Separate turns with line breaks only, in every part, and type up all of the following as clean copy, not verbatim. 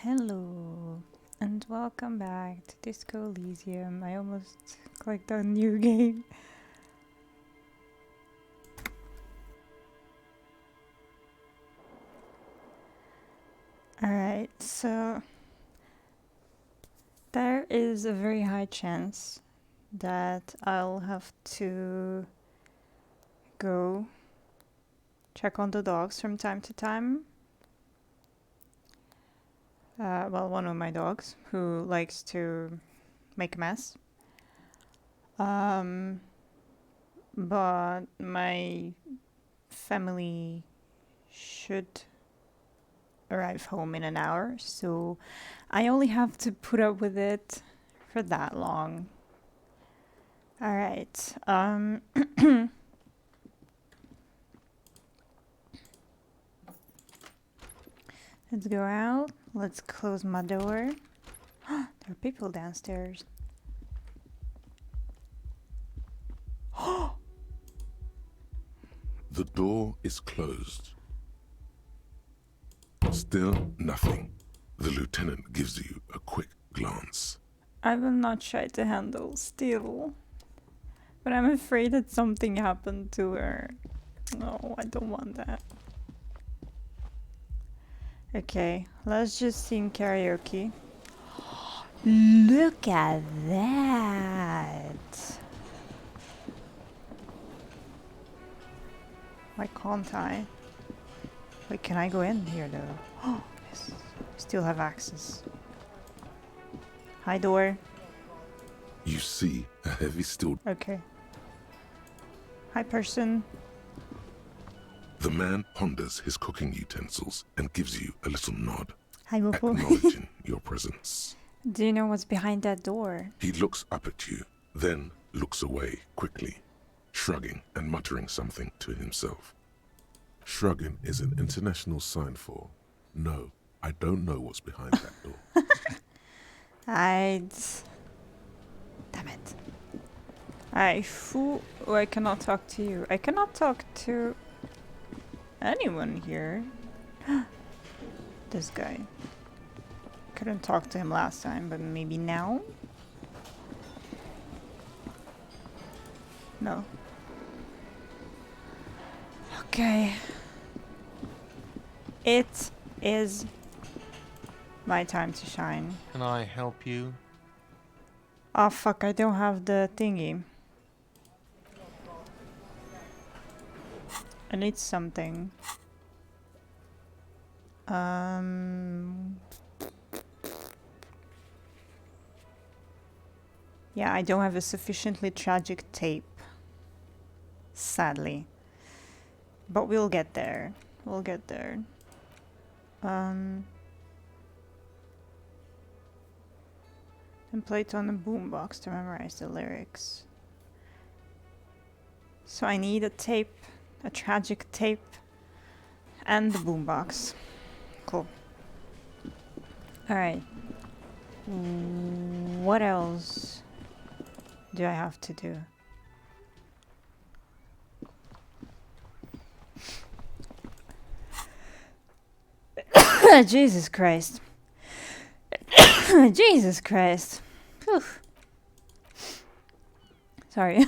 Hello and welcome back to Disco Elysium. I almost clicked on new game. Alright, so there is a very high chance that I'll have to go check on the dogs from time to time. Well, one of my dogs who likes to make a mess. But my family should arrive home in an hour, so I only have to put up with it for that long. Alright, let's go out. Let's close my door. There are people downstairs.
The door is closed. Still nothing. The lieutenant gives you a quick glance.
I will not try to handle still, but I'm afraid that something happened to her. No, I don't want that. Okay, let's just sing karaoke. Look at that! Why can't I? Wait, can I go in here though? Oh, yes. Still have access. Hi, door.
You see a heavy steel.
Okay. Hi, person.
The man ponders his cooking utensils and gives you a little nod,
Hi, Wopo.
acknowledging your presence.
Do you know what's behind that door?
He looks up at you, then looks away quickly, shrugging and muttering something to himself. Shrugging is an international sign for, no, I don't know what's behind that door.
Damn it. I fool. Oh, I cannot talk to you. I cannot talk to anyone here. This guy. Couldn't talk to him last time, but maybe now? No. Okay. It is my time to shine.
Can I help you?
Oh fuck, I don't have the thingy. I need something. Yeah, I don't have a sufficiently tragic tape. Sadly. But we'll get there. We'll get there. And play it on a boombox to memorize the lyrics. So I need a tape, a tragic tape, and the boombox. Cool. Alright. What else do I have to do? Jesus Christ. Jesus Christ. Whew. Sorry.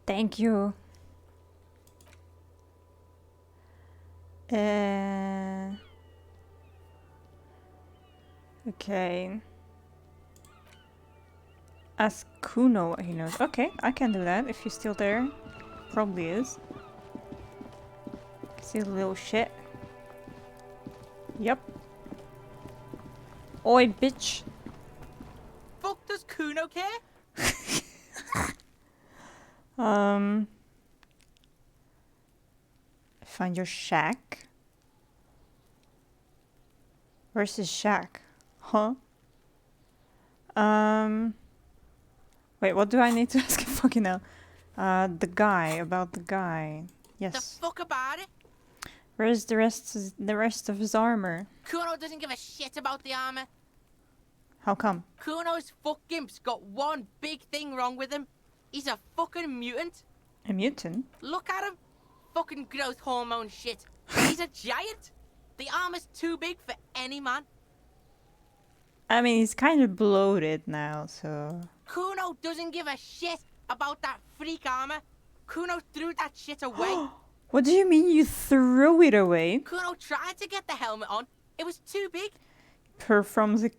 Thank you. Okay. Ask Kuno what he knows. Okay, I can do that if he's still there. Probably is. See the little shit. Yep. Oi, bitch.
Fuck does Kuno care?
Find your shack. Where's his shack? Huh? Wait, what do I need to ask him? Fucking hell. The guy, about the guy. Yes.
The fuck about it?
Where's the rest of his armor?
Kuno doesn't give a shit about the armor.
How come?
Kuno's fuck gimp's got one big thing wrong with him. He's a fucking mutant.
A mutant?
Look at him. Fucking growth hormone shit. He's a giant. The armor's too big for any man.
I mean, he's kind of bloated now, so...
Kuno doesn't give a shit about that freak armor. Kuno threw that shit away.
What do you mean you threw it away?
Kuno tried to get the helmet on. It was too big.
Performs a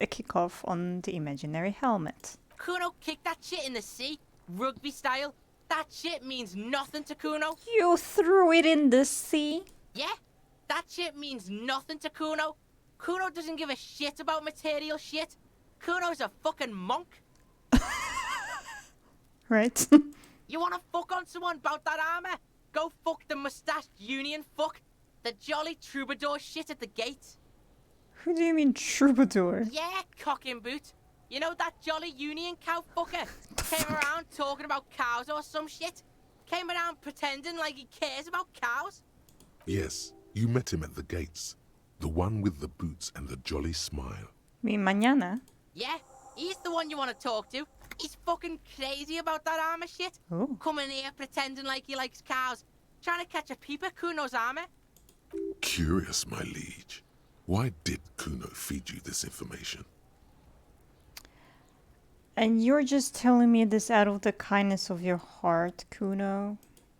kickoff on the imaginary helmet.
Kuno kicked that shit in the sea, rugby style. That shit means nothing to Kuno.
You threw it in the sea?
Yeah, that shit means nothing to Kuno. Kuno doesn't give a shit about material shit. Kuno's a fucking monk.
Right?
You wanna fuck on someone about that armor? Go fuck the mustached union fuck. The jolly troubadour shit at the gate.
Who do you mean troubadour?
Yeah, cocking boot. You know that jolly union cow fucker? Came around talking about cows or some shit? Came around pretending like he cares about cows?
Yes, you met him at the gates. The one with the boots and the jolly smile.
Mi mañana?
Yeah, he's the one you want to talk to. He's fucking crazy about that armor shit.
Oh.
Coming here pretending like he likes cows. Trying to catch a peep at Kuno's armor.
Curious, my liege. Why did Kuno feed you this information?
And you're just telling me this out of the kindness of your heart, Kuno?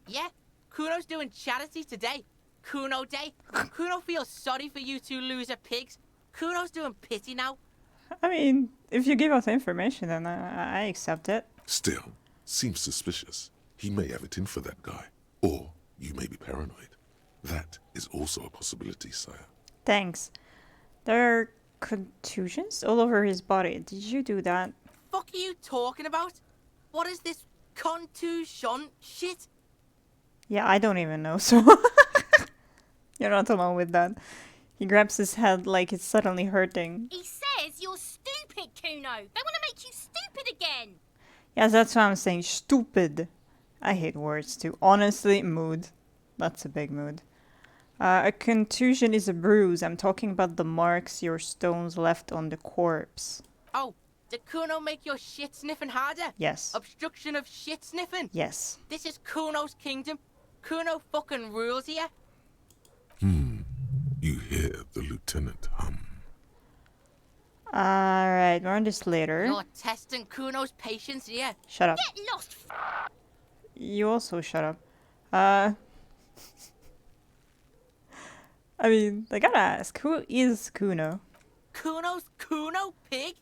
Yeah, Kuno's doing charity today. Kuno Day. Kuno feels sorry for you two loser pigs. Kuno's doing pity now.
I mean, if you give us information, then I accept it.
Still, seems suspicious. He may have it in for that guy. Or you may be paranoid. That is also a possibility, sire.
Thanks. There are contusions all over his body. Did you do that?
Fuck are you talking about? What is this contusion shit?
Yeah, I don't even know, so... You're not alone with that. He grabs his head like it's suddenly hurting.
He says you're stupid, Kuno. They want to make you stupid again.
Yes, that's why I'm saying stupid. I hate words too. Honestly, mood. That's a big mood. A contusion is a bruise. I'm talking about the marks your stones left on the corpse.
Oh, did Kuno make your shit sniffing harder?
Yes.
Obstruction of shit sniffing?
Yes.
This is Kuno's kingdom. Kuno fucking rules here.
You hear the lieutenant hum.
Alright, more on this later.
You're testing Kuno's patience here.
Shut up.
Get lost.
You also shut up. I mean, I gotta ask, who is Kuno?
Kuno's Kuno pig?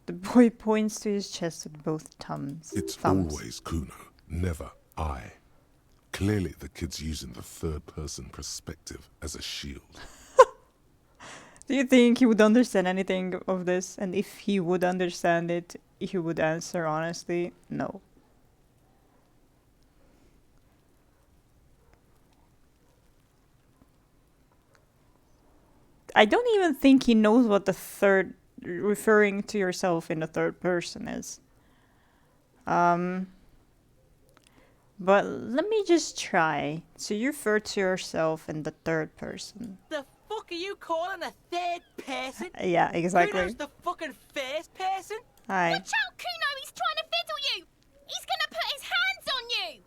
The boy points to his chest with both thumbs.
It's always Kuno, never I. Clearly the kid's using the third-person perspective as a shield.
Do you think he would understand anything of this? And if he would understand it, he would answer honestly, no. I don't even think he knows what the third, referring to yourself in the third person is. But let me just try. So you refer to yourself in the third person.
The fuck are you calling a third person?
Yeah, exactly.
Kuno's the fucking first person?
Hi.
Watch out, Kuno. He's trying to fiddle you. He's going to put his hands on you.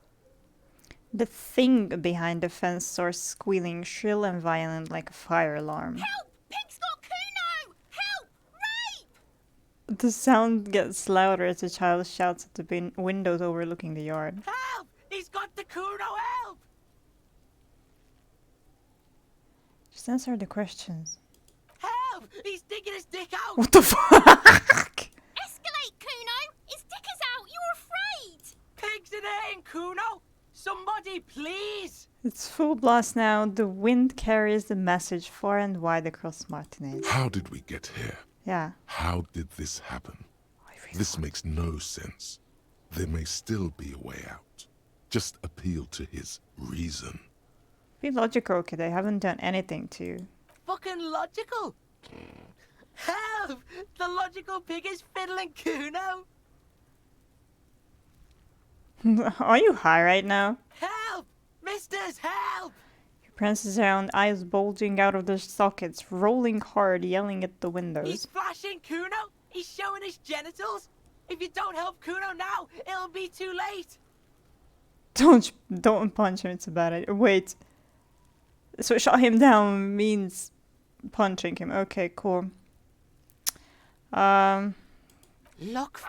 The thing behind the fence starts squealing shrill and violent like a fire alarm.
Help! Pig's got Kuno! Help! Rape!
The sound gets louder as the child shouts at the windows overlooking the yard.
Help! He's got the Kuno, help!
Just answer the questions.
Help! He's digging his dick out!
What the fuck?
Escalate, Kuno! His dick is out! You're afraid!
Pigs in here, Kuno! Somebody, please!
It's full blast now. The wind carries the message far and wide across Martinez.
How did we get here?
Yeah.
How did this happen? This makes no sense. There may still be a way out. Just appeal to his reason.
Be logical, kid. I haven't done anything to you.
Fucking logical! Help! The logical pig is fiddling Kuno!
Are you high right now?
Help! Misters, help!
You're Prances around, eyes bulging out of their sockets, rolling hard, yelling at the
He's
windows.
flashing Kuno. He's showing his genitals. If you don't help Kuno now, it'll be too late.
Don't punch him, it's a bad idea. Wait. So shut him down means punching him. Okay, cool.
Look.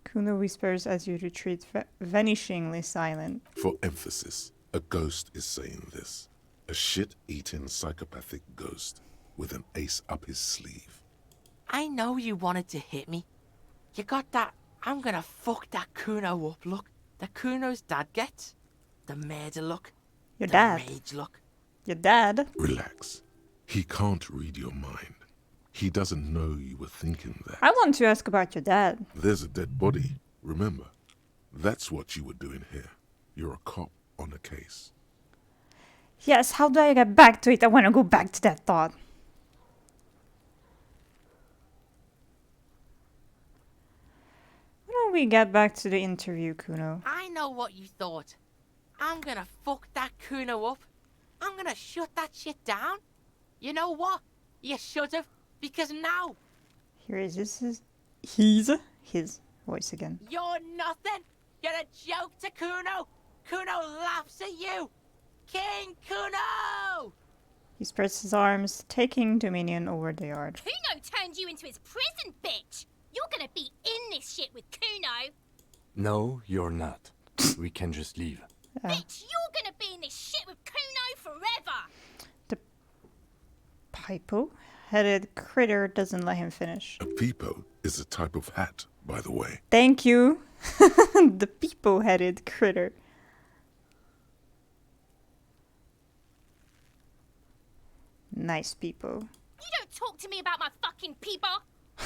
Kuno whispers as you retreat, vanishingly silent.
For emphasis, a ghost is saying this. A shit-eating psychopathic ghost with an ace up his sleeve.
I know you wanted to hit me. You got that I'm gonna fuck that Kuno up look that Kuno's dad gets. The murder look.
Your
the
dad.
rage look.
Your dad?
Relax. He can't read your mind. He doesn't know you were thinking that.
I want to ask about your dad.
There's a dead body, remember? That's what you were doing here. You're a cop on a case.
Yes, how do I get back to it? I want to go back to that thought. Why don't we get back to the interview, Kuno?
I know what you thought. I'm gonna fuck that Kuno up. I'm gonna shut that shit down. You know what? You should have, because now
Here is his voice again.
you're nothing. You're a joke to Kuno. Kuno laughs at you. King Kuno!
He spreads his arms, taking dominion over the yard.
Kuno turned you into his prison, bitch! You're gonna be in this shit with Kuno!
No, you're not. We can just leave.
Bitch, you're gonna be in this shit with Kuno forever!
The Pipo-headed critter doesn't let him finish.
A peepo is a type of hat, by the way.
Thank you. The Pipo-headed critter. Nice people.
You don't talk to me about my fucking people!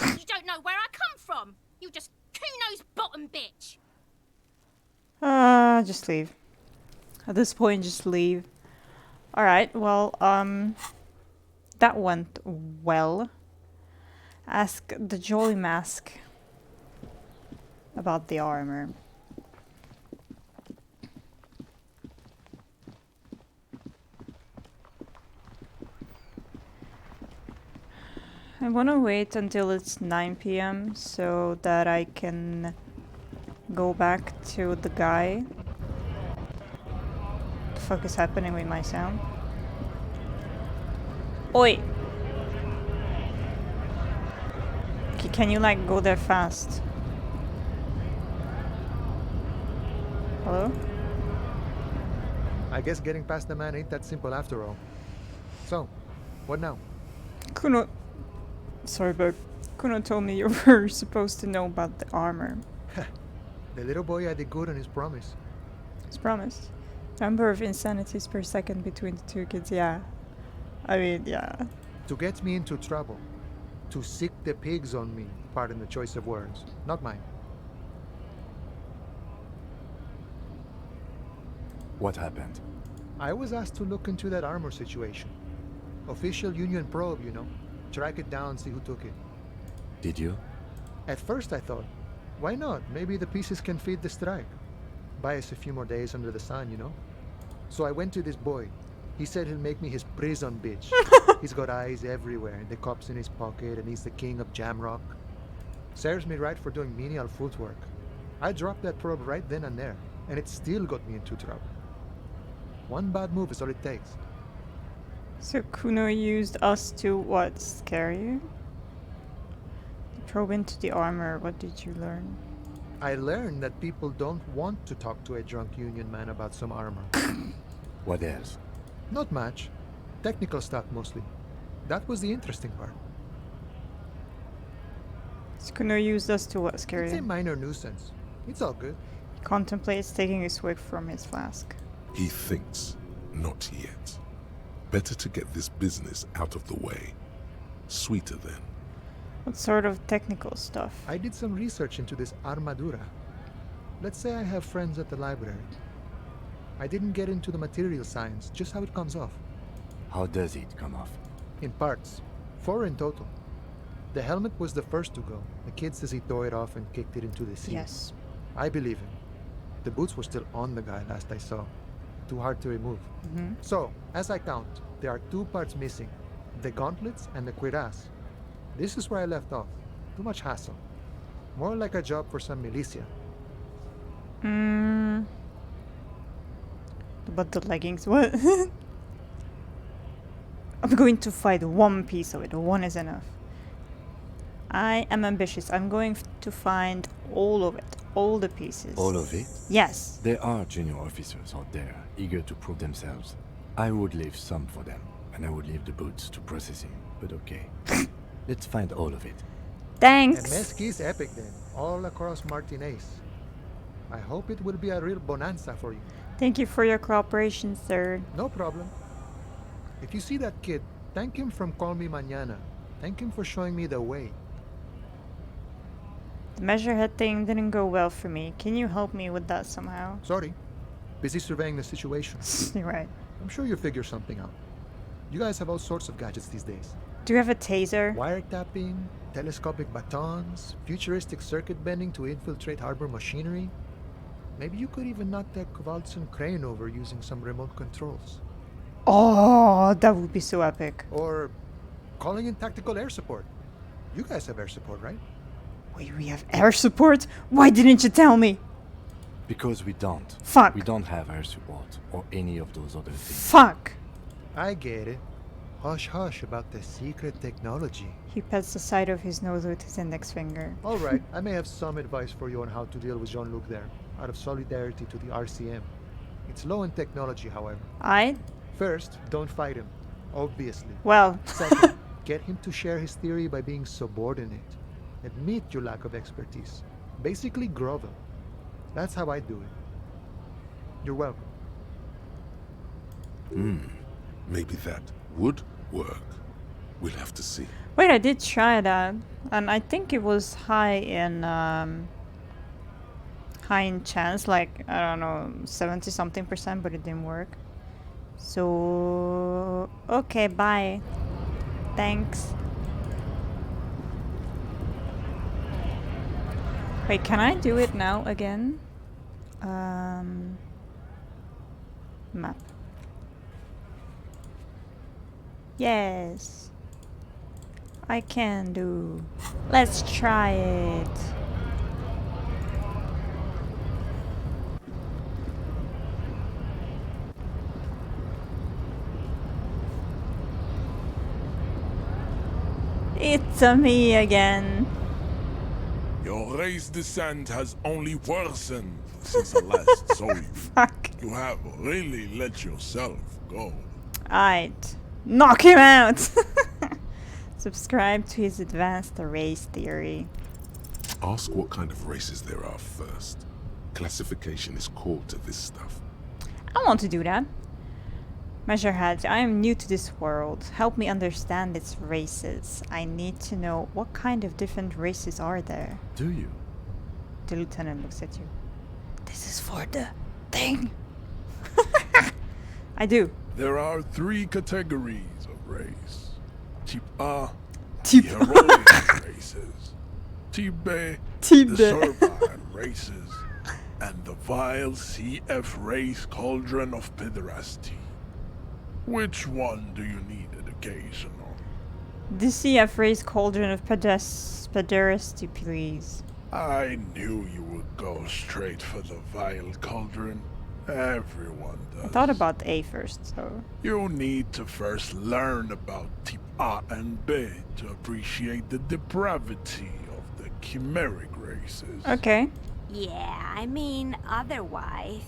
You don't know where I come from! You're just Kuno's bottom bitch!
Just leave. At this point, just leave. Alright, well, that went well. Ask the Jolly Mask about the armor. I want to wait until it's 9 p.m. so that I can go back to the guy. What the fuck is happening with my sound? Oi! Okay, can you like go there fast? Hello?
I guess getting past the man ain't that simple after all. So, what now?
Kuno... Sorry, but Kuno told me you were supposed to know about the armor.
The little boy had it good on his promise.
As promised. Number of insanities per second between the two kids, yeah. I mean, yeah.
To get me into trouble. To sick the pigs on me, pardon the choice of words. Not mine.
What happened?
I was asked to look into that armor situation. Official Union probe, you know. Track it down, see who took it.
Did you?
At first I thought, why not? Maybe the pieces can feed the strike. Buy us a few more days under the sun, you know? So I went to this boy. He said he'll make me his prison bitch. He's got eyes everywhere, the cops in his pocket, and he's the king of Jamrock. Serves me right for doing menial footwork. I dropped that probe right then and there, and it still got me into trouble. One bad move is all it takes.
So Kuno used us to what? Scare you? Probe into the armor, what did you learn?
I learned that people don't want to talk to a drunk Union man about some armor.
What else?
Not much. Technical stuff mostly. That was the interesting part.
So Kuno used us to what? Scare
It's a
you?
minor nuisance. It's all good.
He contemplates taking a swig from his flask.
He thinks, not yet. Better to get this business out of the way. Sweeter then.
What sort of technical stuff?
I did some research into this armadura. Let's say I have friends at the library. I didn't get into the material science, just how it comes off.
How does it come off?
In parts. 4 in total. The helmet was the first to go. The kid says he tore it off and kicked it into the sea.
Yes.
I believe him. The boots were still on the guy last I saw. too hard to remove. So, as I count, there are 2 parts missing. The gauntlets and the cuirass. This is where I left off. Too much hassle. More like a job for some militia.
But the leggings, what? I'm going to fight one piece of it. One is enough. I am ambitious. I'm going to find all of it. All the pieces.
All of it?
Yes.
There are junior officers out there, eager to prove themselves. I would leave some for them, and I would leave the boots to processing. But okay. Let's find all of it.
And
Thanks.
Mesqui's epic then, all across Martinez. I hope it will be a real bonanza for you.
Thank you for your cooperation, sir.
No problem. If you see that kid, thank him from Call Me Mañana. Thank him for showing me the way.
The measure head thing didn't go well for me. Can you help me with that somehow?
Sorry. Busy surveying the situation.
You're right.
I'm sure you'll figure something out. You guys have all sorts of gadgets these days.
Do you have a taser?
Wiretapping, telescopic batons, futuristic circuit bending to infiltrate harbor machinery. Maybe you could even knock that Kowalson crane over using some remote controls.
Oh, that would be so epic.
Or calling in tactical air support. You guys have air support, right?
Wait, we have air support? Why didn't you tell me?
Because we don't.
Fuck.
We don't have air support, or any of those other things.
Fuck.
I get it. Hush hush about the secret technology.
He pats the side of his nose with his index finger.
Alright, I may have some advice for you on how to deal with Jean-Luc there, out of solidarity to the RCM. It's low in technology, however.
I?
First, don't fight him, obviously.
Well,
Second, get him to share his theory by being subordinate. Admit your lack of expertise. Basically grovel. That's how I do it. You're welcome.
Maybe that would work. We'll have to see.
wait, I did try that. And I think it was high in chance, like, I don't know, 70 something percent, but it didn't work. So, okay, bye. Thanks. Wait, can I do it now again? Map. Yes. I can do. Let's try it. It's me again.
Your race descent has only worsened since I last saw you.
Fuck.
You have really let yourself go.
I'd knock him out. Subscribe to his advanced race theory.
Ask what kind of races there are first. Classification is core to this stuff.
I want to do that. Measurehead, I am new to this world. Help me understand its races. I need to know what kind of different races are there.
Do you?
The lieutenant looks at you. This is for the thing. I do.
There are 3 categories of race. Type A,
Type
the heroic races. Type B,
Type
the
B.
servile races. And the vile CF race cauldron of pederasty. Which one do you need education on?
The CF race cauldron of pederasty, please.
I knew you would go straight for the vile cauldron. Everyone does.
I thought about A first, so.
You need to first learn about type A and B to appreciate the depravity of the chimeric races.
Okay.
Yeah, I mean, otherwise,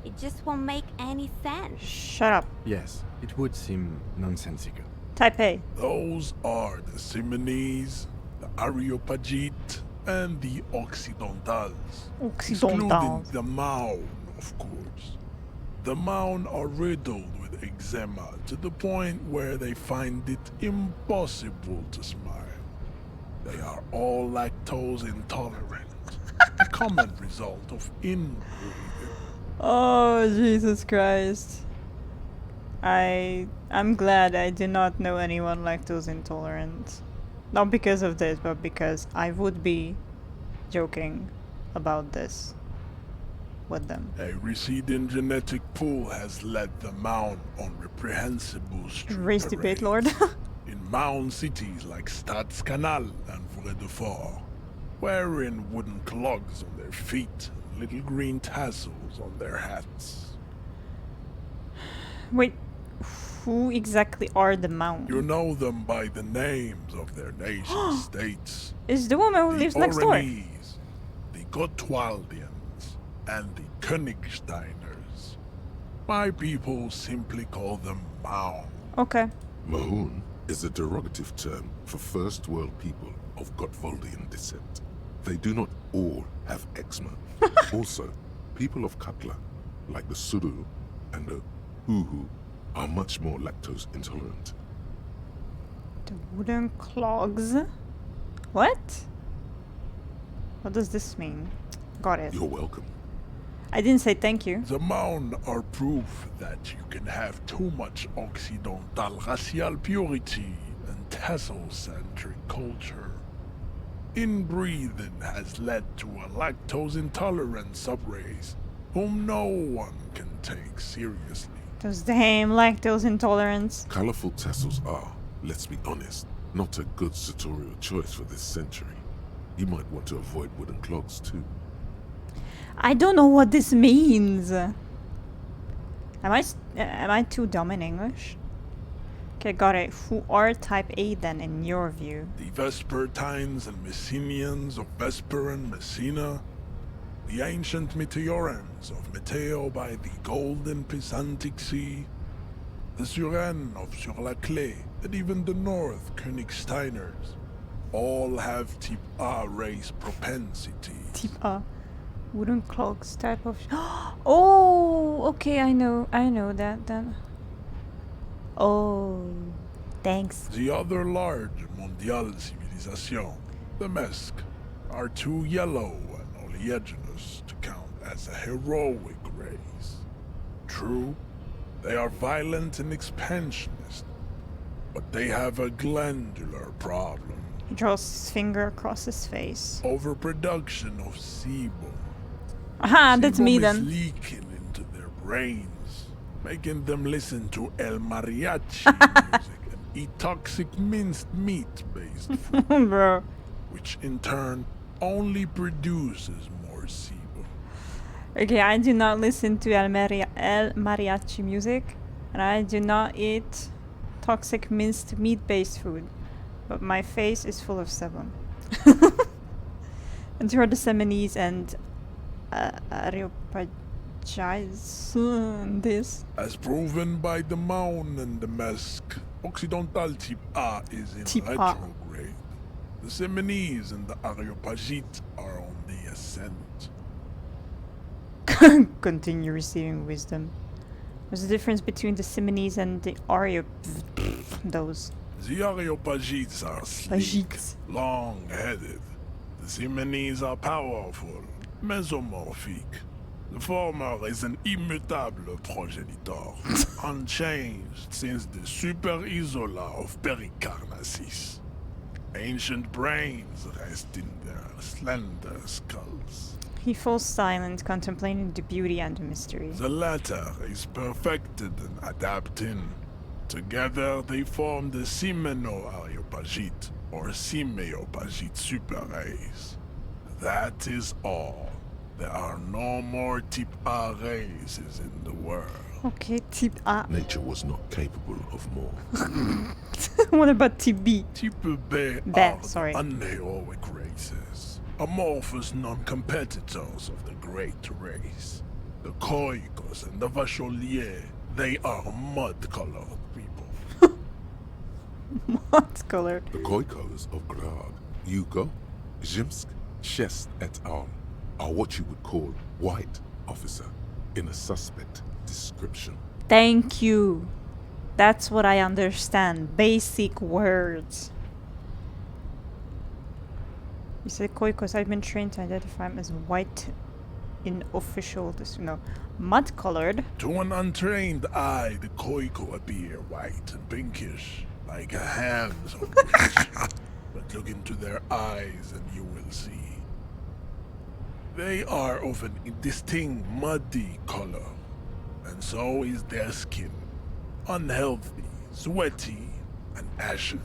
it just won't make any sense.
Shut up.
Yes, it would seem nonsensical.
Type A.
Those are the Simonese, the Areopagite, and the Occidentals. Excluding
Occidentals.
the Maun, of course. The Maun are riddled with eczema to the point where they find it impossible to smile. They are all lactose intolerant, a common result of inbreeding.
Oh, Jesus Christ. I'm glad I do not know anyone lactose intolerant. Not because of this, but because I would be joking about this with them.
A receding genetic pool has led the Mound on reprehensible street
Raise debate, Lord.
parades in Mound cities like Stadskanal and Vredefort, wearing wooden clogs on their feet and little green tassels on their hats.
Wait, who exactly are the Mount?
You know them by the names of their nation states.
Is the woman who
The
lives next door?
Oranese, the Gotwaldians, and the Königsteiners. My people simply call them Mao.
Okay.
Mahoon is a derogative term for first world people of Gotwaldian descent. They do not all have eczema. Also, people of Katla, like the Suru and the Huhu, are much more lactose intolerant.
The wooden clogs. What? What does this mean? Got it.
You're welcome.
I didn't say thank you.
The Mound are proof that you can have too much Occidental racial purity and tassel-centric culture. Inbreeding has led to a lactose-intolerant subrace whom no one can take seriously.
Those damn lactose intolerance.
Colorful tassels are, let's be honest, not a good sartorial choice for this century. You might want to avoid wooden clogs too.
I don't know what this means. Am I too dumb in English? Okay, got it. Who are type A then, in your view?
The Vespertines and Messenians of Vesper and Messina, the ancient Meteorans of Meteo by the golden Pisantic Sea, the Suren of Sur-la-Clé, and even the North Königsteiners, all have type A race propensities.
Type A. Wooden clogs type of... Oh, okay, I know that then. Oh, thanks.
The other large mondial civilization, the Mesk, are too yellow and oleaginous to count as a heroic race. True, they are violent and expansionist, but they have a glandular problem.
He draws his finger across his face.
Overproduction of sebum.
Aha, that's me
Sebum is
then.
leaking into their brains, making them listen to El Mariachi music and eat toxic minced meat-based food,
Bro.
which in turn only produces more sebum.
Okay, I do not listen to El Mariachi music, and I do not eat toxic minced meat-based food, but my face is full of sebum. And you are the Seminoles and Areopagites this.
As proven by the Maun and the Mesk, Occidental Type A is in
Type A.
retrograde. The Seminoles and the Areopagites are on the ascent.
Continue receiving wisdom. What's the difference between the Seminoles and the those?
The Areopagites are sleek,
Pagites.
long-headed. The Seminoles are powerful, mesomorphic. The former is an immutable progenitor, unchanged since the Super Isola of Pericarnassus. Ancient brains rest in their slender skulls.
He falls silent, contemplating the beauty and the mystery.
The latter is perfected and adapting. Together they form the Simeno-Areopagite, or Simeopagite super race. That is all. There are no more Type A races in the world.
Okay, type A.
Nature was not capable of more.
What about type B?
Type B
B,
are
sorry.
the unheroic races, amorphous non-competitors of the great race. The Khoikos and the Vacholier, they are mud-colored people.
What color?
The Khoikos of Grad, Yugo, Zhimsk, Shest et al. Are what you would call white, officer, in a suspect description.
Thank you. That's what I understand. Basic words. You said Khoikos. I've been trained to identify him as white in official... No. Mud-colored.
To an untrained eye, the Khoiko appear white and pinkish, like hands on bleach. But look into their eyes and you will see. They are of an distinct muddy color, and so is their skin. Unhealthy, sweaty, and ashen.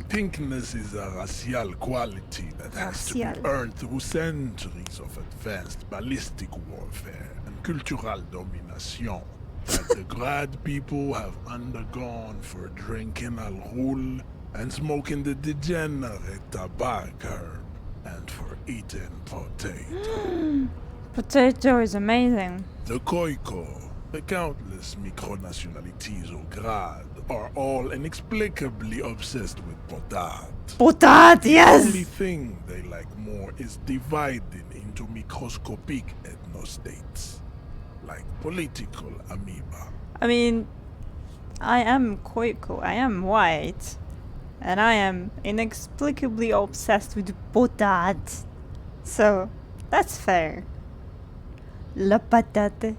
Pinkness is a racial quality that has to be
Racial.
earned through centuries of advanced ballistic warfare and cultural domination that the grad people have undergone for drinking alcohol and smoking the degenerate tobacco herb and for eating potato.
Potato is amazing.
The Khoikhoi, the countless micronationalities au grade, are all inexplicably obsessed with potat.
Potat,
The only
yes!
thing they like more is dividing into microscopic ethnostates, like political amoeba.
I mean, I am Khoikhoi, I am white, and I am inexplicably obsessed with potat. So, that's fair. La patate.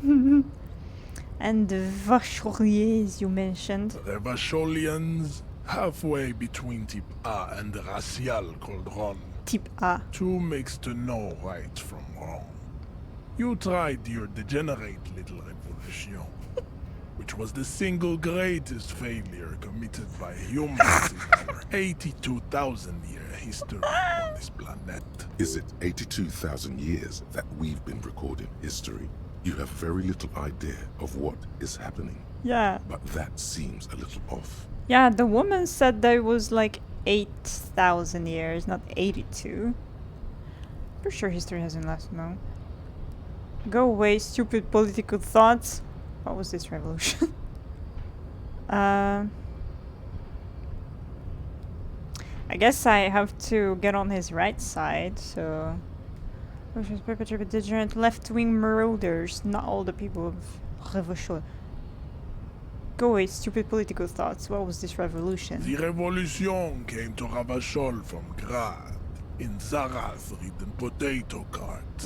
And the vacholiers you mentioned.
Revacholians, halfway between type A and the racial cauldron.
Type A.
Too mixed to know right from wrong. You tried your degenerate little revolution, which was the single greatest failure committed by humans in our 82,000-year history on this planet.
Is it 82,000 years that we've been recording history? You have very little idea of what is happening,
Yeah.
but that seems a little off.
Yeah, the woman said there was like 8,000 years, not 82. Pretty sure history hasn't lasted long. Go away, stupid political thoughts. What was this revolution? I guess I have to get on his right side, so... Revolutions perpetrated by degenerate left-wing marauders, not all the people of Revolution. Go away, stupid political thoughts. What was this revolution?
The revolution came to Ravachol from Grad in Zaraz-ridden potato carts.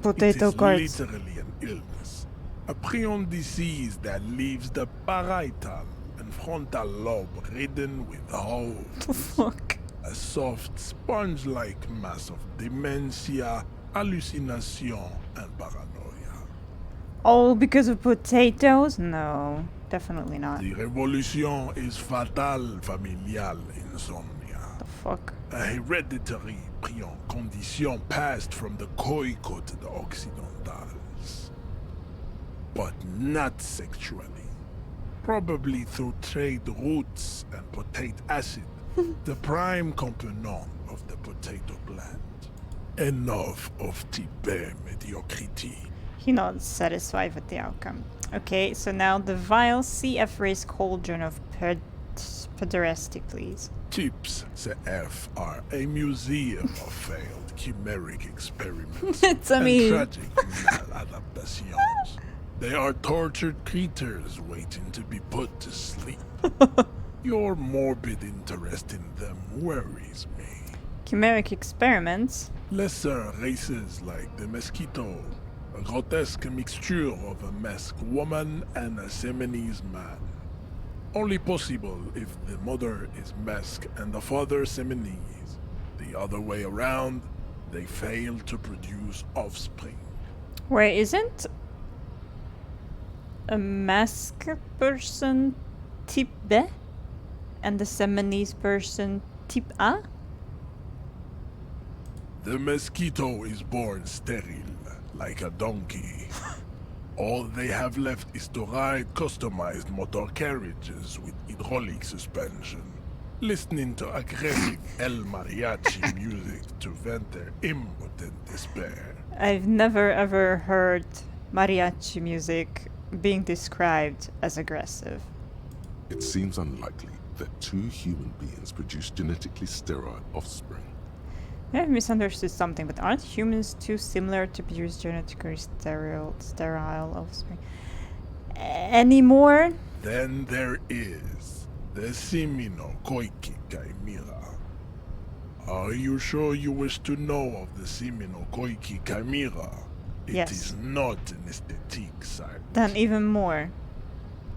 Potato
It
carts.
is literally an illness. A prion disease that leaves the parietal and frontal lobe ridden with holes.
Fuck.
A soft, sponge-like mass of dementia, hallucination, and paranoia.
All because of potatoes? No, definitely not.
The revolution is fatal familial insomnia.
The fuck?
A hereditary prion condition passed from the Khoikhoi to the Occidentals. But not sexually. Probably through trade routes and potate acid, the prime component of the potato plant. Enough of Tibet mediocrity.
He not satisfied with the outcome. Okay, so now the vile CF race cauldron of pederasty, please.
Tips CF are a museum of failed chimeric experiments
It's, I
and
mean-
tragic maladaptations. They are tortured creatures waiting to be put to sleep. Your morbid interest in them worries me.
Chimeric experiments?
Lesser races like the mosquito, a grotesque mixture of a masked woman and a Seminese man. Only possible if the mother is masked and the father Seminese. The other way around, they fail to produce offspring.
Where isn't a masked person type B and the Seminese person type A?
The mosquito is born sterile, like a donkey. All they have left is to ride customized motor carriages with hydraulic suspension, listening to aggressive El Mariachi music to vent their impotent despair.
I've never ever heard mariachi music being described as aggressive.
It seems unlikely that two human beings produce genetically sterile offspring.
I've misunderstood something, but aren't humans too similar to produce genetically sterile offspring? Anymore?
Then there is the Semino Koiki Chimera. Are you sure you wish to know of the Semino Koiki Chimera? It
Yes.
is not an aesthetic site.
Then even more.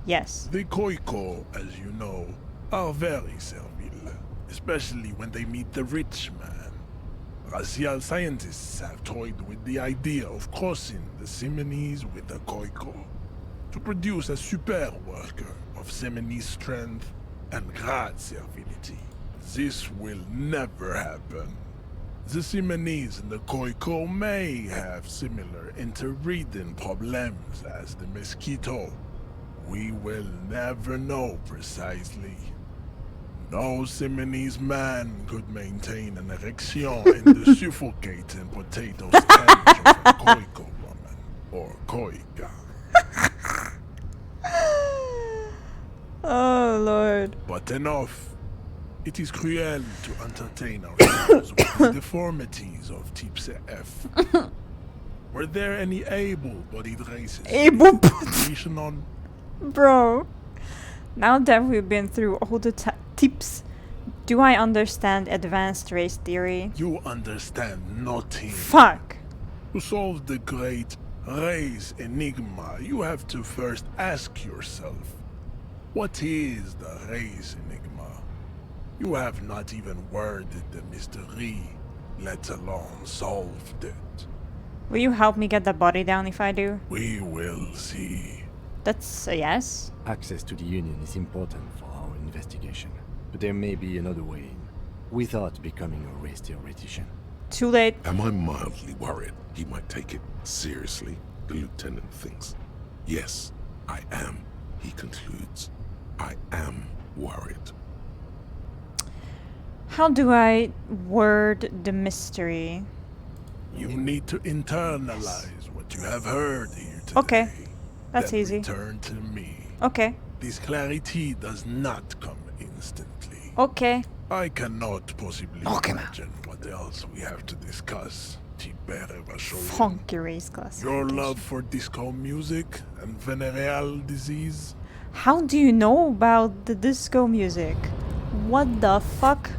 Yes.
The Khoikhoi, as you know, are very servile, especially when they meet the rich man. Racial scientists have toyed with the idea of crossing the Seminese with the Koiko to produce a super worker of Seminese strength and grad servility. This will never happen. The Seminese and the Koiko may have similar interbreeding problems as the mosquito. We will never know precisely. No Seminese man could maintain an erection in the suffocating potato stench of a Koiko woman or Koika.
Oh, Lord.
But enough. It is cruel to entertain ourselves with the deformities of Type F. Were there any able-bodied races information on?
Bro. Now that we've been through all the tips, do I understand advanced race theory?
You understand nothing.
Fuck.
To solve the great race enigma, you have to first ask yourself, what is the race enigma? You have not even worded the mystery, let alone solved it.
Will you help me get the body down if I do?
We will see.
That's a yes.
Access to the Union is important for our investigation, but there may be another way in, without becoming a race theoretician.
Too late.
Am I mildly worried he might take it seriously? The lieutenant thinks. Yes, I am, he concludes. I am worried.
How do I word the mystery?
You need to internalize what you have heard here today.
Okay, that's
then
easy.
Return to me.
Okay,
This clarity does not come instantly.
okay.
I cannot possibly imagine what else we have to discuss.
Funky race class.
Your love for disco music and venereal disease?
How do you know about the disco music? What the fuck?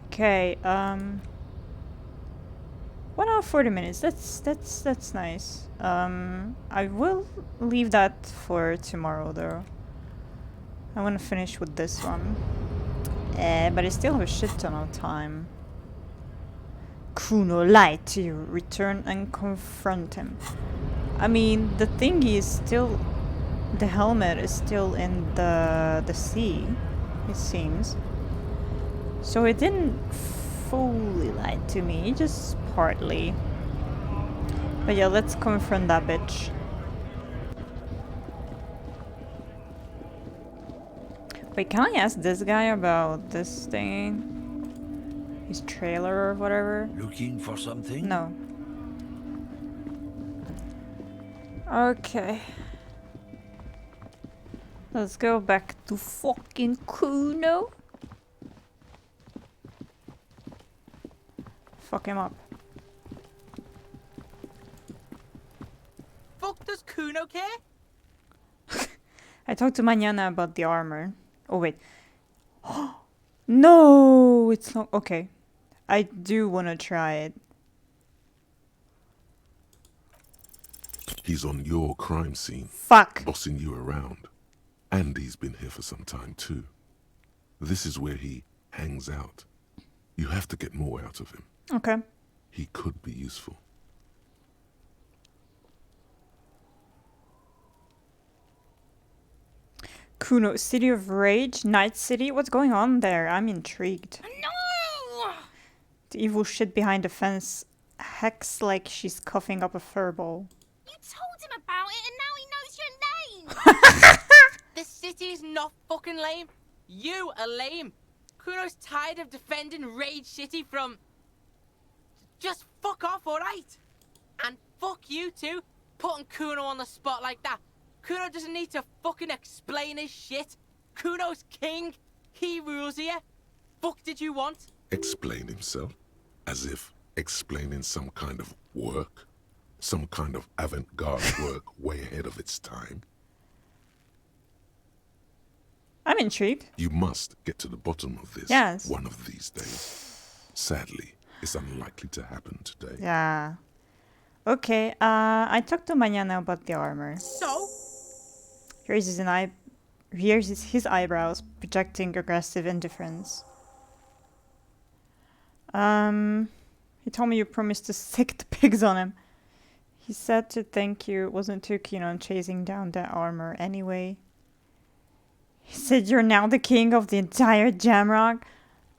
Okay, 1 hour 40 minutes. That's nice. I will leave that for tomorrow though. I want to finish with this one. But I still have a shit ton of time. Kuno lied to you. Return and confront him. I mean, the thingy is still... The helmet is still in the sea, it seems. So it didn't fully lie to me, just partly. But yeah, let's confront that bitch. Wait, can I ask this guy about this thing? His trailer or whatever?
Looking for something?
No. Okay. Let's go back to fucking Kuno. Fuck him up.
Fuck does Kuno care?
I talked to Mañana about the armor. Oh, wait. No, it's not. Okay. I do want to try it.
He's on your crime scene,
Fuck.
bossing you around. And he's been here for some time too. This is where he hangs out. You have to get more out of him.
Okay.
He could be useful.
Kuno, City of Rage, Night City. What's going on there? I'm intrigued.
No!
The evil shit behind the fence hacks like she's coughing up a furball.
You told him about it and now he knows your name!
This city is not fucking lame. You are lame. Kuno's tired of defending Rage City from... Just fuck off, alright? And fuck you too, putting Kuno on the spot like that. Kuno doesn't need to fucking explain his shit. Kuno's king. He rules here. Fuck did you want?
Explain himself? As if explaining some kind of work? Some kind of avant-garde work way ahead of its time?
I'm intrigued.
You must get to the bottom of this
Yes.
one of these days. Sadly, it's unlikely to happen today.
Yeah. Okay, I talked to Mañana about the armor.
So?
Here's his eyebrows projecting aggressive indifference. He told me you promised to sick the pigs on him. He said to thank you, wasn't too keen on chasing down that armor anyway. He said you're now the king of the entire Jamrock.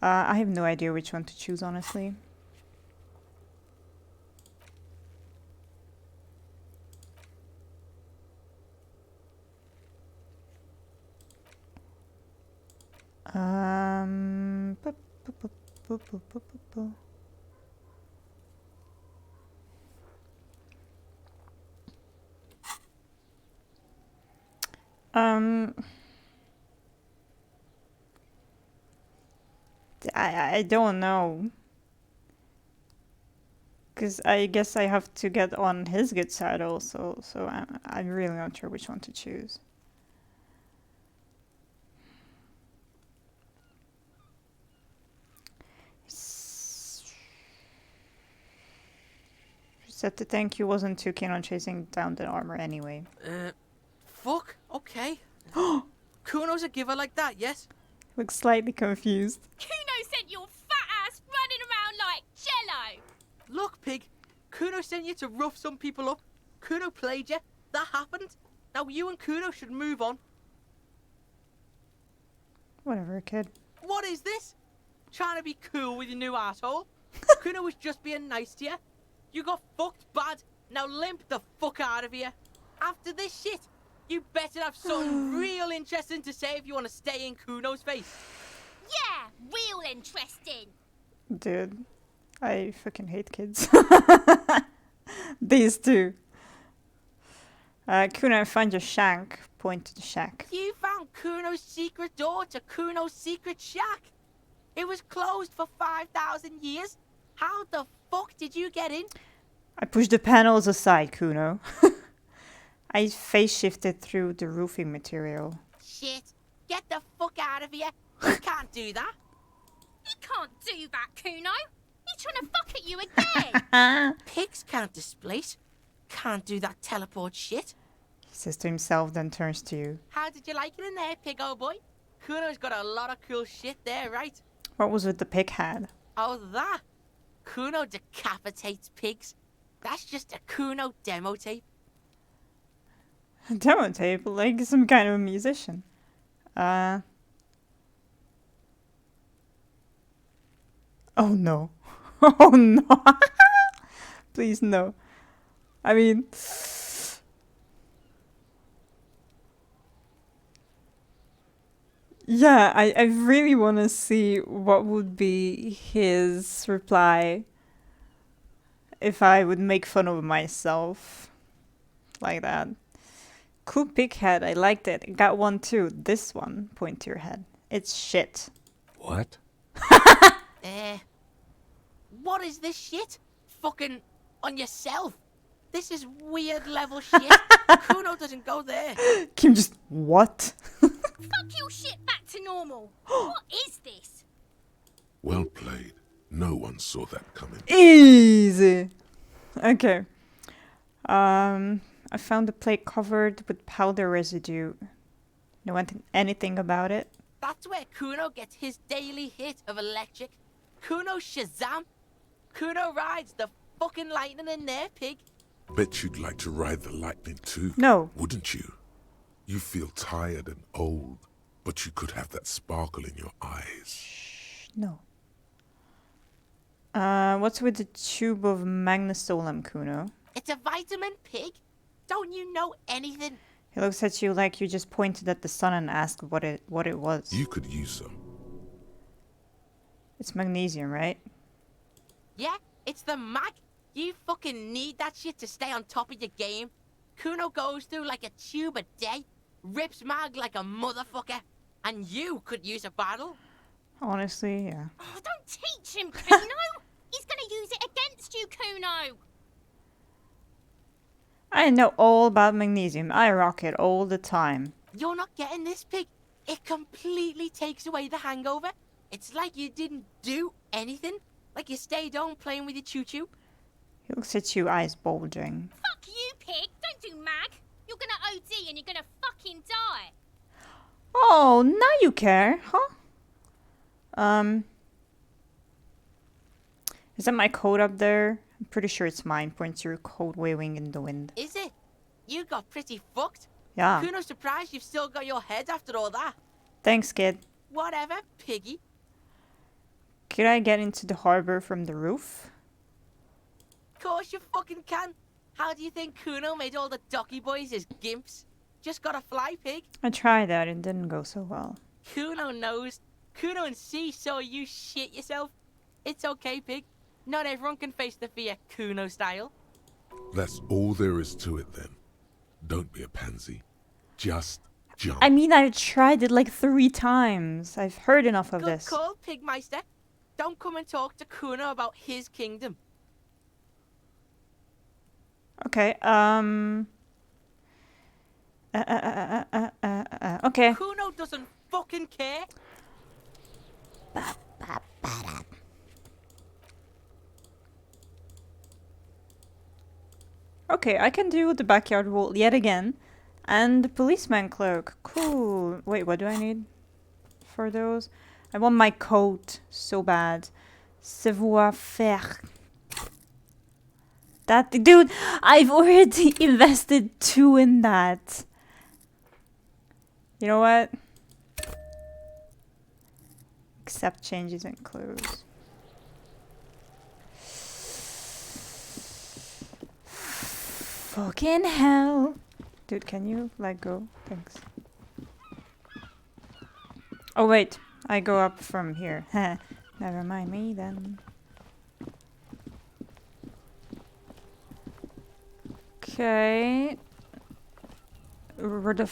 I have no idea which one to choose, honestly. Bu- bu- bu- bu- bu- bu- bu- bu. Um, I don't know. Because I guess I have to get on his good side also, so I'm really not sure which one to choose. Said to thank you, wasn't too keen on chasing down the armor anyway.
Fuck, okay. Kuno's a giver like that, yes?
Looks slightly confused.
Kuno sent your fat ass running around like jello.
Look, pig. Kuno sent you to rough some people up. Kuno played you. That happened. Now you and Kuno should move on.
Whatever, kid.
What is this? Trying to be cool with your new asshole? Kuno was just being nice to you. You got fucked bad. Now limp the fuck out of here. After this shit, you better have something real interesting to say if you want to stay in Kuno's face.
Yeah, real interesting.
Dude, I fucking hate kids. These two. Kuno, find your shank. Point to the shack.
You found Kuno's secret door to Kuno's secret shack. It was closed for 5,000 years. How the fuck did you get in?
I pushed the panels aside, Kuno. I face shifted through the roofing material.
Shit. Get the fuck out of here. You can't do that.
He can't do that, Kuno. He's trying to fuck at you again.
Pigs can't displace. Can't do that teleport shit.
He says to himself, then turns to you.
How did you like it in there, pig old boy? Kuno's got a lot of cool shit there, right?
What was with the pig head?
Oh, that? Kuno decapitates pigs. That's just a Kuno demo tape.
A demo tape, like some kind of a musician. Oh no. Oh no. Please no. I mean... Yeah, I really want to see what would be his reply if I would make fun of myself like that. Cool pig head, I liked it. Got one too. This one, point to your head. It's shit.
What?
What is this shit? Fucking on yourself. This is weird level shit. Kuno doesn't go there.
Kim just, what?
Fuck your shit back to normal. What is this?
Well played. No one saw that coming.
Easy. Okay. I found the plate covered with powder residue. Know anything about it?
That's where Kuno gets his daily hit of electric. Kuno Shazam. Kuno rides the fucking lightning in there, pig.
Bet you'd like to ride the lightning too.
No.
Wouldn't you? You feel tired and old, but you could have that sparkle in your eyes.
No. What's with the tube of magnesolum, Kuno?
It's a vitamin, pig. Don't you know anything?
He looks at you like you just pointed at the sun and asked what it was.
You could use some.
It's magnesium, right?
Yeah, it's the mag. You fucking need that shit to stay on top of your game. Kuno goes through like a tube a day, rips mag like a motherfucker, and you could use a bottle.
Honestly, yeah.
Oh, don't teach him, Kuno. He's gonna use it against you, Kuno.
I know all about magnesium. I rock it all the time.
You're not getting this, pig. It completely takes away the hangover. It's like you didn't do anything. Like you stayed home playing with your choo-choo.
He looks at you, eyes bulging.
Fuck you, pig. Don't do mag. You're gonna OD and you're gonna fucking die.
Oh, now you care, huh? Isn't my coat up there? I'm pretty sure it's mine. Points your coat waving in the wind.
Is it? You got pretty fucked.
Yeah.
Kuno's surprised you've still got your head after all that.
Thanks, kid.
Whatever, piggy.
Could I get into the harbor from the roof?
Course you fucking can. How do you think Kuno made all the docky boys his gimps? Just got a fly, pig.
I tried that. It didn't go so well.
Kuno knows. Kuno and C saw you shit yourself. It's okay, pig. Not everyone can face the fear Kuno style.
That's all there is to it then. Don't be a pansy. Just jump.
I mean, I've tried it like 3 times. I've heard enough of
Good
this.
call, Pigmeister. Don't come and talk to Kuno about his kingdom.
Okay, okay.
Kuno doesn't fucking care.
Okay, I can do the backyard wall yet again. And the policeman cloak. Cool. Wait, what do I need for those? I want my coat so bad. Savoir faire. That, dude, I've already invested 2 in that. You know what? Accept changes in clothes. Fucking hell. Dude, can you let go? Thanks. Oh, wait. I go up from here. Never mind me then. Okay. Where the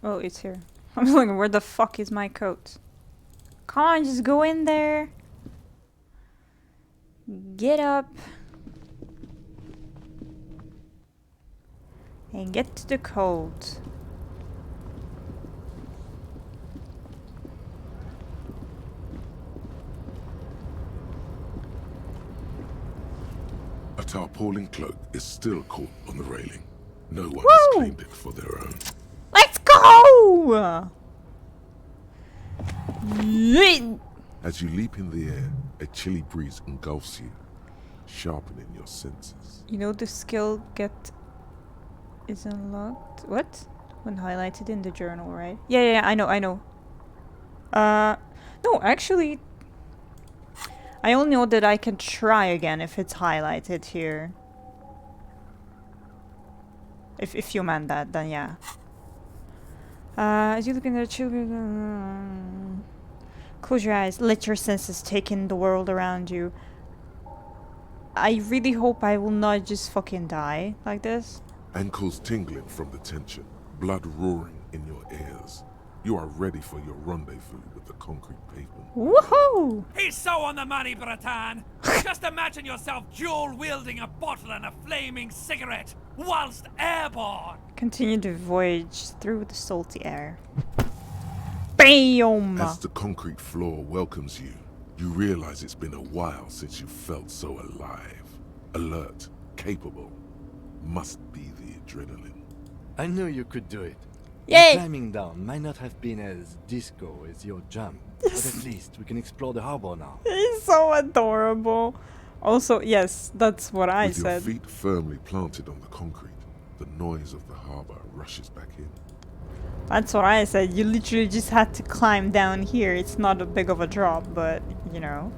oh, it's here. I'm looking, where the fuck is my coat? Come on, just go in there. Get up. And get to the coat.
A tarpaulin cloak is still caught on the railing. No one
Woo!
has claimed it for their own.
Let's go! Yeet.
As you leap in the air, a chilly breeze engulfs you, sharpening your senses.
You know the skill get is unlocked. What? When highlighted in the journal, right? Yeah, I know. No, actually, I only know that I can try again if it's highlighted here. If you meant that, then yeah. As you look in the children, close your eyes. Let your senses take in the world around you. I really hope I will not just fucking die like this.
Ankles tingling from the tension, blood roaring in your ears. You are ready for your rendezvous with the concrete pavement.
Woohoo!
He's so on the money, Bratan! Just imagine yourself dual-wielding a bottle and a flaming cigarette whilst airborne!
Continue the voyage through the salty air. Bam!
As the concrete floor welcomes you, you realize it's been a while since you felt so alive. Alert, capable. Must be the adrenaline.
I knew you could do it.
Yay!
Climbing down might not have been as disco as your jump, but at least we can explore the harbor now.
He's so adorable. Also, yes, that's what I
With your
said.
feet firmly planted on the concrete, the noise of the harbor rushes back in.
That's what I said. You literally just had to climb down here. It's not a big of a drop, but, you know.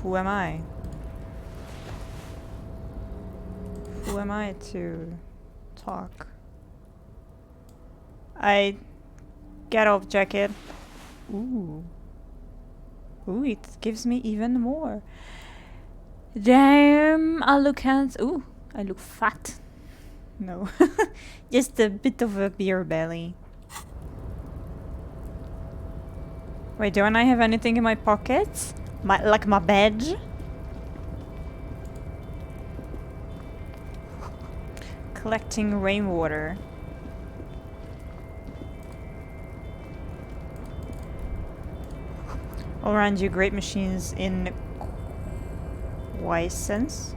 Who am I? Who am I to talk? Get off, jacket. Ooh. Ooh, it gives me even more. Damn, I look handsome. Ooh, I look fat. No. Just a bit of a beer belly. Wait, don't I have anything in my pockets? Like my badge? Collecting rainwater. All around you, great machines in quiescence.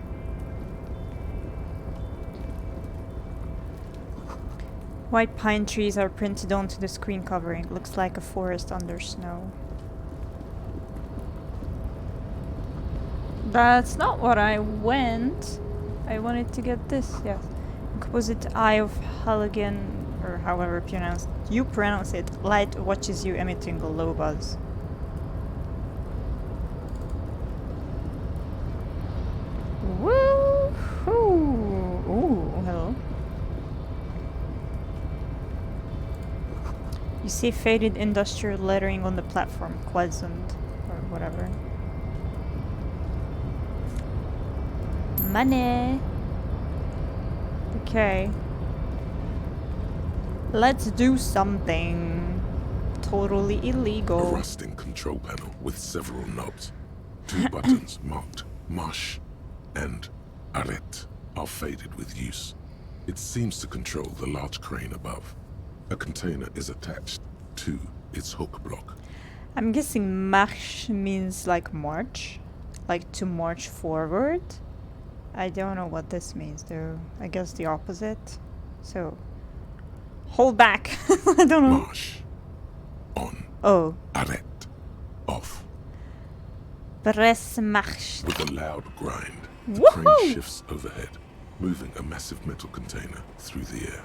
White pine trees are printed onto the screen covering. Looks like a forest under snow. That's not what I went. I wanted to get this, yes. Composite eye of halogen, or however you pronounce it. Light watches you emitting a low buzz. Woo-hoo! Ooh, hello. You see faded industrial lettering on the platform, Quadrant, or whatever. Money! Okay. Let's do something totally
A
illegal.
rusting control panel with several knobs. 2 buttons marked Marsh and Arrête are faded with use. It seems to control the large crane above. A container is attached to its hook block.
I'm guessing marche means like march, like to march forward. I don't know what this means though. I guess the opposite. So, hold back. I don't know.
Marsh. On.
Oh.
Arrête. Off.
Press marche.
With a loud grind, the
Woohoo!
crane shifts overhead, moving a massive metal container through the air.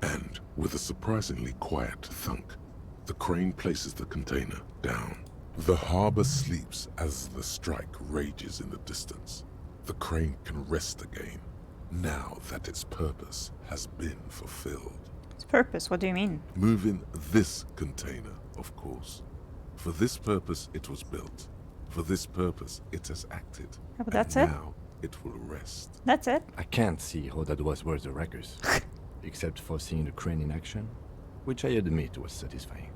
And, with a surprisingly quiet thunk, the crane places the container down. The harbor sleeps as the strike rages in the distance. The crane can rest again, now that its purpose has been fulfilled.
Its purpose, what do you mean?
Moving this container, of course. For this purpose it was built. For this purpose it has acted.
Oh, but that's it?
And now it will rest.
That's it?
I can't see how that was worth the ruckus. Except for seeing the crane in action, which I admit was satisfying.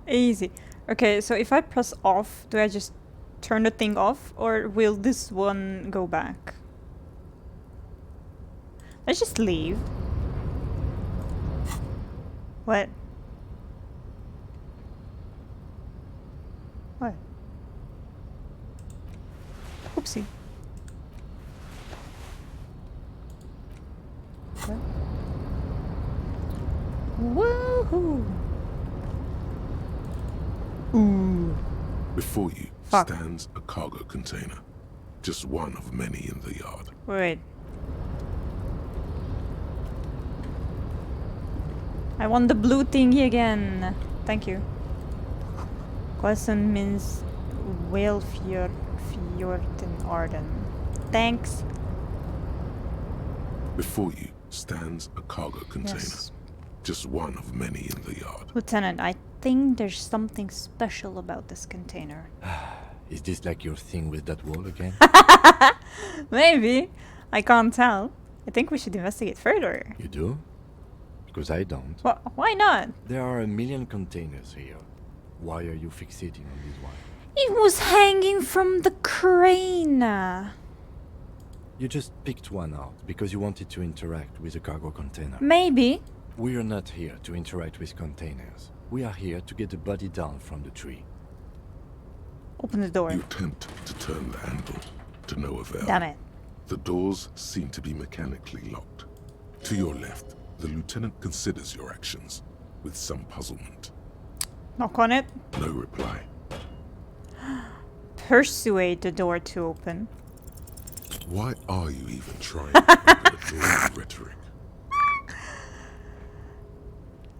Easy. Okay, so if I press off, do I just turn the thing off, or will this one go back? Let's just leave. What? What? Oopsie. What? Woohoo! Ooh.
Before you
Fuck.
stands a cargo container. Just one of many in the yard.
Wait. I want the blue thingy again. Thank you. Question means whale fjord in Arden. Thanks.
Before you stands a cargo container.
Yes.
Just one of many in the yard.
Lieutenant, I think there's something special about this container.
Is this like your thing with that wall again?
Maybe. I can't tell. I think we should investigate further.
You do? Because I don't.
Why not?
There are a million containers here. Why are you fixating on this one?
It was hanging from the crane.
You just picked one out because you wanted to interact with a cargo container.
Maybe.
We are not here to interact with containers. We are here to get the body down from the tree.
Open the door.
You attempt to turn the handle, to no avail.
Damn it.
The doors seem to be mechanically locked. To your left, the lieutenant considers your actions with some puzzlement.
Knock on it.
No reply.
Persuade the door to open.
Why are you even trying to open a door with rhetoric?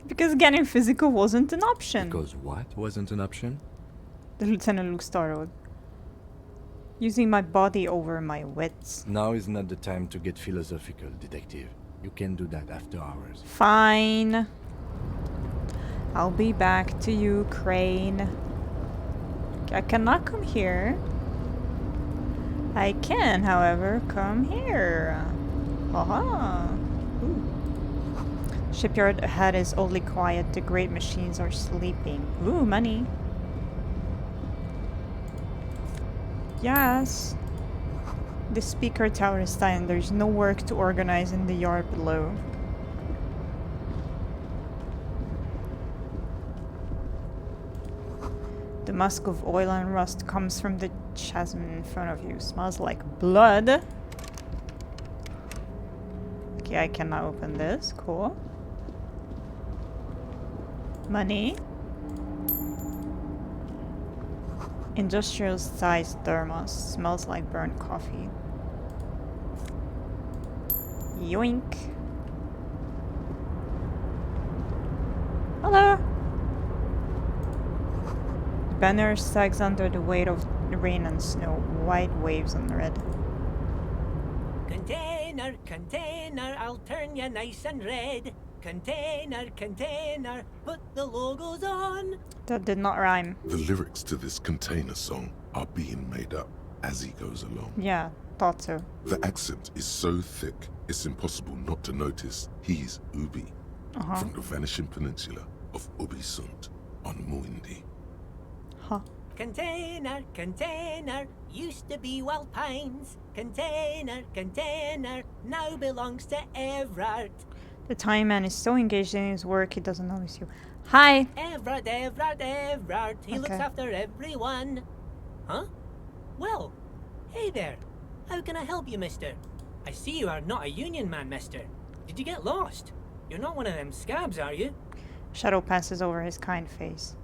Because getting physical wasn't an option.
Because what wasn't an option?
The lieutenant looks startled. Using my body over my wits.
Now is not the time to get philosophical, detective. You can do that after hours.
Fine. I'll be back to you, Crane. I cannot come here. I can, however, come here. Haha. Ooh. Shipyard ahead is only quiet. The great machines are sleeping. Ooh, money. Yes. The speaker tower is silent. There's no work to organize in the yard below. The musk of oil and rust comes from the chasm in front of you. Smells like blood. Okay, I cannot open this. Cool. Money. Industrial sized thermos. Smells like burnt coffee. Yoink. Hello. The banner sags under the weight of the rain and snow. White waves on red.
Container, container, I'll turn you nice and red. Container, container, put the logos on.
That did not rhyme.
The lyrics to this container song are being made up as he goes along.
Yeah, thought so.
The accent is so thick, it's impossible not to notice he's Ubi, from the vanishing peninsula of Ubisund on Muindi.
Huh.
Container, container, used to be Wild Pines. Container, container, now belongs to Everard.
The tiny man is so engaged in his work he doesn't notice you. Hi!
Everard, Everard, Everard, he looks
Okay.
after everyone. Huh? Well, hey there. How can I help you, mister? I see you are not a union man, mister. Did you get lost? You're not one of them scabs, are you?
Shadow passes over his kind face.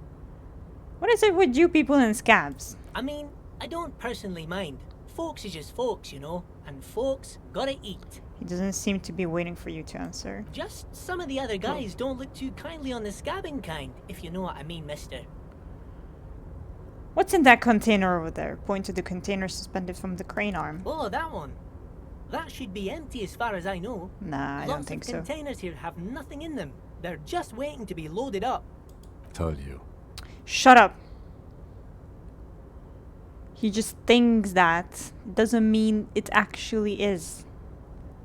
What is it with you people and scabs?
I mean, I don't personally mind. Folks is just folks, you know, and folks gotta eat.
He doesn't seem to be waiting for you to answer.
Just some of the other guys don't look too kindly on the scabbing kind, if you know what I mean, mister.
What's in that container over there? Point to the container suspended from the crane arm.
Oh, that one. That should be empty as far as I know.
Nah, I don't think
Lots of
so.
containers here have nothing in them. They're just waiting to be loaded up.
Told you.
Shut up! He just thinks that. Doesn't mean it actually is.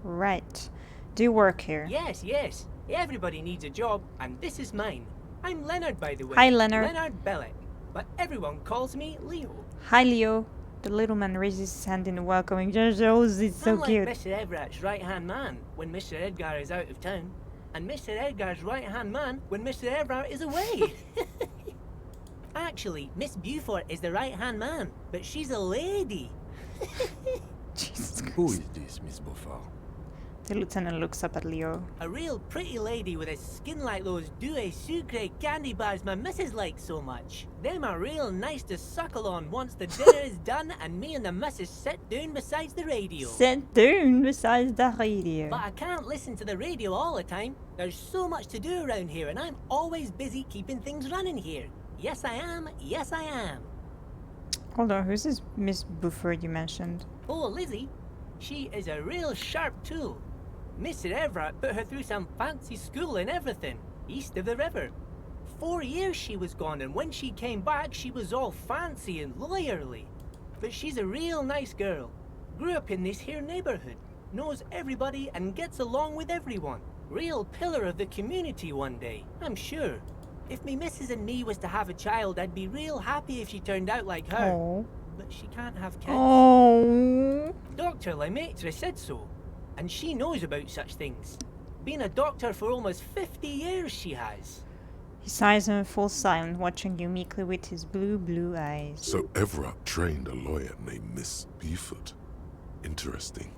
Right. Do you work here?
Yes, yes. Everybody needs a job, and this is mine. I'm Leonard, by the way.
Hi, Leonard.
Leonard Bellick. But everyone calls me Leo.
Hi, Leo. The little man raises his hand in a welcoming gesture. Oh, it's so
I'm like
cute.
Mr. Everett's right-hand man when Mr. Edgar is out of town, and Mr. Edgar's right-hand man when Mr. Everett is away. Actually, Miss Beaufort is the right-hand man, but she's a lady.
Jesus Christ.
Who is this, Miss Beaufort?
The lieutenant looks up at Leo.
A real pretty lady with a skin like those Douai Sucre candy bars my missus likes so much. Them are real nice to suckle on once the dinner is done and me and the missus sit down beside the radio.
Sit down beside the radio.
But I can't listen to the radio all the time. There's so much to do around here and I'm always busy keeping things running here. Yes I am, yes I am.
Hold on, who's this Miss Buford you mentioned?
Oh, Lizzie, she is a real sharp tool. Mr. Everett put her through some fancy school and everything, east of the river. 4 years she was gone, and when she came back, she was all fancy and lawyerly. But she's a real nice girl. Grew up in this here neighborhood, knows everybody and gets along with everyone. Real pillar of the community one day, I'm sure. If me missus and me was to have a child, I'd be real happy if she turned out like her.
Oh.
But she can't have kids.
Oh.
Dr. Lemaitre said so, and she knows about such things. Been a doctor for almost 50 years she has.
He sighs in full silence, watching you meekly with his blue eyes.
So Everett trained a lawyer named Miss Beaufort. Interesting.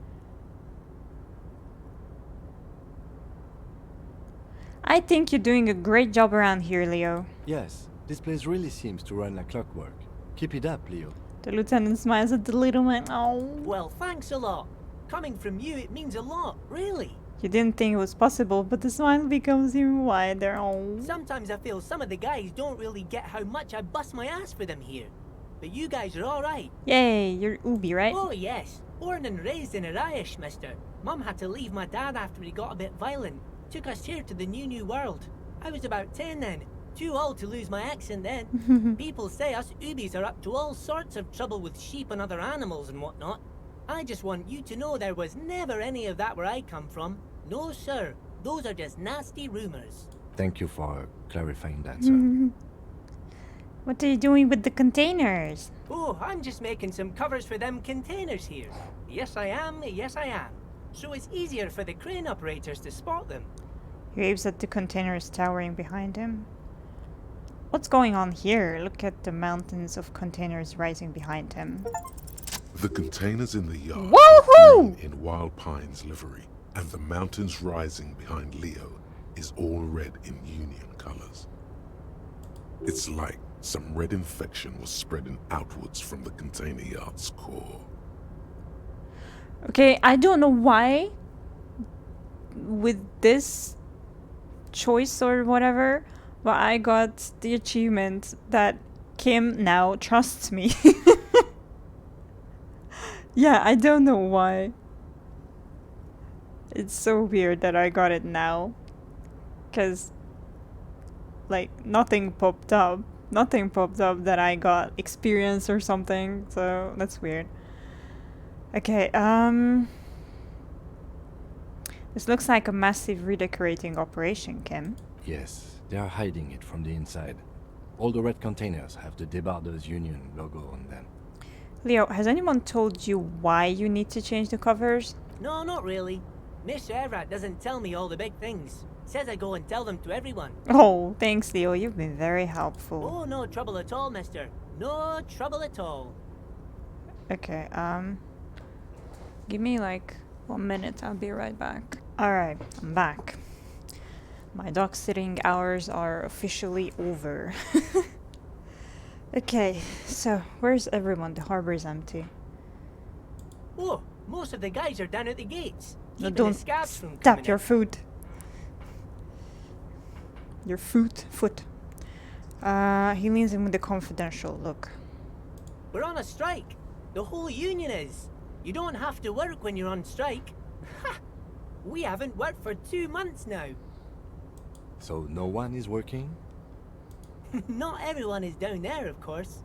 I think you're doing a great job around here, Leo.
Yes, this place really seems to run like clockwork. Keep it up, Leo.
The lieutenant smiles at the little man. Oh.
Well, thanks a lot. Coming from you, it means a lot, really.
You didn't think it was possible, but the smile becomes even wider. Oh.
Sometimes I feel some of the guys don't really get how much I bust my ass for them here. But you guys are alright.
Yay, you're Ubi, right?
Oh, yes. Born and raised in Arish, mister. Mum had to leave my dad after he got a bit violent. Took us here to the new world. I was about 10 then. Too old to lose my accent then. People say us Ubis are up to all sorts of trouble with sheep and other animals and whatnot. I just want you to know there was never any of that where I come from. No, sir. Those are just nasty rumors.
Thank you for clarifying that, sir.
What are you doing with the containers?
Oh, I'm just making some covers for them containers here. Yes, I am. Yes, I am. So it's easier for the crane operators to spot them.
He waves at the containers towering behind him. What's going on here? Look at the mountains of containers rising behind him.
The containers in the yard
Woohoo!
are green in Wild Pine's livery, and the mountains rising behind Leo is all red in Union colors. It's like some red infection was spreading outwards from the container yard's core.
Okay, I don't know why with this choice or whatever, but I got the achievement that Kim now trusts me. Yeah, I don't know why. It's so weird that I got it now. Because, like, nothing popped up. Nothing popped up that I got experience or something, so that's weird. Okay, this looks like a massive redecorating operation, Kim.
Yes, they are hiding it from the inside. All the red containers have the Debarders Union logo on them.
Leo, has anyone told you why you need to change the covers?
No, not really. Mr. Everett doesn't tell me all the big things. Says I go and tell them to everyone.
Oh, thanks, Leo. You've been very helpful.
Oh, no trouble at all, mister. No trouble at all.
Okay, give me like 1 minute. I'll be right back. Alright, I'm back. My dog sitting hours are officially over. Okay, so where's everyone? The harbor is empty.
Oh, most of the guys are down at the gates.
No,
Keeping
don't
the scabs from
stop
coming
your
in.
food. Your foot. He leans in with a confidential look.
We're on a strike. The whole union is. You don't have to work when you're on strike. Ha! We haven't worked for 2 months now.
So no one is working?
Not everyone is down there, of course.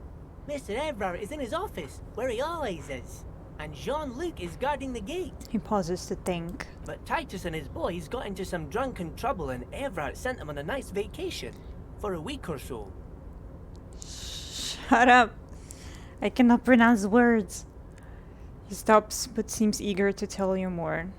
Mr. Everard is in his office, where he always is. And Jean-Luc is guarding the gate.
He pauses to think.
But Titus and his boys got into some drunken trouble and Everard sent them on a nice vacation. For a week or so.
Shut up. I cannot pronounce words. He stops but seems eager to tell you more.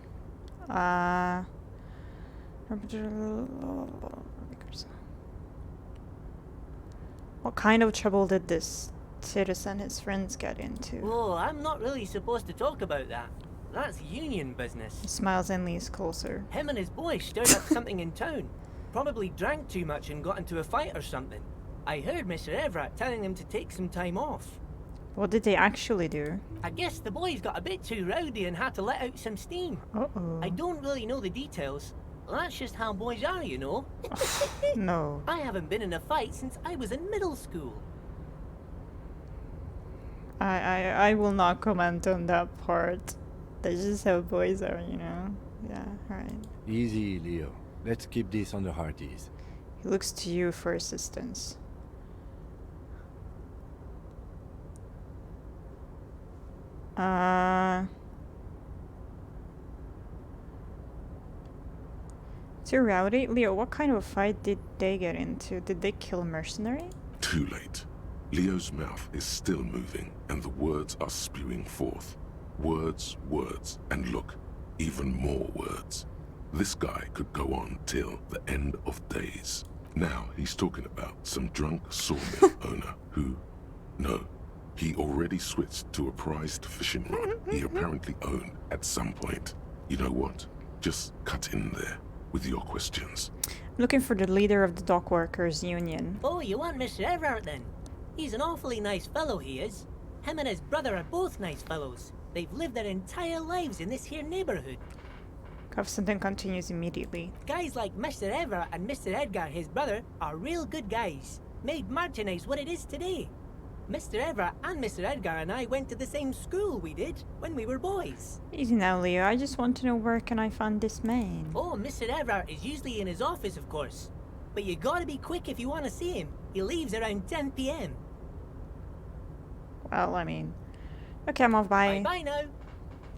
What kind of trouble did this Titus and his friends get into?
Oh, I'm not really supposed to talk about that. That's union business.
He smiles and leans closer.
Him and his boys stirred up something in town. Probably drank too much and got into a fight or something. I heard Mr. Everett telling them to take some time off.
What did they actually do?
I guess the boys got a bit too rowdy and had to let out some steam.
Uh-oh.
I don't really know the details. That's just how boys are, you know.
No.
I haven't been in a fight since I was in middle school.
I will not comment on that part. That's just how boys are, you know? Yeah, alright.
Easy, Leo. Let's keep this on the hearties.
He looks to you for assistance. Too rowdy? Leo, what kind of a fight did they get into? Did they kill a mercenary?
Too late. Leo's mouth is still moving, and the words are spewing forth. Words, and look, even more words. This guy could go on till the end of days. Now he's talking about some drunk sawmill owner who... No, he already switched to a prized fishing rod he apparently owned at some point. You know what? Just cut in there with your questions.
Looking for the leader of the dock workers union.
Oh, you want Mr. Everett then? He's an awfully nice fellow, he is. Him and his brother are both nice fellows. They've lived their entire lives in this here neighborhood.
Covston continues immediately.
Guys like Mr. Everett and Mr. Edgar, his brother, are real good guys. Made Martinez what it is today. Mr. Everett and Mr. Edgar and I went to the same school we did when we were boys.
Easy now, Leo. I just want to know where can I find this man.
Oh, Mr. Everett is usually in his office, of course. But you gotta be quick if you want to see him. He leaves around 10 p.m.
Well, I mean... Okay, I'm off. Bye.
Bye now.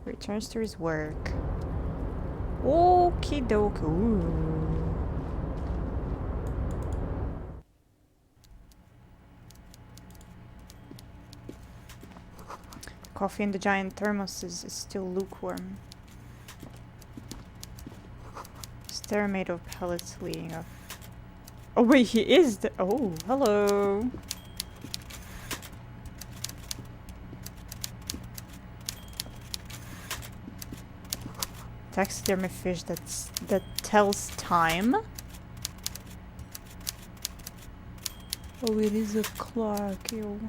Returns to his work. Okie dokie. Ooh. Coffee in the giant thermos is still lukewarm. Stair made of pellets leading up. Oh wait, he is the. Oh, hello. Taxidermy fish that tells time. Oh, it is a clock. Ew.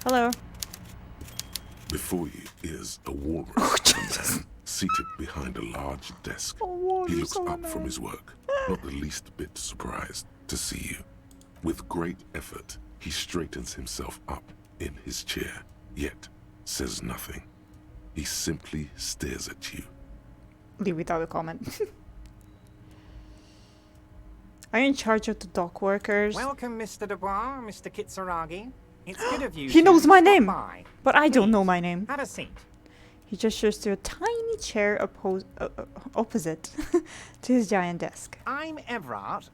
Hello.
Before you is a walrus,
Oh,
a
Jesus.
man seated behind a large desk.
Oh,
He looks up from his work, not the least bit surprised to see you. With great effort, he straightens himself up in his chair, yet says nothing. He simply stares at you.
Leave without a comment. Are you in charge of the dock workers?
Welcome, Mr. Dubois, Mr. Kitsuragi. It's good of you
He knows
to
my
stop
name,
by.
but I don't know
Please,
my name.
Have a seat.
He gestures to a tiny chair opposite to his giant desk.
I'm Everard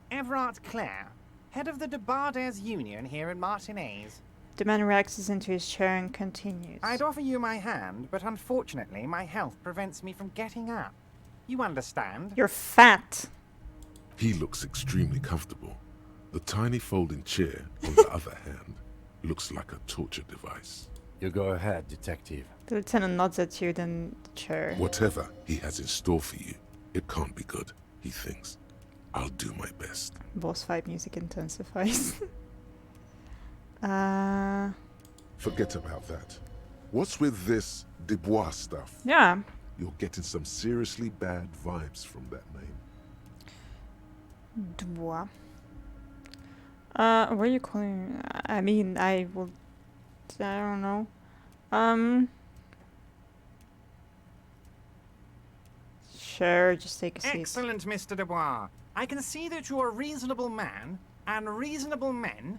Clare, head of the Debarders Union here in Martinez.
The man relaxes into his chair and continues.
I'd offer you my hand, but unfortunately my health prevents me from getting up. You understand?
You're fat.
He looks extremely comfortable. The tiny folding chair, on the other hand, looks like a torture device.
You go ahead, detective.
The lieutenant nods at you, then the chair.
Whatever he has in store for you, it can't be good, he thinks. I'll do my best.
Boss fight music intensifies.
Forget about that. What's with this Dubois stuff?
Yeah.
You're getting some seriously bad vibes from that name.
Dubois. What are you calling? I mean, I don't know. Sure, just take a seat.
Excellent, Mr. Dubois. I can see that you're a reasonable man, and reasonable men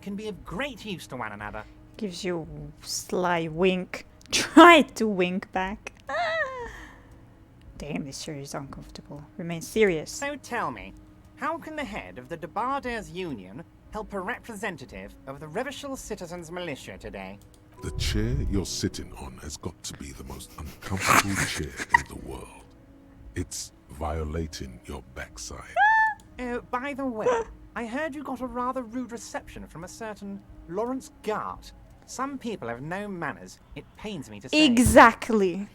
can be of great use to one another.
Gives you a sly wink. Try to wink back. Damn, this chair is uncomfortable. Remain serious.
So tell me, how can the head of the Debarders Union help a representative of the Revachol Citizens Militia today?
The chair you're sitting on has got to be the most uncomfortable chair in the world. It's violating your backside.
Oh, by the way, I heard you got a rather rude reception from a certain Lawrence Gart. Some people have no manners. It pains me to say.
Exactly.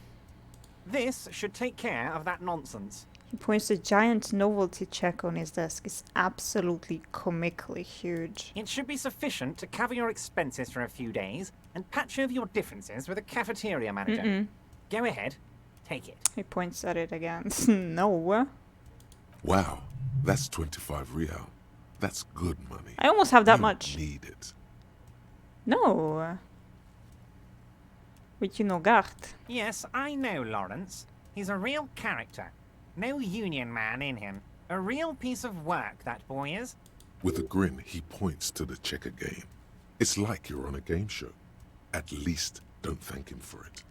This should take care of that nonsense.
He points to a giant novelty check on his desk. It's absolutely comically huge.
It should be sufficient to cover your expenses for a few days and patch over your differences with a cafeteria manager. Go ahead, take it.
He points at it again. No.
Wow, that's 25 real. That's good money.
I almost have that
You
much.
need it.
No. But you know Gart.
Yes, I know Lawrence. He's a real character. No union man in him. A real piece of work, that boy is.
With a grin, he points to the checker game. It's like you're on a game show. At least don't thank him for it.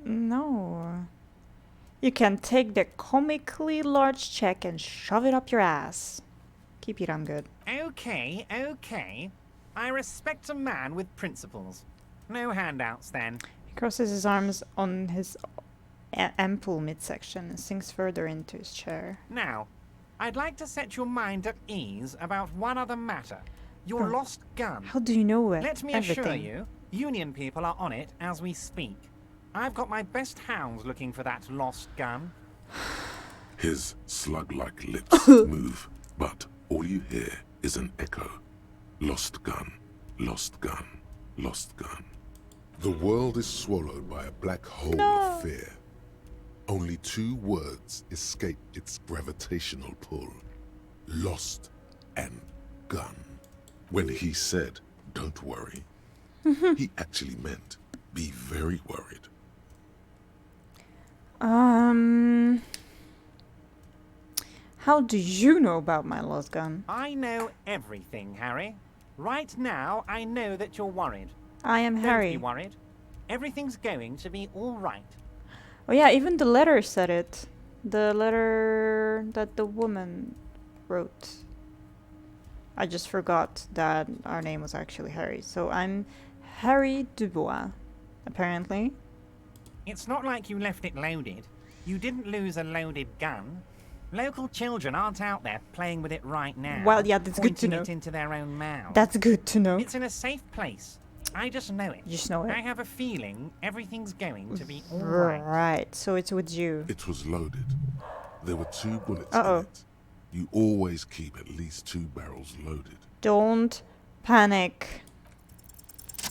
No. You can take the comically large check and shove it up your ass. Keep it on good.
Okay, okay. I respect a man with principles. No handouts, then.
He crosses his arms on his ample midsection and sinks further into his chair.
Now, I'd like to set your mind at ease about one other matter. Your
Oh.
lost gun.
How do you know it?
Let me
Everything.
assure you, Union people are on it as we speak. I've got my best hounds looking for that lost gun.
His slug-like lips move, but all you hear is an echo. Lost gun, lost gun, lost gun. The world is swallowed by a black hole of fear. Only two words escape its gravitational pull. Lost and gun. When he said, don't worry, he actually meant, be very worried.
How do you know about my lost gun?
I know everything, Harry. Right now, I know that you're worried.
I am
Don't
Harry.
be worried. Everything's going to be all right.
Oh yeah, even the letter said it. The letter that the woman wrote. I just forgot that our name was actually Harry. So I'm Harry Dubois, apparently.
It's not like you left it loaded. You didn't lose a loaded gun. Local children aren't out there playing with it right now.
Well, yeah, that's good to
pointing
know.
it into their own mouths.
That's good to know.
It's in a safe place. I just know it.
You just know it.
I have a feeling everything's going to be all right.
Right, so it's with you.
It was loaded. There were 2 bullets
Uh-oh.
in it. You always keep at least 2 barrels loaded.
Don't panic.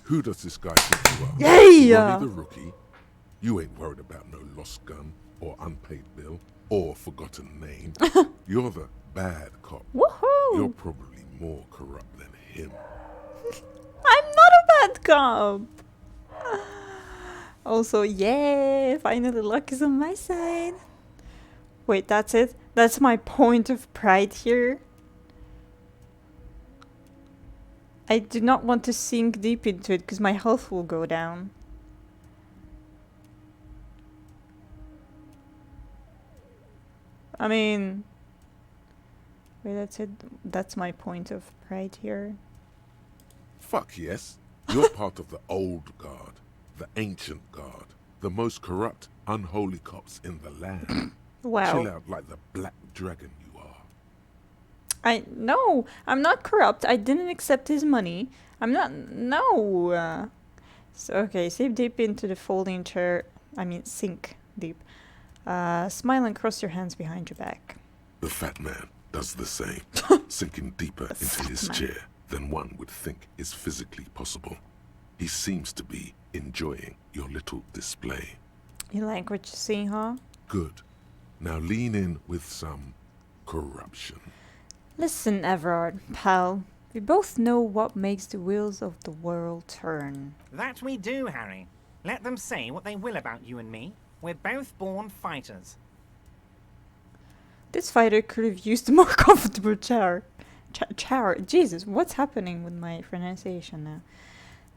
Who does this guy think you are?
Yay!
Ronnie the rookie? You ain't worried about no lost gun, or unpaid bill, or forgotten name. You're the bad cop.
Woohoo!
You're probably more corrupt than him.
I'm not a bad cop. Also, yeah, finally luck is on my side. Wait, that's it? That's my point of pride here? I do not want to sink deep into it because my health will go down. I mean... Wait, that's it? That's my point of pride here.
Fuck yes. You're part of the old guard, the ancient guard, the most corrupt, unholy cops in the land.
Wow.
Chill out like the black dragon you are.
No, I'm not corrupt. I didn't accept his money. I'm not, no. So, okay, sink deep into the folding chair. I mean, sink deep. Smile and cross your hands behind your back.
The fat man does the same, sinking deeper into
fat
his
man.
chair than one would think is physically possible. He seems to be enjoying your little display.
You like what you see, huh?
Good. Now lean in with some corruption.
Listen, Everard, pal. We both know what makes the wheels of the world turn.
That we do, Harry. Let them say what they will about you and me. We're both born fighters.
This fighter could have used a more comfortable chair. Chair. Jesus, what's happening with my pronunciation now?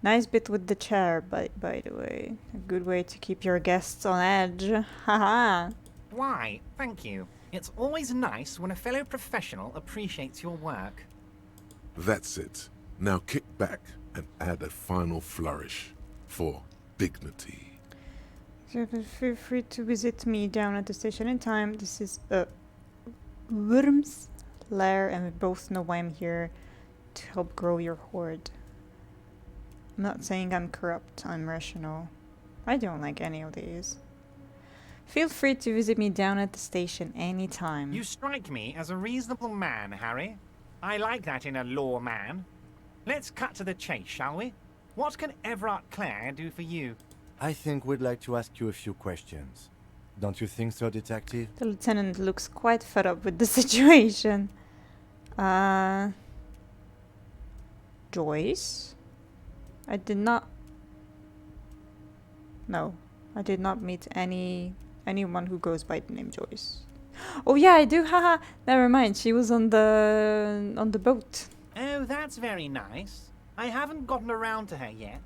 Nice bit with the chair, by the way. A good way to keep your guests on edge. Haha.
Why, thank you. It's always nice when a fellow professional appreciates your work.
That's it. Now kick back and add a final flourish for dignity.
So feel free to visit me down at the station anytime. This is Worm's lair, and we both know why I'm here to help grow your horde. I'm not saying I'm corrupt, I'm rational. I don't like any of these. Feel free to visit me down at the station anytime.
You strike me as a reasonable man, Harry. I like that in a law man. Let's cut to the chase, shall we? What can Everard Clare do for you?
I think we'd like to ask you a few questions. Don't you think so, Detective?
The lieutenant looks quite fed up with the situation. Joyce? I did not... No, I did not meet anyone who goes by the name Joyce. Oh yeah, I do, haha! Never mind, she was on the boat.
Oh, that's very nice. I haven't gotten around to her yet.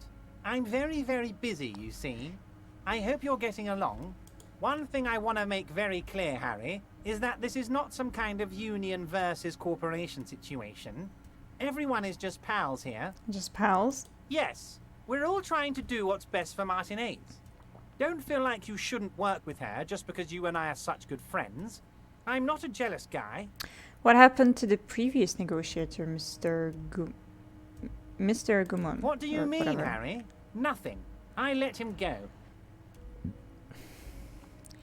I'm very, very busy, you see. I hope you're getting along. One thing I want to make very clear, Harry, is that this is not some kind of union versus corporation situation. Everyone is just pals here.
Just pals?
Yes, we're all trying to do what's best for Martinaise. Don't feel like you shouldn't work with her just because you and I are such good friends. I'm not a jealous guy.
What happened to the previous negotiator, Mr. Gumon?
What do you
or
mean,
whatever?
Harry? Nothing. I let him go.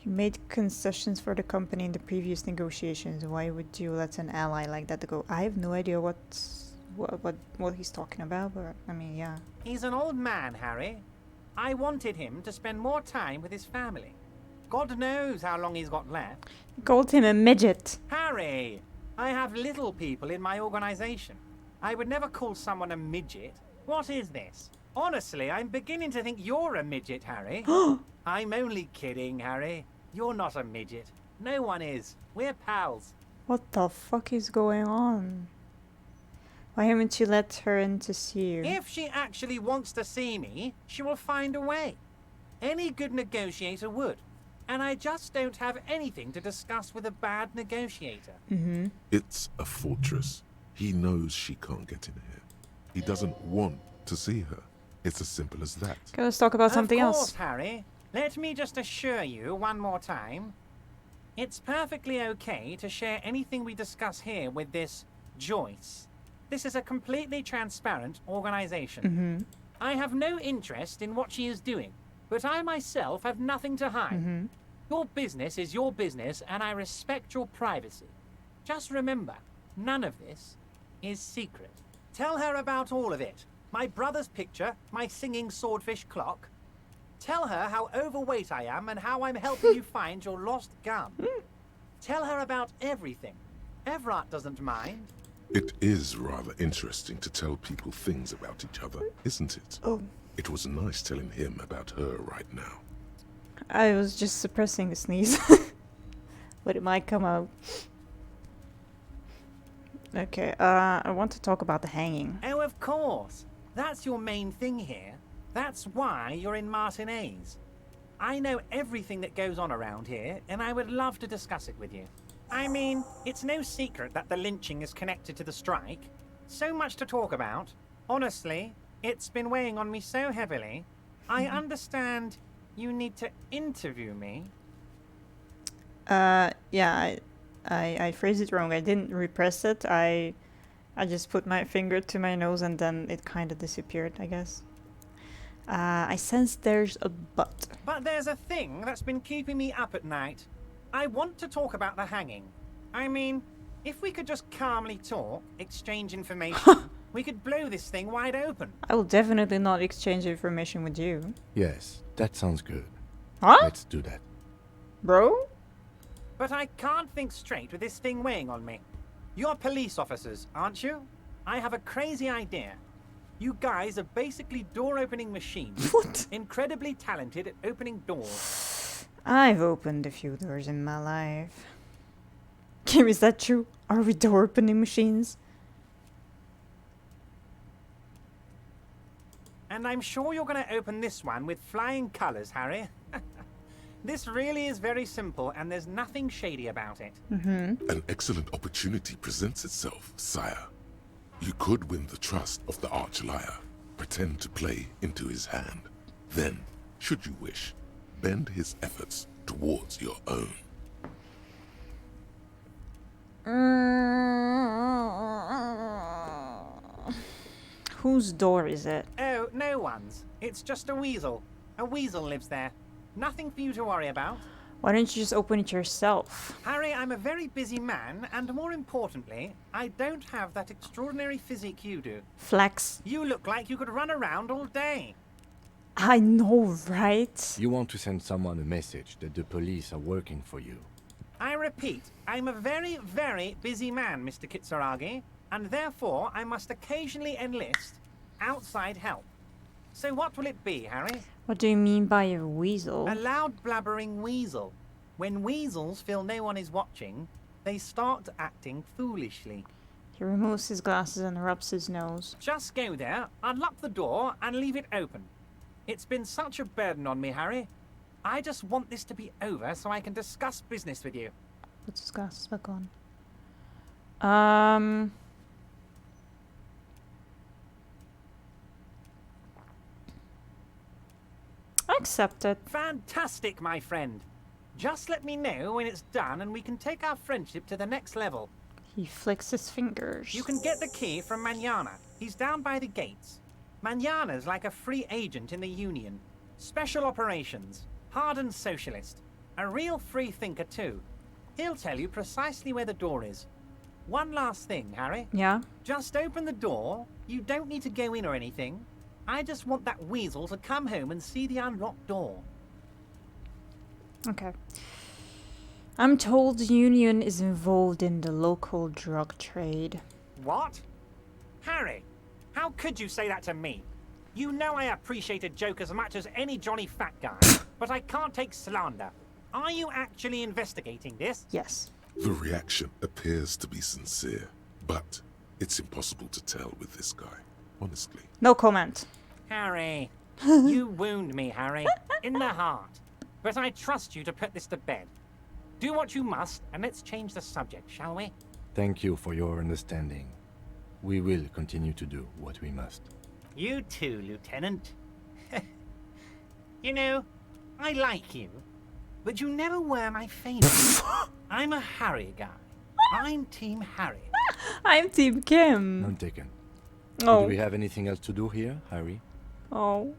You made concessions for the company in the previous negotiations. Why would you let an ally like that go? I have no idea what he's talking about, but I mean, yeah.
He's an old man, Harry. I wanted him to spend more time with his family. God knows how long he's got left.
You called him a midget.
Harry, I have little people in my organization. I would never call someone a midget. What is this? Honestly, I'm beginning to think you're a midget, Harry. I'm only kidding, Harry. You're not a midget. No one is. We're pals.
What the fuck is going on? Why haven't you let her in to see you?
If she actually wants to see me, she will find a way. Any good negotiator would. And I just don't have anything to discuss with a bad negotiator.
Mm-hmm.
It's a fortress. He knows she can't get in here. He doesn't want to see her. It's as simple as that.
Okay, let's talk about something
Of course,
else.
Harry. Let me just assure you one more time. It's perfectly okay to share anything we discuss here with this Joyce. This is a completely transparent organization. I have no interest in what she is doing, but I myself have nothing to hide. Your business is your business, and I respect your privacy. Just remember, none of this is secret. Tell her about all of it. My brother's picture, my singing swordfish clock. Tell her how overweight I am and how I'm helping you find your lost gum. Tell her about everything. Everard doesn't mind.
It is rather interesting to tell people things about each other, isn't it?
Oh.
It was nice telling him about her right now.
I was just suppressing a sneeze. But it might come out. Okay, I want to talk about the hanging.
Oh, of course. That's your main thing here. That's why you're in Martinez. I know everything that goes on around here, and I would love to discuss it with you. I mean, it's no secret that the lynching is connected to the strike. So much to talk about. Honestly, it's been weighing on me so heavily. I understand you need to interview me.
Yeah, I phrased it wrong. I didn't repress it. I just put my finger to my nose and then it kind of disappeared, I guess. I sense there's a but.
But there's a thing that's been keeping me up at night. I want to talk about the hanging. I mean, if we could just calmly talk, exchange information, we could blow this thing wide open.
I will definitely not exchange information with you.
Yes, that sounds good.
Huh?
Let's do that.
Bro?
But I can't think straight with this thing weighing on me. You're police officers, aren't you? I have a crazy idea. You guys are basically door-opening machines.
What?
Incredibly talented at opening doors.
I've opened a few doors in my life. Kim, is that true? Are we door-opening machines?
And I'm sure you're going to open this one with flying colors, Harry. This really is very simple, and there's nothing shady about it.
An excellent opportunity presents itself, sire. You could win the trust of the arch-liar, pretend to play into his hand. Then, should you wish, bend his efforts towards your own.
Whose door is it?
Oh, no one's. It's just a weasel. A weasel lives there. Nothing for you to worry about.
Why don't you just open it yourself?
Harry, I'm a very busy man, and more importantly, I don't have that extraordinary physique you do.
Flex.
You look like you could run around all day.
I know, right?
You want to send someone a message that the police are working for you.
I repeat, I'm a very, very busy man, Mr. Kitsuragi, and therefore I must occasionally enlist outside help. So what will it be, Harry?
What do you mean by a weasel?
A loud blabbering weasel. When weasels feel no one is watching, they start acting foolishly.
He removes his glasses and rubs his nose.
Just go there, unlock the door, and leave it open. It's been such a burden on me, Harry. I just want this to be over so I can discuss business with you.
Puts his glasses back on. I accept it.
Fantastic, my friend. Just let me know when it's done and we can take our friendship to the next level.
He flicks his fingers.
You can get the key from Manana. He's down by the gates. Manana's like a free agent in the Union. Special operations. Hardened socialist. A real free thinker, too. He'll tell you precisely where the door is. One last thing, Harry.
Yeah?
Just open the door. You don't need to go in or anything. I just want that weasel to come home and see the unlocked door.
Okay. I'm told the Union is involved in the local drug trade.
What? Harry, how could you say that to me? You know I appreciate a joke as much as any Johnny Fat guy, but I can't take slander. Are you actually investigating this?
Yes.
The reaction appears to be sincere, but it's impossible to tell with this guy, honestly.
No comment.
Harry, you wound me, Harry, in the heart. But I trust you to put this to bed. Do what you must, and let's change the subject, shall we?
Thank you for your understanding. We will continue to do what we must.
You too, Lieutenant. You know, I like you.
but you never were my favorite. I'm a Harry guy. I'm Team Harry.
I'm Team Kim.
None taken.
Oh.
Do we have anything else to do here, Harry?
Oh.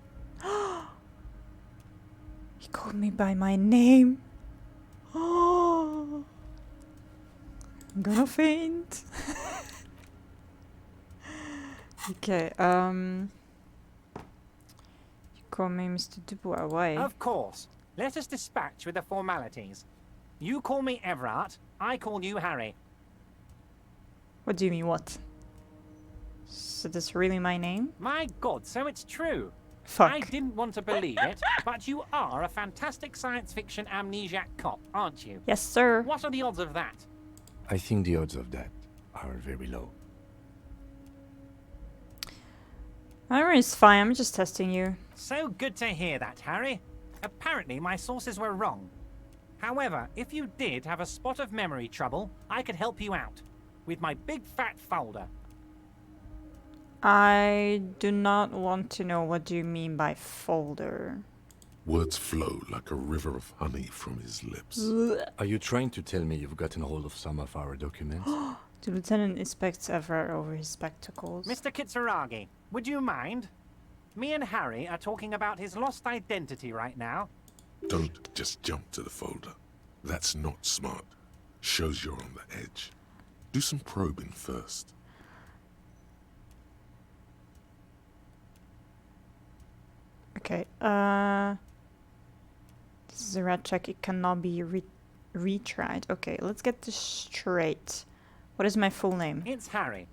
He called me by my name. Oh. I'm gonna faint. Okay, you call me Mr. Dubois, why?
Of course. Let us dispatch with the formalities. You call me Everard, I call you Harry.
What do you mean, what? So that's really my name?
My God, so it's true.
Fuck.
I didn't want to believe it, but you are a fantastic science fiction amnesiac cop, aren't you?
Yes, sir.
What are the odds of that?
I think the odds of that are very low.
It's fine, I'm just testing you.
So good to hear that, Harry. Apparently my sources were wrong. However, if you did have a spot of memory trouble, I could help you out with my big fat folder.
I do not want to know what do you mean by folder.
Words flow like a river of honey from his lips.
Are you trying to tell me you've gotten hold of some of our documents?
The lieutenant inspects Everett over his spectacles.
Mr. Kitsuragi, would you mind? Me and Harry are talking about his lost identity right now.
Don't just jump to the folder. That's not smart. Shows you're on the edge. Do some probing first.
Okay, this is a red check. It cannot be retried. Okay, let's get this straight. What is my full name?
It's Harry.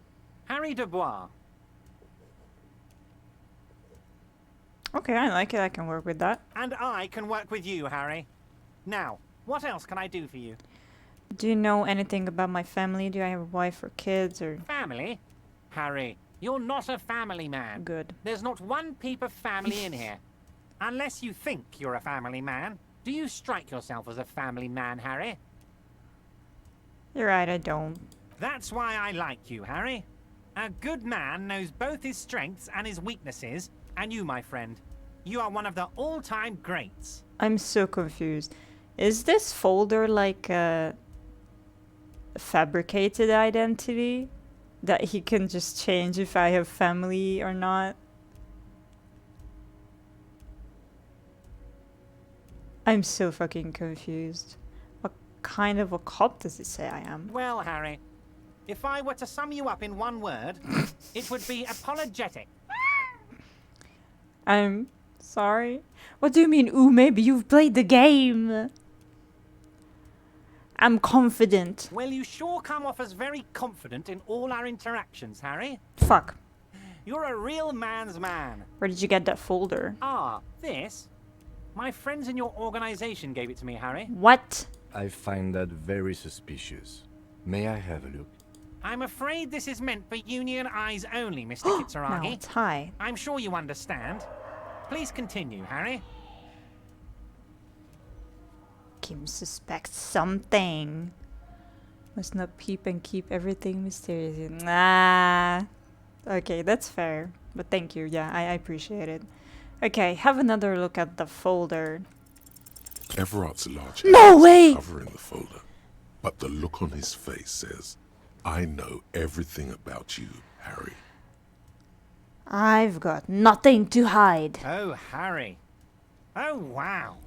Harry Dubois.
Okay, I like it. I can work with that.
And I can work with you, Harry. Now, what else can I do for you?
Do you know anything about my family? Do I have a wife or kids or...
Family? Harry, you're not a family man.
Good.
There's not one peep of family in here. Unless you think you're a family man. Do you strike yourself as a family man, Harry?
You're right, I don't.
That's why I like you, Harry. A good man knows both his strengths and his weaknesses, and you, my friend, you are one of the all-time greats.
I'm so confused. Is this folder like a fabricated identity that he can just change if I have family or not? I'm so fucking confused. What kind of a cop does it say I am?
Well, Harry, if I were to sum you up in one word, it would be apologetic.
I'm sorry. What do you mean, ooh, maybe you've played the game? I'm confident.
Well, you sure come off as very confident in all our interactions, Harry.
Fuck.
You're a real man's man.
Where did you get that folder?
Ah, this? My friends in your organization gave it to me, Harry.
What?
I find that very suspicious. May I have a look?
I'm afraid this is meant for union eyes only, Mr.
Now
Kitsuragi.
it's high.
I'm sure you understand. Please continue, Harry.
Kim suspects something. Must not peep and keep everything mysterious. Nah. Okay, that's fair. But thank you. Yeah, I appreciate it. Okay, have another look at the folder.
Everard's large
No
hands
way!
covering the folder, but the look on his face says, I know everything about you, Harry.
I've got nothing to hide.
Oh, Harry. Oh, wow.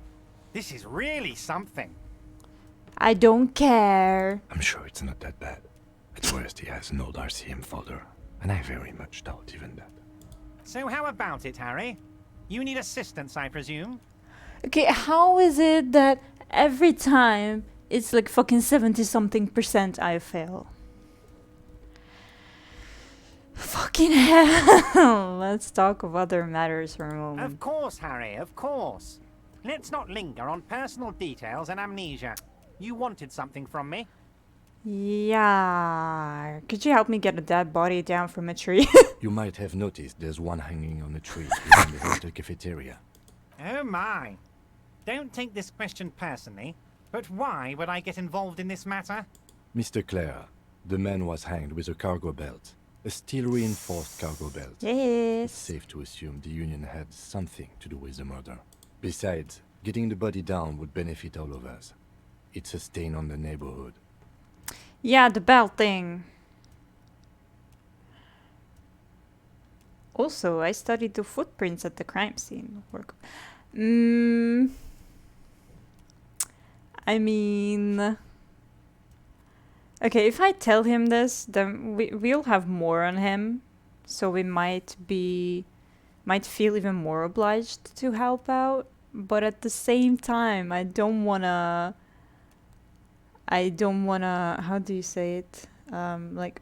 This is really something.
I don't care.
I'm sure it's not that bad. At worst, he has an old RCM folder, and I very much doubt even that.
So how about it, Harry? You need assistance, I presume?
Okay, how is it that every time it's like fucking 70-something% I fail? Fucking hell. Let's talk of other matters for a moment.
Of course, Harry, of course. Let's not linger on personal details and amnesia. You wanted something from me.
Yeah. Could you help me get a dead body down from a tree?
You might have noticed there's one hanging on a tree behind the hotel cafeteria.
Oh my. Don't take this question personally, but why would I get involved in this matter?
Mr. Clare, the man was hanged with a cargo belt. A steel-reinforced cargo belt. It's
Yes.
safe to assume the Union had something to do with the murder. Besides, Getting the body down would benefit all of us. It's a stain on the neighborhood.
Yeah, the bell thing. Also, I studied the footprints at the crime scene. I mean... Okay, if I tell him this, then we'll have more on him. So we might feel even more obliged to help out. But at the same time, I don't wanna, how do you say it? Like,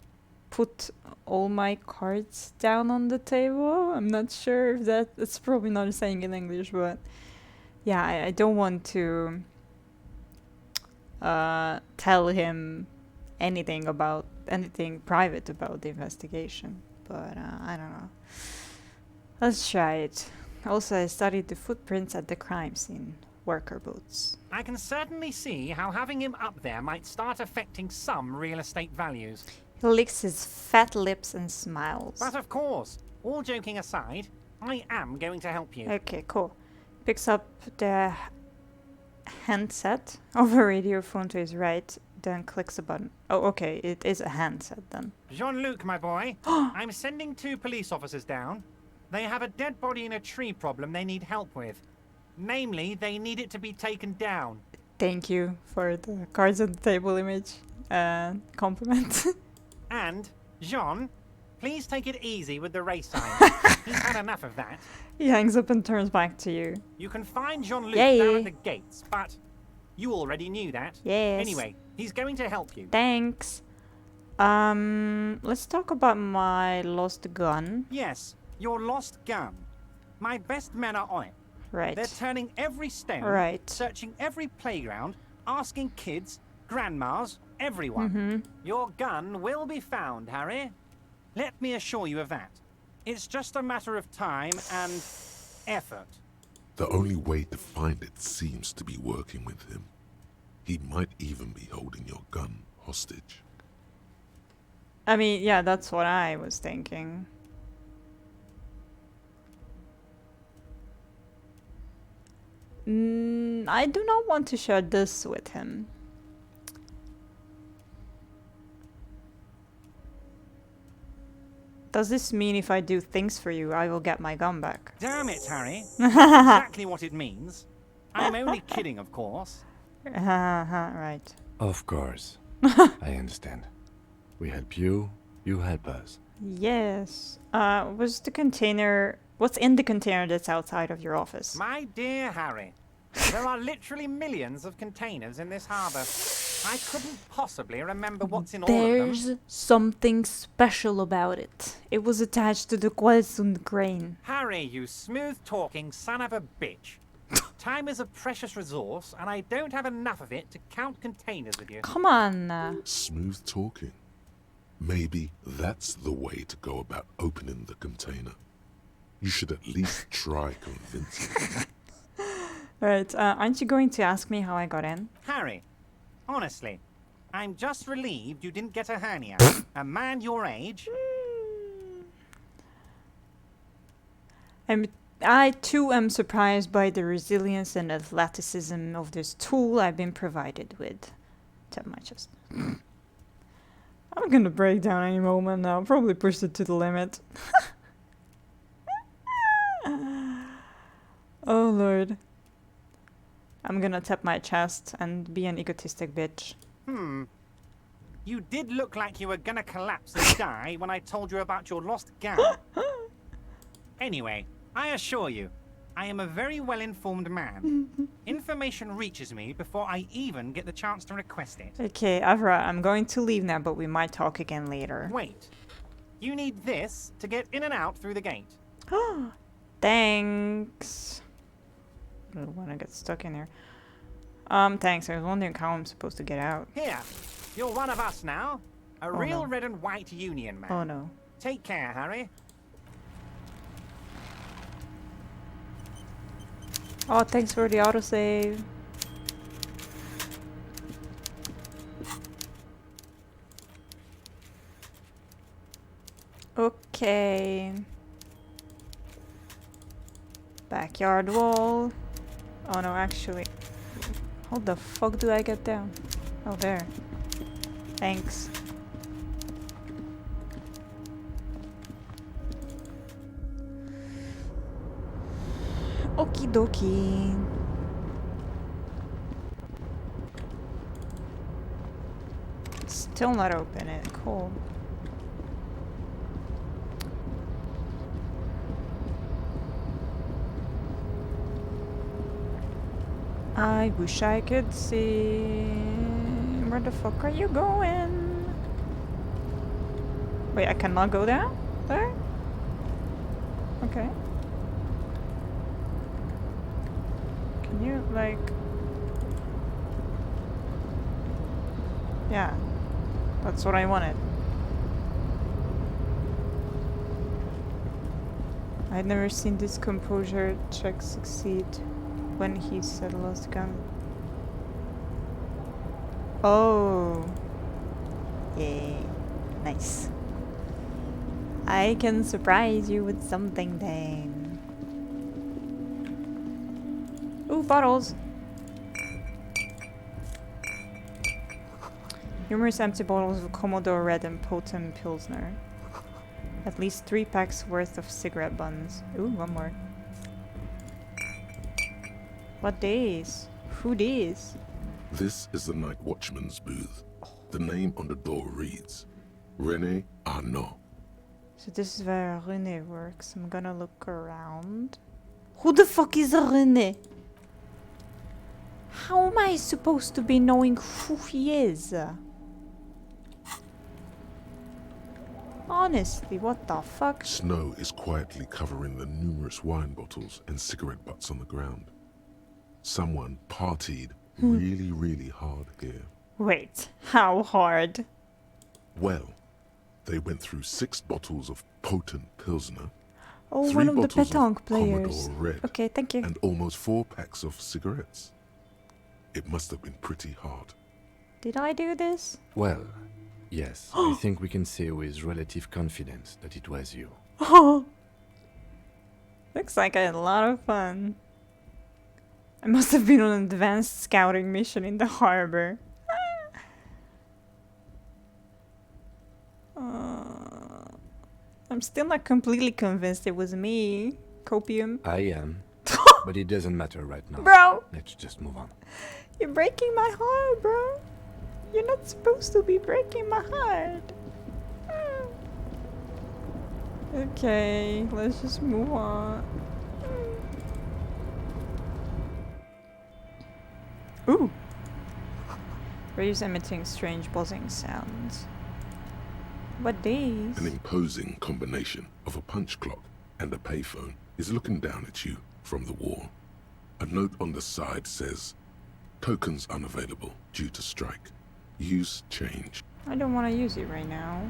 put all my cards down on the table. I'm not sure if that's probably not a saying in English, but yeah, I don't want to tell him anything private about the investigation. But I don't know. Let's try it. Also, I studied the footprints at the crime scene. Worker boots.
I can certainly see how having him up there might start affecting some real estate values.
He licks his fat lips and smiles.
But of course, all joking aside, I am going to help you.
Okay, cool. Picks up the handset of a radio phone to his right, then clicks a button. Oh, okay, it is a handset then.
Jean-Luc, my boy, I'm sending 2 police officers down. They have a dead body in a tree problem they need help with. Namely, they need it to be taken down.
Thank you for the cards on the table image compliment.
And, Jean, please take it easy with the race sign. He's had enough of that.
He hangs up and turns back to you.
You can find Jean-Luc
Yay.
down at the gates, but you already knew that.
Yes.
Anyway, he's going to help you.
Thanks. Let's talk about my lost gun.
Yes, your lost gun. My best men are on it.
Right.
They're turning every stone,
Right.
searching every playground, asking kids, grandmas, everyone.
Mm-hmm.
Your gun will be found, Harry. Let me assure you of that. It's just a matter of time and effort.
The only way to find it seems to be working with him. He might even be holding your gun hostage.
I mean, yeah, that's what I was thinking. I do not want to share this with him. Does this mean if I do things for you, I will get my gun back?
Damn it, Harry. That's exactly what it means. I'm only kidding, of course.
Right.
Of course. I understand. We help you, you help us.
Yes. What's in the container that's outside of your office?
My dear Harry, there are literally millions of containers in this harbour. I couldn't possibly remember what's in all of them.
There's something special about it. It was attached to the Qualsund crane.
Harry, you smooth-talking son of a bitch. Time is a precious resource, and I don't have enough of it to count containers with you.
Come on.
Smooth talking. Maybe that's the way to go about opening the container. You should at least try convincing.
Right, aren't you going to ask me how I got in?
Harry, honestly, I'm just relieved you didn't get a hernia. A man your age...
I too am surprised by the resilience and athleticism of this tool I've been provided with. Tap my chest. I'm gonna break down any moment now. Probably pushed it to the limit. Oh lord. I'm gonna tap my chest and be an egotistic bitch.
You did look like you were gonna collapse and die when I told you about your lost gun. Anyway, I assure you, I am a very well-informed man. Information reaches me before I even get the chance to request it.
Okay, Avra, I'm going to leave now, but we might talk again later.
Wait. You need this to get in and out through the gate.
Thanks. I don't want to get stuck in there. Thanks. I was wondering how I'm supposed to get out.
Here, you're one of us now. A real
no.
red and white union man.
Oh no.
Take care, Harry.
Oh, thanks for the autosave. Okay. Backyard wall. Oh no, actually. How the fuck do I get down? Oh, there. Thanks. Okie dokie. Still not open it. Cool. I wish I could see. Where the fuck are you going? Wait, I cannot go down there? Okay. Can you, like... Yeah. That's what I wanted. I'd never seen this composure check succeed when he said lost gun. Oh. Yeah. Nice. I can surprise you with something then. Ooh, bottles. Numerous empty bottles of Commodore Red and potent Pilsner. At least 3 packs worth of cigarette buns. Ooh, one more. What days? Who days?
This is the night watchman's booth. The name on the door reads René Arnaud.
So this is where René works. I'm gonna look around. Who the fuck is René? How am I supposed to be knowing who he is? Honestly, what the fuck?
Snow is quietly covering the numerous wine bottles and cigarette butts on the ground. Someone partied really, really hard here.
Wait, how hard?
Well, they went through 6 bottles of potent Pilsner,
Oh,
3
one of the
bottles
petanque
of
players.
Commodore Red,
Okay, thank you.
and almost 4 packs of cigarettes. It must have been pretty hard.
Did I do this?
Well, yes, I think we can say with relative confidence that it was you.
Oh! Looks like I had a lot of fun. I must have been on an advanced scouting mission in the harbor. I'm still not completely convinced it was me. Copium.
I am, but it doesn't matter right now.
Bro!
Let's just move on.
You're breaking my heart, bro. You're not supposed to be breaking my heart. Okay, let's just move on. Ooh. Waves emitting strange buzzing sounds. What days?
An imposing combination of a punch clock and a payphone is looking down at you from the wall. A note on the side says, "Tokens unavailable due to strike. Use change."
I don't want to use it right now.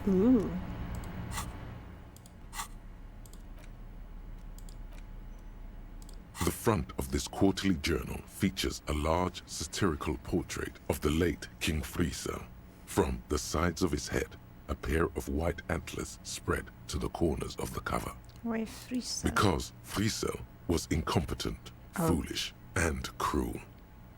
Ooh.
The front of this quarterly journal features a large satirical portrait of the late King Friesel. From the sides of his head, a pair of white antlers spread to the corners of the cover.
Why Friesel?
Because Friesel was incompetent, foolish, and cruel.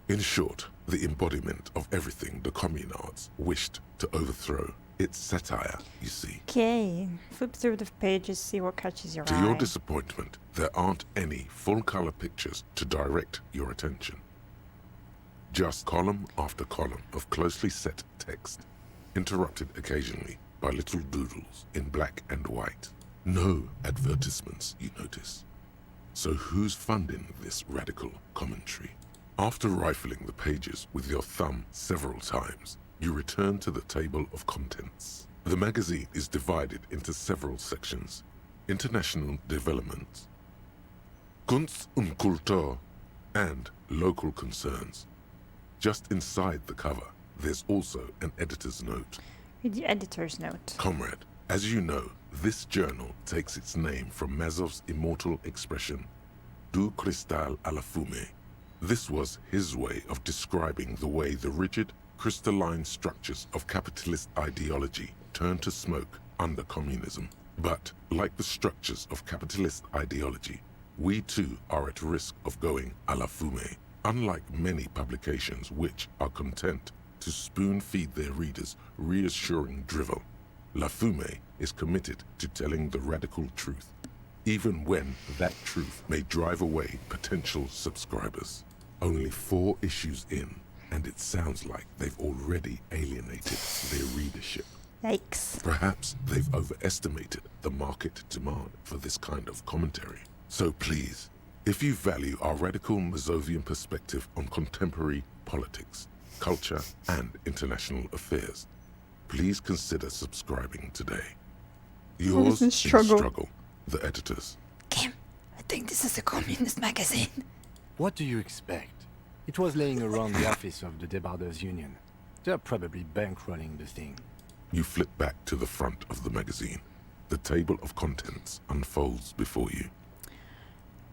In short, the embodiment of everything the communards wished to overthrow. It's satire, you see.
Okay, flip through the pages, see what catches your
To
eye.
your disappointment, there aren't any full-color pictures to direct your attention. Just column after column of closely set text, interrupted occasionally by little doodles in black and white. No advertisements, you notice. So who's funding this radical commentary? After rifling the pages with your thumb several times, you return to the table of contents. The magazine is divided into several sections. International developments, Kunst und Kultur, and local concerns. Just inside the cover, there's also an editor's note.
Read the editor's note.
Comrade, as you know, this journal takes its name from Mazov's immortal expression, Du cristal à la fumée. This was his way of describing the way the rigid, crystalline structures of capitalist ideology turned to smoke under communism. But, like the structures of capitalist ideology, we too are at risk of going à la fumée. Unlike many publications which are content to spoon-feed their readers reassuring drivel, La Fumée is committed to telling the radical truth, even when that truth may drive away potential subscribers. Only 4 issues in, and it sounds like they've already alienated their readership.
Yikes.
Perhaps they've overestimated the market demand for this kind of commentary. So please, if you value our radical Mazovian perspective on contemporary politics, culture, and international affairs, please consider subscribing today. Yours in struggle, the editors.
Kim, I think this is a communist magazine.
What do you expect? It was laying around the office of the Debarders Union. They're probably bankrolling the thing.
You flip back to the front of the magazine. The table of contents unfolds before you.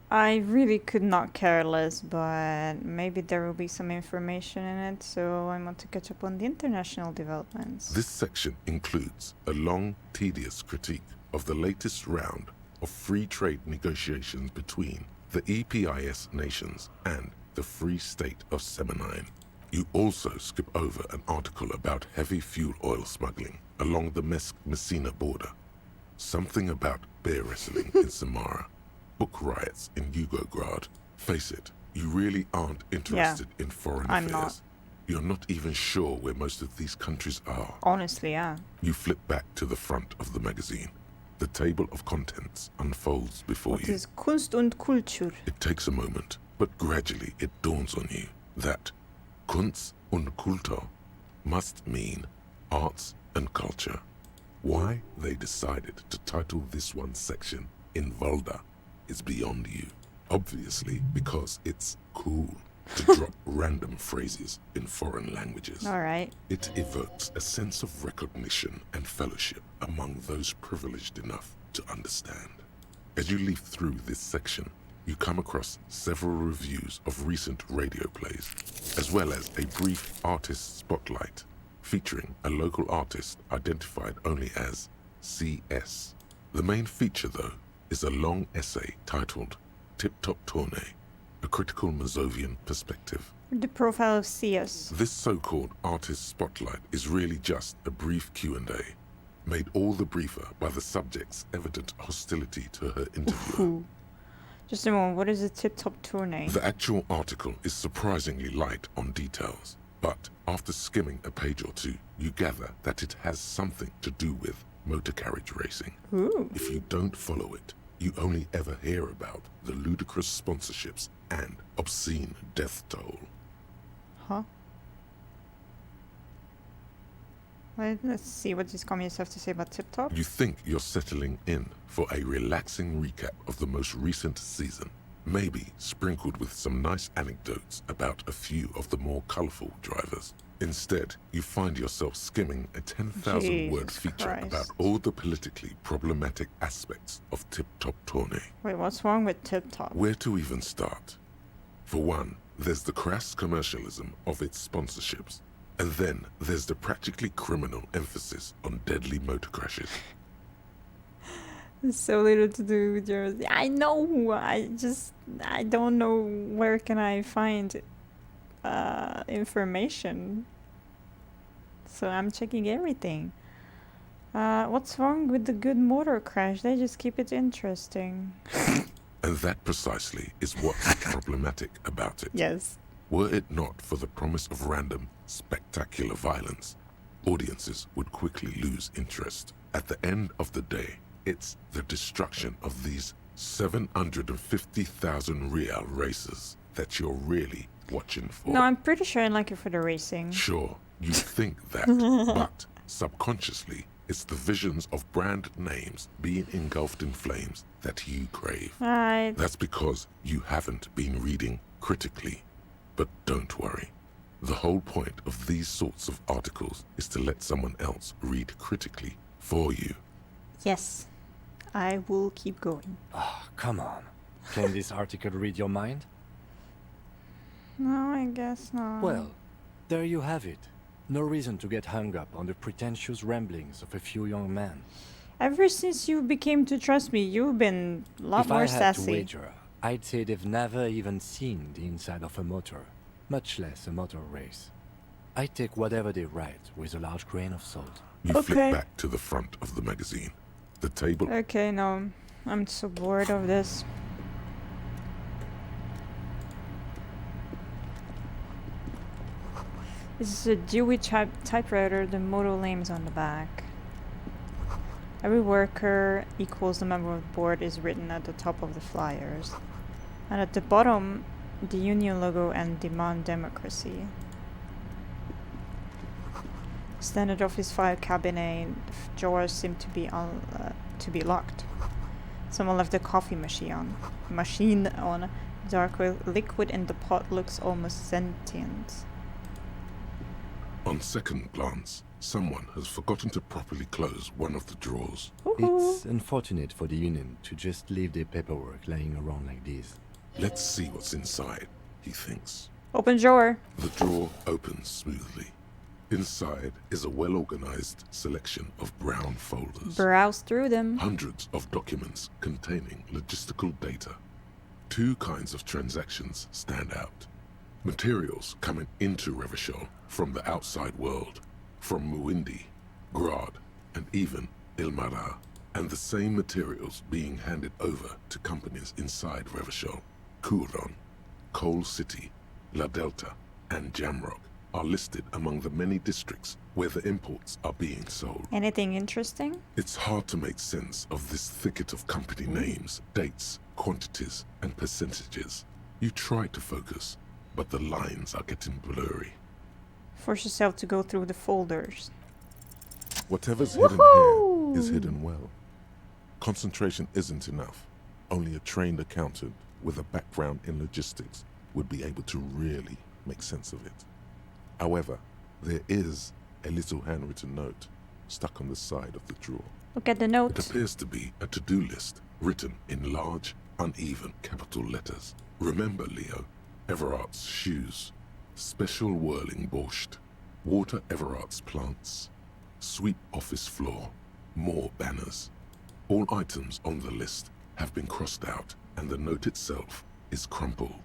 I really could not care less, but maybe there will be some information in it, so I want to catch up on the international developments.
This section includes a long, tedious critique of the latest round of free trade negotiations between the EPIS nations and the Free State of Semenine. You also skip over an article about heavy fuel oil smuggling along the Messina border, something about bear wrestling in Samara, book riots in Yugograd. Face it, you really aren't interested in foreign
I'm
affairs.
not.
You're not even sure where most of these countries are.
Honestly, yeah.
You flip back to the front of the magazine. The table of contents unfolds before
What
you.
is Kunst und Kultur?
It takes a moment, but gradually it dawns on you that Kunst und Kultur must mean arts and culture. Why they decided to title this one section in Volda is beyond you. Obviously because it's cool to drop random phrases in foreign languages.
Alright.
It evokes a sense of recognition and fellowship among those privileged enough to understand. As you leaf through this section, you come across several reviews of recent radio plays, as well as a brief artist spotlight featuring a local artist identified only as CS. The main feature, though, is a long essay titled Tip Top Tournée, a critical Mazovian perspective.
The profile of CS.
This so-called artist spotlight is really just a brief Q&A, made all the briefer by the subject's evident hostility to her interviewer.
Ooh. Just a moment, what is a tip-top tourney?
The actual article is surprisingly light on details, but after skimming a page or two, you gather that it has something to do with motor carriage racing.
Ooh.
If you don't follow it, you only ever hear about the ludicrous sponsorships and obscene death toll.
Huh? Let's see what these communists have to say about Tip Top.
You think you're settling in for a relaxing recap of the most recent season, maybe sprinkled with some nice anecdotes about a few of the more colorful drivers. Instead, you find yourself skimming a 10,000-word feature
Christ.
about all the politically problematic aspects of Tip Top Tournée.
Wait, what's wrong with Tip Top?
Where to even start? For one, there's the crass commercialism of its sponsorships. And then there's the practically criminal emphasis on deadly motor crashes.
There's so little to do with yours. I know. I don't know where can I find information. So I'm checking everything. What's wrong with the good motor crash? They just keep it interesting.
And that precisely is what's problematic about it.
Yes.
Were it not for the promise of random, spectacular violence, audiences would quickly lose interest. At the end of the day, it's the destruction of these 750,000 real races that you're really watching for.
No, I'm pretty sure I like it for the racing.
Sure, you think that, but subconsciously, it's the visions of brand names being engulfed in flames that you crave.
Right.
That's because you haven't been reading critically. But don't worry. The whole point of these sorts of articles is to let someone else read critically for you.
Yes. I will keep going.
Oh, come on. Can this article read your mind?
No, I guess not.
Well, there you have it. No reason to get hung up on the pretentious ramblings of a few young men.
Ever since you became to trust me, you've been a lot
If
more
I had to
sassy.
wager, I'd say they've never even seen the inside of a motor, much less a motor race. I take whatever they write with a large grain of salt.
You
Okay.
flip back to the front of the magazine. The table.
Okay, no. I'm so bored of this. This is a Dewey typewriter, the motto names on the back. Every worker equals the member of the board is written at the top of the flyers. And at the bottom, the union logo and demand democracy. Standard office file cabinet drawers seem to be locked. Someone left the coffee machine on. Dark liquid in the pot looks almost sentient.
On second glance, someone has forgotten to properly close one of the drawers.
It's unfortunate for the union to just leave their paperwork lying around like this.
Let's see what's inside, he thinks.
Open drawer.
The drawer opens smoothly. Inside is a well-organized selection of brown folders.
Browse through them.
Hundreds of documents containing logistical data. 2 kinds of transactions stand out. Materials coming into Revachol from the outside world, from Muindi, Grad, and even Ilmara, and the same materials being handed over to companies inside Revachol. Kuron, Coal City, La Delta, and Jamrock are listed among the many districts where the imports are being sold.
Anything interesting?
It's hard to make sense of this thicket of company names, dates, quantities, and percentages. You try to focus, but the lines are getting blurry.
Force yourself to go through the folders.
Whatever's hidden here is hidden well. Concentration isn't enough. Only a trained accountant with a background in logistics would be able to really make sense of it. However, there is a little handwritten note stuck on the side of the drawer.
Look at the
It
note.
appears to be a to-do list written in large, uneven capital letters. Remember, Leo, Everart's shoes, special whirling borscht, water Everart's plants, sweep office floor, more banners. All items on the list have been crossed out, and the note itself is crumpled.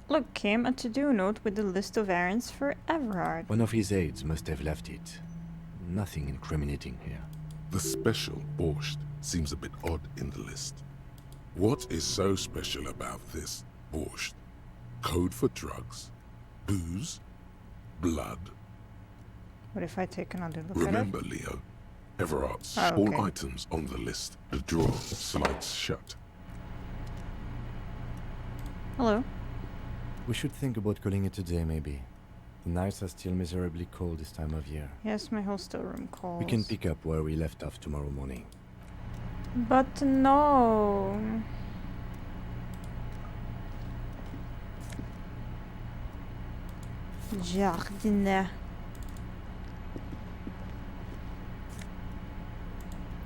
Look, Kim, a to-do note with a list of errands for Everard.
One of his aides must have left it. Nothing incriminating here.
The special borscht seems a bit odd in the list. What is so special about this borscht? Code for drugs? Booze? Blood?
What if I take another look
Remember, Leo, Everart's
Oh, okay.
all items on the list. The drawer slides shut.
at it? Hello.
We should think about calling it a day, maybe. The nights are still miserably cold this time of year.
Yes, my hostel room calls.
We can pick up where we left off tomorrow morning.
But no. Jardine.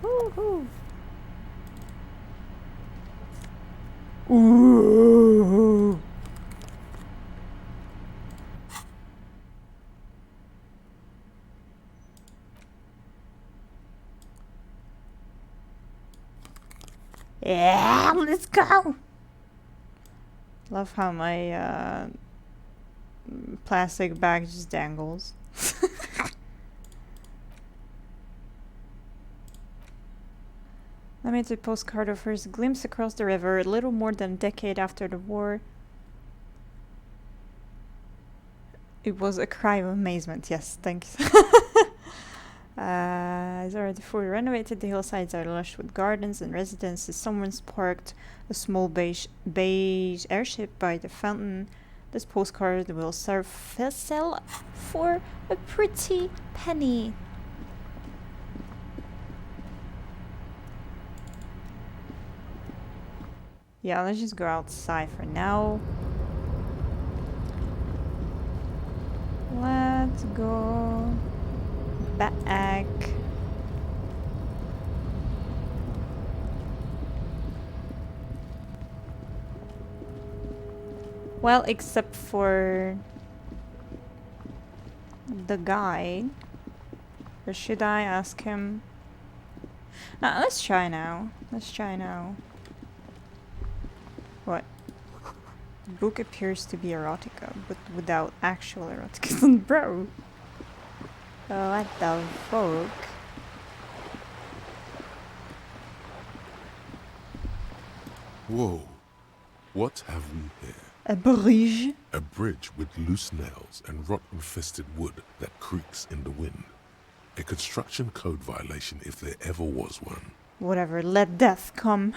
Woohoo. Ooh. Yeah, let's go. Love how my plastic bag just dangles. Limited postcard offers a glimpse across the river a little more than a decade after the war. It was a cry of amazement. Yes, thanks. It's already fully renovated. The hillsides are lush with gardens and residences. Someone's parked a small beige airship by the fountain. This postcard will sell for a pretty penny. Yeah, let's just go outside for now. Let's go back. Well, except for the guy. Or should I ask him Let's try now. Let's try now. What? The book appears to be erotica, but without actual erotica. Bro. What the fuck?
Whoa. What have we here?
A bridge?
A bridge with loose nails and rot-infested wood that creaks in the wind. A construction code violation if there ever was one.
Whatever, let death come.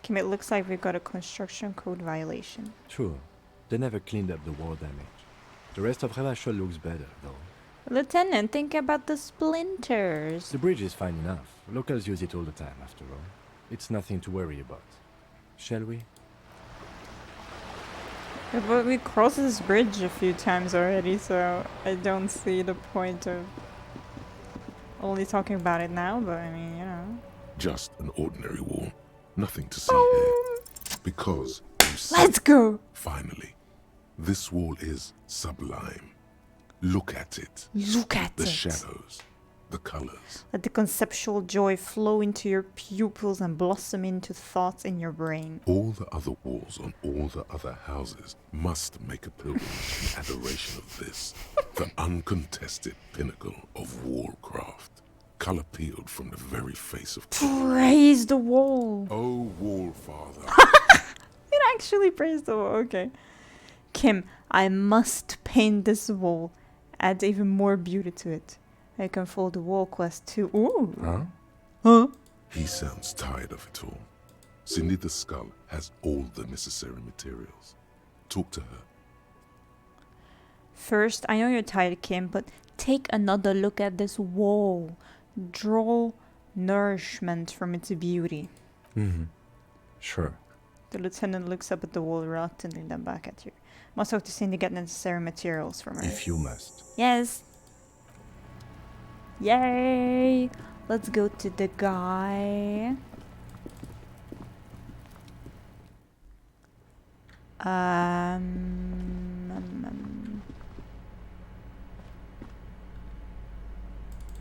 Kim, it looks like we've got a construction code violation.
True. They never cleaned up the wall damage. The rest of Revachol looks better, though.
Lieutenant, think about the splinters.
The bridge is fine enough. Locals use it all the time, after all. It's nothing to worry about. Shall we?
Yeah, but we crossed this bridge a few times already, so I don't see the point of only talking about it now, but I mean, you know.
Just an ordinary wall. Nothing to see here. Because, you see,
Let's go!
finally, this wall is sublime. Look at it.
Look at
The
it.
shadows, the colors.
Let the conceptual joy flow into your pupils and blossom into thoughts in your brain.
All the other walls on all the other houses must make a pilgrimage in adoration of this, the uncontested pinnacle of wallcraft, color peeled from the very face of time.
Praise the wall!
Oh, wall father.
It actually praised the wall, okay. Kim, I must paint this wall. Add even more beauty to it. I can fold the wall quest too. Ooh!
Huh?
Huh?
He sounds tired of it all. Cindy the Skull has all the necessary materials. Talk to her.
First, I know you're tired, Kim, but take another look at this wall. Draw nourishment from its beauty.
Mm-hmm. Sure.
The lieutenant looks up at the wall reluctantly, then back at you. Must talk to Cindy to get necessary materials from her.
If you must.
Yes. Yay! Let's go to the guy.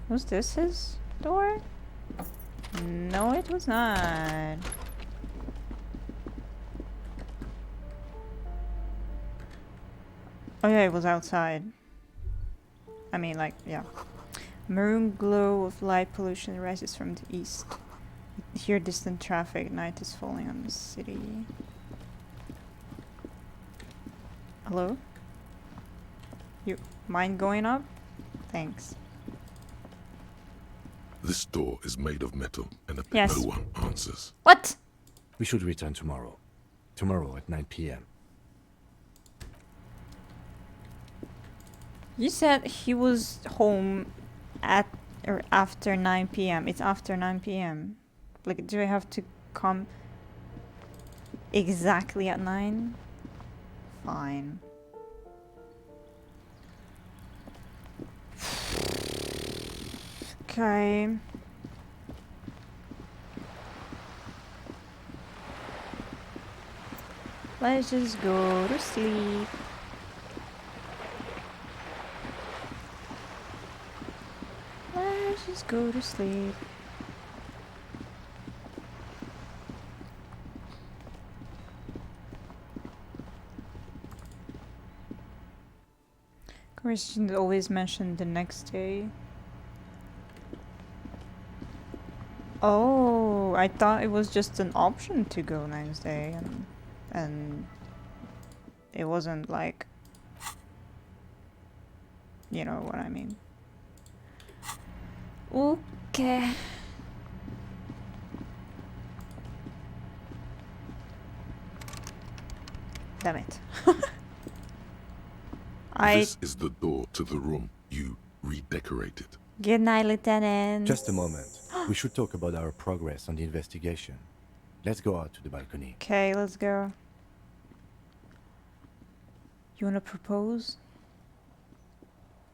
Was this his door? No, it was not. Oh yeah, it was outside. I mean, like, yeah. Maroon glow of light pollution rises from the east. You hear distant traffic. Night is falling on the city. Hello? You mind going up? Thanks.
This door is made of metal, and
Yes.
no one answers.
What?
We should return tomorrow. Tomorrow at 9 p.m.
You said he was home at or after 9 p.m. It's after 9 p.m. Like, do I have to come exactly at 9? Fine. Okay. Let's just go to sleep. Let's just go to sleep. Christian always mentioned the next day. Oh, I thought it was just an option to go next day, and it wasn't like, you know what I mean. Okay. Damn it.
This is the door to the room you redecorated.
Good night, Lieutenant.
Just a moment. We should talk about our progress on the investigation. Let's go out to the balcony.
Okay, let's go. You wanna propose?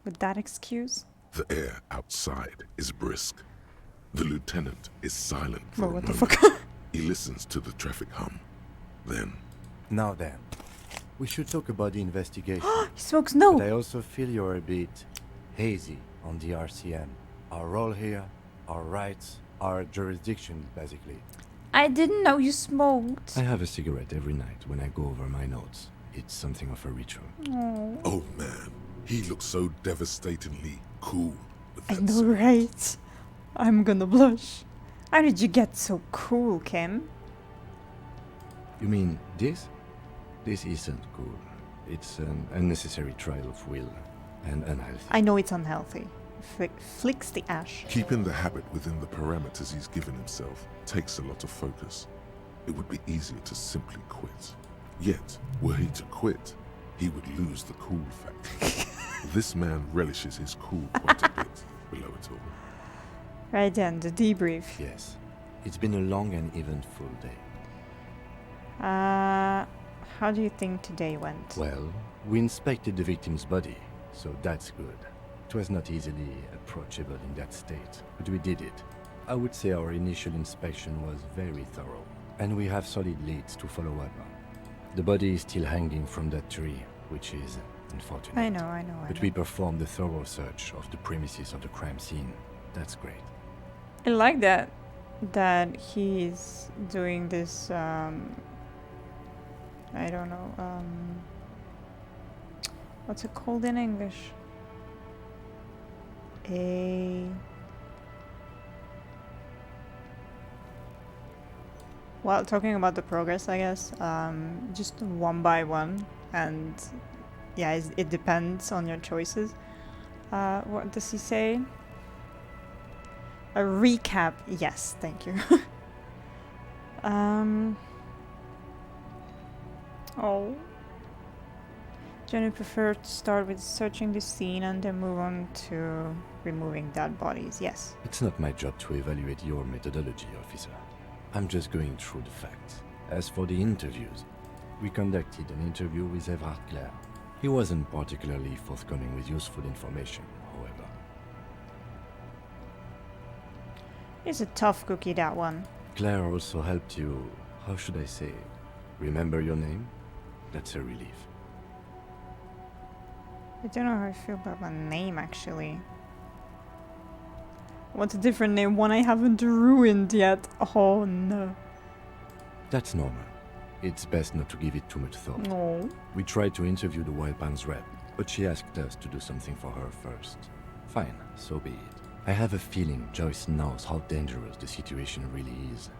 With that excuse?
The air outside is brisk. The lieutenant is silent for
Well,
a
what the
moment.
fuck?
He listens to the traffic hum. Then,
Now then, we should talk about the investigation.
He smokes no!
But I also feel you're a bit hazy on the RCM. Our role here, our rights, our jurisdiction, basically.
I didn't know you smoked.
I have a cigarette every night when I go over my notes. It's something of a ritual.
Oh man, he looks so devastatingly cool with
I
that
know,
cigarette.
right? I'm gonna blush. How did you get so cool, Kim?
You mean this? This isn't cool. It's an unnecessary trial of will and unhealthy.
I know it's unhealthy. Flicks the ash.
Keeping the habit within the parameters he's given himself takes a lot of focus. It would be easier to simply quit. Yet, were he to quit, he would lose the cool factor. This man relishes his cool quite a bit below it all.
Right then, the debrief.
Yes. It's been a long and eventful day.
How do you think today went?
Well, we inspected the victim's body, so that's good. It was not easily approachable in that state, but we did it. I would say our initial inspection was very thorough, and we have solid leads to follow up on. The body is still hanging from that tree, which is unfortunate.
I know.
But we performed a thorough search of the premises of the crime scene. That's great.
I like that he's doing this, I don't know, what's it called in English? Well, talking about the progress, I guess, just one by one, and yeah, it depends on your choices. What does he say? A recap. Yes, thank you. Oh. Don't you prefer to start with searching the scene and then move on to removing dead bodies? Yes.
It's not my job to evaluate your methodology, officer. I'm just going through the facts. As for the interviews, we conducted an interview with Everard Clare. He wasn't particularly forthcoming with useful information, however.
It's a tough cookie, that one.
Claire also helped you, how should I say, remember your name? That's a relief.
I don't know how I feel about my name, actually. What's a different name? One I haven't ruined yet. Oh, no.
That's normal. It's best not to give it too much thought.
No.
We tried to interview the Wild Pines rep, but she asked us to do something for her first. Fine, so be it. I have a feeling Joyce knows how dangerous the situation really is.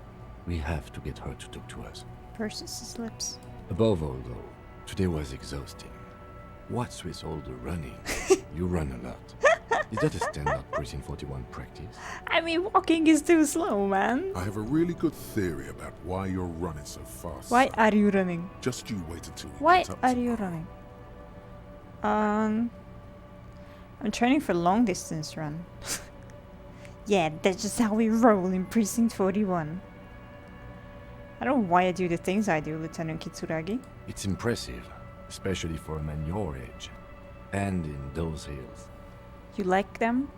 We have to get her to talk to us.
Purses his lips.
Above all, though, today was exhausting. What's with all the running? You run a lot. Is that a standard Prison 41 practice?
I mean, walking is too slow, man.
I have a really good theory about why you're running so fast.
Why
son.
are you running?
Just you wait until we
Why
get up
are
to
you
mine.
running? I'm training for long distance run. Yeah, that's just how we roll in Precinct 41. I don't know why I do the things I do, Lieutenant Kitsuragi.
It's impressive, especially for a man your age. And in those hills.
You like them?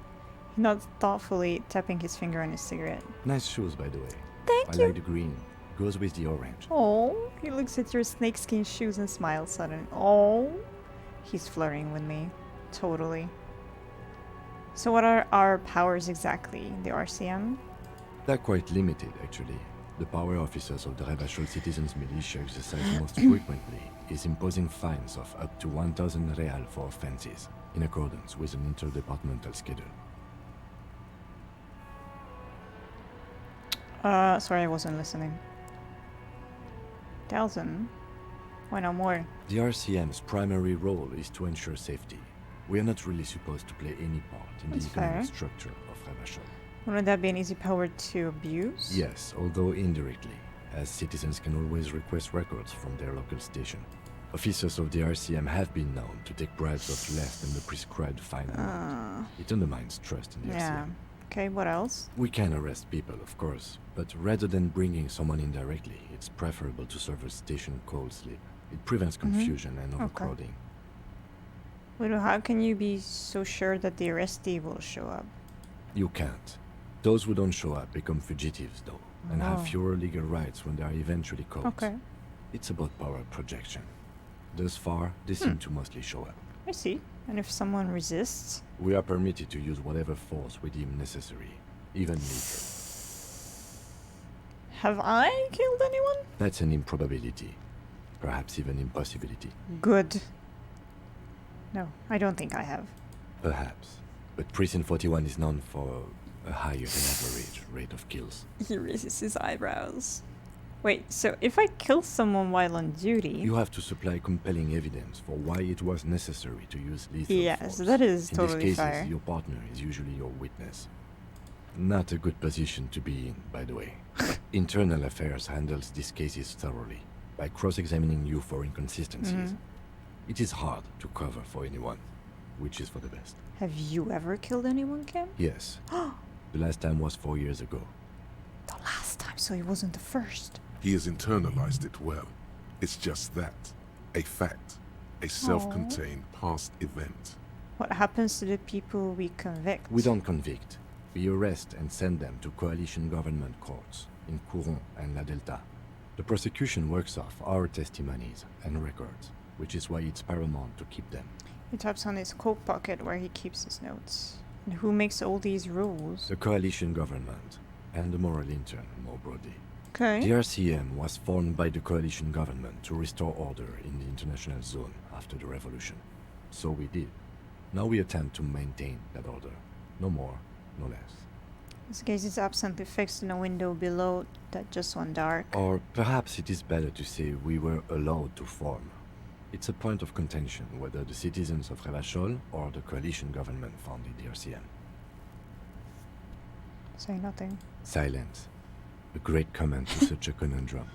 He nods thoughtfully, tapping his finger on his cigarette.
Nice shoes, by the way.
Thank
I
you.
like the green. Goes with the orange.
Oh, he looks at your snakeskin shoes and smiles suddenly. Oh, he's flirting with me. Totally. So what are our powers exactly? The RCM?
They're quite limited, actually. The power officers of the Rebachol Citizens Militia exercise most frequently is imposing fines of up to 1,000 real for offenses, in accordance with an interdepartmental schedule.
Sorry, I wasn't listening. 1,000? Why not more?
The RCM's primary role is to ensure safety. We are not really supposed to play any part in
That's
the economic
fair.
structure of Rebachol.
Wouldn't that be an easy power to abuse?
Yes, although indirectly, as citizens can always request records from their local station. Officers of the RCM have been known to take bribes of less than the prescribed fine amount. It undermines trust in the
Yeah.
RCM.
Okay, what else?
We can arrest people, of course, but rather than bringing someone in directly, it's preferable to serve a station call slip. It prevents confusion and overcrowding.
Wait, how can you be so sure that the arrestee will show up?
You can't. Those who don't show up become fugitives, though, and
Oh.
have fewer legal rights when they are eventually caught.
Okay.
It's about power projection. Thus far, they seem to mostly show up.
I see. And if someone resists?
We are permitted to use whatever force we deem necessary, even lethal.
Have I killed anyone?
That's an improbability. Perhaps even impossibility.
Good. No, I don't think I have.
Perhaps. But Precinct 41 is known for a higher than average rate of kills.
He raises his eyebrows. Wait, so if I kill someone while on duty...
You have to supply compelling evidence for why it was necessary to use lethal
yes,
force.
that is
In
totally
these cases,
fair.
your partner is usually your witness. Not a good position to be in, by the way. Internal Affairs handles these cases thoroughly, by cross-examining you for inconsistencies. It is hard to cover for anyone, which is for the best.
Have you ever killed anyone, Kim?
Yes. The last time was 4 years ago.
The last time, so he wasn't the first.
He has internalized it well. It's just that. A fact. A self-contained past event.
What happens to the people we convict?
We don't convict. We arrest and send them to coalition government courts in Courant and La Delta. The prosecution works off our testimonies and records, which is why it's paramount to keep them.
He taps on his coat pocket where he keeps his notes. And who makes all these rules?
The coalition government and the moral intern, more broadly.
Okay.
The RCM was formed by the coalition government to restore order in the international zone after the revolution. So we did. Now we attempt to maintain that order. No more, no less.
His gaze is absently fixed in a window below that just went dark.
Or perhaps it is better to say we were allowed to form. It's a point of contention whether the citizens of Revachol or the coalition government founded the RCM.
Say nothing.
Silence. A great comment to such a conundrum.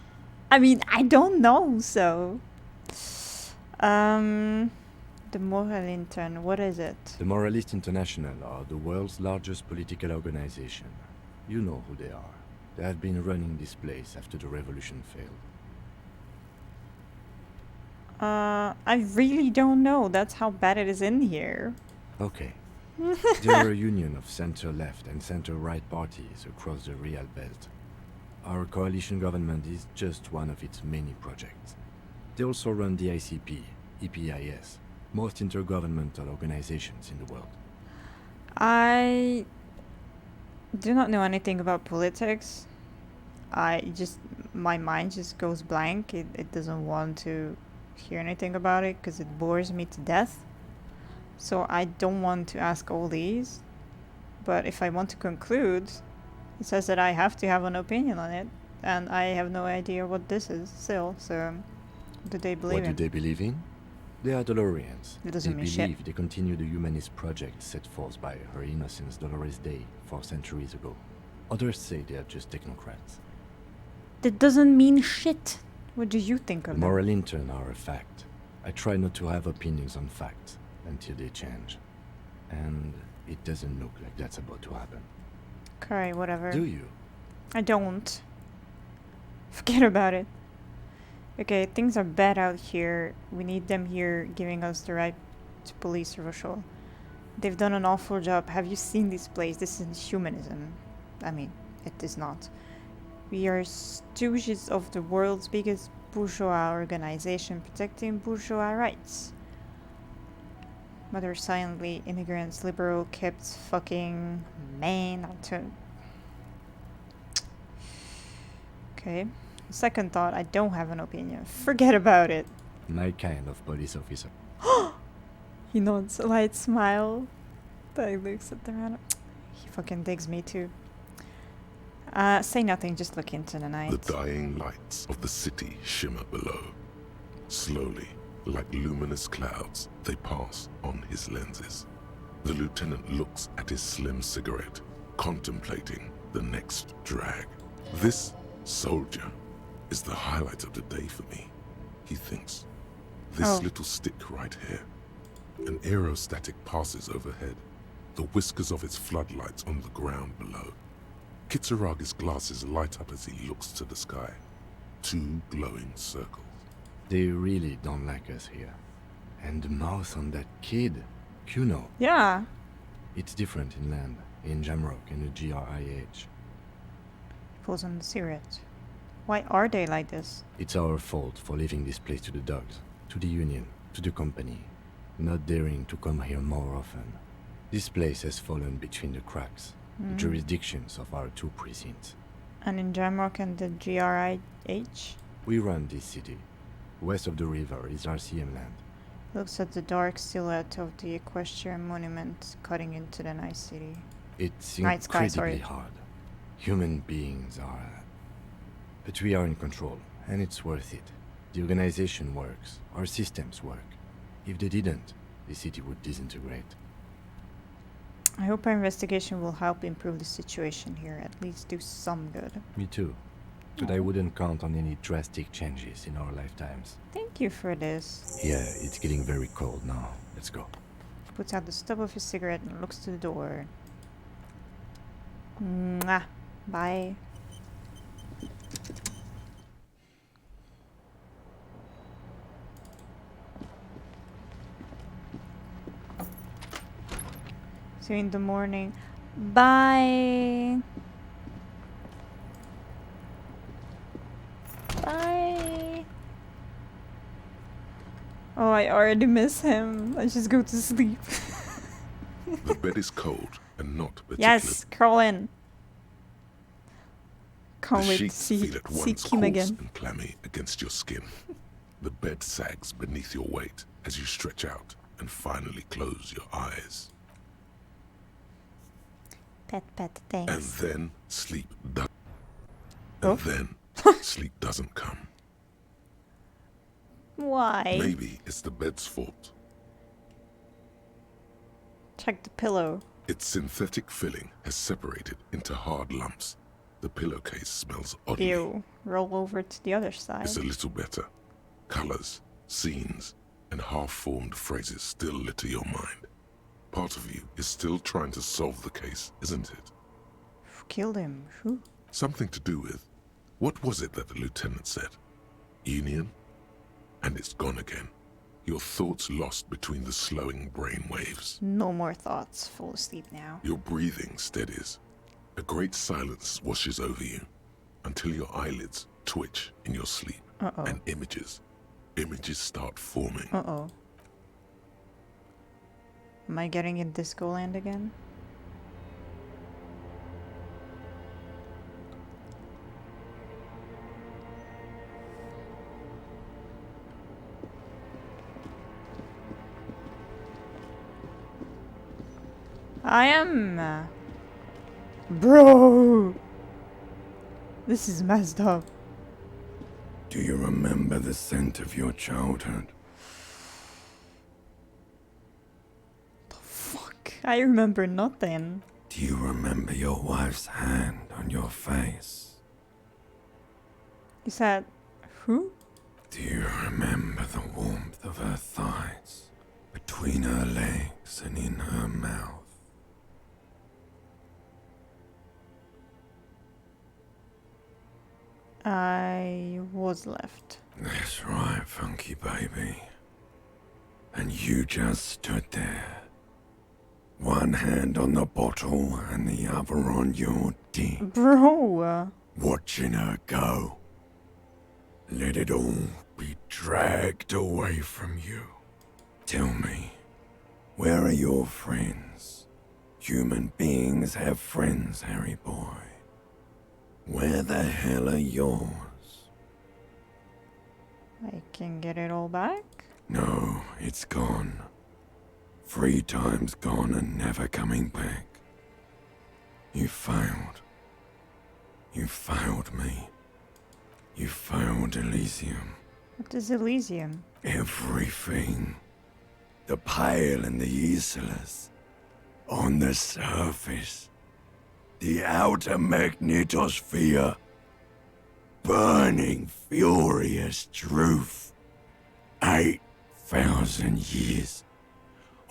I mean, I don't know, so... The moral intern, what is it?
The Moralist International are the world's largest political organization. You know who they are. They have been running this place after the revolution failed.
I really don't know. That's how bad it is in here.
Okay. They are a union of center-left and center-right parties across the Real Belt. Our coalition government is just one of its many projects. They also run the ICP, EPIS, most intergovernmental organizations in the world.
I do not know anything about politics. My mind just goes blank. It doesn't want to hear anything about it because it bores me to death. So I don't want to ask all these. But if I want to conclude, it says that I have to have an opinion on it. And I have no idea what this is still. So what do they believe in?
What do they believe in? They are Dolorians.
It doesn't
They
mean
believe
shit.
they continue the humanist project set forth by Her Innocence Dolores Day 4 centuries ago. Others say they are just technocrats.
That doesn't mean shit. What do you think
The
of them?
moral intern are a fact. I try not to have opinions on facts until they change. And it doesn't look like that's about to happen.
Okay, whatever.
Do you?
I don't. Forget about it. Okay, things are bad out here. We need them here giving us the right to police Rochelle. They've done an awful job. Have you seen this place? This is humanism. I mean, it is not. We are stooges of the world's biggest bourgeois organization protecting bourgeois rights. Mother silently, immigrants, liberal, kept fucking man. Okay. Second thought, I don't have an opinion. Forget about it.
My kind of police officer.
He nods, a light smile. Then he looks at the man. He fucking digs me too. Say nothing, just look into the night.
The dying lights of the city shimmer below. Slowly, like luminous clouds, they pass on his lenses. The lieutenant looks at his slim cigarette, contemplating the next drag. This soldier is the highlight of the day for me, he thinks. This little stick right here. An aerostatic passes overhead, the whiskers of its floodlights on the ground below. Kitsuragi's glasses light up as he looks to the sky. 2 glowing circles.
They really don't like us here. And the mouth on that kid, Kuno.
Yeah.
It's different in land, in Jamrock and the GRIH.
Pulls on the cigarette. Why are they like this?
It's our fault for leaving this place to the dogs, to the Union, to the company. not daring to come here more often. This place has fallen between the cracks, the jurisdictions of our 2 precincts.
And in Jamrock and the GRIH?
We run this city. West of the river is RCM land.
Looks at the dark silhouette of the equestrian monument cutting into the night city.
It's
Night sky,
incredibly
sorry.
hard. Human beings are... But we are in control, and it's worth it. The organization works. Our systems work. If they didn't, the city would disintegrate.
I hope our investigation will help improve the situation here, at least do some good.
Me too. But I wouldn't count on any drastic changes in our lifetimes.
Thank you for this.
Yeah, it's getting very cold now. Let's go.
Puts out the stub of his cigarette and looks to the door. Mwah. Bye. See you in the morning. Bye. Bye. Oh, I already miss him. Let's just go to sleep.
The bed is cold and not particularly.
Yes, crawl in. Can't
The
wait to
sheets
see
feel at once
Kim
coarse
again.
and clammy against your skin. The bed sags beneath your weight as you stretch out and finally close your eyes.
Pet,
And
thanks.
then sleep does.
Oh.
And then sleep doesn't come.
Why?
Maybe it's the bed's fault.
Check the pillow.
Its synthetic filling has separated into hard lumps. The pillowcase smells oddly.
Ew. Roll over to the other side.
It's a little better. Colors, scenes, and half-formed phrases still litter your mind. Part of you is still trying to solve the case, isn't it?
Who killed him? Who?
Something to do with... What was it that the lieutenant said? Union? And it's gone again. Your thoughts lost between the slowing brain waves.
No more thoughts. Fall asleep now.
Your breathing steadies. A great silence washes over you until your eyelids twitch in your sleep.
Uh-oh.
And images start forming.
Uh-oh. Am I getting in Disco Land again? I am... Bro! This is messed up.
Do you remember the scent of your childhood?
Fuck. I remember nothing.
Do you remember your wife's hand on your face?
Is that... who?
Do you remember the warmth of her thighs between her legs and in her mouth?
I was left.
That's right, funky baby. And you just stood there. One hand on the bottle and the other on your dick.
Bro!
Watching her go. Let it all be dragged away from you. Tell me, where are your friends? Human beings have friends, Harry boy. Where the hell are yours?
I can get it all back?
No, it's gone. 3 times gone and never coming back. You failed. You failed me. You failed Elysium.
What is Elysium?
Everything. The Pale and the Islas. On the surface. The outer magnetosphere. Burning, furious truth. 8,000 years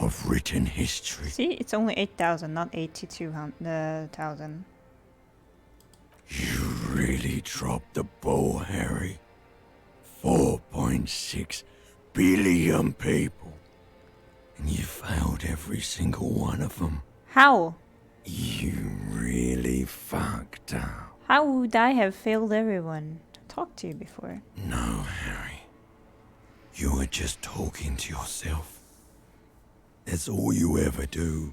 of written history.
See, it's only 8,000, not 82,000.
You really dropped the ball, Harry. 4.6 billion people. And you failed every single one of them.
How?
You really fucked up.
How would I have failed everyone? Talked to you before.
No, Harry. You were just talking to yourself. That's all you ever do,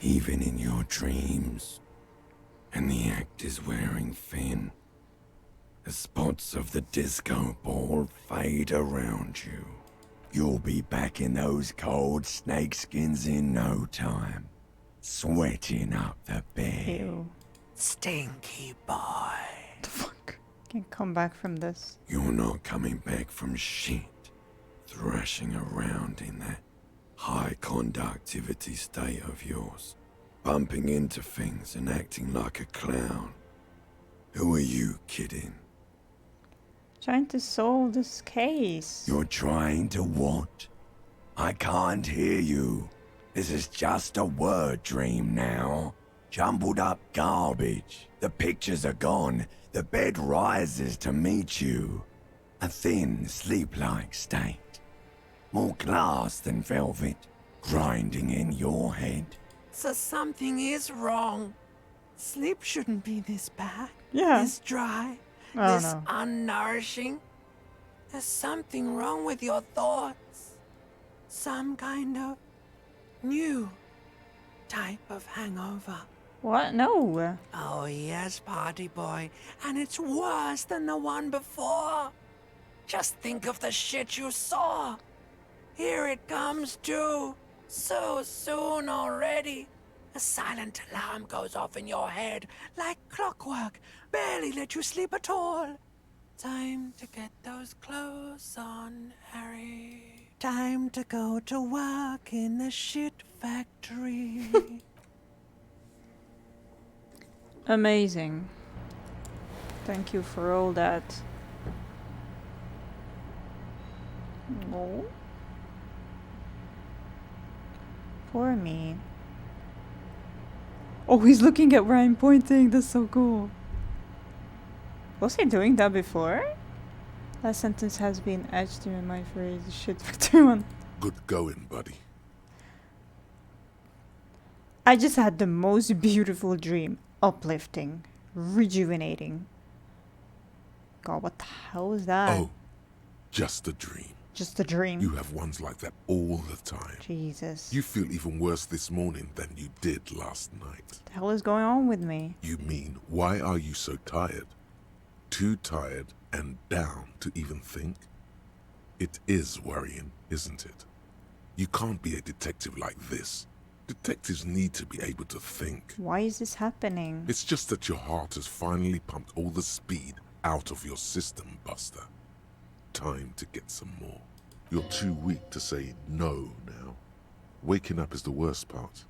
even in your dreams. And the actor's wearing thin. The spots of the disco ball fade around you. You'll be back in those cold snakeskins in no time, sweating up the bed.
Ew.
Stinky boy.
The fuck? Can't come back from this.
You're not coming back from shit. Thrashing around in that high conductivity state of yours. Bumping into things and acting like a clown. Who are you kidding?
Trying to solve this case.
You're trying to what? I can't hear you. This is just a word dream now. Jumbled up garbage. The pictures are gone. The bed rises to meet you. A thin, sleep-like state. More glass than velvet, grinding in your head. So something is wrong. Sleep shouldn't be this bad.
Yeah.
This dry.
Oh,
This
no.
unnourishing. There's something wrong with your thoughts. Some kind of new type of hangover.
What? No.
Oh yes, party boy. And it's worse than the one before. Just think of the shit you saw. Here it comes too. So soon already. A silent alarm goes off in your head like clockwork. Barely let you sleep at all. Time to get those clothes on, Harry. Time to go to work in the shit factory.
Amazing. Thank you for all that. No. For me. Oh, he's looking at where I'm pointing. That's so cool. Was he doing that before? That sentence has been etched in my phrase. Shit factory one.
Good going, buddy.
I just had the most beautiful dream. Uplifting. Rejuvenating. God, what the hell is that?
Oh, just a dream.
Just a dream.
You have ones like that all the time.
Jesus.
You feel even worse this morning than you did last night.
What the hell is going on with me?
You mean, why are you so tired? Too tired and down to even think? It is worrying, isn't it? You can't be a detective like this. Detectives need to be able to think.
Why is this happening?
It's just that your heart has finally pumped all the speed out of your system, Buster. Time to get some more. You're too weak to say no now. Waking up is the worst part.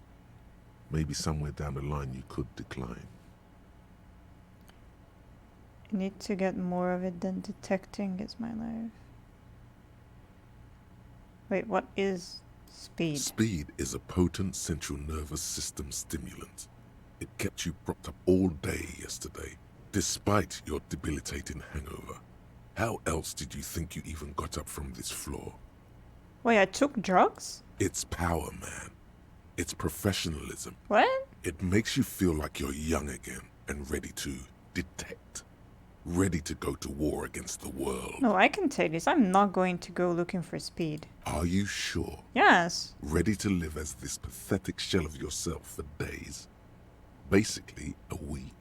Maybe somewhere down the line you could decline.
I need to get more of it than detecting is my life. Wait, what is speed?
Speed is a potent central nervous system stimulant. It kept you propped up all day yesterday, despite your debilitating hangover. How else did you think you even got up from this floor?
Wait, I took drugs?
It's power, man. It's professionalism.
What?
It makes you feel like you're young again and ready to detect. Ready to go to war against the world.
No, I can take this. I'm not going to go looking for speed.
Are you sure?
Yes.
Ready to live as this pathetic shell of yourself for days? Basically, a week.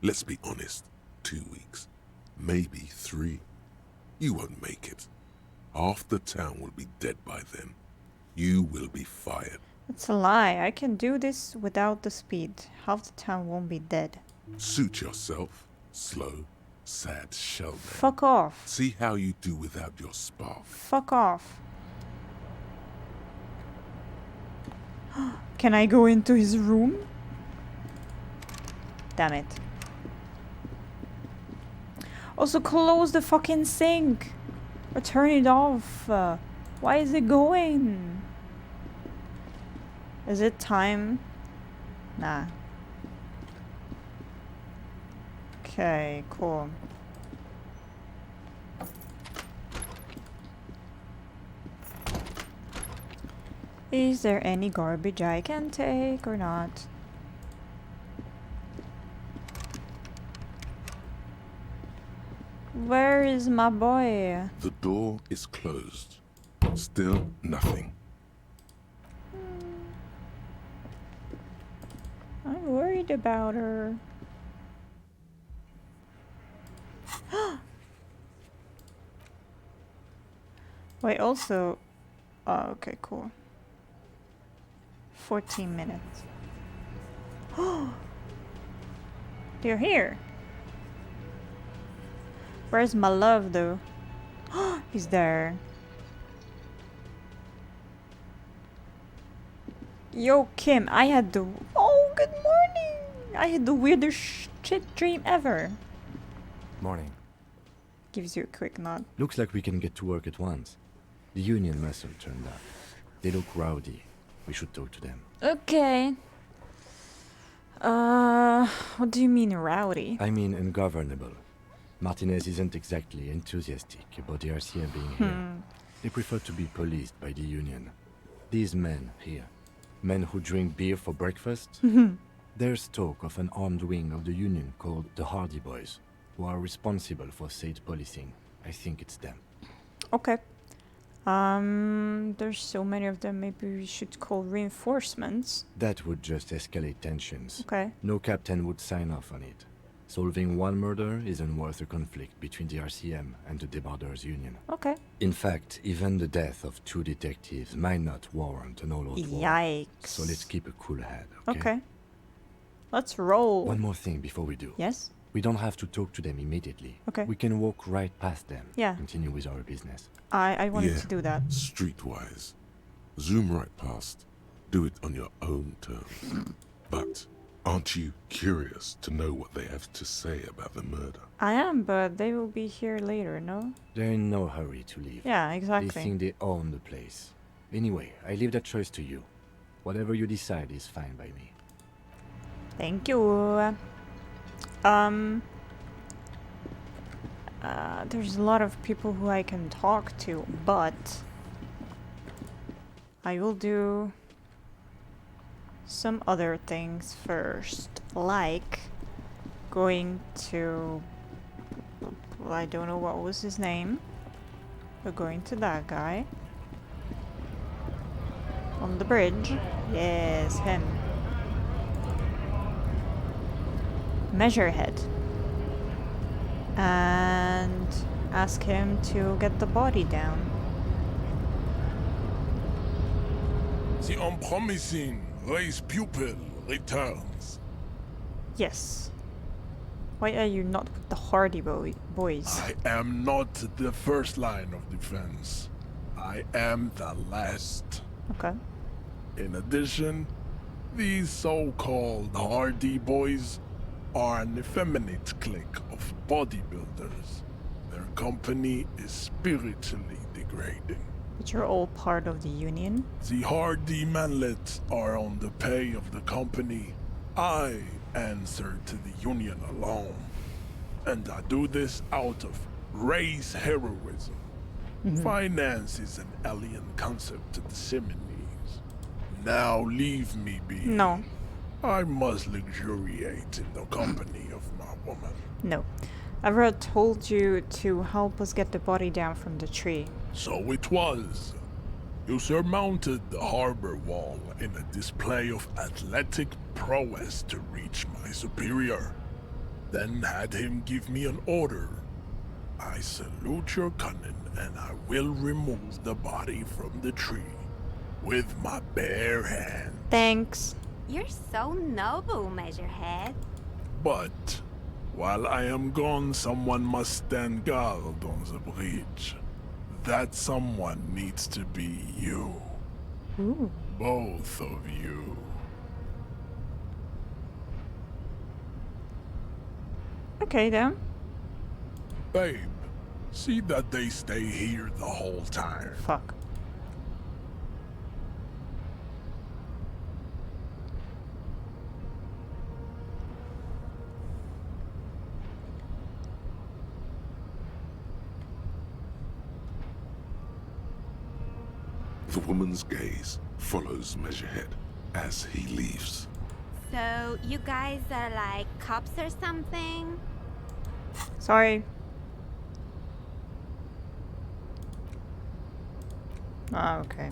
Let's be honest, 2 weeks. Maybe 3. You won't make it. Half the town will be dead by then. You will be fired.
It's a lie. I can do this without the speed. Half the town won't be dead.
Suit yourself. Slow, sad shell man.
Fuck off.
See how you do without your spark.
Fuck off. Can I go into his room? Damn it. Also, close the fucking sink. Or turn it off. Why is it going? Is it time? Nah. Okay, cool. Is there any garbage I can take or not? Where is my boy?
The door is closed. Still nothing.
worried about her. Wait, also... Oh, okay, cool. 14 minutes. They're here. Where's my love, though? He's there. Yo, Kim, I had the... Oh, good morning! I had the weirdest shit dream ever.
Morning.
Gives you a quick nod.
Looks like we can get to work at once. The Union muscle turned up. They look rowdy. We should talk to them.
Okay. What do you mean rowdy?
I mean ungovernable. Martinez isn't exactly enthusiastic about the RCM being here. They prefer to be policed by the Union. These men here, men who drink beer for breakfast, there's talk of an armed wing of the Union called the Hardy Boys, who are responsible for state policing. I think it's them.
Okay. There's so many of them, maybe we should call reinforcements.
That would just escalate tensions.
Okay.
No captain would sign off on it. Solving one murder isn't worth a conflict between the RCM and the Debarders Union.
Okay.
In fact, even the death of 2 detectives might not warrant an all-out war.
Yikes.
So let's keep a cool head, okay?
Okay. Let's roll.
One more thing before we do.
Yes?
We don't have to talk to them immediately.
Okay.
We can walk right past them.
Yeah.
Continue with our business.
I wanted to do that.
Streetwise. Zoom right past. Do it on your own terms. But aren't you curious to know what they have to say about the murder?
I am, but they will be here later, no?
They're in no hurry to leave.
Yeah, exactly.
They think they own the place. Anyway, I leave that choice to you. Whatever you decide is fine by me.
Thank you. There's a lot of people who I can talk to, but I will do some other things first, like going to, I don't know what was his name, but going to that guy on the bridge. Yes, him. Measurehead. And ask him to get the body down.
The unpromising race pupil returns.
Yes. Why are you not with the Hardy Boys?
I am not the first line of defense. I am the last.
Okay.
In addition, these so-called Hardy Boys are an effeminate clique of bodybuilders. Their company is spiritually degrading.
But you're all part of the Union?
The Hardy manlets are on the pay of the company. I answer to the Union alone. And I do this out of race heroism. Finance is an alien concept to the Seminoles. Now leave me be.
No.
I must luxuriate in the company of my woman.
No. Evra told you to help us get the body down from the tree.
So it was. You surmounted the harbor wall in a display of athletic prowess to reach my superior. Then had him give me an order. I salute your cunning, and I will remove the body from the tree with my bare hand.
Thanks.
You're so noble, Measurehead.
But while I am gone, someone must stand guard on the bridge. That someone needs to be you.
Ooh.
Both of you.
Okay then.
Babe, see that they stay here the whole time.
Fuck.
The woman's gaze follows Measurehead as he leaves.
So, you guys are like cops or something?
Sorry. Ah, okay.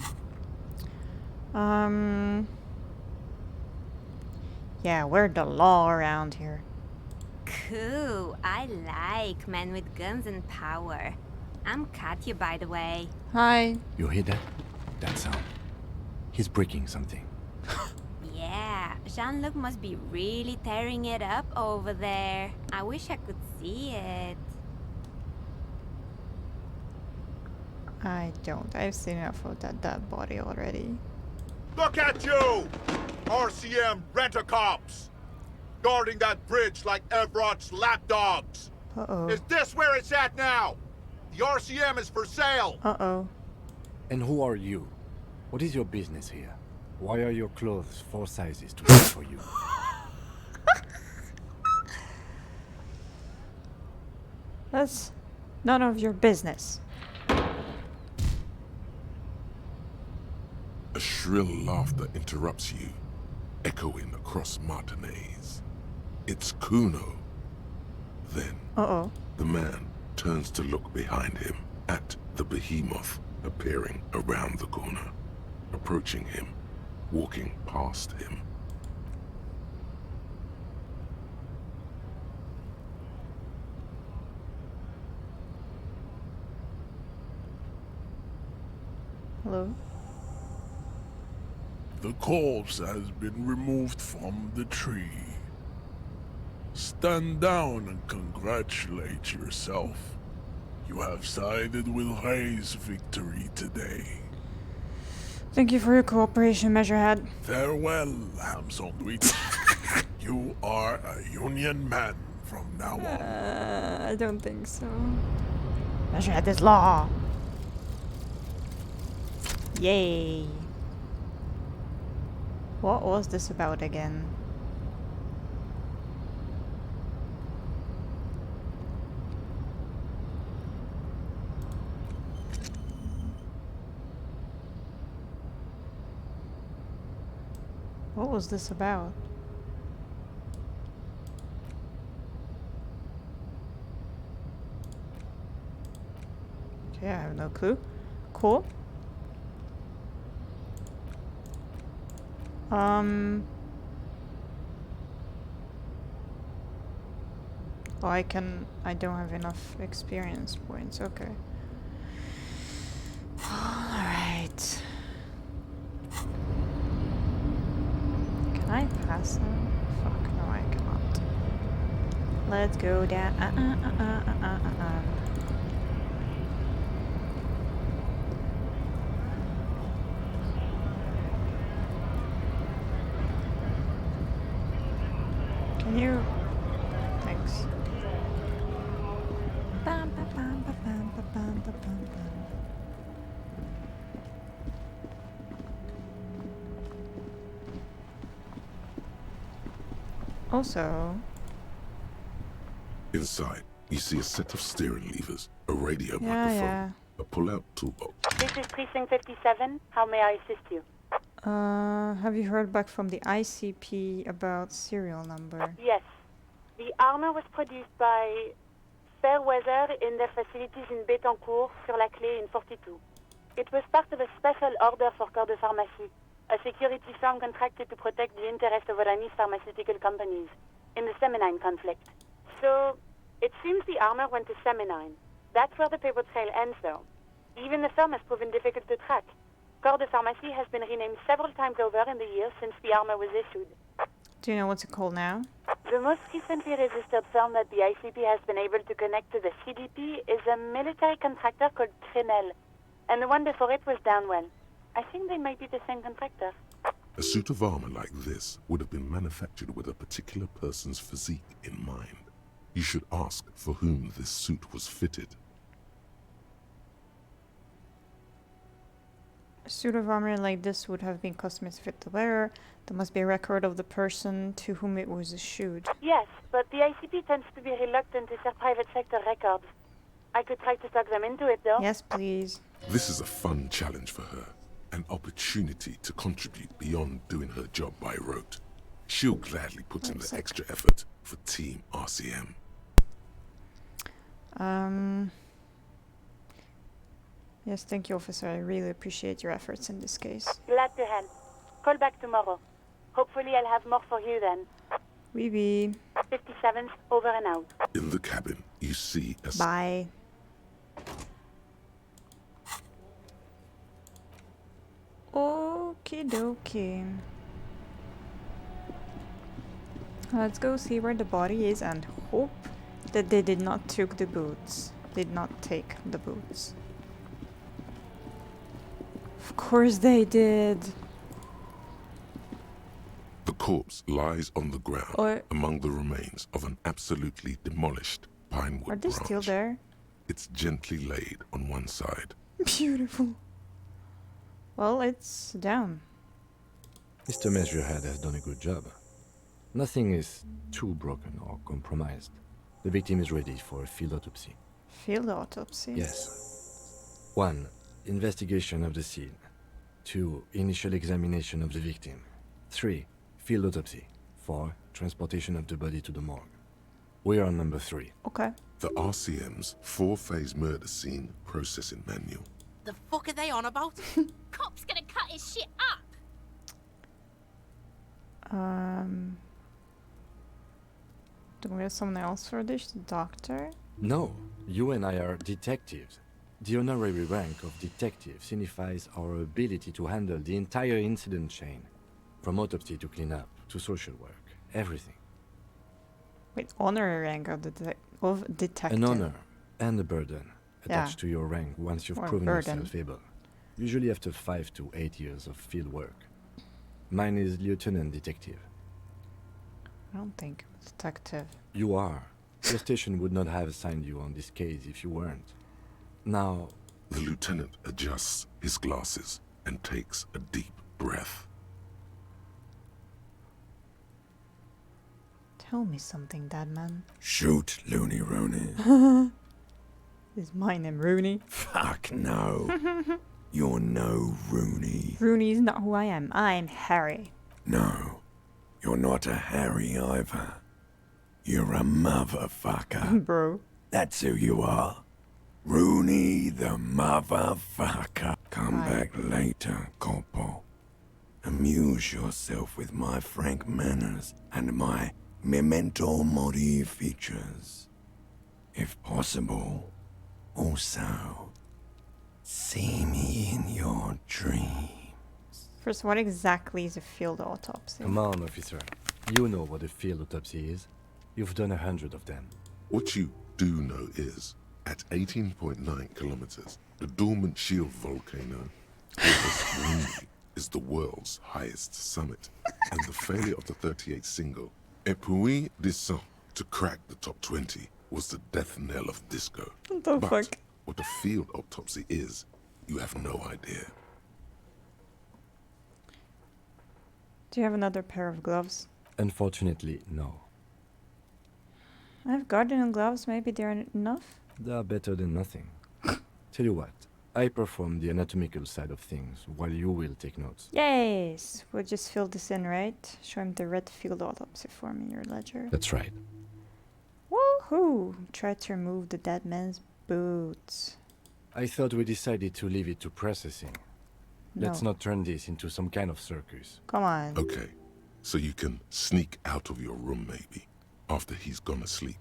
Yeah, we're the law around here.
Cool. I like men with guns and power. I'm Katya, by the way.
Hi.
You hear that? That sound. He's breaking something.
Yeah, Jean-Luc must be really tearing it up over there. I wish I could see it.
I don't. I've seen enough of that dead body already.
Look at you! RCM rent-a-cops! Guarding that bridge like Everett's lapdogs!
Uh-oh.
Is this where it's at now? The RCM is for sale!
Uh-oh.
And who are you? What is your business here? Why are your clothes 4 sizes too big for you?
That's none of your business.
A shrill laughter interrupts you, echoing across Martinez. It's Kuno. Then,
Uh-oh.
the man turns to look behind him at the behemoth appearing around the corner, approaching him, walking past him.
Hello?
The corpse has been removed from the tree. Stand down and congratulate yourself. You have sided with Ray's victory today.
Thank you for your cooperation, Measurehead.
Farewell, ham sandwich. You are a union man from now on.
I don't think so. Measurehead is law. Yay. What was this about again? What was this about? Okay, I have no clue. Cool. Oh, I don't have enough experience points, okay. Alright. Can I pass them? Fuck, no I cannot. Let's go down. Can you? Thanks. Bam, ba, bam, ba, bam, ba, bam, ba, bam, bam. Also,
Inside, you see a set of steering levers, a radio
yeah,
microphone,
yeah.
a pull-out toolbox.
This is Precinct 57. How may I assist you?
Have you heard back from the ICP about serial number?
Yes. The armor was produced by Fairweather in their facilities in Bétancourt, sur la Clé in 42. It was part of a special order for Corps de Pharmacie, a security firm contracted to protect the interest of Oranese pharmaceutical companies in the Seminine conflict. So, it seems the armor went to Seminine. That's where the paper trail ends, though. Even the firm has proven difficult to track. Corps de Pharmacie has been renamed several times over in the years since the armor was issued.
Do you know what's it called now?
The most recently registered firm that the ICP has been able to connect to the CDP is a military contractor called Trinell, and the one before it was Downwell. I think they might be the same contractor.
A suit of armor like this would have been manufactured with a particular person's physique in mind. You should ask for whom this suit was fitted.
A suit of armor like this would have been customized to fit the wearer. There must be a record of the person to whom it was issued.
Yes, but the ICP tends to be reluctant to share private sector records. I could try to talk them into it, though.
Yes, please.
This is a fun challenge for her, an opportunity to contribute beyond doing her job by rote. She'll gladly put in the extra effort for Team RCM.
Yes, thank you, officer. I really appreciate your efforts in this case.
Glad to help. Call back tomorrow. Hopefully I'll have more for you then.
Oui, oui.
57th, over and out.
In the cabin, you see a
Bye. Okie dokie. Let's go see where the body is and hope that they did not take the boots. Did not take the boots. Of course they did.
The corpse lies on the ground
Or
among the remains of an absolutely demolished pine wood
are they
branch.
still there?
It's gently laid on one side.
Beautiful. Well, it's down.
Mr. Measurehead has done a good job. Nothing is too broken or compromised. The victim is ready for a field autopsy.
Field autopsy?
Yes. 1. Investigation of the scene. 2. Initial examination of the victim. 3. Field autopsy. 4. Transportation of the body to the morgue. We are on number 3.
Okay.
The RCM's 4-phase murder scene processing manual.
The fuck are they on about?
Cop's gonna cut his shit up.
Do we have someone else for this? Doctor?
No, you and I are detectives. The honorary rank of detective signifies our ability to handle the entire incident chain, from autopsy to cleanup to social work, everything.
Wait, honorary rank of detective.
An honor and a burden attached to your rank once you've
Or
proven
burden.
yourself able, usually after 5 to 8 years of field work. Mine is lieutenant detective.
I don't think detective.
You are. Your station would not have assigned you on this case if you weren't. Now,
The lieutenant adjusts his glasses and takes a deep breath.
Tell me something, dead man.
Shoot, Looney Rooney.
Is my name Rooney?
Fuck no. You're no Rooney.
Rooney is not who I am. I'm Harry.
No, you're not a Harry either. You're a motherfucker.
Bro.
That's who you are. Rooney the motherfucker. Come
Hi.
back later, Corporal. Amuse yourself with my frank manners and my memento mori features. If possible, also, see me in your dreams.
First, what exactly is a field autopsy?
come on, officer. You know what a field autopsy is. You've done 100 of them.
What you do know is, at 18.9 kilometers, the dormant shield volcano, Corpus Mundi, is the world's highest summit, and the failure of the 38 single, Et puis descend, to crack the top 20 was the death knell of disco.
What the
But
fuck?
what a field autopsy is, you have no idea.
Do you have another pair of gloves?
Unfortunately, no.
I have gardening gloves. Maybe they're enough?
They are better than nothing. Tell you what, I perform the anatomical side of things while you will take notes.
Yes. We'll just fill this in, right? Show him the red field autopsy form in your ledger.
That's right.
Woohoo! Try to remove the dead man's boots.
I thought we decided to leave it to processing. Let's
No.
not turn this into some kind of circus.
Come on.
Okay, so you can sneak out of your room maybe, after he's gone asleep.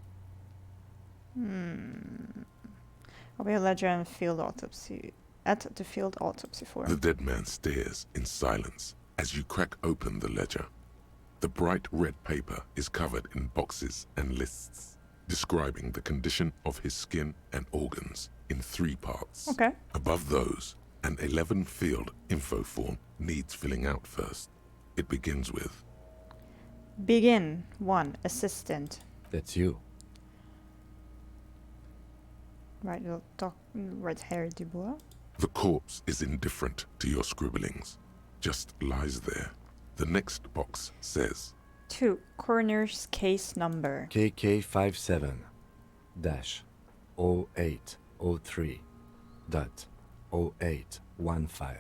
I'll be a ledger and field autopsy. At the field autopsy form.
The dead man stares in silence as you crack open the ledger. The bright red paper is covered in boxes and lists, describing the condition of his skin and organs in 3 parts.
Okay.
Above those, an 11-field info form needs filling out first. It begins with
Begin. 1. Assistant.
That's you.
Right Harry Dubois.
the corpse is indifferent to your scribblings, just lies there. The next box says
2. Coroner's case number.
KK57-0803.0815.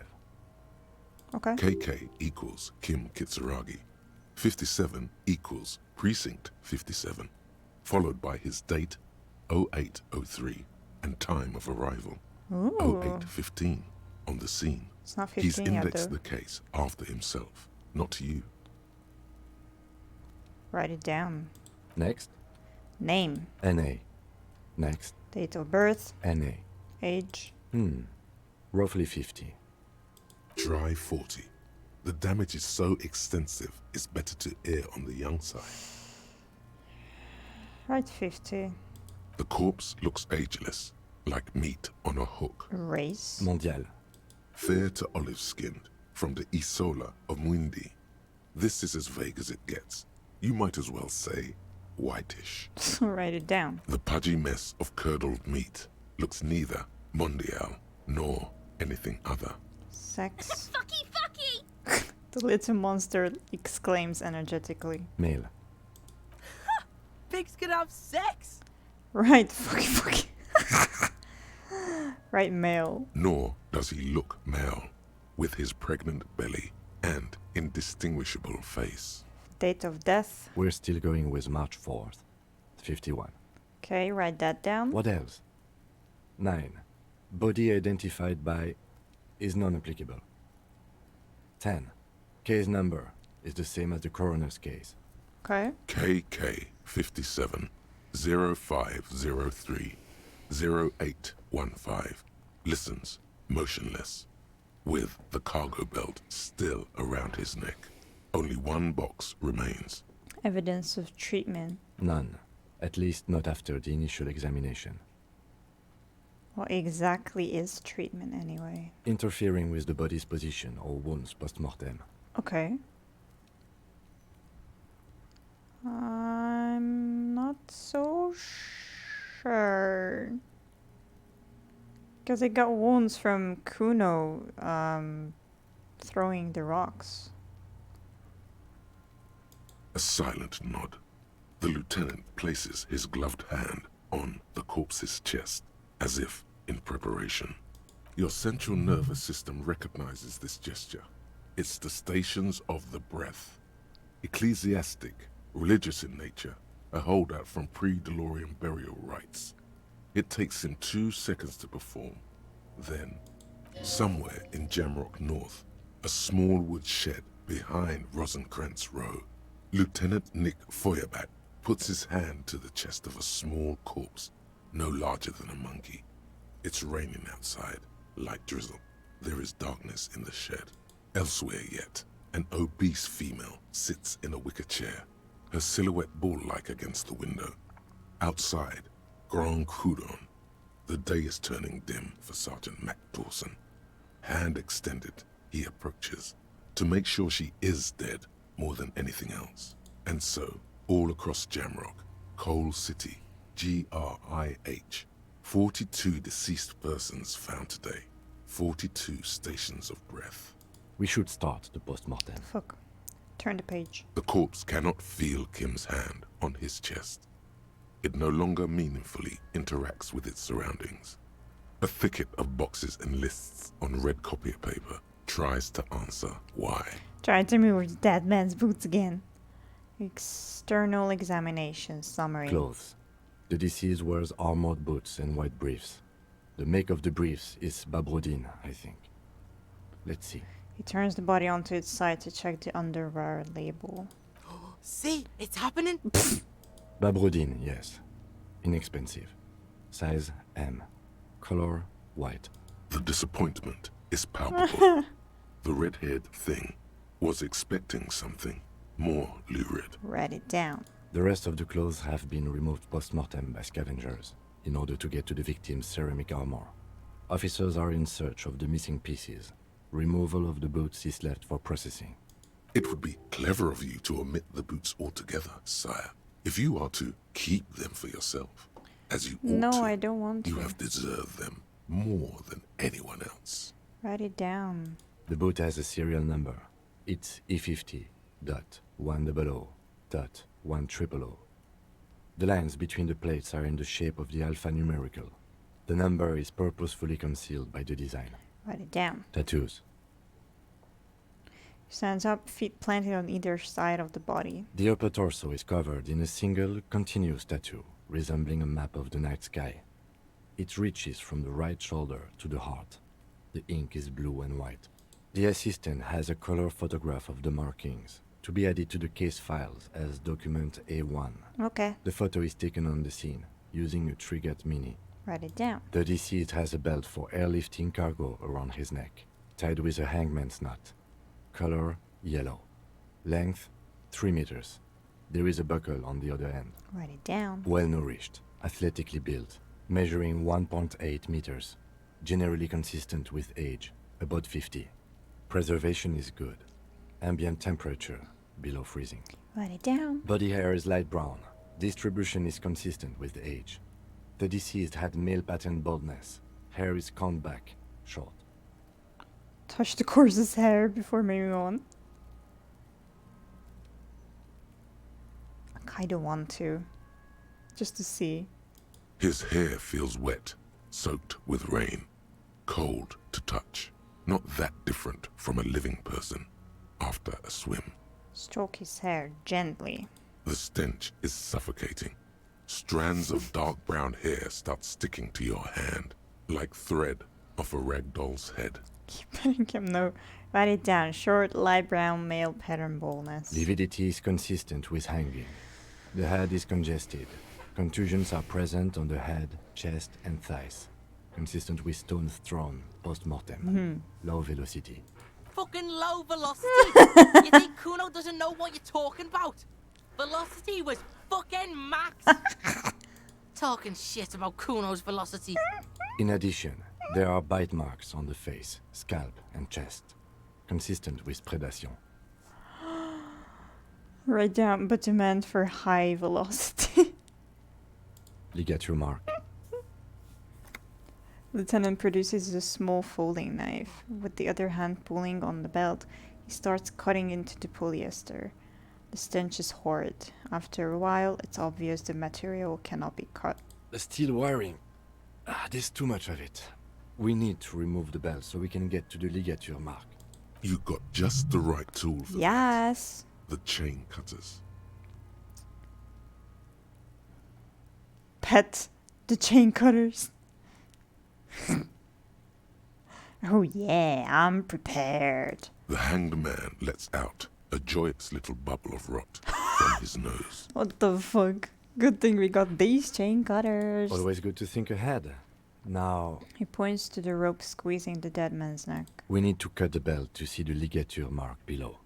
Okay.
KK equals Kim Kitsuragi. 57 equals Precinct 57, followed by his date 0803 and time of arrival
Ooh.
0815 on the scene.
It's not
He's
15 yet,
indexed
though.
the case after himself, not you.
Write it down.
Next.
Name.
NA. Next.
Date of birth.
NA.
Age.
Roughly 50.
Try 40. The damage is so extensive, it's better to err on the young side.
Write 50.
The corpse looks ageless, like meat on a hook.
Race.
Mondial.
Fair to olive-skinned, from the Isola of Mwindi. This is as vague as it gets. You might as well say whitish.
Write it down.
The pudgy mess of curdled meat looks neither mondial nor anything other.
Sex.
Fucky, fucky!
The little monster exclaims energetically.
Male.
Pigs can have sex!
Right, fucky. Right, male.
Nor does he look male, with his pregnant belly and indistinguishable face.
Date of death.
We're still going with March 4th. 51.
Okay, write that down.
What else? 9. Body identified by is non-applicable. 10. Case number is the same as the coroner's case.
Okay.
KK 57 0503 0815 listens motionless, with the cargo belt still around his neck. Only one box remains.
Evidence of treatment.
None. At least not after the initial examination.
What exactly is treatment anyway?
Interfering with the body's position or wounds post-mortem.
Okay. I'm not so sure. Because I got wounds from Kuno throwing the rocks.
A silent nod. The lieutenant places his gloved hand on the corpse's chest, as if in preparation. Your central nervous system recognizes this gesture. It's the stations of the breath. Ecclesiastic, religious in nature, a holdout from pre-DeLorean burial rites. It takes him 2 seconds to perform. Then, somewhere in Jamrock North, a small wood shed behind Rosencrantz Row, Lieutenant Nick Feuerbat puts his hand to the chest of a small corpse, no larger than a monkey. It's raining outside, light drizzle. There is darkness in the shed. Elsewhere yet, an obese female sits in a wicker chair, her silhouette bull-like against the window. Outside, Grand Coudon. The day is turning dim for Sergeant Mac Dawson. Hand extended, he approaches, to make sure she is dead more than anything else. And so, all across Jamrock, Coal City, GRIH, 42 deceased persons found today, 42 stations of breath.
We should start the post-mortem.
Fuck. Turn the page.
The corpse cannot feel Kim's hand on his chest. It no longer meaningfully interacts with its surroundings. A thicket of boxes and lists on red copier paper tries to answer why.
Try to remove the dead man's boots again. External examination summary.
Clothes. The deceased wears armored boots and white briefs. The make of the briefs is Babrodine, I think. Let's see.
He turns the body onto its side to check the underwear label.
See, it's happening.
Babrodine, yes. Inexpensive. Size M. Color white.
The disappointment is palpable. The red-haired thing was expecting something more lurid.
Write it down.
The rest of the clothes have been removed post-mortem by scavengers in order to get to the victim's ceramic armor. Officers are in search of the missing pieces. Removal of the boots is left for processing.
It would be clever of you to omit the boots altogether, sire. If you are to keep them for yourself, as you ought
No,
to,
I don't want
you
to.
have deserved them more than anyone else.
Write it down.
The boot has a serial number. It's E50.100.100. The lines between the plates are in the shape of the alphanumerical. The number is purposefully concealed by the design.
Write it down.
Tattoos.
He stands up, feet planted on either side of the body.
The upper torso is covered in a single, continuous tattoo, resembling a map of the night sky. It reaches from the right shoulder to the heart. The ink is blue and white. The assistant has a color photograph of the markings, to be added to the case files as document A1.
Okay.
The photo is taken on the scene, using a triggered mini.
Write it down.
The deceased has a belt for airlifting cargo around his neck, tied with a hangman's knot. Color, yellow. Length, 3 meters. There is a buckle on the other end.
Write it down.
Well-nourished, athletically built, measuring 1.8 meters. Generally consistent with age, about 50. Preservation is good. Ambient temperature, below freezing.
Write it down.
Body hair is light brown. Distribution is consistent with age. The deceased had male pattern baldness. Hair is combed back, short.
Touch the corpse's hair before moving on. I kinda want to. Just to see.
His hair feels wet, soaked with rain, cold to touch. Not that different from a living person after a swim.
Stroke his hair gently.
The stench is suffocating. Strands of dark brown hair start sticking to your hand, like thread off a rag doll's head.
Keep letting him know. Write it down. Short, light brown, male pattern baldness.
Lividity is consistent with hanging. The head is congested. Contusions are present on the head, chest, and thighs. Consistent with stones thrown post-mortem. Low velocity.
Fucking low velocity! You think Kuno doesn't know what you're talking about? Velocity was fucking max! Talking shit about Kuno's velocity.
In addition, there are bite marks on the face, scalp, and chest. Consistent with predation.
Write down, but demand for high velocity.
Ligature mark.
Lieutenant produces a small folding knife. With the other hand pulling on the belt, he starts cutting into the polyester. The stench is horrid. After a while, it's obvious the material cannot be cut.
The steel wiring. There's too much of it. We need to remove the belt so we can get to the ligature mark.
You got just the right tool for
Yes.
the chain cutters.
Pet the chain cutters. Oh yeah, I'm prepared.
The hanged man lets out a joyous little bubble of rot from his nose.
What the fuck? Good thing we got these chain cutters.
Always good to think ahead. Now,
He points to the rope squeezing the dead man's neck.
we need to cut the belt to see the ligature mark below.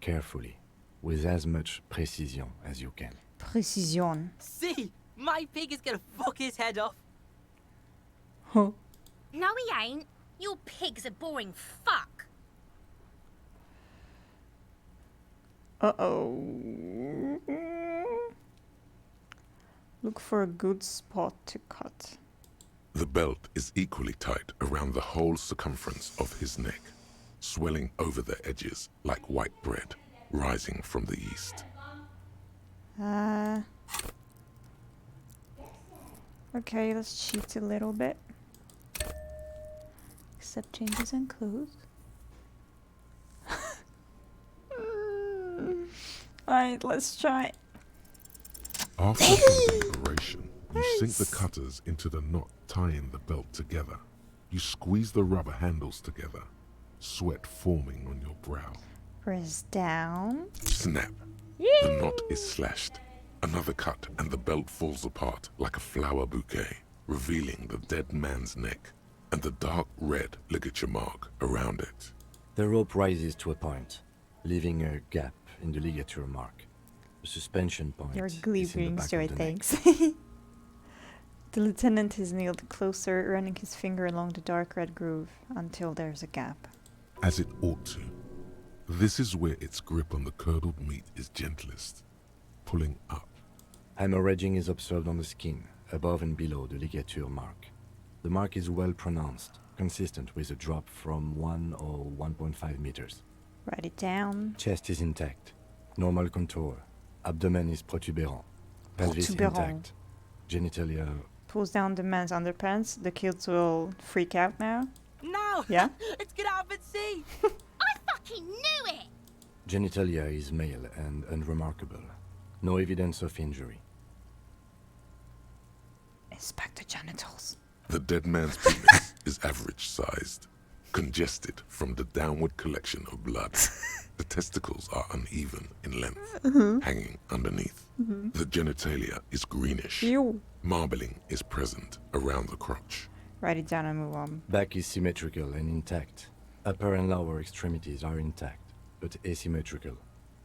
Carefully, with as much precision as you can.
Precision.
See? My pig is gonna fuck his head off.
Huh.
No, he ain't. Your pig's a boring fuck.
Uh-oh. Look for a good spot to cut.
The belt is equally tight around the whole circumference of his neck, swelling over the edges like white bread rising from the east.
Okay, let's cheat a little bit. Accept changes and close. Alright, let's try.
After some operation, you sink the cutters into the knot tying the belt together. You squeeze the rubber handles together, sweat forming on your brow.
Press down.
Snap. The knot is slashed. Another cut and the belt falls apart like a flower bouquet, revealing the dead man's neck and the dark red ligature mark around it.
The rope rises to a point, leaving a gap in the ligature mark. The suspension point
Your
is in
glee
the
brings
back
joy,
of the neck.
thanks. The lieutenant is kneeled closer, running his finger along the dark red groove until there's a gap.
As it ought to. This is where its grip on the curdled meat is gentlest, pulling up.
Hemorrhaging is observed on the skin, above and below the ligature mark. The mark is well pronounced, consistent with a drop from 1 or 1.5 meters.
Write it down.
Chest is intact, normal contour. Abdomen is protuberant. Pelvis
Protuberant.
intact. Genitalia.
Pulls down the man's underpants. The kids will freak out now.
No!
Yeah?
It's gonna happen, see?
I fucking knew it!
Genitalia is male and unremarkable. No evidence of injury.
Inspect the genitals.
The dead man's penis is average sized. congested from the downward collection of blood. The testicles are uneven in length, hanging underneath. The genitalia is greenish.
Ew.
Marbling is present around the crotch.
Write it down and move on.
Back is symmetrical and intact. Upper and lower extremities are intact, but asymmetrical.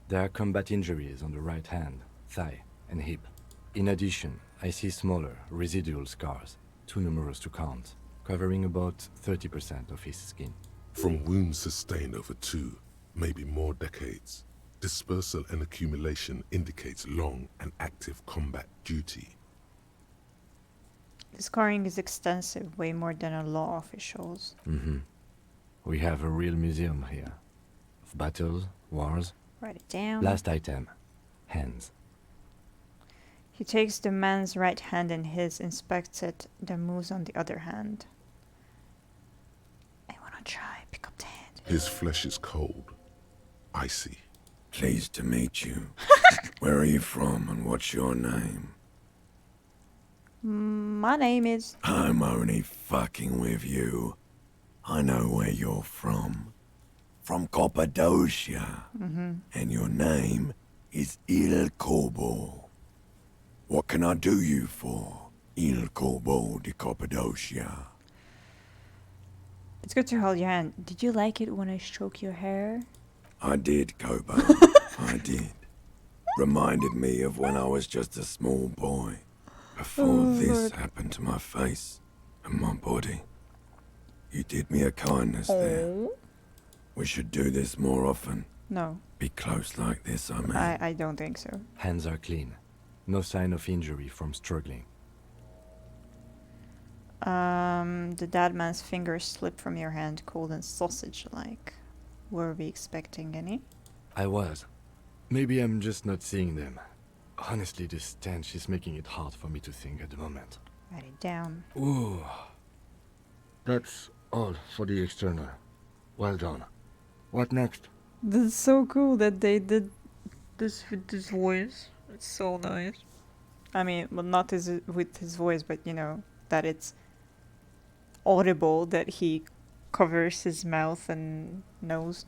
There are combat injuries on the right hand, thigh, and hip. In addition, I see smaller, residual scars, too numerous to count, covering about 30% of his skin.
From wounds sustained over 2, maybe more decades, dispersal and accumulation indicates long and active combat duty.
The scarring is extensive, way more than a law official's.
We have a real museum here. Of battles, wars.
Write it down.
Last item. Hands.
He takes the man's right hand in his, inspects it, then moves on the other hand. I wanna try, pick up the hand.
His flesh is cold, icy.
Pleased to meet you. Where are you from and what's your name?
My name is...
I'm only fucking with you. I know where you're from. From Cappadocia. And your name is Il Corbo. What can I do you for, Il Corbo de Cappadocia?
It's good to hold your hand. Did you like it when I stroke your hair?
I did, Kobo. I did. Reminded me of when I was just a small boy. Before this happened to my face and my body. You did me a kindness there. We should do this more often.
No.
Be close like this, I mean.
I don't think so.
Hands are clean. No sign of injury from struggling.
The dead man's fingers slip from your hand, cold and sausage-like. Were we expecting any?
I was. Maybe I'm just not seeing them. Honestly, the stench is making it hard for me to think at the moment.
Write it down.
Ooh. That's all for the external. Well done. What next?
That's so cool that they did this with his voice. It's so nice. I mean, well, not with his voice, but you know, that it's audible, that he covers his mouth and nose.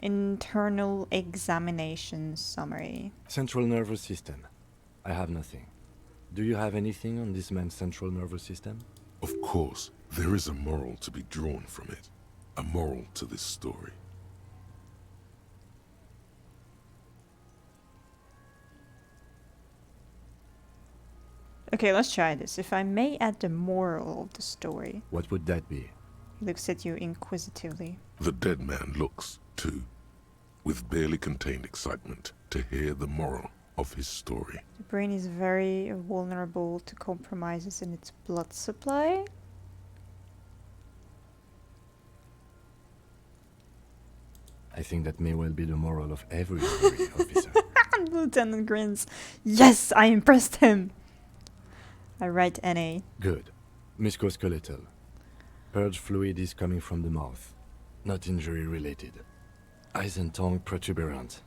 Internal examination summary.
Central nervous system. I have nothing. Do you have anything on this man's central nervous system?
Of course, there is a moral to be drawn from it. A moral to this story.
Okay, let's try this. If I may add the moral of the story.
What would that be?
He looks at you inquisitively.
The dead man looks, too, with barely contained excitement to hear the moral of his story.
The brain is very vulnerable to compromises in its blood supply.
I think that may well be the moral of every story, officer.
Lieutenant grins. Yes, I impressed him. I write NA.
Good. Musculoskeletal. Purge fluid is coming from the mouth. Not injury related. Eyes and tongue protuberant.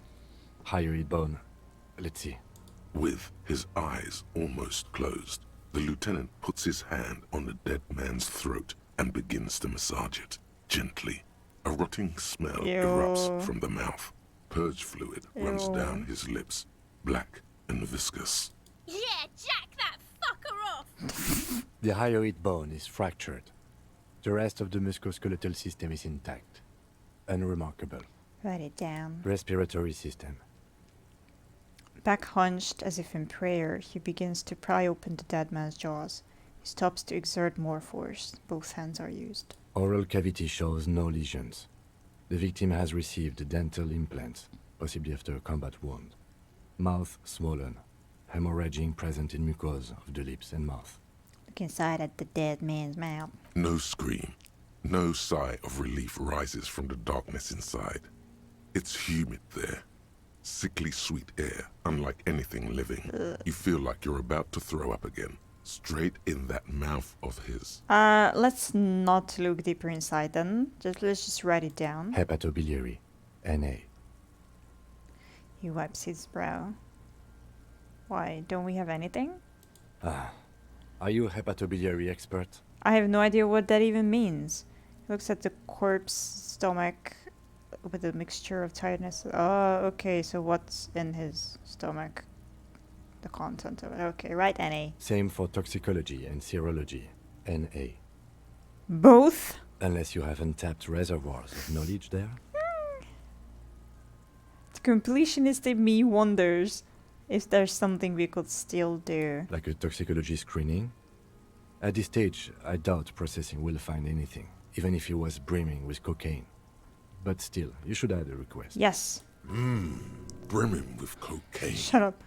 Hyoid bone. Let's see.
With his eyes almost closed, the lieutenant puts his hand on the dead man's throat and begins to massage it, gently. A rotting smell erupts from the mouth. Purge fluid runs down his lips, black and viscous.
Yeah, jack that fucker off!
The hyoid bone is fractured. The rest of the musculoskeletal system is intact. Unremarkable.
Write it down.
Respiratory system.
Back hunched as if in prayer, he begins to pry open the dead man's jaws. He stops to exert more force. Both hands are used.
Oral cavity shows no lesions. The victim has received dental implants, possibly after a combat wound. Mouth swollen. Hemorrhaging present in mucosa of the lips and mouth.
Look inside at the dead man's mouth.
No scream. No sigh of relief rises from the darkness inside. It's humid there. Sickly sweet air, unlike anything living. You feel like you're about to throw up again. Straight in that mouth of his.
Let's not look deeper inside then. Let's just write it down.
Hepatobiliary. NA.
He wipes his brow. Why, don't we have anything?
Are you a hepatobiliary expert?
I have no idea what that even means. He Looks at the corpse stomach with a mixture of tiredness. Oh, okay. So what's in his stomach? The content of it. Okay, right, NA.
Same for toxicology and serology. NA.
Both?
Unless you have untapped reservoirs of knowledge there.
The completionist in me wonders if there's something we could still do.
Like a toxicology screening? At this stage, I doubt processing will find anything, even if he was brimming with cocaine. But still, you should add a request.
Yes.
Brimming with cocaine.
Shut up.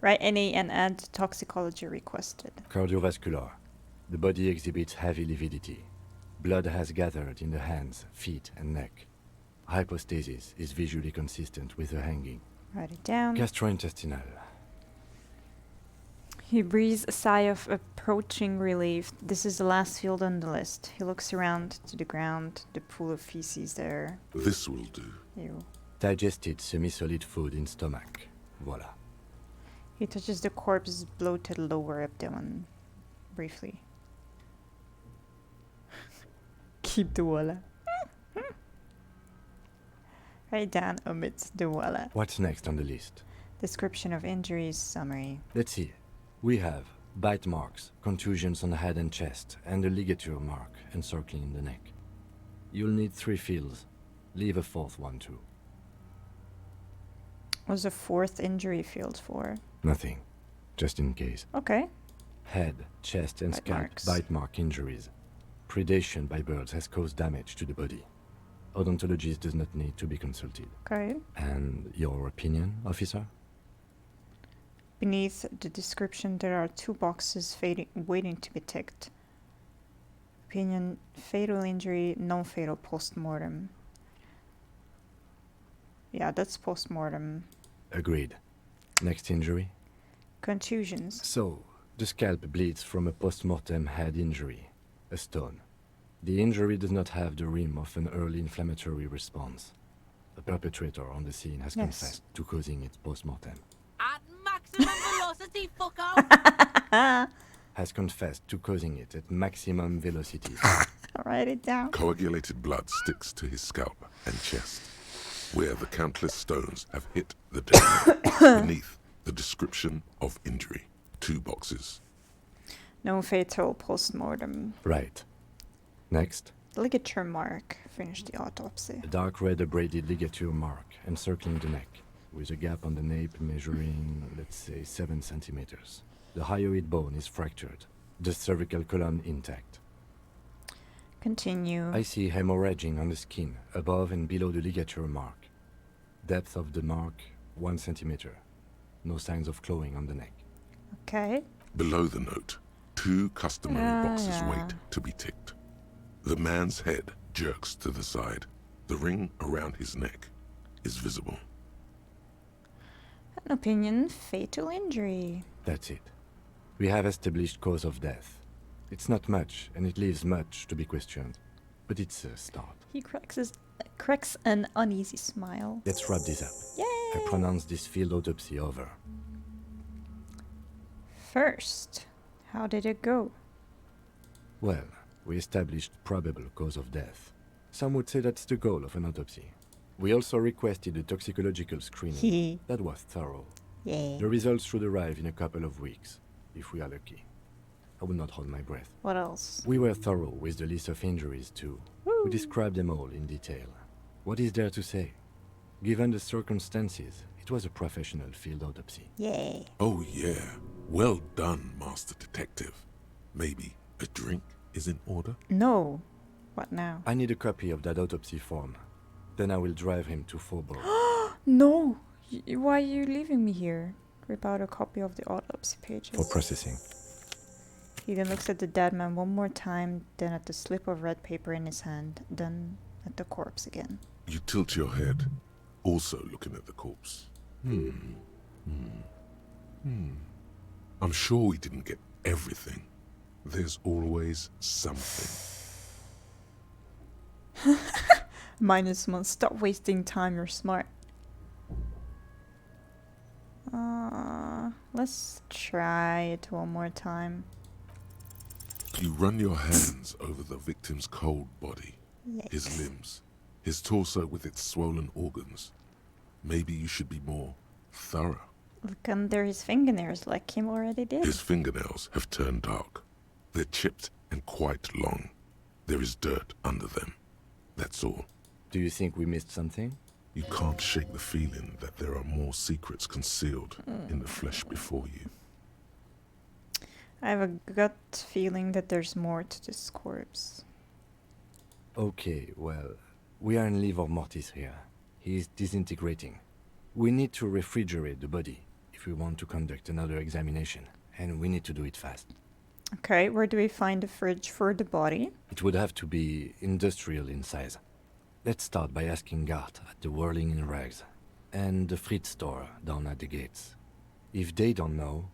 Right, NA and add toxicology requested.
Cardiovascular. The body exhibits heavy lividity. Blood has gathered in the hands, feet, and neck. Hypostasis is visually consistent with the hanging.
Write it down.
Gastrointestinal.
He breathes a sigh of approaching relief. This is the last field on the list. He looks around to the ground, the pool of feces there.
This will do.
Ew.
Digested semi-solid food in stomach. Voila.
He touches the corpse's bloated lower abdomen briefly. Keep the voila. Write down, omit the voila.
What's next on the list?
Description of injuries, summary.
Let's see. We have bite marks, contusions on the head and chest, and a ligature mark encircling the neck. You'll need 3 fields. Leave a 4th one too.
What's the 4th injury field for?
Nothing. Just in case.
Okay.
Head, chest, and
Bite
scalp
marks.
bite mark injuries. Predation by birds has caused damage to the body. Odontologist does not need to be consulted.
Okay.
And your opinion, officer?
Beneath the description, there are 2 boxes waiting to be ticked. Opinion, fatal injury, non-fatal post-mortem. Yeah, that's post-mortem.
Agreed. Next injury?
Contusions.
So, the scalp bleeds from a post-mortem head injury, a stone. The injury does not have the rim of an early inflammatory response. The perpetrator on the scene has confessed to causing it post-mortem.
At maximum velocity, fuck off!
Has confessed to causing it at maximum velocity.
Write it down.
Coagulated blood sticks to his scalp and chest, where the countless stones have hit the dermal. Beneath the description of injury, 2 boxes.
No fatal post-mortem.
Right. Next,
Ligature mark. Finish the autopsy.
a dark red abraded ligature mark encircling the neck, with a gap on the nape measuring, let's say, 7 centimeters. The hyoid bone is fractured. The cervical column intact.
Continue.
I see hemorrhaging on the skin, above and below the ligature mark. Depth of the mark, 1 centimeter. No signs of clawing on the neck.
Okay.
Below the note, 2 customary boxes wait to be ticked. The man's head jerks to the side. The ring around his neck is visible.
An opinion, fatal injury.
That's it. We have established cause of death. It's not much, and it leaves much to be questioned. But it's a start.
He cracks an uneasy smile.
Let's wrap this up.
Yay!
I pronounce this field autopsy over.
First, how did it go?
Well, we established probable cause of death. Some would say that's the goal of an autopsy. We also requested a toxicological screening. That was thorough.
Yeah.
The results should arrive in a couple of weeks, if we are lucky. I will not hold my breath.
What else?
We were thorough with the list of injuries, too. We described them all in detail. What is there to say? Given the circumstances, it was a professional field autopsy.
Yeah.
Oh yeah. Well done, Master Detective. Maybe a drink is in order?
No. What now?
I need a copy of that autopsy form. Then I will drive him to Faubourg.
No! Why are you leaving me here? Rip out a copy of the autopsy pages.
For processing.
He then looks at the dead man one more time, then at the slip of red paper in his hand, then at the corpse again.
You tilt your head, also looking at the corpse. I'm sure we didn't get everything. There's always something.
-1, stop wasting time, you're smart. Let's try it one more time.
You run your hands over the victim's cold body, his
Yikes.
limbs, his torso with its swollen organs. Maybe you should be more thorough.
Look under his fingernails like Kim already did.
His fingernails have turned dark. They're chipped and quite long. There is dirt under them. That's all.
Do you think we missed something?
You can't shake the feeling that there are more secrets concealed in the flesh before you.
I have a gut feeling that there's more to this corpse.
Okay, well, we are in livor mortis here. He is disintegrating. We need to refrigerate the body if we want to conduct another examination, and we need to do it fast.
Okay, where do we find a fridge for the body?
It would have to be industrial in size. Let's start by asking Gart at the Whirling in Rags and the Fritz store down at the gates. If they don't know,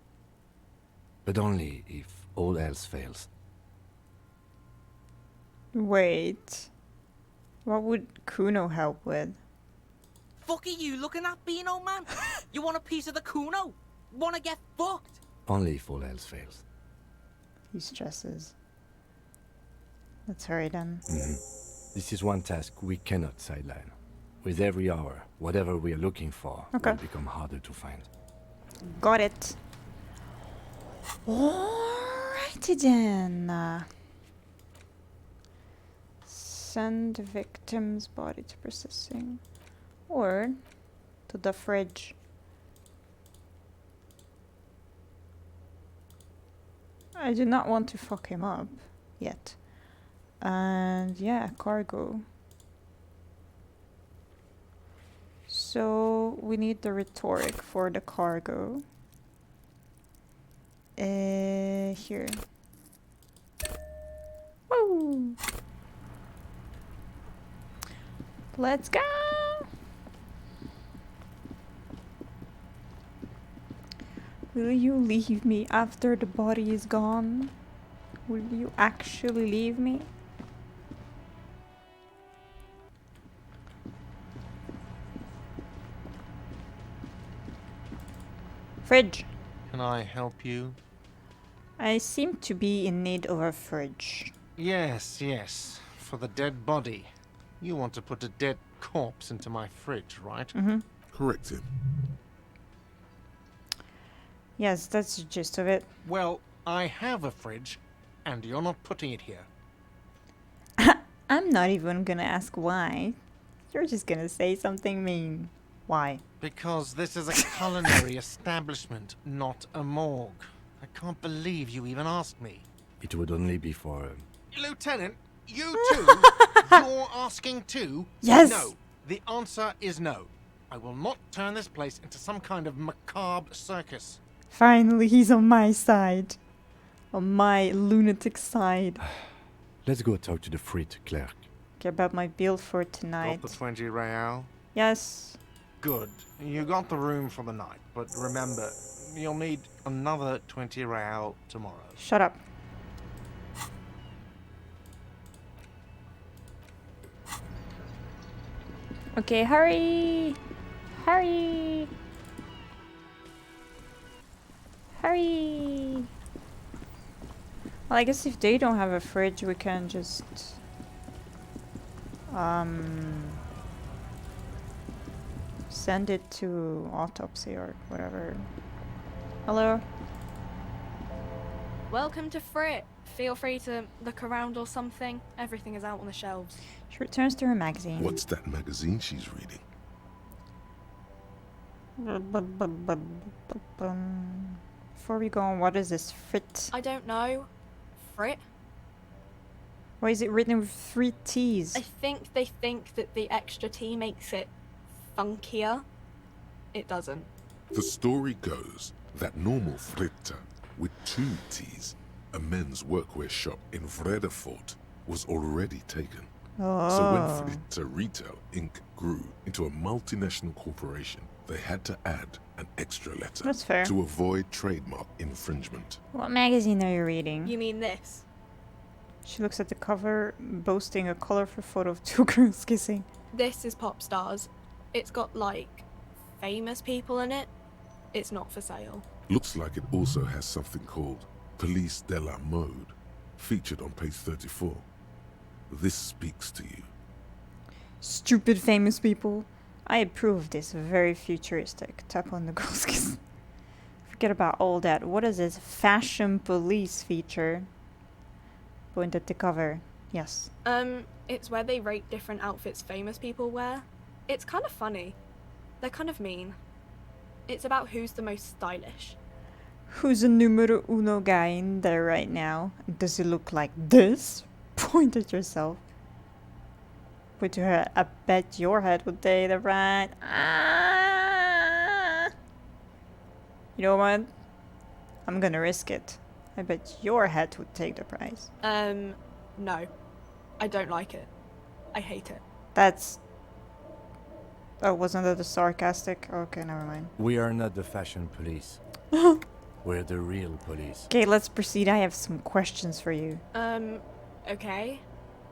but only if all else fails.
Wait. What would Kuno help with?
Fuck are you looking at, Beano, man? You want a piece of the Kuno? Wanna get fucked?
Only if all else fails.
He stresses. Let's hurry then.
This is one task we cannot sideline. With every hour, whatever we are looking for will become harder to find.
Got it. Alrighty then. Send the victim's body to processing. Or to the fridge. I do not want to fuck him up yet. And yeah, cargo. So we need the rhetoric for the cargo. Here. Woo! Let's go! Will you leave me after the body is gone? Will you actually leave me? Fridge.
Can I help you?
I seem to be in need of a fridge.
Yes. For the dead body. You want to put a dead corpse into my fridge, right?
Mm-hmm.
Correct him.
Yes, that's the gist of it.
Well, I have a fridge, and you're not putting it here.
I'm not even gonna ask why. You're just gonna say something mean. Why?
Because this is a culinary establishment, not a morgue. I can't believe you even asked me.
It would only be for...
Lieutenant, you too? You're asking too?
Yes!
No. The answer is no. I will not turn this place into some kind of macabre circus.
Finally, he's on my side. On my lunatic side.
Let's go talk to the Frit clerk.
Okay, about my bill for tonight.
Got the 20 real?
Yes.
Good. You got the room for the night, but remember, you'll need another 20 real tomorrow.
Shut up. Okay, hurry! Hurry! Hurry! Well, I guess if they don't have a fridge, we can just... send it to autopsy or whatever. Hello?
Welcome to Frit. Feel free to look around or something. Everything is out on the shelves.
She returns to her magazine.
What's that magazine she's reading?
Before we go on, what is this? Frit?
I don't know. Frit?
Why is it written with 3 T's?
I think they think that the extra T makes it funkier. It doesn't.
The story goes that normal Fritta with 2 T's, a men's workwear shop in Vredefort, was already taken. So when Fritta Retail Inc. grew into a multinational corporation, they had to add an extra letter.
That's fair.
To avoid trademark infringement.
What magazine are you reading?
You mean this?
She looks at the cover, boasting a colorful photo of 2 girls kissing.
This is Pop Stars. It's got, like, famous people in it. It's not for sale.
Looks like it also has something called Police de la Mode, featured on page 34. This speaks to you.
Stupid famous people. I approve of this. Very futuristic. Tap on the girl's kiss. Forget about all that. What is this? Fashion police feature. Point at the cover. Yes.
It's where they rate different outfits famous people wear. It's kind of funny. They're kind of mean. It's about who's the most stylish.
Who's the numero uno guy in there right now? Does he look like this? Point at yourself. Point to her. I bet your head would take the right. Ah! You know what? I'm gonna risk it. I bet your head would take the prize.
No. I don't like it. I hate it.
That's... Oh, wasn't that a sarcastic? Okay, never mind.
We are not the fashion police. We're the real police.
Okay, let's proceed. I have some questions for you.
Okay.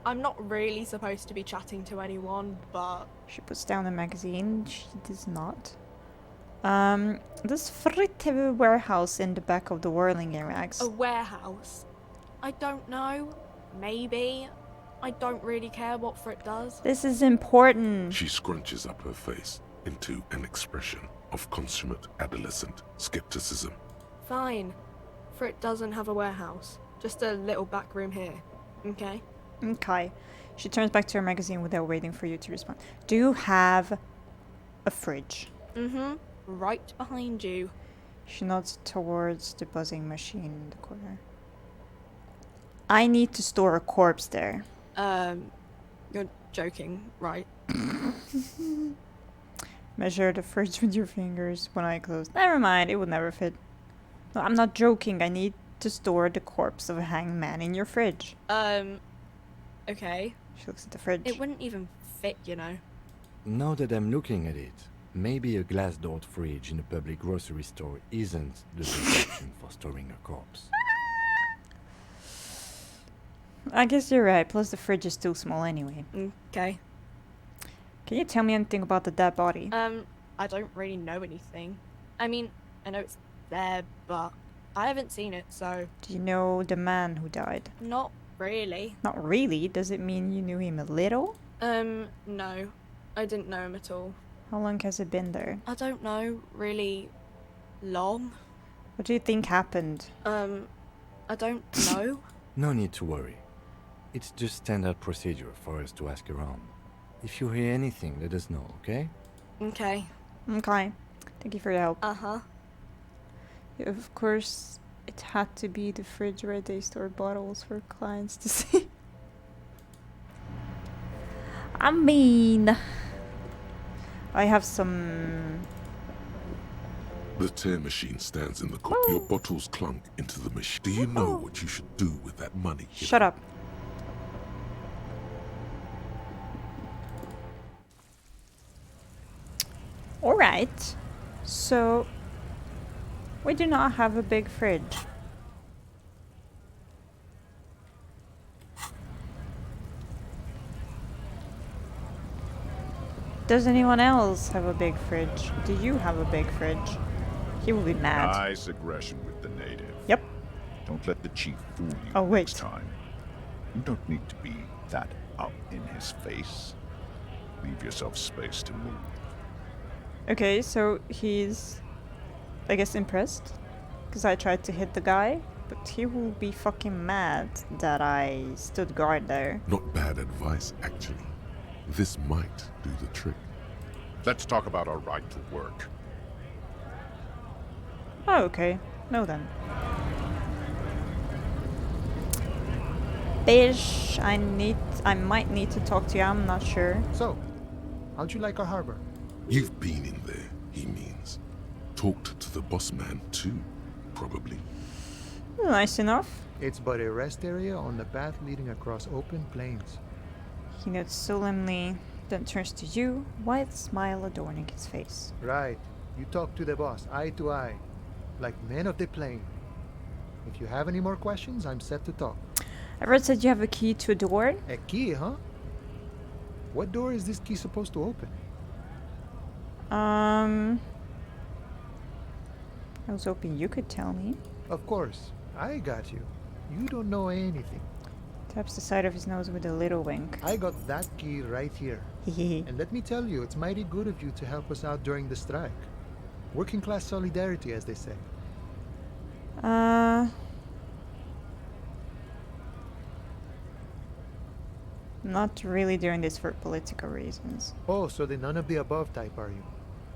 I'm not really supposed to be chatting to anyone, but...
She puts down the magazine. She does not. Does Frit have a warehouse in the back of the whirling racks?
A warehouse? I don't know. Maybe. I don't really care what Frit does.
This is important.
She scrunches up her face into an expression of consummate adolescent skepticism.
Fine. Frit doesn't have a warehouse. Just a little back room here. Okay?
Okay. She turns back to her magazine without waiting for you to respond. Do you have a fridge?
Mm-hmm. Right behind you.
She nods towards the buzzing machine in the corner. I need to store a corpse there.
You're joking, right?
Measure the fridge with your fingers. One eye closed. Never mind, it would never fit. No, I'm not joking. I need to store the corpse of a hanged man in your fridge.
Okay.
She looks at the fridge.
It wouldn't even fit, you know.
Now that I'm looking at it, maybe a glass-doored fridge in a public grocery store isn't the best option for storing a corpse.
I guess you're right. Plus, the fridge is too small anyway.
Okay.
Can you tell me anything about the dead body?
I don't really know anything. I mean, I know it's there, but I haven't seen it, so...
Do you know the man who died?
Not really.
Not really? Does it mean you knew him a little?
No. I didn't know him at all.
How long has it been there?
I don't know, really long.
What do you think happened?
I don't know.
No need to worry. It's just standard procedure for us to ask around. If you hear anything, let us know, okay?
Okay.
Okay. Thank you for your help.
Uh-huh.
Yeah, of course, it had to be the fridge where they store bottles for clients to see. I mean... I have some...
The tear machine stands in the corner. Your bottles clunk into the machine. Do you know what you should do with that money?
Shut up. Alright. So... we do not have a big fridge. Does anyone else have a big fridge? Do you have a big fridge? He will be mad.
Nice aggression with the native.
Yep.
Don't let the chief fool you
Oh, wait.
next time. You don't need to be that up in his face. Leave yourself space to move.
Okay, so he's, I guess, impressed. Because I tried to hit the guy. But he will be fucking mad that I stood guard there.
Not bad advice, actually. This might do the trick.
Let's talk about our right to work.
Oh, okay. No then. Bish, I might need to talk to you, I'm not sure.
So, how'd you like our harbor?
You've been in there, he means. Talked to the boss man too, probably.
Nice enough.
It's but a rest area on the path leading across open plains.
He nods solemnly, then turns to you, wide smile adorning his face.
Right. You talk to the boss, eye to eye, like men of the plain. If you have any more questions, I'm set to talk.
I read that you have a key to a door.
A key, huh? What door is this key supposed to open?
I was hoping you could tell me.
Of course. I got you. You don't know anything.
Taps the side of his nose with a little wink.
I got that key right here. And let me tell you, it's mighty good of you to help us out during the strike. Working class solidarity, as they say.
Not really doing this for political reasons.
Oh, so the none of the above type are you?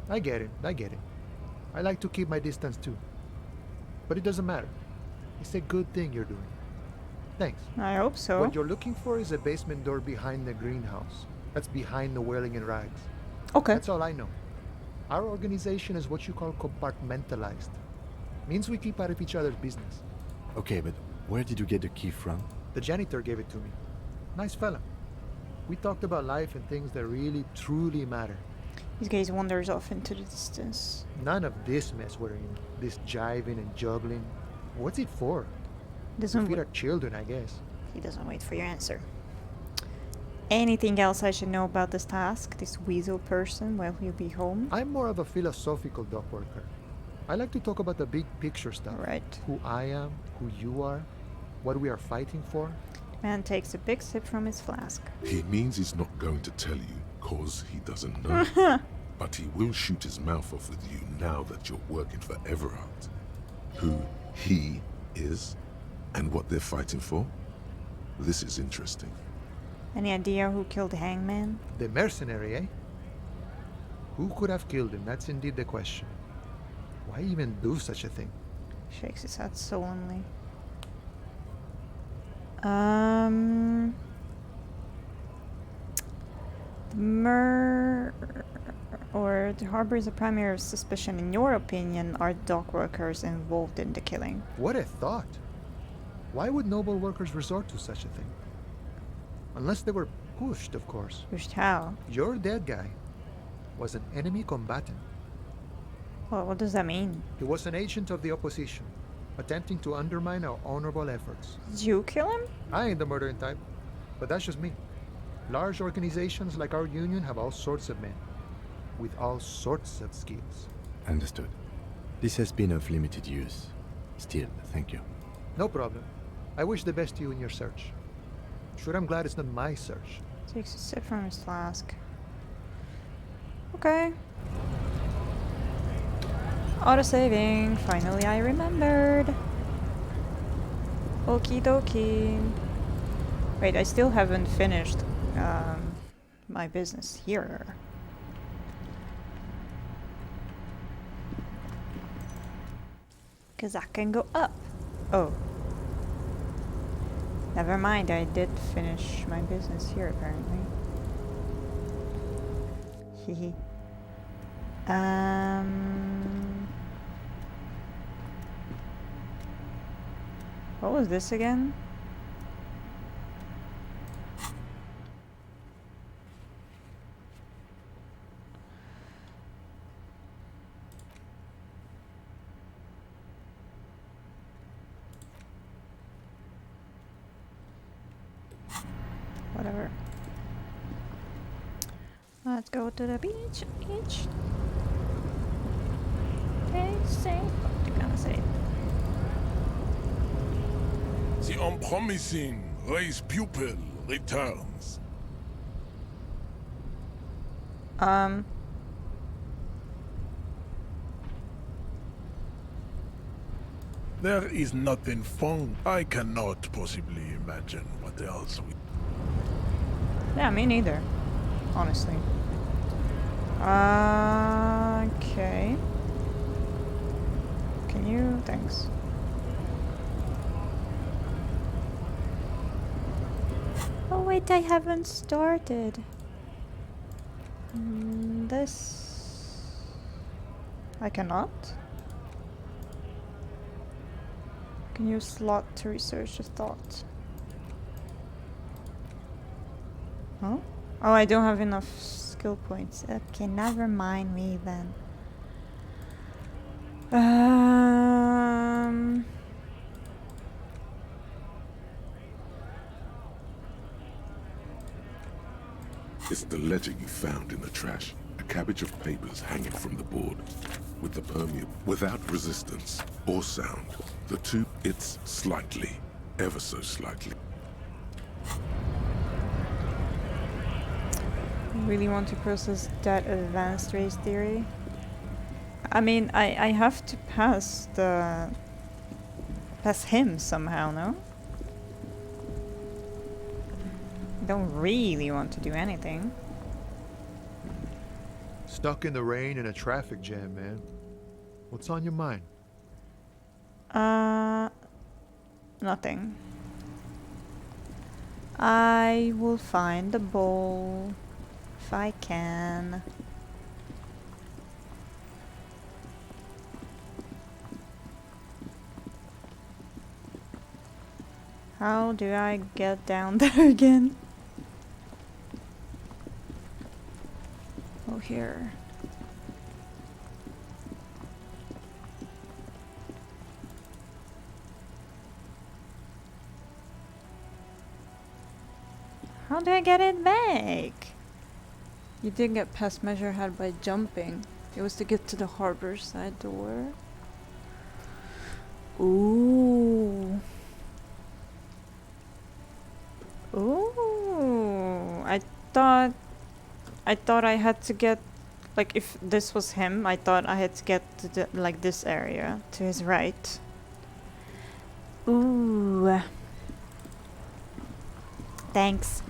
I get it, I get it. I like to keep my distance too. But it doesn't matter. It's a good thing you're doing. Thanks.
I hope so.
What you're looking for is a basement door behind the greenhouse. That's behind the whirling in rags.
Okay.
That's all I know. Our organization is what you call compartmentalized. Means we keep out of each other's business.
Okay, but where did you get the key from?
The janitor gave it to me. Nice fella. We talked about life and things that really, truly matter.
His gaze wanders off into the distance.
None of this mess we're in. This jiving and juggling. What's it for?
Doesn't
to feed our children, I guess.
He doesn't wait for your answer. Anything else I should know about this task? This weasel person while he'll be home?
I'm more of a philosophical dock worker. I like to talk about the big picture stuff.
Right.
Who I am, who you are, what we are fighting for.
Man takes a big sip from his flask.
He means he's not going to tell you, cause he doesn't know. But he will shoot his mouth off with you now that you're working for Everard. Who he is, and what they're fighting for. This is interesting.
Any idea who killed Hangman?
The mercenary, eh? Who could have killed him? That's indeed the question. Why even do such a thing?
Shakes his head sullenly. The harbor is a primary suspicion. In your opinion, are dock workers involved in the killing?
What a thought! Why would noble workers resort to such a thing? Unless they were pushed, of course.
Pushed how?
Your dead guy was an enemy combatant.
Well, what does that mean?
He was an agent of the opposition, attempting to undermine our honorable efforts.
Did you kill him?
I ain't the murdering type, but that's just me. Large organizations like our union have all sorts of men, with all sorts of skills.
Understood. This has been of limited use. Still, thank you.
No problem. I wish the best to you in your search. Sure, I'm glad it's not my search.
Takes a sip from his flask. Okay. Auto-saving. Finally I remembered. Okie dokie. Wait, I still haven't finished my business here. Because I can go up. Oh. Never mind, I did finish my business here apparently. Hehe. What was this again? Whatever. Let's go to the beach. Okay, say what you gonna say.
The unpromising race pupil returns. There is nothing found. I cannot possibly imagine what else we...
Yeah, me neither. Honestly. Okay. Can you? Thanks. Oh wait, I haven't started. This... I cannot? Can use slot to research a thought. Huh? Oh, I don't have enough skill points. Okay, never mind me then.
It's the letter you found in the trash. A cabbage of papers hanging from the board. With the permeable, without resistance or sound. The two, it's slightly, ever so slightly.
Really want to process that advanced race theory. I mean, I have to pass him somehow, no? I don't really want to do anything.
Stuck in the rain in a traffic jam, man. What's on your mind?
Nothing. I will find the bowl if I can. How do I get down there again? Oh, here. How do I get it back? You didn't get past measure had by jumping. It was to get to the harbor side door. Ooh. Ooh. I thought I had to get, like, if this was him, I thought I had to get to the, like, this area to his right. Ooh. Thanks.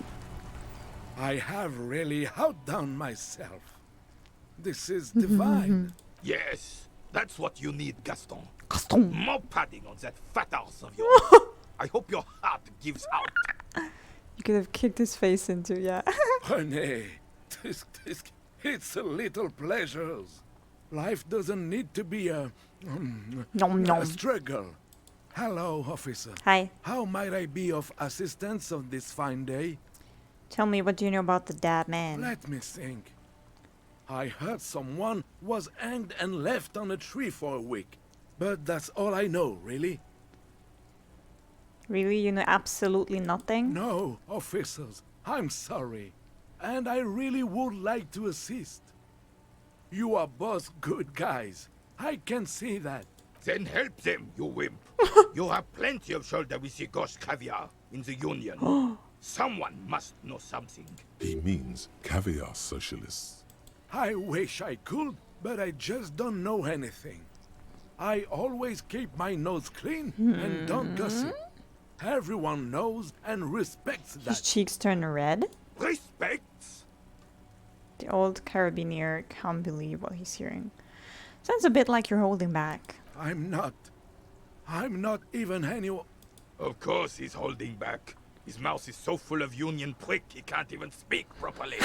I have really outdone myself. This is divine.
Yes, that's what you need, Gaston.
Gaston.
More padding on that fat ass of yours. I hope your heart gives out.
You could have kicked his face into, yeah.
Renee, it's a little pleasures. Life doesn't need to be a struggle. Hello, officer.
Hi.
How might I be of assistance on this fine day?
Tell me, what do you know about the dead man?
Let me think. I heard someone was hanged and left on a tree for a week. But that's all I know, really.
Really? You know absolutely nothing?
No, officers. I'm sorry. And I really would like to assist. You are both good guys. I can see that.
Then help them, you wimp. You have plenty of shoulder with the ghost caviar in the Union. Someone must know something.
He means caviar socialists.
I wish I could, but I just don't know anything. I always keep my nose clean and don't gossip. Everyone knows and respects that.
His cheeks turn red.
Respects?
The old carabiner can't believe what he's hearing. Sounds a bit like you're holding back.
I'm not even anyone.
Of course he's holding back. His mouth is so full of Union prick he can't even speak properly.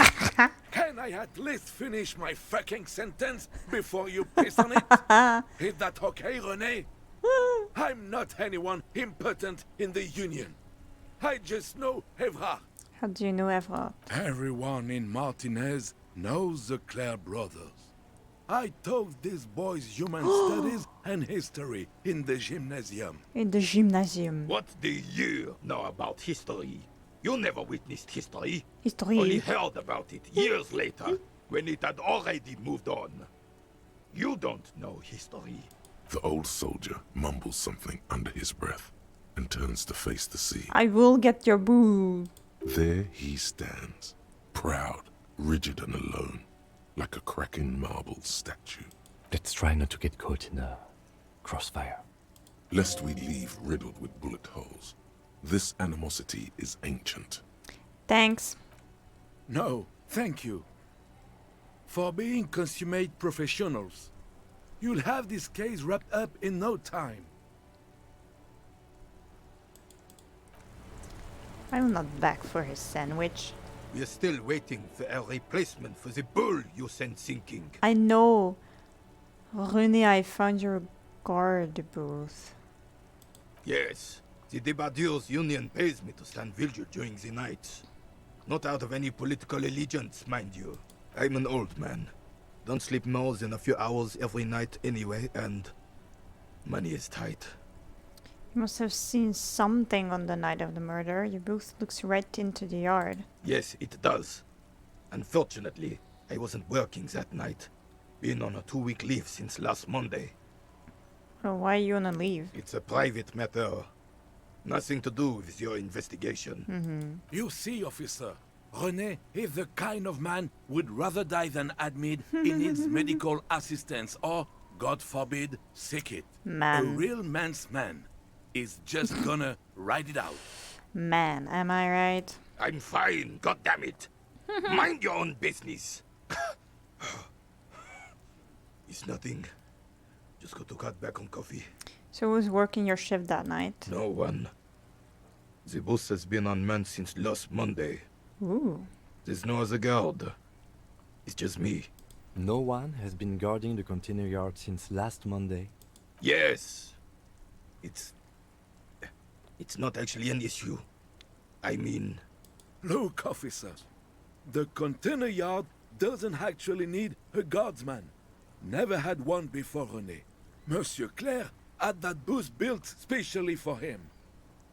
Can I at least finish my fucking sentence before you piss on it? Is that okay, Renee? I'm not anyone impotent in the Union. I just know Evrard.
How do you know Evrard?
Everyone in Martinez knows the Clare brothers. I taught these boys human studies and history in the gymnasium.
In the gymnasium.
What do you know about history? You never witnessed history.
History.
Only heard about it years later, when it had already moved on. You don't know history.
The old soldier mumbles something under his breath and turns to face the sea.
I will get your boo.
There he stands, proud, rigid and alone, like a cracking marble statue.
Let's try not to get caught in a crossfire.
Lest we leave riddled with bullet holes. This animosity is ancient.
Thanks.
No, thank you. For being consummate professionals. You'll have this case wrapped up in no time.
I'm not back for his sandwich.
We're still waiting for a replacement for the bull you sent sinking.
I know. René, I found your guard booth.
Yes, the Debardeurs Union pays me to stand vigil during the nights. Not out of any political allegiance, mind you. I'm an old man. Don't sleep more than a few hours every night anyway, and money is tight.
You must have seen something on the night of the murder. Your booth looks right into the yard.
Yes, it does. Unfortunately, I wasn't working that night. Been on a 2-week leave since last Monday.
Oh, why are you on a leave?
It's a private matter. Nothing to do with your investigation.
You see, officer, René is the kind of man would rather die than admit he needs medical assistance or, God forbid, sick it.
Man.
A real man's man is just gonna ride it out.
Man, am I right?
I'm fine, goddammit. Mind your own business. It's nothing. Just got to cut back on coffee.
So who's working your shift that night?
No one. The boss has been unmanned since last Monday.
Ooh.
There's no other guard. It's just me.
No one has been guarding the container yard since last Monday.
Yes. It's not actually an issue. I mean...
Look, officer. The container yard doesn't actually need a guardsman. Never had one before René. Monsieur Claire had that booth built specially for him.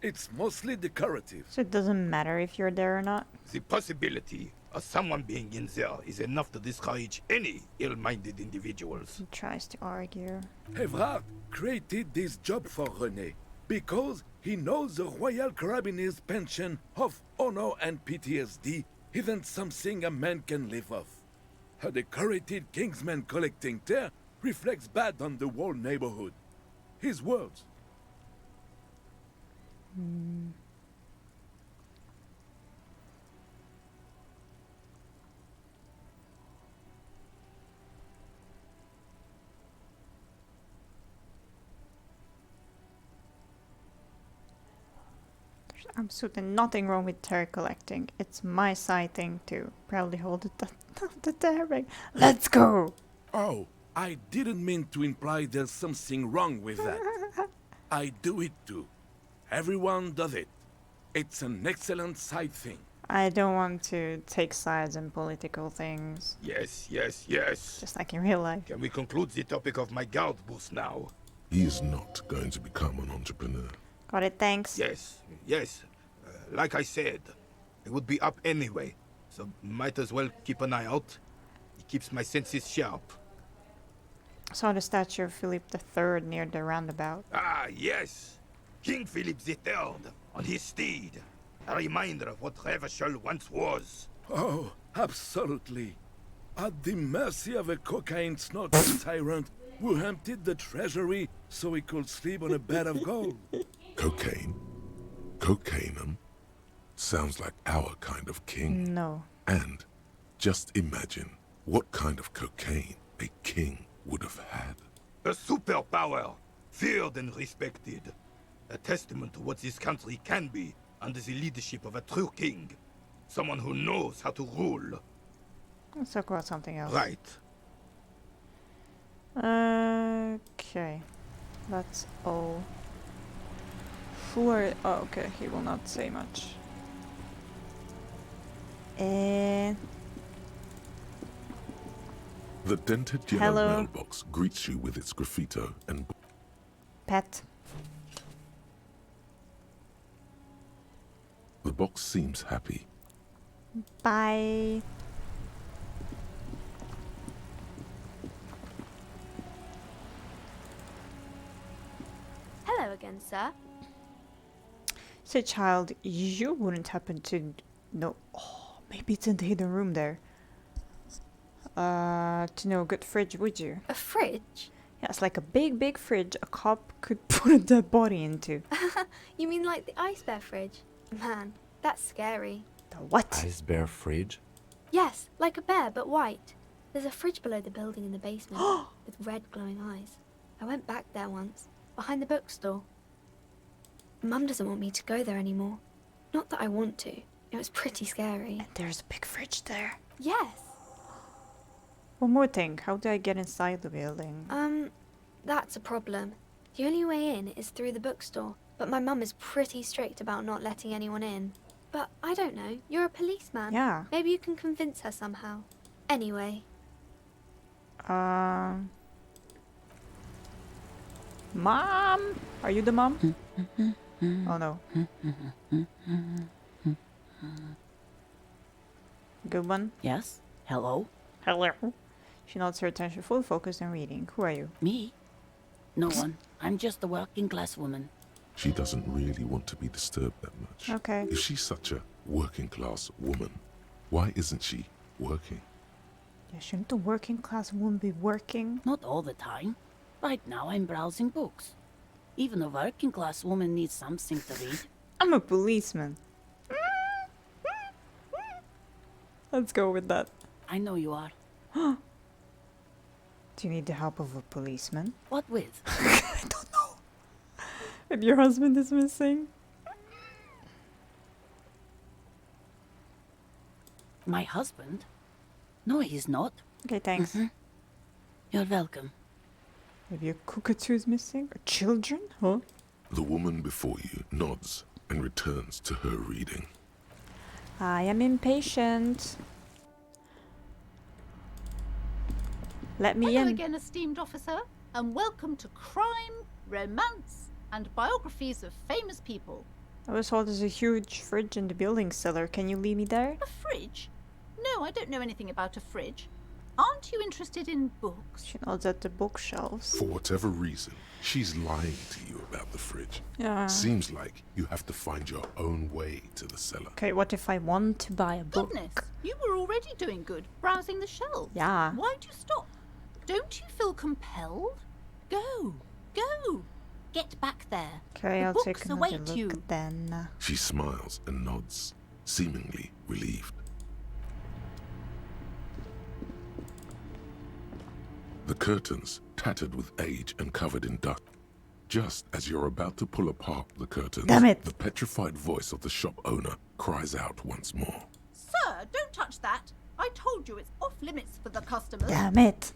It's mostly decorative.
So it doesn't matter if you're there or not?
The possibility of someone being in there is enough to discourage any ill-minded individuals.
He tries to argue.
Evrard created this job for René because he knows the Royal Carabiniers' pension of honor and PTSD isn't something a man can live off. A decorated kingsman collecting tear reflects bad on the whole neighborhood. His words.
There's absolutely nothing wrong with terror collecting. It's my side thing to proudly hold the terror. Let's go!
Oh, I didn't mean to imply there's something wrong with that. I do it too. Everyone does it. It's an excellent side thing.
I don't want to take sides in political things.
Yes, yes, yes.
Just like in real life.
Can we conclude the topic of my guard boost now?
He is not going to become an entrepreneur.
Got it, thanks.
Yes, yes. Like I said, it would be up anyway, so might as well keep an eye out. It keeps my senses sharp.
Saw the statue of Philip III near the roundabout.
Ah, yes. King Philip III on his steed. A reminder of what Revachol once was.
Oh, absolutely. At the mercy of a cocaine-snorting tyrant who emptied the treasury so he could sleep on a bed of gold.
Cocaine? Cocainum? Sounds like our kind of king.
No.
And just imagine what kind of cocaine a king would have had.
A superpower, feared and respected. A testament to what this country can be under the leadership of a true king. Someone who knows how to rule.
Let's talk about something else.
Right.
Okay. That's all. Who are... Oh, okay. He will not say much. And...
The dented yellow
Hello.
mailbox greets you with its graffito and...
Pet.
The box seems happy.
Bye.
Hello again, sir.
Say, child, you wouldn't happen to know... Oh, maybe it's in the hidden room there. To know a good fridge, would you?
A fridge?
Yeah, it's like a big, big fridge a cop could put a dead body into.
You mean like the ice bear fridge? Man, that's scary.
The what?
Ice bear fridge?
Yes, like a bear, but white. There's a fridge below the building in the basement with red glowing eyes. I went back there once, behind the bookstore. Mum doesn't want me to go there anymore. Not that I want to. It was pretty scary.
And there's a big fridge there.
Yes.
One more thing. How do I get inside the building?
That's a problem. The only way in is through the bookstore, but my mum is pretty strict about not letting anyone in. But I don't know. You're a policeman.
Yeah.
Maybe you can convince her somehow. Anyway.
Mom? Are you the mom? Oh no. Good one?
Yes? Hello?
Hello. She nods her attention, full focus and reading. Who are you?
Me? No one. I'm just a working class woman.
She doesn't really want to be disturbed that much.
Okay.
If she's such a working class woman, Why isn't she working?
Yeah, shouldn't the working class woman be working?
Not all the time. Right now I'm browsing books. Even a working class woman needs something to read.
I'm a policeman. Let's go with that.
I know you are.
Do you need the help of a policeman?
What with?
I don't know. If your husband is missing?
My husband? No, he's not.
Okay, thanks.
You're welcome.
Maybe a cockatoo's missing? Or children? Huh?
The woman before you nods and returns to her reading.
I am impatient. Let me
Hello
in.
again, esteemed officer, and welcome to Crime, Romance, and Biographies of Famous People.
I was told there's a huge fridge in the building cellar. Can you lead me there?
A fridge? No, I don't know anything about a fridge. Aren't you interested in books?
She nods at the bookshelves.
For whatever reason, she's lying to you about the fridge.
Yeah.
Seems like you have to find your own way to the cellar.
Okay, what if I want to buy a book?
Goodness, you were already doing good, browsing the shelves.
Yeah.
Why'd you stop? Don't you feel compelled? Go, go. Get back there.
Okay,
The
I'll take
books
another
await
look
you.
then.
She smiles and nods, seemingly relieved. The curtains, tattered with age and covered in dust. Just as you're about to pull apart the curtains,
Damn it.
the petrified voice of the shop owner cries out once more.
Sir, don't touch that. I told you it's off limits for the customers.
Damn it.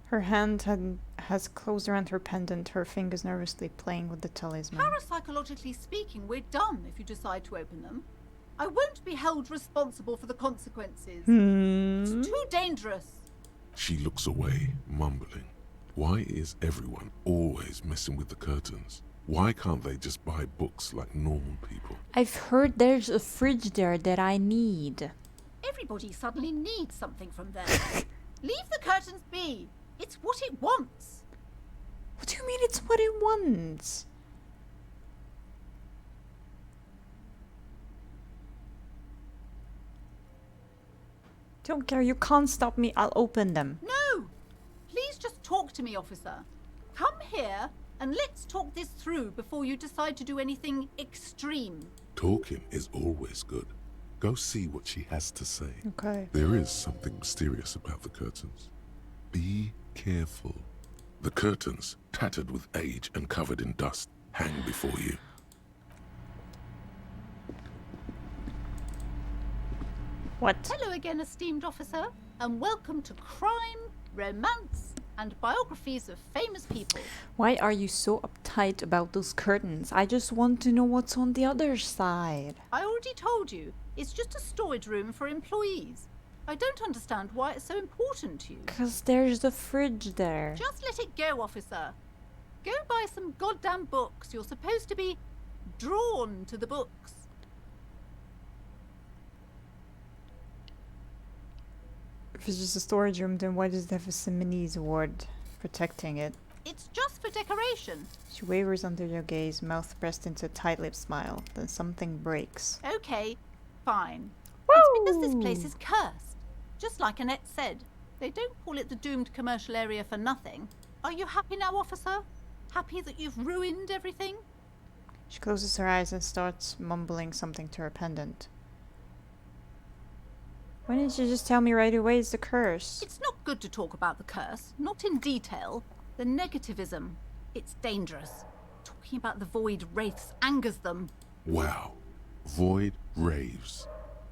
Her hand has closed around her pendant, her fingers nervously playing with the talisman.
Parapsychologically speaking, we're done if you decide to open them. I won't be held responsible for the consequences. It's too dangerous.
She looks away, mumbling. Why is everyone always messing with the curtains? Why can't they just buy books like normal people?
I've heard there's a fridge there that I need.
Everybody suddenly needs something from there. Leave the curtains be. It's what it wants.
What do you mean it's what it wants? Don't care, you can't stop me, I'll open them.
No! Please just talk to me, officer. Come here and let's talk this through before you decide to do anything extreme.
Talking is always good. Go see what she has to say.
Okay.
There is something mysterious about the curtains. Be careful. The curtains, tattered with age and covered in dust, hang before you.
What?
Hello again, esteemed officer, and welcome to Crime, Romance, and Biographies of Famous People.
Why are you so uptight about those curtains? I just want to know what's on the other side.
I already told you, it's just a storage room for employees. I don't understand why it's so important to you.
'Cause there's the fridge there.
Just let it go, officer. Go buy some goddamn books. You're supposed to be drawn to the books.
If it's just a storage room, then why does it have a Simonese ward protecting it?
It's just for decoration.
She wavers under your gaze, mouth pressed into a tight-lipped smile. Then something breaks.
Okay, fine. It's because this place is cursed. Just like Annette said, they don't call it the doomed commercial area for nothing. Are you happy now, officer? Happy that you've ruined everything?
She closes her eyes and starts mumbling something to her pendant. Why didn't you just tell me right away it's the curse?
It's not good to talk about the curse, not in detail. The negativism, it's dangerous. Talking about the void wraiths angers them.
Wow. Void raves.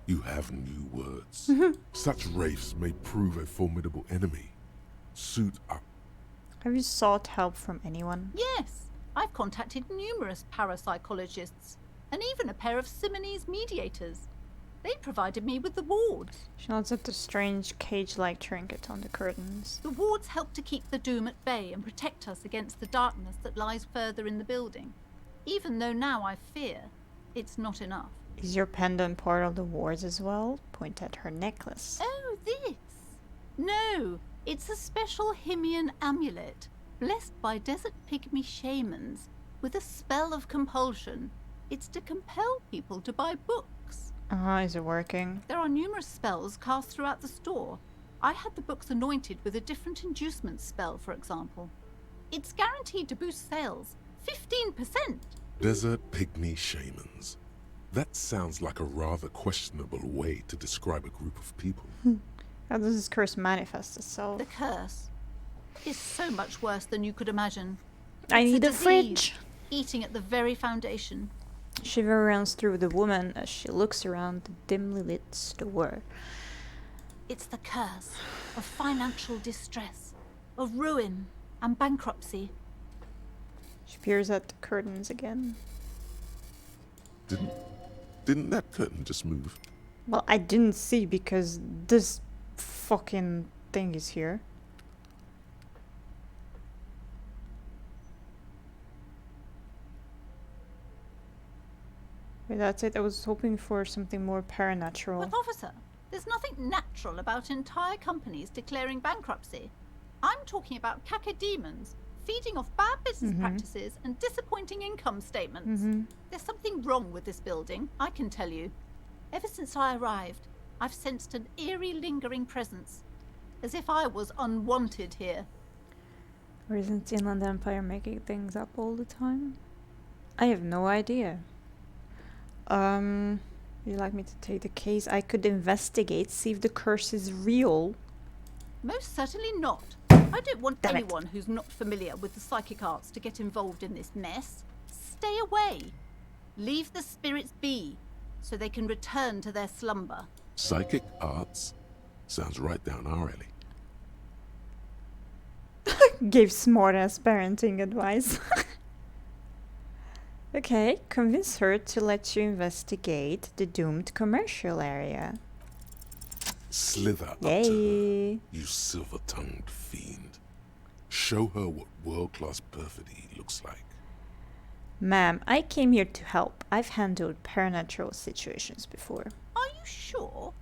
You have new words. Such wraiths may prove a formidable enemy. Suit up.
Have you sought help from anyone?
Yes, I've contacted numerous parapsychologists and even a pair of Simonese mediators. They provided me with the wards.
She nods at the strange cage-like trinket on the curtains.
The wards help to keep the doom at bay and protect us against the darkness that lies further in the building. Even though now I fear, it's not enough.
Is your pendant part of the wards as well? Point at her necklace.
Oh, this? No, it's a special Himian amulet, blessed by desert pygmy shamans, with a spell of compulsion. It's to compel people to buy books.
Is it working?
There are numerous spells cast throughout the store. I had the books anointed with a different inducement spell, for example. It's guaranteed to boost sales 15%.
Desert pygmy shamans. That sounds like a rather questionable way to describe a group of people.
How does this curse manifest itself?
The curse is so much worse than you could imagine.
I
It's
need a
disease
fridge.
eating at the very foundation.
Shiver runs through the woman as she looks around the dimly lit store.
It's the curse of financial distress, of ruin and bankruptcy.
She peers at the curtains again.
Didn't that curtain just move?
Well, I didn't see because this fucking thing is here. Wait, that's it. I was hoping for something more paranatural.
But officer, there's nothing natural about entire companies declaring bankruptcy. I'm talking about cacodemons feeding off bad business practices and disappointing income statements. There's something wrong with this building, I can tell you. Ever since I arrived, I've sensed an eerie lingering presence, as if I was unwanted here.
Or isn't Inland Empire making things up all the time? I have no idea. Would you like me to take the case? I could investigate, see if the curse is real.
Most certainly not. I don't want
Damn it.
anyone who's not familiar with the psychic arts to get involved in this mess. Stay away. Leave the spirits be, so they can return to their slumber.
Psychic arts? Sounds right down our alley.
Gave smart-ass parenting advice. Okay, convince her to let you investigate the doomed commercial area.
Slither up to her, you silver-tongued fiend. Show her what world-class perfidy looks like.
Ma'am, I came here to help. I've handled paranatural situations before.
Are you sure?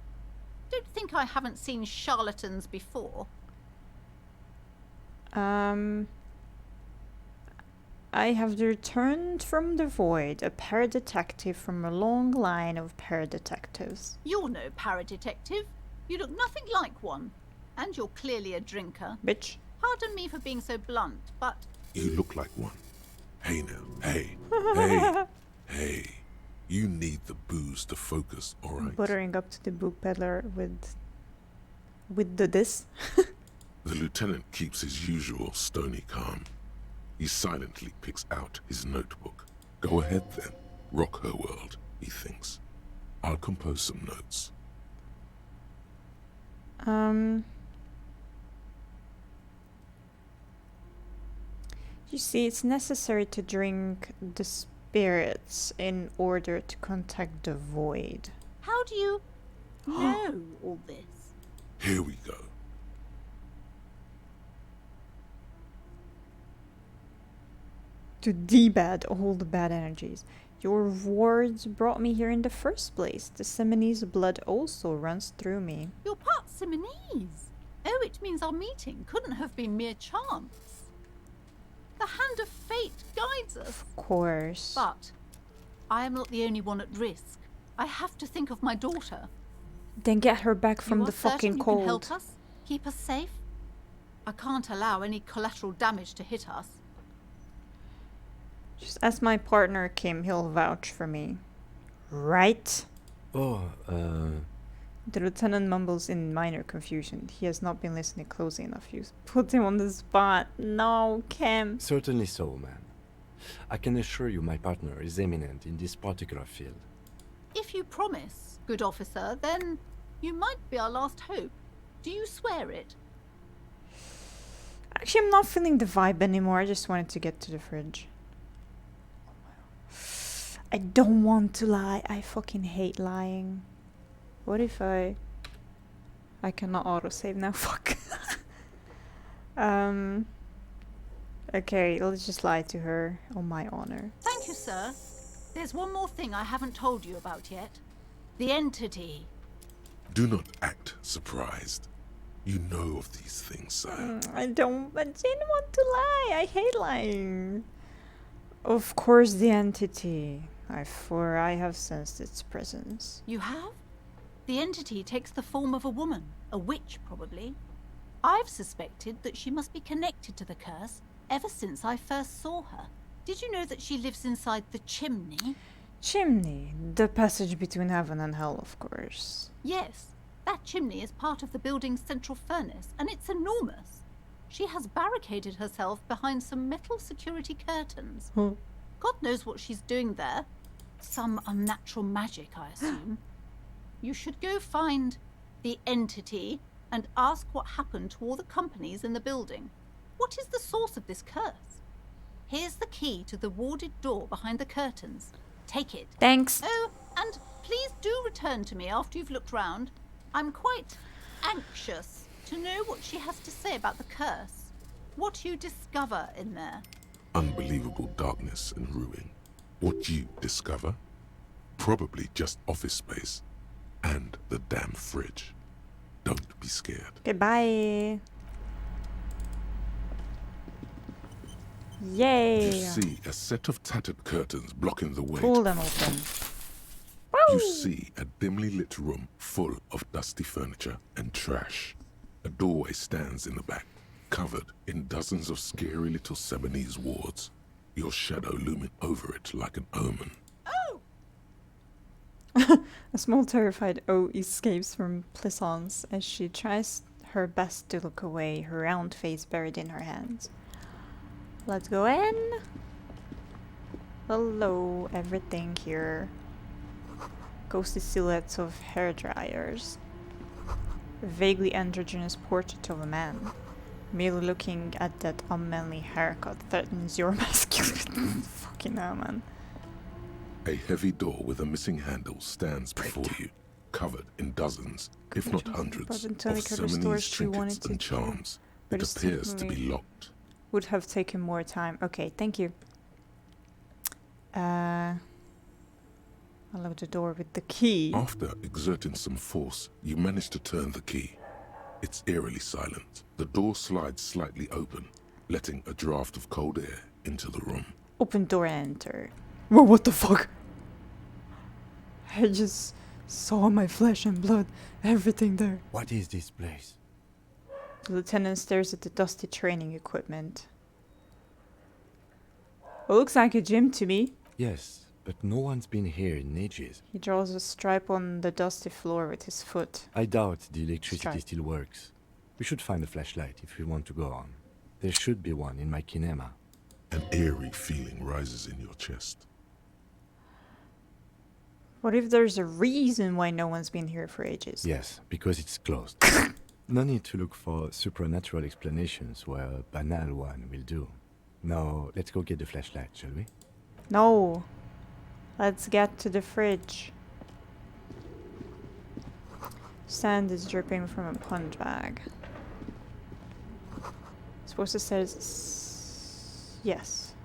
Don't think I haven't seen charlatans before.
I have returned from the void, a paradetective from a long line of paradetectives.
You're no paradetective. You look nothing like one. And you're clearly a drinker.
Bitch.
Pardon me for being so blunt, but...
You look like one. Hey now, hey. Hey. You need the booze to focus, alright?
Buttering up to the book peddler with this.
The lieutenant keeps his usual stony calm. He silently picks out his notebook. Go ahead then. Rock her world, he thinks. I'll compose some notes.
You see, it's necessary to drink the spirits in order to contact the void.
How do you know all this?
Here we go.
To debad all the bad energies. Your words brought me here in the first place. The Simonese blood also runs through me.
You're part Simonese. Oh, it means our meeting couldn't have been mere chance. The hand of fate guides us.
Of course.
But I am not the only one at risk. I have to think of my daughter.
Then get her back from
You
the
are certain
fucking
you
cold.
can help us? Keep us safe? I can't allow any collateral damage to hit us.
Just ask my partner Kim, he'll vouch for me. Right?
Oh,
The lieutenant mumbles in minor confusion. He has not been listening closely enough. You put him on the spot. No, Kim.
certainly so, ma'am. I can assure you my partner is eminent in this particular field.
If you promise, good officer, then you might be our last hope. Do you swear it?
Actually, I'm not feeling the vibe anymore. I just wanted to get to the fridge. I don't want to lie. I fucking hate lying. What if I cannot autosave now? Fuck. Okay, let's just lie to her on my honor.
Thank you, sir. There's one more thing I haven't told you about yet. The entity.
Do not act surprised. You know of these things, sire.
I didn't want to lie. I hate lying. Of course, the entity. For I have sensed its presence.
You have? The entity takes the form of a woman, a witch probably. I've suspected that she must be connected to the curse ever since I first saw her. Did you know that she lives inside the chimney?
Chimney, the passage between heaven and hell, of course.
Yes, that chimney is part of the building's central furnace, and it's enormous. She has barricaded herself behind some metal security curtains. God knows what she's doing there. Some unnatural magic, I assume. You should go find the entity and ask what happened to all the companies in the building. What is the source of this curse? Here's the key to the warded door behind the curtains. Take it.
Thanks.
Oh, and please do return to me after you've looked round. I'm quite anxious to know what she has to say about the curse. What you discover in there.
Unbelievable darkness and ruin. What you discover? Probably just office space. And the damn fridge. Don't be scared.
Goodbye. Yay.
You see a set of tattered curtains blocking the way.
Pull them open.
You see a dimly lit room full of dusty furniture and trash. A doorway stands in the back, covered in dozens of scary little Seminese wards, your shadow looming over it like an omen.
A small terrified O escapes from Plaisance as she tries her best to look away, her round face buried in her hands. Let's go in. Hello, everything here. Ghostly silhouettes of hair dryers. A vaguely androgynous portrait of a man. Merely looking at that unmanly haircut threatens your masculinity. Fucking hell, man.
A heavy door with a missing handle stands before you, covered in dozens, if not hundreds, of Seminese trinkets and charms. It appears to be locked.
Would have taken more time. Okay, thank you. Unlock the door with the key.
After exerting some force, you manage to turn the key. It's eerily silent. The door slides slightly open, letting a draft of cold air into the room.
Open door and enter. Whoa, what the fuck? I just saw my flesh and blood, everything there.
What is this place?
The lieutenant stares at the dusty training equipment. It looks like a gym to me.
Yes, but no one's been here in ages.
He draws a stripe on the dusty floor with his foot.
I doubt the electricity still works. We should find a flashlight if we want to go on. There should be one in my kinema.
An eerie feeling rises in your chest.
What if there's a reason why no one's been here for ages?
Yes, because it's closed. No need to look for supernatural explanations where a banal one will do. Now, let's go get the flashlight, shall we?
No. Let's get to the fridge. Sand is dripping from a punch bag. Supposed to say yes.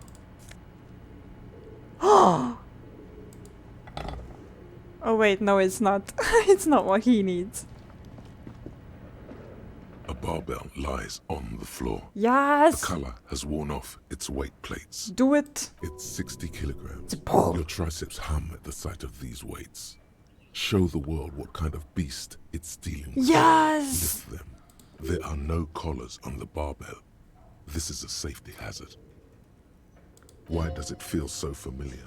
Oh wait, no, it's not. It's not what he needs.
A barbell lies on the floor.
Yes!
The color has worn off its weight plates.
Do it!
It's 60 kilograms.
It's a ball.
Your triceps hum at the sight of these weights. Show the world what kind of beast it's dealing with.
Yes!
Lift them. There are no collars on the barbell. This is a safety hazard. Why does it feel so familiar?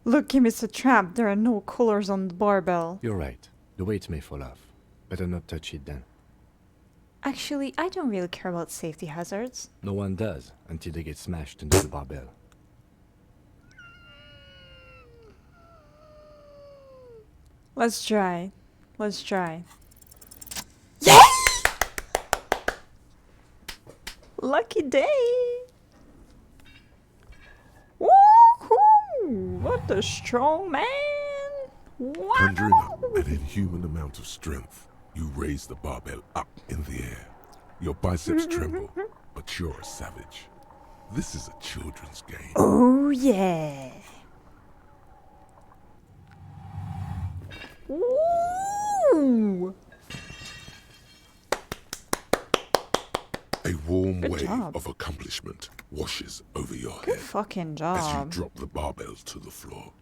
Look, Kim, it's a trap. There are no collars on the barbell.
You're right. The weight may fall off. Better not touch it then.
Actually, I don't really care about safety hazards.
No one does until they get smashed into the barbell.
Let's try. Let's try. Yay! Lucky day! Woohoo! What a strong man! Wow!
Conjuring up an inhuman amount of strength, you raise the barbell up in the air. Your biceps tremble, but you're a savage. This is a children's game.
Oh yeah! Ooh!
A warm
Good
wave
job.
of accomplishment washes over your
Good
head
fucking
as you
job.
drop the barbells to the floor.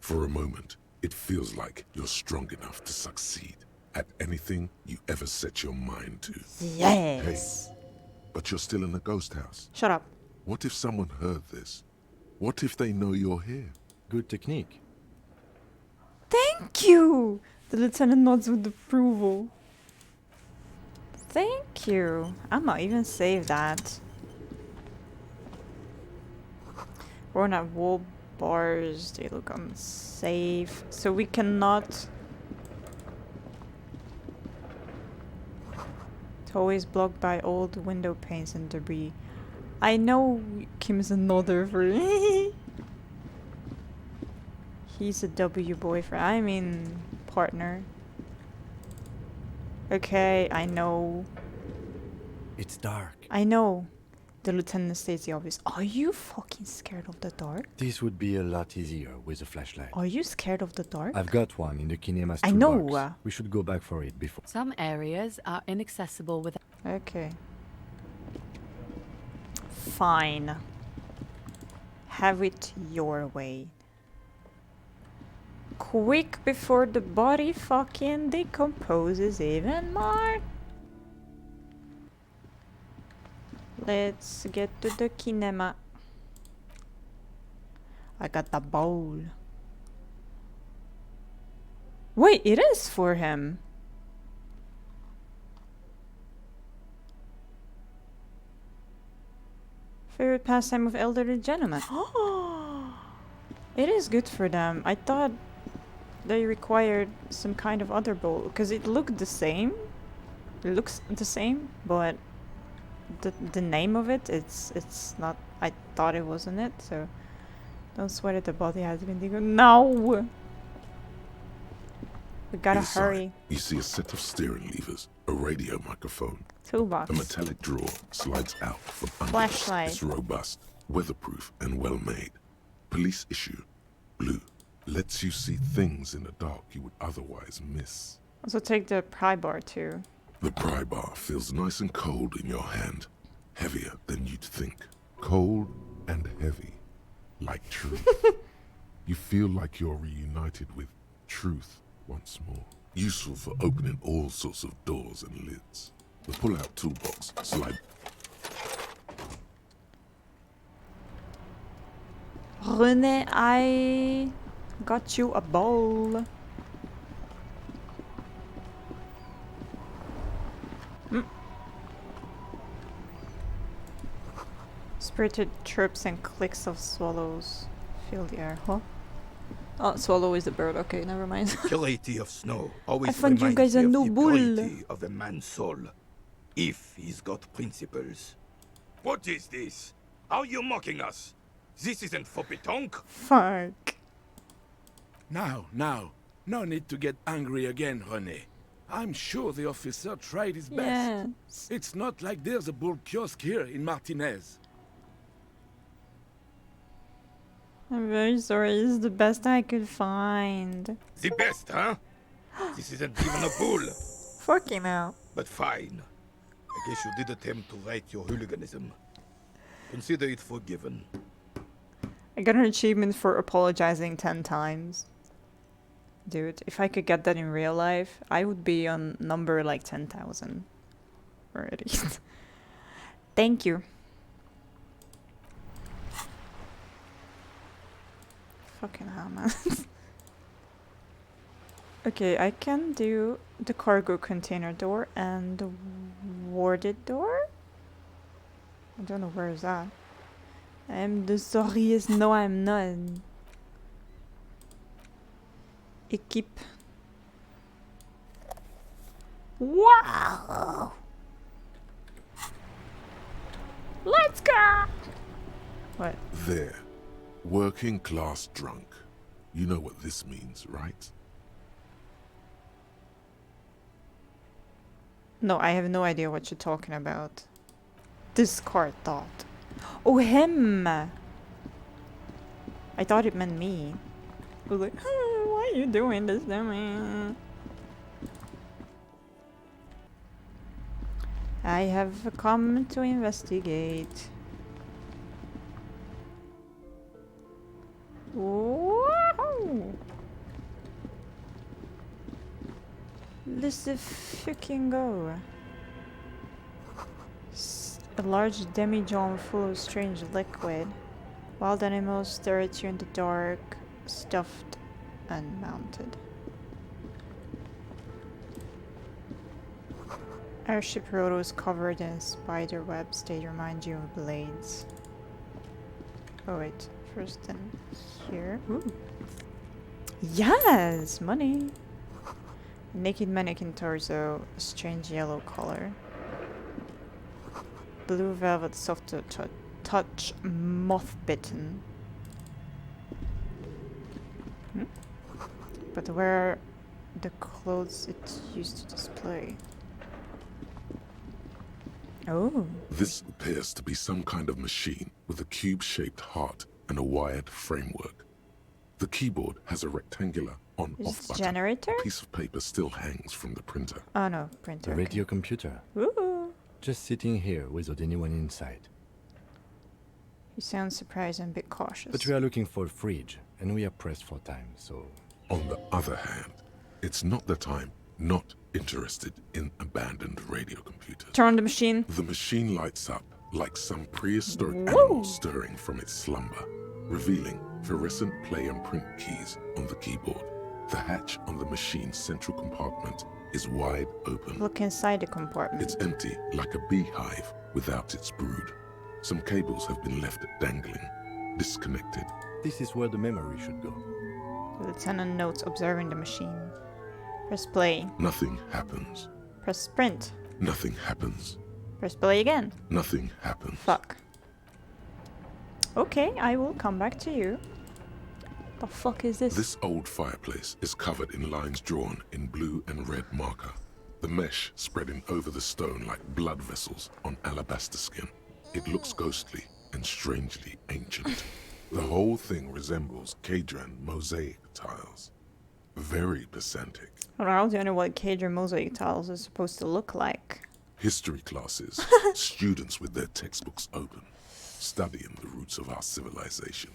For a moment, it feels like you're strong enough to succeed at anything you ever set your mind to.
Yes.
Hey, but you're still in a ghost house.
Shut up.
What if someone heard this? What if they know you're here?
Good technique.
Thank you! The lieutenant nods with approval. Thank you. I might even save that. We're on wall bars. They look unsafe. So we cannot... It's always blocked by old window panes and debris. I know Kim's another for He's a W boyfriend. I mean, partner. Okay, I know.
It's dark.
I know. The lieutenant states the obvious. Are you fucking scared of the dark?
This would be a lot easier with a flashlight.
Are you scared of the dark?
I've got one in the kinema's
I
toolbox.
know.
We should go back for it before.
Some areas are inaccessible without...
Okay. Fine. Have it your way. Quick before the body fucking decomposes even more. Let's get to the kinema. I got the bowl. Wait, it is for him. Favorite pastime of elderly gentlemen. It is good for them. I thought they required some kind of other bowl because it looked the same. It looks the same, but the name of it's not. I thought it wasn't it. So don't sweat it. The body has been taken. No. We gotta
Inside,
hurry.
You see a set of steering levers, a radio microphone.
Toolbox.
A metallic drawer slides out from under.
Flashlight.
It's robust, weatherproof, and well made. Police issue. Blue. Lets you see things in the dark you would otherwise miss.
Also take the pry bar too.
The pry bar feels nice and cold in your hand. Heavier than you'd think. Cold and heavy. Like truth. You feel like you're reunited with truth once more. Useful for opening all sorts of doors and lids. The pull-out toolbox slide.
René, I got you a bowl. Spirited chirps and clicks of swallows fill the air. Huh? Oh, swallow is the bird. Okay, never mind.
Quality of snow always
I found you
reminds
guys a
me of
new
the
bull.
purity of a man's soul, if he's got principles. What is this? Are you mocking us? This isn't for pétanque.
Fuck.
Now, no need to get angry again, René. I'm sure the officer tried his best.
Yes.
It's not like there's a bull kiosk here in Martinez.
I'm very sorry. This is the best I could find.
The best, huh? This isn't even a bull.
Fucking hell.
But fine. I guess you did attempt to right your hooliganism. Consider it forgiven.
I got an achievement for apologizing 10 times. Dude, if I could get that in real life, I would be on number like 10,000 already. Thank you. Fucking hell, man. Okay, I can do the cargo container door and the warded door? I don't know where is that. I'm the sorriest. No, I'm not. Equip. Wow! Let's go! What?
There. Working class drunk. You know what this means, right?
No, I have no idea what you're talking about. Discard thought. Oh, him! I thought it meant me. I was like, why are you doing this to me? I have come to investigate. Whoa! Let's fucking go. A large demijohn full of strange liquid. Wild animals stare at you in the dark, stuffed and mounted. Airship road was covered in spider webs. They remind you of blades. Oh wait, first then here. Ooh. Yes! Money! Naked mannequin torso, strange yellow color. Blue velvet soft to touch, moth bitten. But where are the clothes it used to display? Oh.
This appears to be some kind of machine with a cube-shaped heart and a wired framework. The keyboard has a rectangular on-off button.
Generator?
A piece of paper still hangs from the printer.
Oh no, printer.
A radio computer.
Ooh.
Just sitting here without anyone inside.
You sound surprised and a bit cautious.
But we are looking for a fridge, and we are pressed for time, so...
On the other hand, it's not that I'm not interested in abandoned radio computers.
Turn on the machine.
The machine lights up like some prehistoric animal stirring from its slumber, revealing fluorescent play and print keys on the keyboard. The hatch on the machine's central compartment is wide open.
Look inside the compartment.
It's empty like a beehive without its brood. Some cables have been left dangling, disconnected.
This is where the memory should go.
The lieutenant notes observing the machine. Press play.
Nothing happens.
Press sprint.
Nothing happens.
Press play again.
Nothing happens.
Fuck. Okay, I will come back to you. The fuck is this?
This old fireplace is covered in lines drawn in blue and red marker. The mesh spreading over the stone like blood vessels on alabaster skin. It looks ghostly and strangely ancient. The whole thing resembles Cadran mosaic tiles. Very pedantic.
Well, I don't know what Cadran mosaic tiles is supposed to look like.
History classes, students with their textbooks open, studying the roots of our civilization.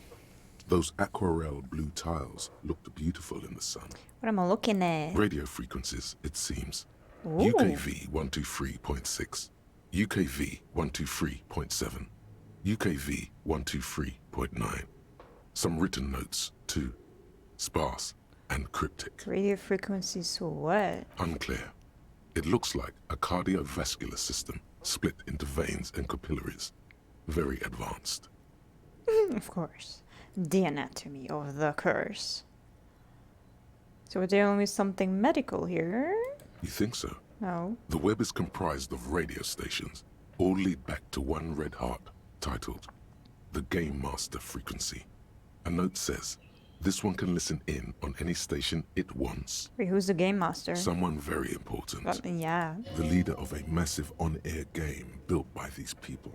Those aquarelle blue tiles looked beautiful in the sun.
What am I looking at?
Radio frequencies, it seems.
Ooh.
UKV 123.6, UKV 123.7, UKV 123.9. Some written notes, too. Sparse and cryptic.
Radio frequencies for what?
Unclear. It looks like a cardiovascular system split into veins and capillaries. Very advanced.
Of course. The anatomy of the curse. So we're dealing with something medical here?
You think so?
No.
The web is comprised of radio stations, all lead back to one red heart, titled The Game Master Frequency. A note says, this one can listen in on any station it wants.
Wait, who's the game master?
Someone very important.
Yeah.
The leader of a massive on-air game built by these people.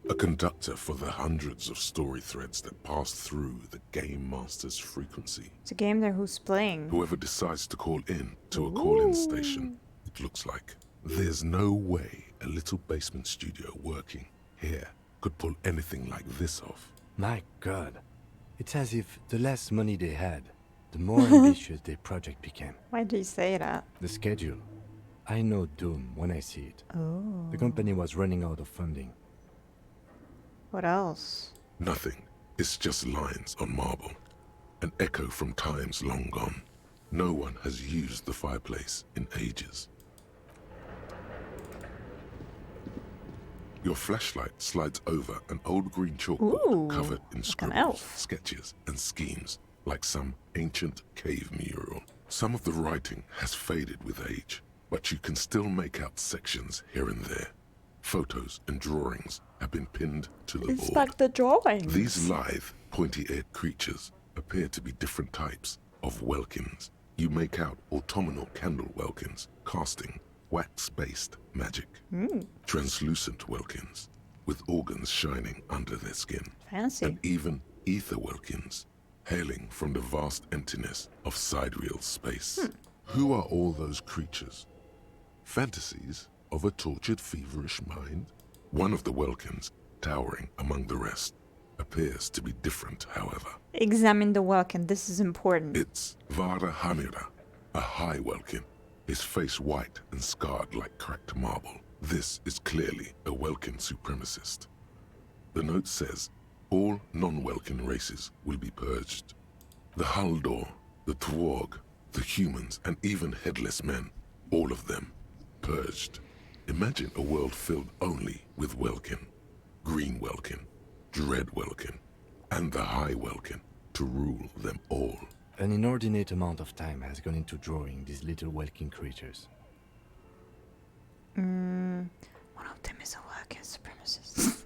A conductor for the hundreds of story threads that pass through the Game Master's frequency.
It's a game there who's playing.
Whoever decides to call in to a call-in station, it looks like. There's no way a little basement studio working here could pull anything like this off.
My God. It's as if the less money they had, the more ambitious their project became.
Why do you say that?
The schedule. I know doom when I see it.
Oh.
The company was running out of funding.
What else?
Nothing. It's just lines on marble. An echo from times long gone. No one has used the fireplace in ages. Your flashlight slides over an old green chalkboard covered in scribbles, sketches, and schemes, like some ancient cave mural. Some of the writing has faded with age, but you can still make out sections here and there. Photos and drawings have been pinned to the board.
It's like the drawings.
These lithe, pointy-eared creatures appear to be different types of welkins. You make out autumnal candle welkins, casting wax-based magic. Translucent welkins, with organs shining under their skin.
Fancy.
And even ether welkins, hailing from the vast emptiness of sidereal space. Who are all those creatures? Fantasies? of a tortured, feverish mind? One of the Welkins, towering among the rest, appears to be different, however.
Examine the Welkin. This is important.
It's Vara Hamira, a high Welkin, his face white and scarred like cracked marble. This is clearly a Welkin supremacist. The note says, all non-Welkin races will be purged. The Haldor, the Twarg, the humans, and even headless men, all of them, purged. Imagine a world filled only with Welkin, Green Welkin, Dread Welkin, and the High Welkin to rule them all.
An inordinate amount of time has gone into drawing these little Welkin creatures.
One of them is a Welkin supremacist.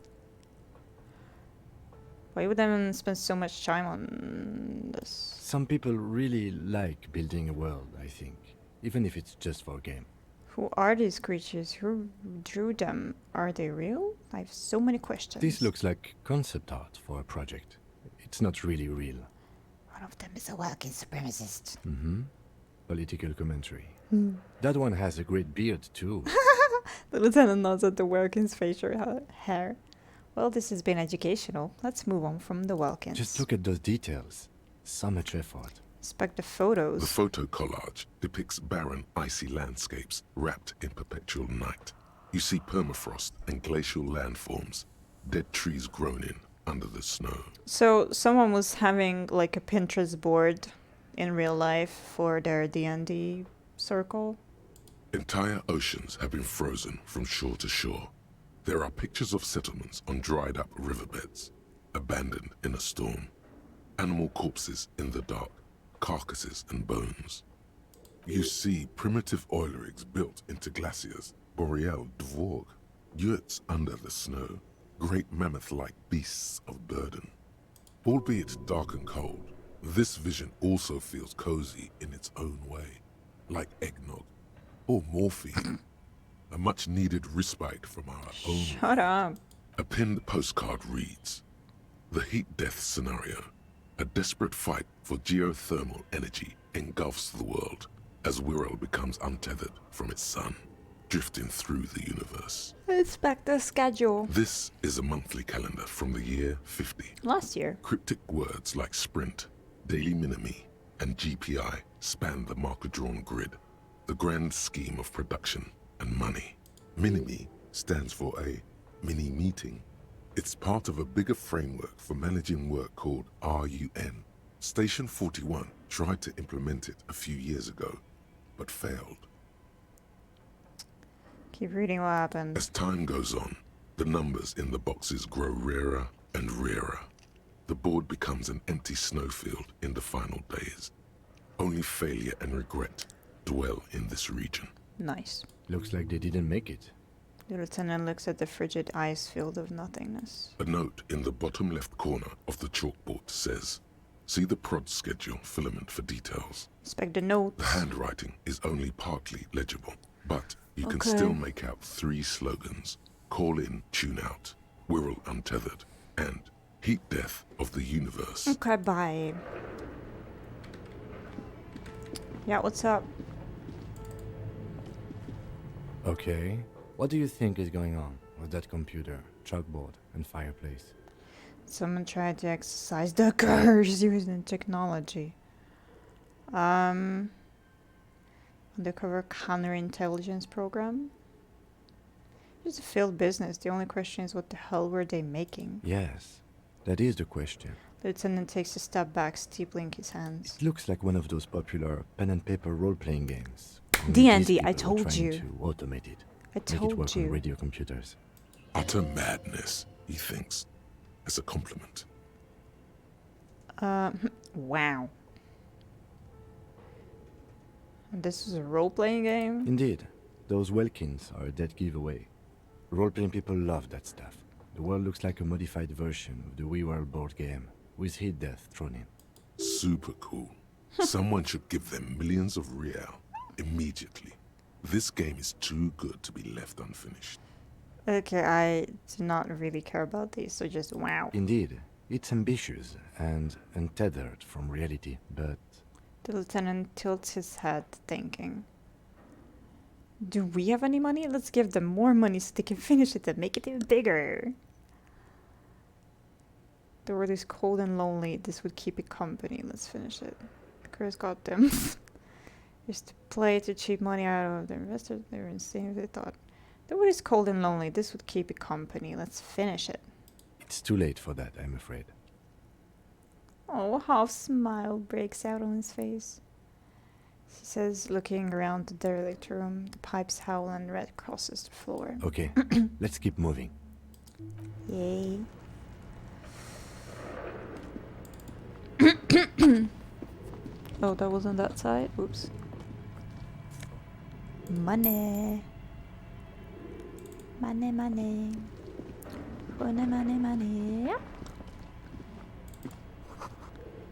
Why would anyone spend so much time on this?
Some people really like building a world, I think, even if it's just for a game.
Who are these creatures? Who drew them? Are they real? I have so many questions.
This looks like concept art for a project. It's not really real.
One of them is a Welkin supremacist.
Mm-hmm. Political commentary.
Hmm.
That one has a great beard, too.
The lieutenant nods at the Welkin's facial hair. Well, this has been educational. Let's move on from the Welkins.
Just look at those details. So much effort.
Inspect the photos.
The photo collage depicts barren, icy landscapes wrapped in perpetual night. You see permafrost and glacial landforms, dead trees grown in under the snow.
So someone was having like a Pinterest board in real life for their D&D circle.
Entire oceans have been frozen from shore to shore. There are pictures of settlements on dried up riverbeds, abandoned in a storm. Animal corpses in the dark, carcasses and bones. You see primitive oil rigs built into glaciers, boreal dvorg, yurts under the snow, great mammoth-like beasts of burden. Albeit dark and cold, this vision also feels cozy in its own way, like eggnog or morphine. A much-needed respite from our own.
Shut up.
A pinned postcard reads, "The heat death scenario. A desperate fight for geothermal energy engulfs the world as Wirral becomes untethered from its sun, drifting through the universe."
Inspect the schedule.
This is a monthly calendar from the year 50.
Last year.
Cryptic words like sprint, daily minimi, and GPI span the marker-drawn grid, the grand scheme of production and money. Minimi stands for a mini-meeting. It's part of a bigger framework for managing work called RUN. Station 41 tried to implement it a few years ago, but failed.
Keep reading what happened.
As time goes on, the numbers in the boxes grow rarer and rarer. The board becomes an empty snowfield in the final days. Only failure and regret dwell in this region.
Nice.
Looks like they didn't make it.
The lieutenant looks at the frigid ice field of nothingness.
A note in the bottom left corner of the chalkboard says, "See the prod schedule filament for details."
Inspect the notes.
The handwriting is only partly legible, but you can
Okay.
still make out 3 slogans: Call in, Tune Out, Wirral Untethered, and Heat Death of the Universe.
Okay, bye. Yeah, what's up?
Okay. What do you think is going on with that computer, chalkboard, and fireplace?
Someone tried to exercise the curse using technology. Undercover counterintelligence program? It's a failed business. The only question is what the hell were they making?
Yes, that is the question.
The lieutenant takes a step back, steepling his hands.
It looks like one of those popular pen and paper role-playing games. Only
D&D,
these
I
people are
told
trying
you.
to automate it.
I
Make it
told
work
you.
on radio computers.
Utter madness, he thinks, as a compliment.
Wow. And this is a role-playing game?
Indeed, those Welkins are a dead giveaway. Role-playing people love that stuff. The world looks like a modified version of the WeWorld board game, with heat death thrown in.
Super cool. Someone should give them millions of real immediately. This game is too good to be left unfinished.
Okay, I do not really care about these, so just wow.
Indeed, it's ambitious and untethered from reality, but
The lieutenant tilts his head, thinking. Do we have any money? Let's give them more money so they can finish it and make it even bigger. The word is cold and lonely. This would keep it company. Let's finish it. Curse got them. Used to play to cheap money out of the investors. They were insane if they thought. The word is cold and lonely. This would keep it company. Let's finish it.
It's too late for that, I'm afraid.
Oh, a half smile breaks out on his face. He says, looking around the derelict room. The pipes howl and red crosses the floor.
Okay, let's keep moving.
Yay. Oh, that was on that side? Oops. Money. Money, money. Money, money, money.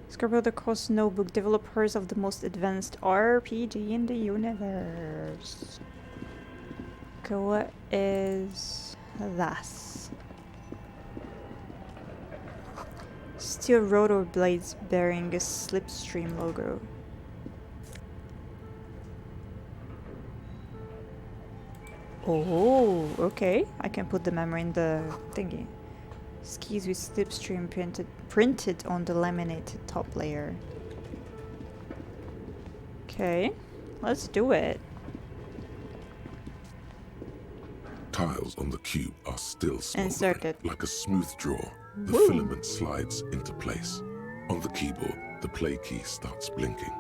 Scribble the Cross Notebook, developers of the most advanced RPG in the universe. Okay, what is this? Steel rotor blades bearing a slipstream logo. Oh, okay. I can put the memory in the thingy. Skis with slipstream printed on the laminated top layer. Okay, let's do it.
Tiles on the cube are still smoldering.
Inserted.
Like a smooth draw, the
Woo.
filament slides into place. On the keyboard, the play key starts blinking.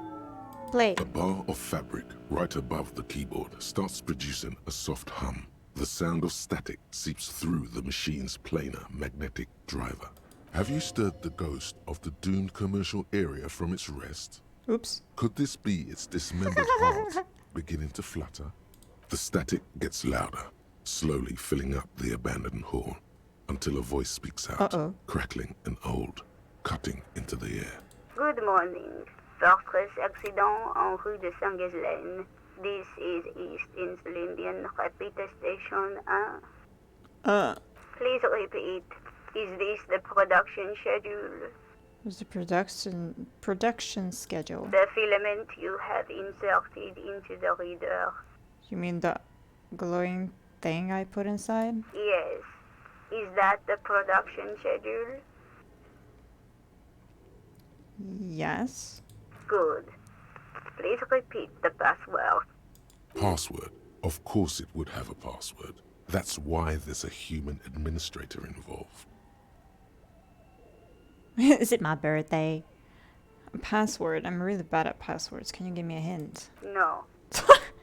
Play.
A bar of fabric right above the keyboard starts producing a soft hum. The sound of static seeps through the machine's planar magnetic driver. Have you stirred the ghost of the doomed commercial area from its rest?
Oops.
Could this be its dismembered heart beginning to flutter? The static gets louder, slowly filling up the abandoned hall, until a voice speaks out, crackling and old, cutting into the air.
Good morning. Fortress accident en rue de Saint-Ghislaine. This is East Insulindian Repeater Station 1. Please repeat. Is this the production schedule?
What's the production schedule?
The filament you have inserted into the reader.
You mean the glowing thing I put inside?
Yes. Is that the production schedule?
Yes.
Good. Please repeat the password.
Password? Of course it would have a password. That's why there's a human administrator involved.
Is it my birthday? Password. I'm really bad at passwords. Can you give me a hint?
No.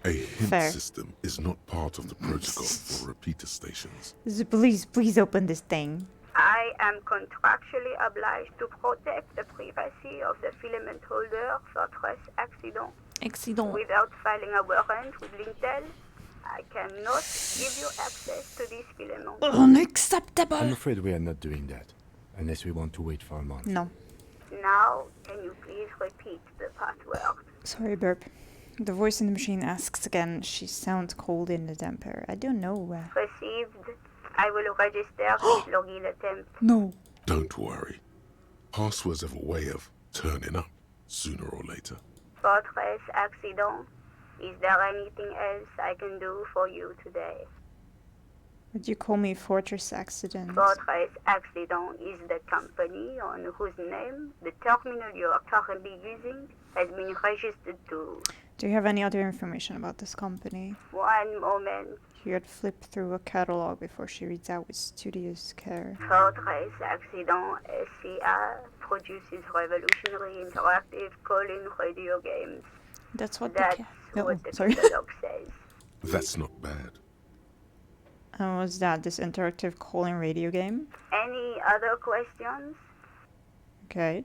A hint
Fair.
system is not part of the protocol for repeater stations.
Please open this thing.
I am contractually obliged to protect the privacy of the filament holder Fortress Accident.
Accident.
Without filing a warrant with Lintel, I cannot give you access to this filament.
Unacceptable!
I'm afraid we are not doing that, unless we want to wait for a month.
No.
Now, can you please repeat the password?
Sorry, burp. The voice in the machine asks again. She sounds cold in the temper. I don't know.
Received. I will register this login attempt.
No.
Don't worry. Passwords have a way of turning up sooner or later.
Fortress Accident. Is there anything else I can do for you today?
Would you call me Fortress Accident?
Fortress Accident is the company on whose name the terminal you are currently using has been registered to.
Do you have any other information about this company?
One moment.
She had flipped through a catalog before she reads out with studious care.
Fortress Accident SCA produces revolutionary interactive call-in radio games.
That's what
That's
the
what the
sorry.
catalog says.
That's not bad.
And was that this interactive call-in radio game?
Any other questions?
Okay.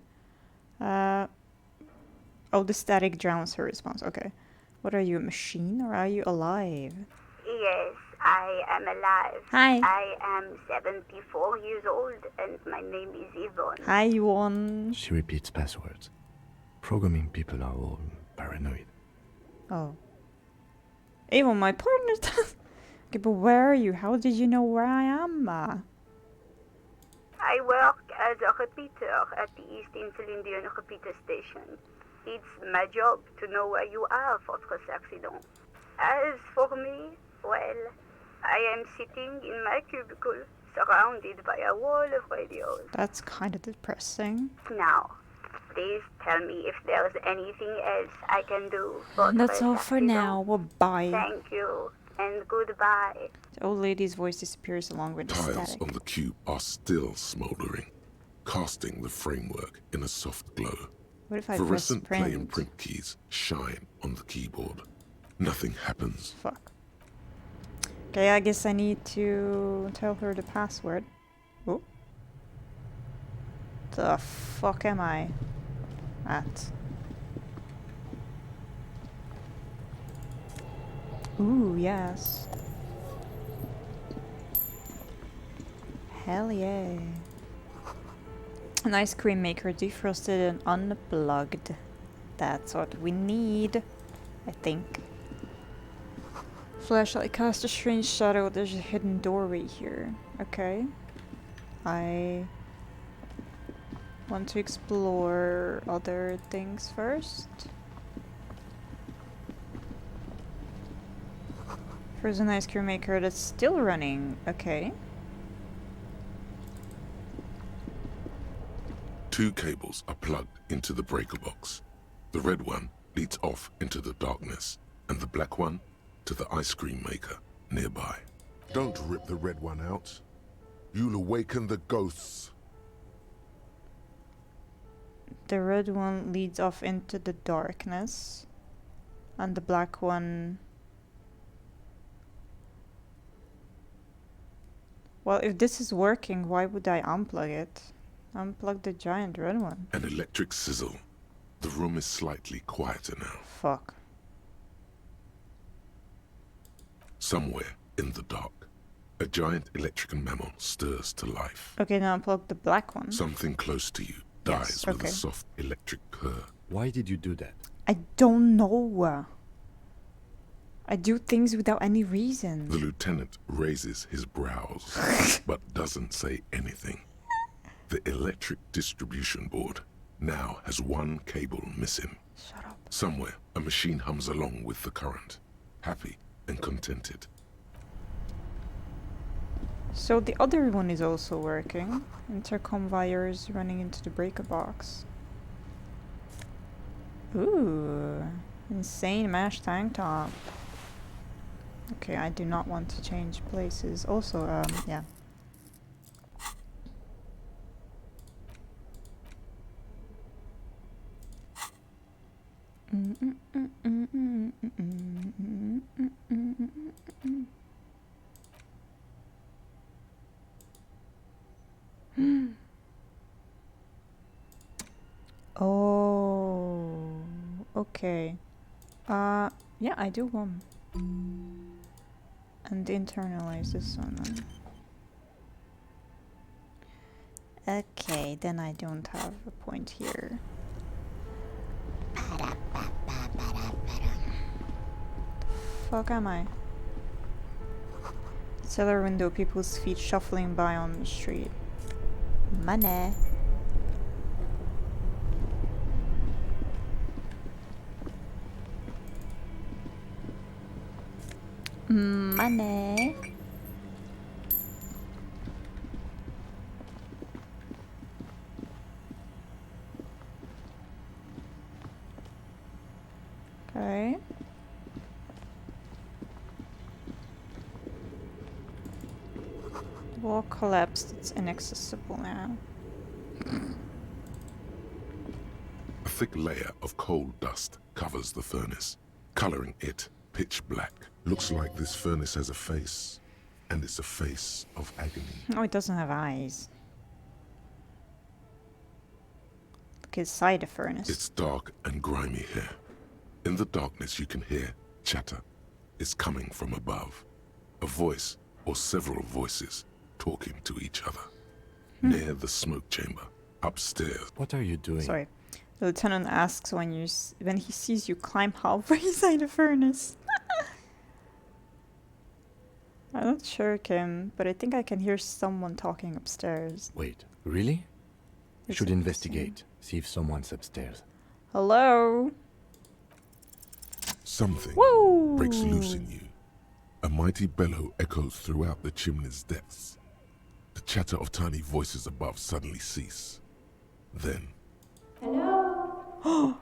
Oh, the static drowns her response. Okay. What are you, a machine or are you alive?
Yes, I am alive.
Hi.
I am 74 years old and my name is Yvonne.
Hi, Yuan.
She repeats passwords. Programming people are all paranoid.
Oh. Even my partner does. Okay, but where are you? How did you know where I am?
I work as a repeater at the East Insulindian repeater station. It's my job to know where you are, Fortress Accident. As for me, well, I am sitting in my cubicle, surrounded by a wall of radios.
That's kind of depressing.
Now, please tell me if there's anything else I can do for
That's all for now. Well, bye.
Thank you, and goodbye.
The old lady's voice disappears along with the
Tiles
static.
on the cube are still smoldering, casting the framework in a soft glow.
What if I
Fluorescent
press
play
print?
and print keys shine on the keyboard. Nothing happens.
Fuck. Okay, I guess I need to tell her the password. Oh. The fuck am I at? Ooh, yes. Hell yeah. An ice cream maker, defrosted and unplugged. That's what we need, I think. Flashlight cast a strange shadow. There's a hidden doorway here. Okay. I want to explore other things first. Frozen ice cream maker that's still running. Okay.
2 cables are plugged into the breaker box. The red one leads off into the darkness, and the black one to the ice cream maker nearby. Don't rip the red one out. You'll awaken the ghosts.
The red one leads off into the darkness, and the black one... Well, if this is working, why would I unplug it? Unplug the giant red one.
An electric sizzle. The room is slightly quieter now.
Fuck.
Somewhere in the dark, a giant electrical mammal stirs to life.
Okay, now unplug the black one.
Something close to you dies with a soft electric purr.
Why did you do that?
I don't know. I do things without any reason.
The lieutenant raises his brows, but doesn't say anything. The electric distribution board now has one cable missing.
Shut up.
Somewhere, a machine hums along with the current, happy and contented.
So the other one is also working. Intercom wires running into the breaker box. Ooh, insane mesh tank top. Okay, I do not want to change places. Also, yeah. Oh, okay. Yeah, I do one. And internalize this one then. Okay, then I don't have a point here. Fuck am I? Cellar window, people's feet shuffling by on the street. Money. Money. Okay. Wall collapsed. It's inaccessible now.
A thick layer of coal dust covers the furnace, coloring it pitch black. Looks like this furnace has a face, and it's a face of agony.
Oh, it doesn't have eyes. Look inside the furnace.
It's dark and grimy here. In the darkness you can hear chatter. It's coming from above. A voice or several voices talking to each other. Near the smoke chamber, upstairs.
What are you doing?
Sorry. The lieutenant asks when he sees you climb halfway inside the furnace. I'm not sure, Kim, but I think I can hear someone talking upstairs.
Wait, really? You
It's
should
interesting.
investigate. See if someone's upstairs.
Hello?
Something
Woo!
breaks loose in you. A mighty bellow echoes throughout the chimney's depths. The chatter of tiny voices above suddenly cease. Then,
Hello?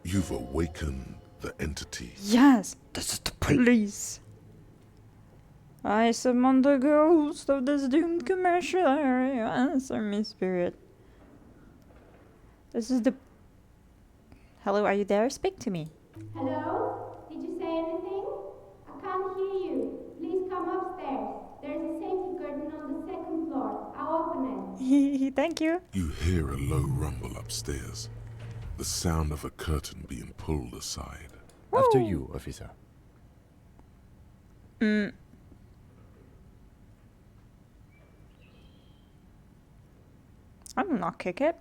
you've awakened the entity.
Yes, this is the police. I summon the ghost of this doomed commercial area. Answer me, spirit. This is the... Hello, are you there? Speak to me.
Hello? Did you say anything? I can't hear you. Please come upstairs. There's a safety curtain on the second floor. I'll open it.
Thank you.
You hear a low rumble upstairs. The sound of a curtain being pulled aside.
After you, officer.
I will not kick it.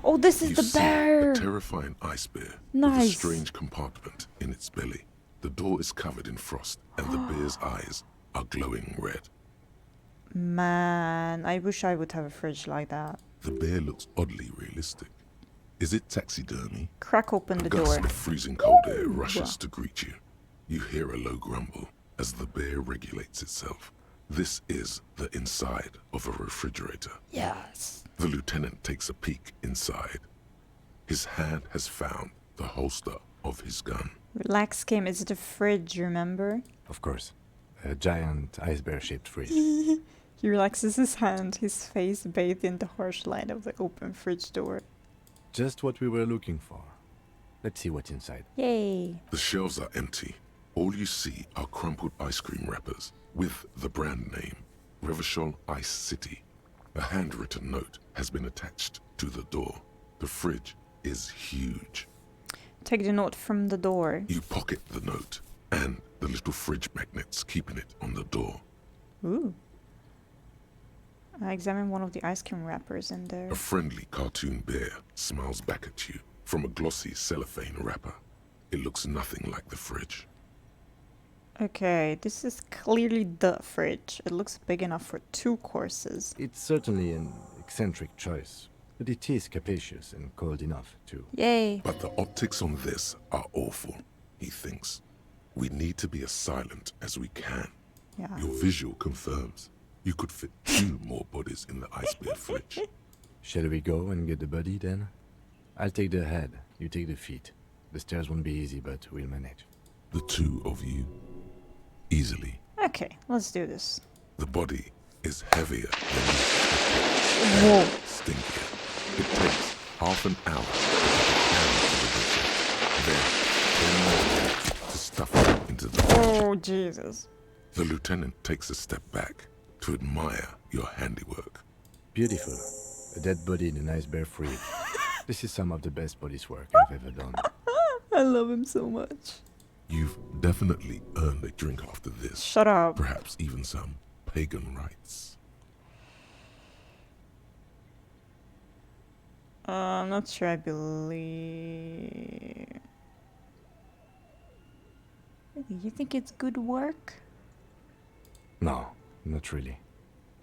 Oh, this is
You
the
see
bear!
a terrifying ice bear
Nice.
with a strange compartment in its belly. The door is covered in frost, and the bear's eyes are glowing red.
Man, I wish I would have a fridge like that.
The bear looks oddly realistic. Is it taxidermy?
Crack open
A
the
gust
door.
of freezing cold air rushes to greet you. You hear a low grumble as the bear regulates itself. This is the inside of a refrigerator.
Yes.
The lieutenant takes a peek inside. His hand has found the holster of his gun.
Relax, Kim. It's the fridge, remember?
Of course. A giant ice bear-shaped fridge.
He relaxes his hand, his face bathed in the harsh light of the open fridge door.
Just what we were looking for. Let's see what's inside.
Yay.
The shelves are empty. All you see are crumpled ice cream wrappers with the brand name, Revachol Ice City. A handwritten note has been attached to the door. The fridge is huge.
Take the note from the door.
You pocket the note and the little fridge magnets keeping it on the door.
Ooh. I examine one of the ice cream wrappers in there.
A friendly cartoon bear smiles back at you from a glossy cellophane wrapper. It looks nothing like the fridge.
Okay, this is clearly the fridge. It looks big enough for 2 courses.
It's certainly an eccentric choice, but it is capacious and cold enough, too.
Yay.
But the optics on this are awful, he thinks. We need to be as silent as we can.
Yeah.
Your visual confirms you could fit 2 more bodies in the ice bear fridge.
Shall we go and get the body then? I'll take the head, you take the feet. The stairs won't be easy, but we'll manage.
The 2 of you, easily.
Okay, let's do this.
The body is heavier than you expected.
Whoa.
And stinkier. It takes half an hour to get the can to the butcher. Then 10 more minutes to stuff it into the fridge.
Oh, Jesus.
The lieutenant takes a step back to admire your handiwork.
Beautiful. A dead body in an ice bear fridge. This is some of the best police work I've ever done.
I love him so much.
You've definitely earned a drink after this.
Shut up.
Perhaps even some pagan rites.
I'm not sure I believe... You think it's good work?
No, not really.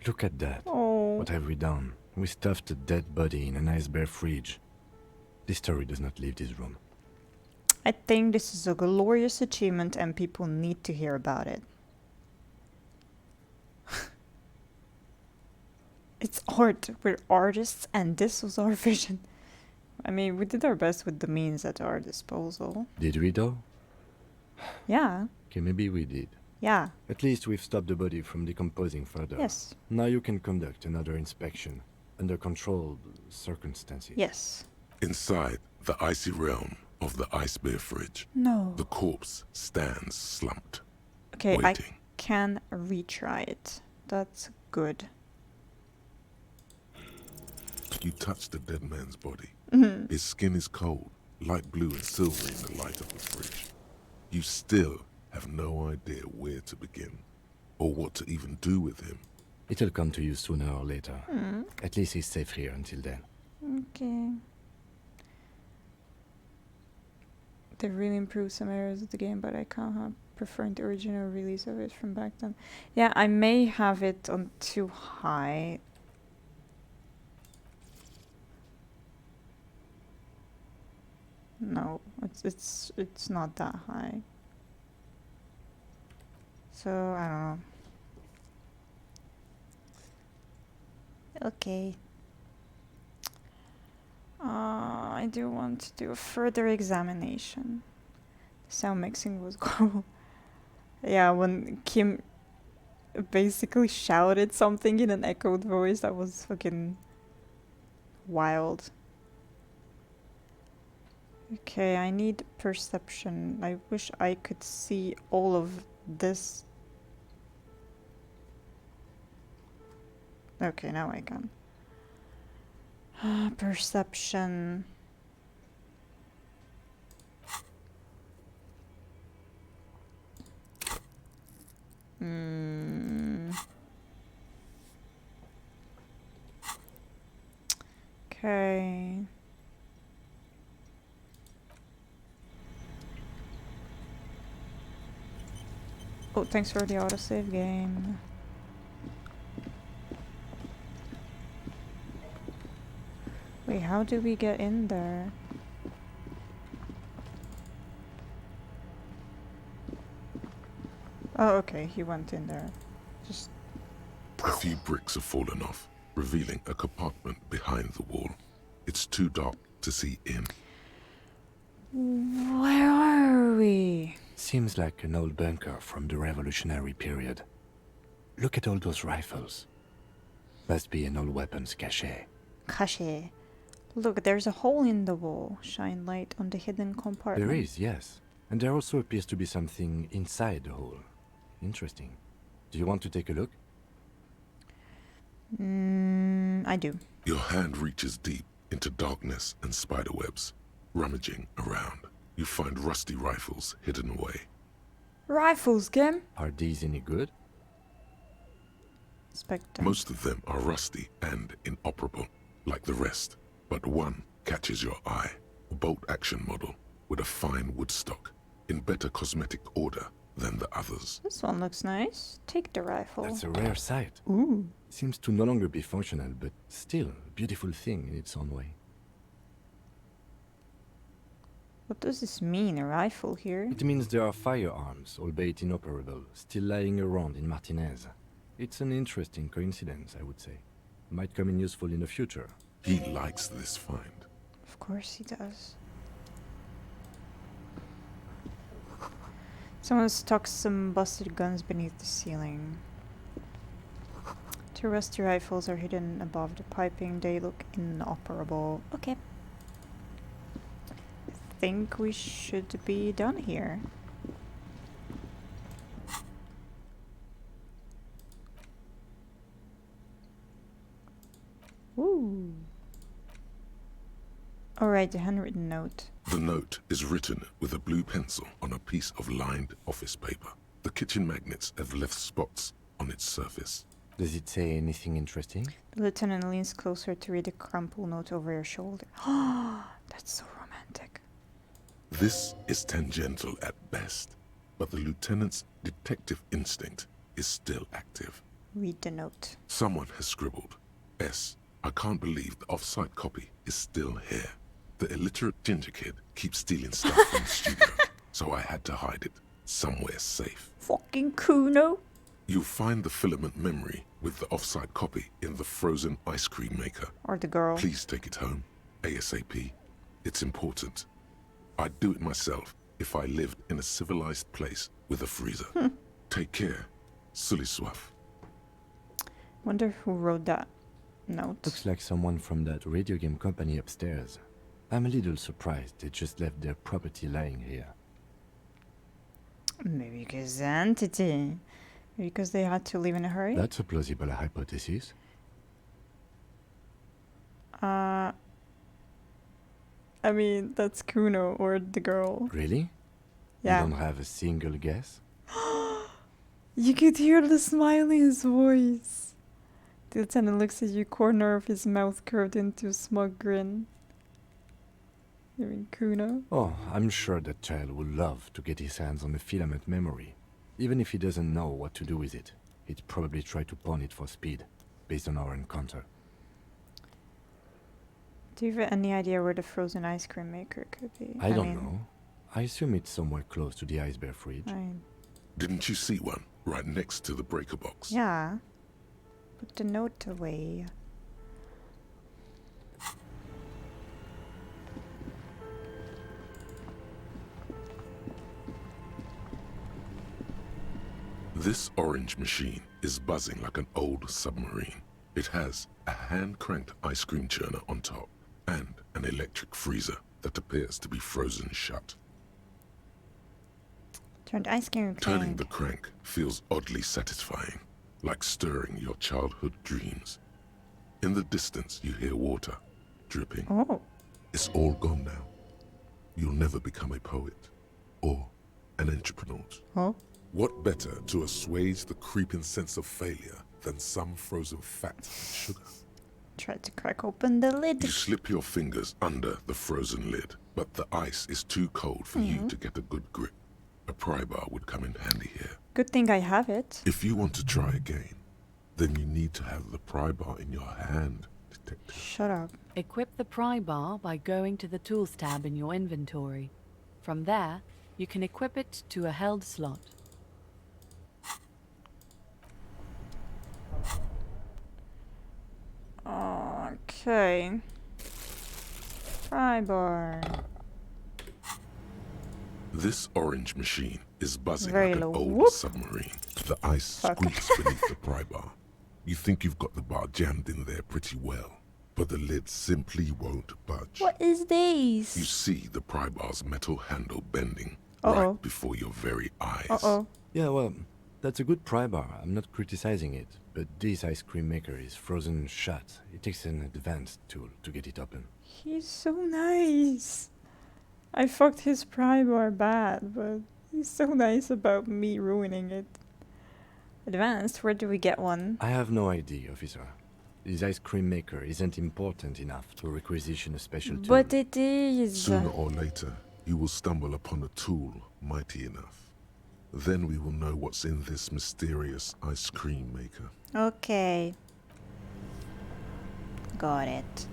Look at that.
Oh.
What have we done? We stuffed a dead body in an ice bear fridge. This story does not leave this room.
I think this is a glorious achievement and people need to hear about it. It's art. We're artists and this was our vision. I mean, we did our best with the means at our disposal.
Did we though?
Yeah.
Okay, maybe we did.
Yeah.
At least we've stopped the body from decomposing further.
Yes.
Now you can conduct another inspection under controlled circumstances.
Yes.
Inside the icy realm of the ice bear fridge,
No.
the corpse stands slumped,
Okay,
waiting.
I can retry it. That's good.
You touch the dead man's body.
Mhm.
His skin is cold, light blue and silvery in the light of the fridge. You still have no idea where to begin, or what to even do with him.
It'll come to you sooner or later.
Mm.
At least he's safe here until then.
Okay. They really improved some areas of the game, but I can't preferring the original release of it from back then. Yeah, I may have it on too high. No, it's not that high. So I don't know. Okay. I do want to do a further examination. The sound mixing was horrible. Yeah, when Kim basically shouted something in an echoed voice, that was fucking wild. Okay, I need perception. I wish I could see all of this. Okay, now I can. Perception. Okay. Oh, thanks for the autosave game. Wait, how do we get in there? Oh, okay, he went in there. Just...
A few bricks have fallen off, revealing a compartment behind the wall. It's too dark to see in.
Where are we?
Seems like an old bunker from the revolutionary period. Look at all those rifles. Must be an old weapons cache.
Cache. Look, there's a hole in the wall. Shine light on the hidden compartment.
There is, yes. And there also appears to be something inside the hole. Interesting. Do you want to take a look?
I do.
Your hand reaches deep into darkness and spiderwebs. Rummaging around, you find rusty rifles hidden away.
Rifles, Kim?
Are these any good?
Spectre.
Most of them are rusty and inoperable, like the rest. But one catches your eye. A bolt-action model with a fine wood stock, in better cosmetic order than the others.
This one looks nice. Take the rifle.
That's a rare sight.
Ooh.
Seems to no longer be functional, but still a beautiful thing in its own way.
What does this mean, a rifle here?
It means there are firearms, albeit inoperable, still lying around in Martinez. It's an interesting coincidence, I would say. Might come in useful in the future.
He likes this find.
Of course he does. Someone stuck some busted guns beneath the ceiling. Two rusty rifles are hidden above the piping. They look inoperable. Okay. I think we should be done here. Ooh. Alright, the handwritten note.
The note is written with a blue pencil on a piece of lined office paper. The kitchen magnets have left spots on its surface.
Does it say anything interesting?
The lieutenant leans closer to read the crumpled note over your shoulder. That's so romantic.
This is tangential at best, but the lieutenant's detective instinct is still active.
Read the note.
Someone has scribbled, S. I can't believe the off-site copy is still here. The illiterate ginger kid keeps stealing stuff from the studio, so I had to hide it somewhere safe.
Fucking Kuno.
You'll find the filament memory with the off-site copy in the frozen ice cream maker.
Or the girl.
Please take it home, ASAP. It's important. I'd do it myself if I lived in a civilized place with a freezer. Take care. Sully Soif.
Wonder who wrote that note.
Looks like someone from that radio game company upstairs. I'm a little surprised they just left their property lying here.
Maybe because the entity. Maybe because they had to leave in a hurry.
That's a plausible hypothesis.
I mean, that's Kuno or the girl.
Really?
Yeah.
You don't have a single guess?
You could hear the smile in his voice. The lieutenant looks at you, corner of his mouth curved into a smug grin. You mean Kuno?
Oh, I'm sure that child would love to get his hands on the filament memory. Even if he doesn't know what to do with it, he'd probably try to pawn it for speed, based on our encounter.
Do you have any idea where the frozen ice cream maker could be?
I don't know. I assume it's somewhere close to the ice bear fridge.
Didn't you see one right next to the breaker box?
Yeah. Put the note away.
This orange machine is buzzing like an old submarine. It has a hand-cranked ice cream churner on top and an electric freezer that appears to be frozen shut.
Turned ice cream
Turning
crank.
the crank feels oddly satisfying, like stirring your childhood dreams. In the distance, you hear water dripping.
Oh.
It's all gone now. You'll never become a poet or an entrepreneur.
Huh?
What better to assuage the creeping sense of failure than some frozen fat and sugar?
Tried to crack open the lid.
You slip your fingers under the frozen lid, but the ice is too cold for you to get a good grip. A pry bar would come in handy here.
Good thing I have it.
If you want to try again, then you need to have the pry bar in your hand, detective.
Shut up.
Equip the pry bar by going to the Tools tab in your inventory. From there, you can equip it to a held slot.
Okay. Pry bar.
This orange machine is buzzing
Very
like
low.
an old
Whoop.
submarine. The ice
Fuck.
squeaks beneath the pry bar. You think you've got the bar jammed in there pretty well, but the lid simply won't budge.
What is this?
You see the pry bar's metal handle bending
Uh-oh.
right before your very eyes.
Uh-oh.
Yeah, well, that's a good pry bar. I'm not criticizing it, but this ice cream maker is frozen shut. It takes an advanced tool to get it open.
He's so nice. I fucked his pry bar bad, but he's so nice about me ruining it. Advanced, where do we get one?
I have no idea, officer. This ice cream maker isn't important enough to requisition a special tool.
But it is.
Sooner or later, you will stumble upon a tool mighty enough. Then we will know what's in this mysterious ice cream maker.
Okay. Got it.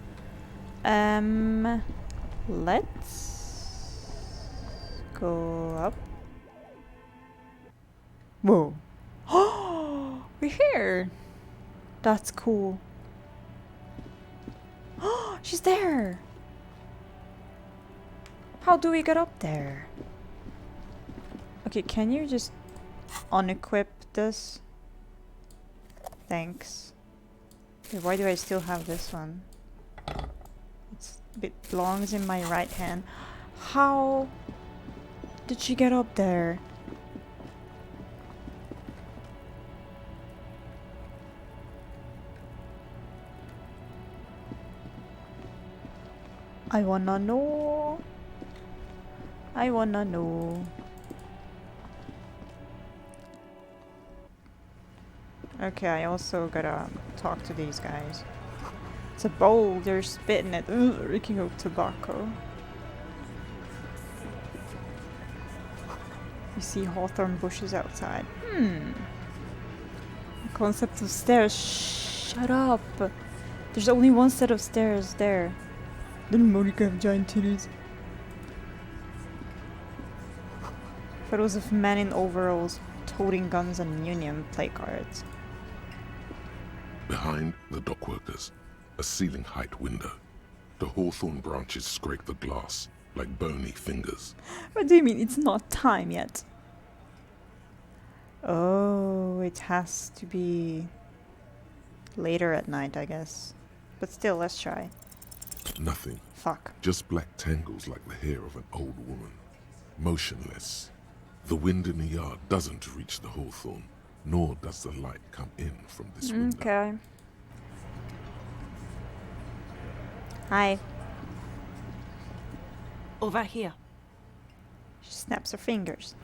Let's go up. Whoa. We're here. That's cool. She's there. How do we get up there? Okay, can you just unequip this? Thanks. Okay, why do I still have this one? It belongs in my right hand. How did she get up there? I wanna know. I wanna know. Okay, I also gotta talk to these guys. It's a bowl, they're spitting it, reeking of tobacco. You see hawthorn bushes outside. The concept of stairs. Shut up. There's only one set of stairs there. Didn't Monica have giant titties? Photos of men in overalls toting guns and union placards.
Behind the dockworkers, a ceiling-height window. The hawthorn branches scrape the glass like bony fingers.
What do you mean it's not time yet? Oh, it has to be later at night, I guess. But still, let's try.
Nothing.
Fuck.
Just black tangles like the hair of an old woman. Motionless. The wind in the yard doesn't reach the hawthorn, nor does the light come in from this window.
Okay. Hi.
Over here.
She snaps her fingers.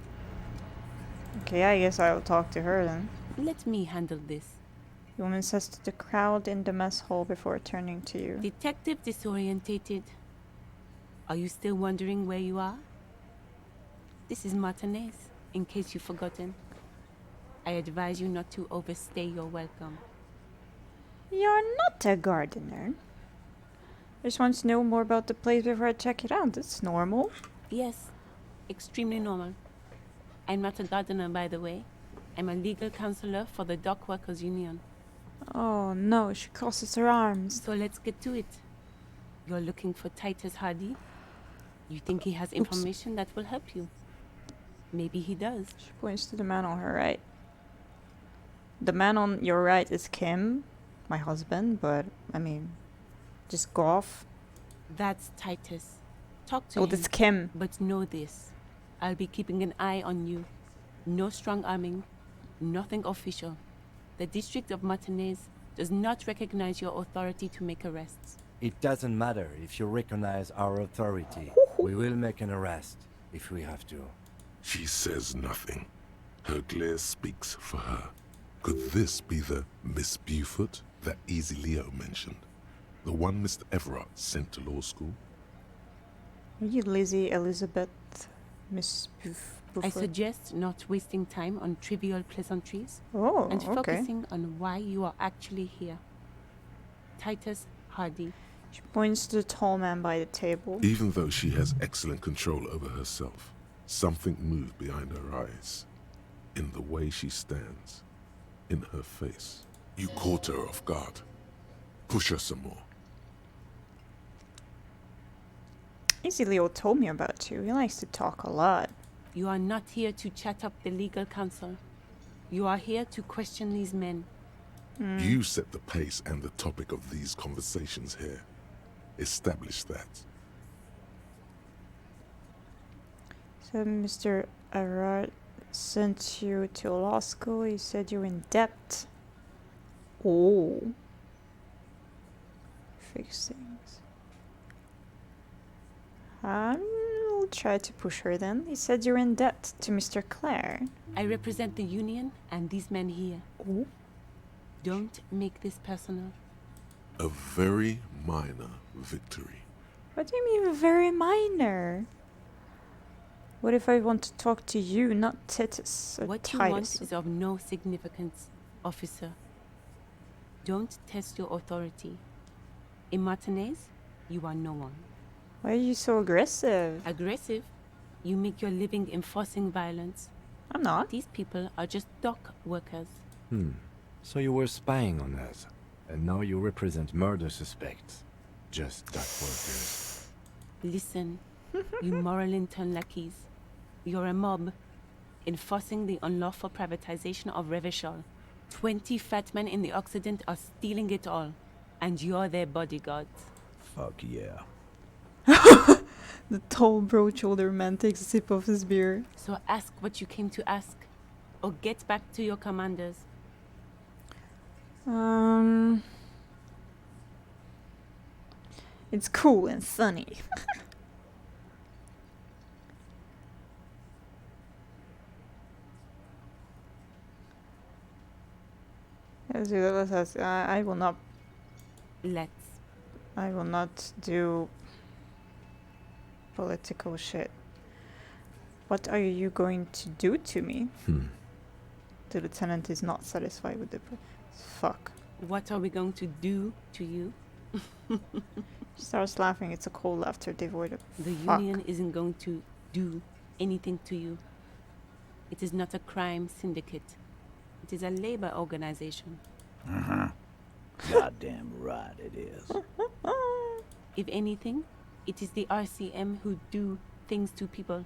Okay, I guess I'll talk to her then.
Let me handle this.
The woman says to the crowd in the mess hall before turning to you.
Detective disorientated.
Are you still wondering where you are? This is Martinez, in case you've forgotten. I advise you not to overstay your welcome.
You're not a gardener. I just want to know more about the place before I check it out. That's normal.
Yes, extremely normal. I'm not a gardener, by the way. I'm a legal counselor for the Dock Workers Union.
Oh no, she crosses her arms.
So let's get to it. You're looking for Titus Hardy? You think he has information that will help you? Maybe he does.
She points to the man on her right. The man on your right is Kim, my husband, but I mean, just go off.
That's Titus. Talk to him.
Oh, that's Kim.
But know this. I'll be keeping an eye on you. No strong arming. Nothing official. The District of Martinez does not recognize your authority to make arrests.
It doesn't matter if you recognize our authority. We will make an arrest if we have to.
She says nothing. Her glare speaks for her. Could this be the Miss Beaufort that Easy Leo mentioned? The one Mr. Everard sent to law school?
Are you Lizzie Elizabeth, Miss
I suggest not wasting time on trivial pleasantries
okay.
and focusing on why you are actually here. Titus Hardy.
She points to the tall man by the table.
Even though she has excellent control over herself, something moved behind her eyes. In the way she stands. In her face. You caught her off guard. Push her some more.
Easy Leo told me about you. He likes to talk a lot.
You are not here to chat up the legal counsel. You are here to question these men.
You set the pace and the topic of these conversations here. Establish that.
So Mr. Everard sent you to law school. He said you're in debt. Oh. Fix things. I'll try to push her then. He said you're in debt to Mr. Clare.
I represent the union and these men here.
Oh.
Don't make this personal.
A very minor victory.
What do you mean very minor? What if I want to talk to you, not Titus or
What
Titus?
you want is of no significance, officer. Don't test your authority. In Martinez, you are no one.
Why are you so aggressive?
Aggressive? You make your living enforcing violence.
I'm not.
These people are just dock workers.
So you were spying on us, and now you represent murder suspects. Just dock workers.
Listen, you moral intern lackeys. You're a mob, enforcing the unlawful privatization of Revachol. 20 fat men in the Occident are stealing it all, and you're their bodyguards.
Fuck yeah.
The tall, broad-shouldered man takes a sip of his beer.
So ask what you came to ask, or get back to your commanders.
It's cool and sunny. I will not.
Let's.
I will not do political shit. What are you going to do to me? The lieutenant is not satisfied with the. Fuck.
What are we going to do to you?
She starts laughing. It's a cold laughter devoid of
The
fuck.
union isn't going to do anything to you. It is not a crime syndicate. It is a labor organization.
Goddamn right it is.
If anything, it is the RCM who do things to people.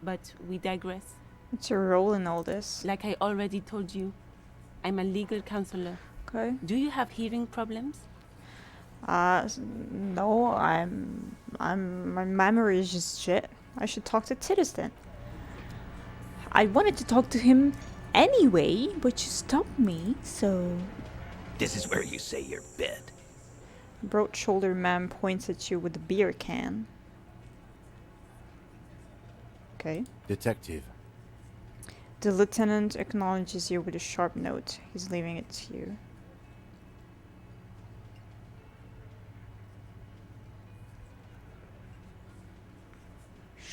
But we digress.
What's your role in all this?
Like I already told you, I'm a legal counselor.
Okay.
Do you have hearing problems?
No, my memory is just shit. I should talk to Titus then. I wanted to talk to him anyway, but you stopped me, so...
This is where you say your bed.
Broad-shouldered man points at you with a beer can. Okay.
Detective.
The lieutenant acknowledges you with a sharp note. He's leaving it to you.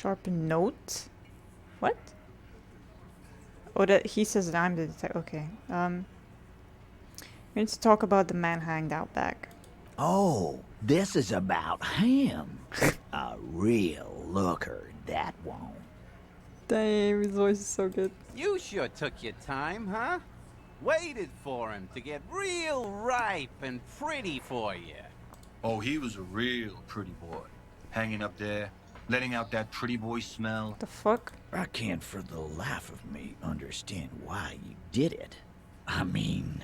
Sharpen note? What? Oh, that he says that I'm the detective. Okay. We need to talk about the man hanged out back.
Oh, this is about him. A real looker, that one.
Damn, his voice is so good.
You sure took your time, huh? Waited for him to get real ripe and pretty for you.
Oh, he was a real pretty boy. Hanging up there, letting out that pretty boy smell.
The fuck?
I can't for the life of me understand why you did it. I mean,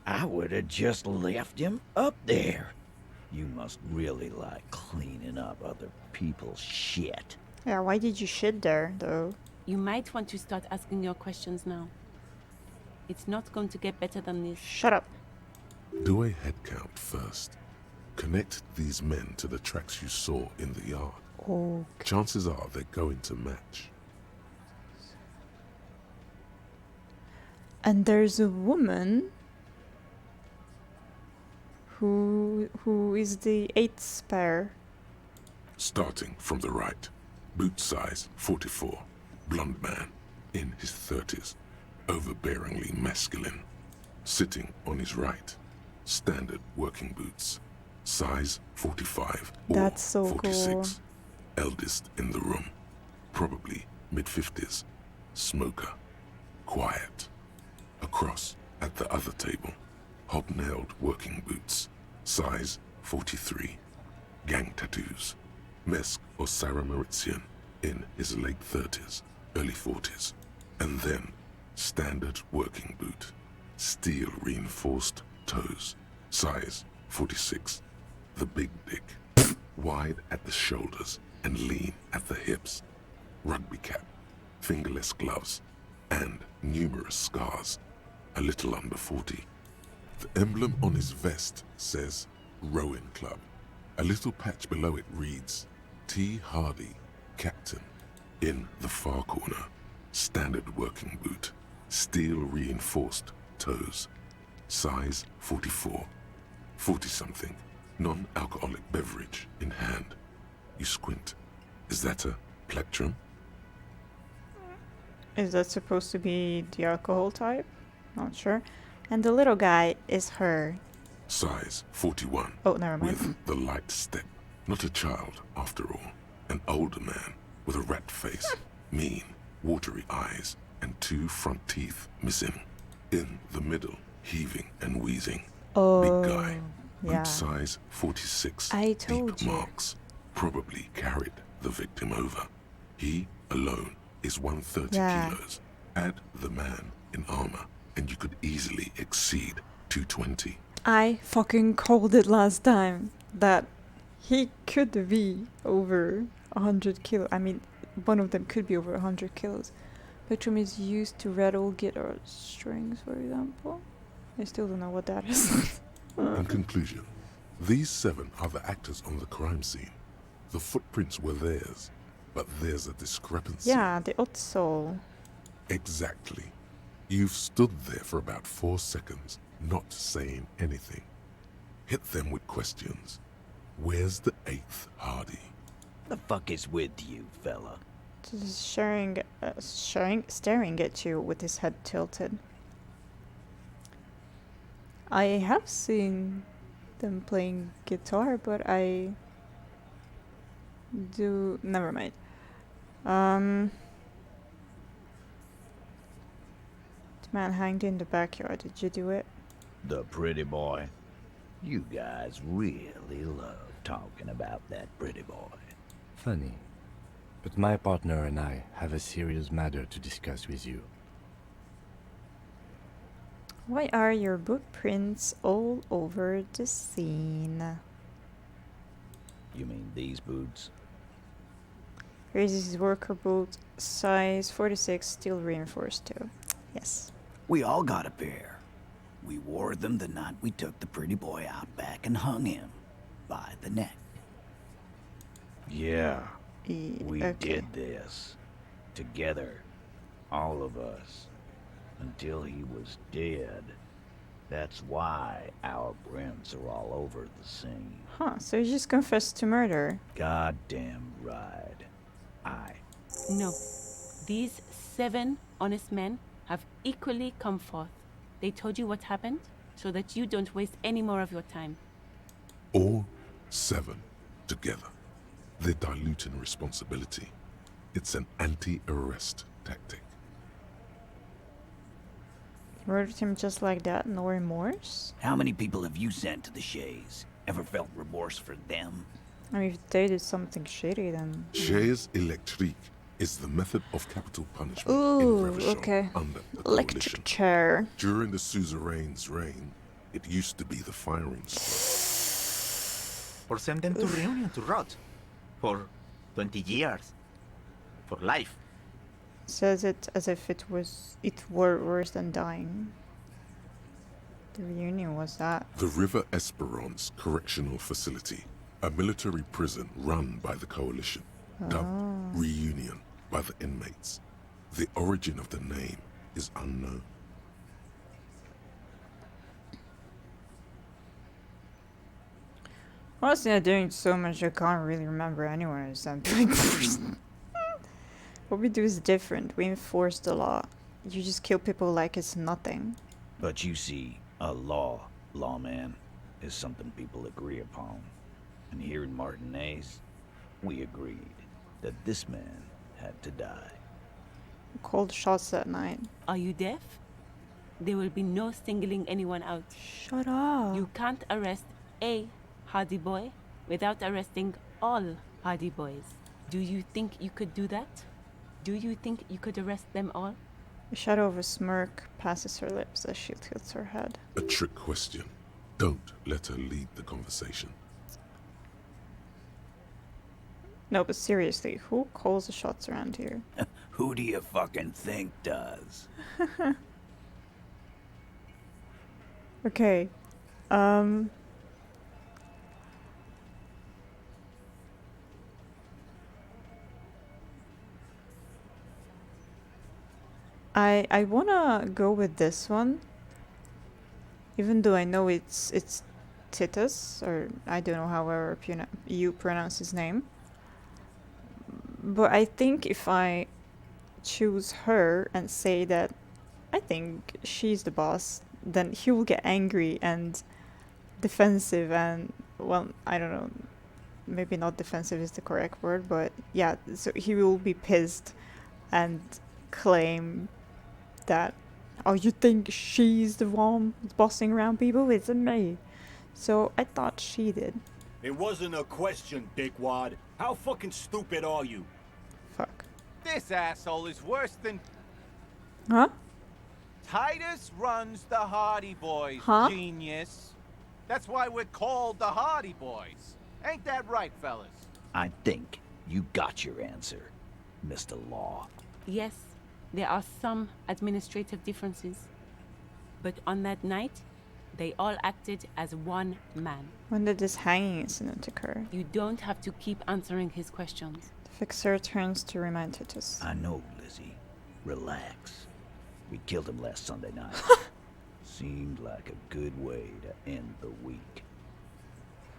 I would have just left him up there. You must really like cleaning up other people's shit.
Yeah, why did you shit there, though?
You might want to start asking your questions now. It's not going to get better than this.
Shut up.
Do a head count first. Connect these men to the tracks you saw in the yard.
Oh.
Chances are they're going to match.
And there's a woman who is the 8th pair.
Starting from the right. Boot size 44. Blonde man in his 30s. Overbearingly masculine. Sitting on his right. Standard working boots. Size 45 or
That's so
46.
cool.
Eldest in the room. Probably mid-50s. Smoker. Quiet. Across at the other table. Hobnailed working boots. Size 43. Gang tattoos. Mesk or Sarah Mauritian in his late 30s, early 40s. And then standard working boot. Steel reinforced toes. Size 46. The big dick. Wide at the shoulders and lean at the hips. Rugby cap. Fingerless gloves. And numerous scars. A little under 40. The emblem on his vest says Rowing Club. A little patch below it reads T. Hardy, Captain. In the far corner, standard working boot. Steel reinforced toes. Size 44. 40-something. Non-alcoholic beverage in hand. You squint. Is that a plectrum?
Is that supposed to be the alcohol type? Not sure. And the little guy is her.
Size 41.
Oh, never mind.
With the light step. Not a child, after all. An older man with a rat face, mean, watery eyes, and 2 front teeth missing. In the middle, heaving and wheezing.
Oh,
big guy.
yeah.
Boot size 46.
I told
Deep
you.
marks. Probably carried the victim over. He alone is 130
Yeah.
kilos. Add the man in armor, and you could easily exceed 220.
I fucking called it last time that he could be over 100 kilos. I mean, one of them could be over 100 kilos. Plectrum is used to rattle guitar strings, for example. I still don't know what that is.
In conclusion, these 7 are the actors on the crime scene. The footprints were theirs, but there's a discrepancy.
Yeah, the odd soul.
Exactly. You've stood there for about 4 seconds, not saying anything. Hit them with questions. Where's the 8th Hardy?
The fuck is with you, fella?
Just staring at you with his head tilted. I have seen them playing guitar, but I do... Never mind. The man hanged in the backyard. Did you do it?
The pretty boy. You guys really love talking about that pretty boy.
Funny. But my partner and I have a serious matter to discuss with you.
Why are your footprints all over the scene?
You mean these boots?
Here's his worker boot, size 46, steel reinforced too. Yes.
We all got a pair. We wore them the night we took the pretty boy out back and hung him by the neck. Yeah, we
okay.
did this. Together. All of us. Until he was dead. That's why our prints are all over the scene.
Huh, so he just confessed to murder.
Goddamn right. I.
No. These 7 honest men have equally come forth. They told you what happened so that you don't waste any more of your time.
All 7 together. They're diluting responsibility. It's an anti-arrest tactic.
Murdered him just like that, no remorse?
How many people have you sent to the Shays? Ever felt remorse for them?
I mean, if they did something shitty, then...
Chaise électrique is the method of capital punishment
Ooh,
in Revachol
okay.
under the
Electric
coalition.
chair.
During the suzerain's reign, it used to be the firing squad.
Or send them to Reunion to rot. For 20 years. For life.
Says it as if it were worse than dying. The reunion was that.
The River Esperance Correctional Facility, a military prison run by the coalition, dubbed Reunion by the inmates. The origin of the name is unknown.
Honestly, I'm doing so much I can't really remember anyone as that person. What we do is different. We enforce the law. You just kill people like it's nothing.
But you see, a lawman, is something people agree upon. And here in Martinez, we agreed that this man had to die.
Called shots that night.
Are you deaf? There will be no singling anyone out.
Shut up.
You can't arrest a Hardy Boy without arresting all Hardy Boys. Do you think you could do that? Do you think you could arrest them all?
The shadow of a smirk passes her lips as she tilts her head.
A trick question. Don't let her lead the conversation.
No, but seriously, who calls the shots around here?
Who do you fucking think does?
Okay. I wanna go with this one. Even though I know it's Titus, or I don't know however you pronounce his name. But I think if I choose her and say that I think she's the boss, then he will get angry and defensive and, well, I don't know, maybe not defensive is the correct word, but yeah, so he will be pissed and claim that, oh, you think she's the one bossing around people? It's me. So I thought she did.
It wasn't a question, dickwad. How fucking stupid are you?
Fuck.
This asshole is worse than...
Huh?
Titus runs the Hardy Boys,
Huh?
genius. That's why we're called the Hardy Boys. Ain't that right, fellas?
I think you got your answer, Mr. Law.
Yes, there are some administrative differences. But on that night, they all acted as one man.
When did this hanging incident occur?
You don't have to keep answering his questions.
The fixer turns to remind Titus.
I know, Lizzie. Relax. We killed him last Sunday night. Seemed like a good way to end the week.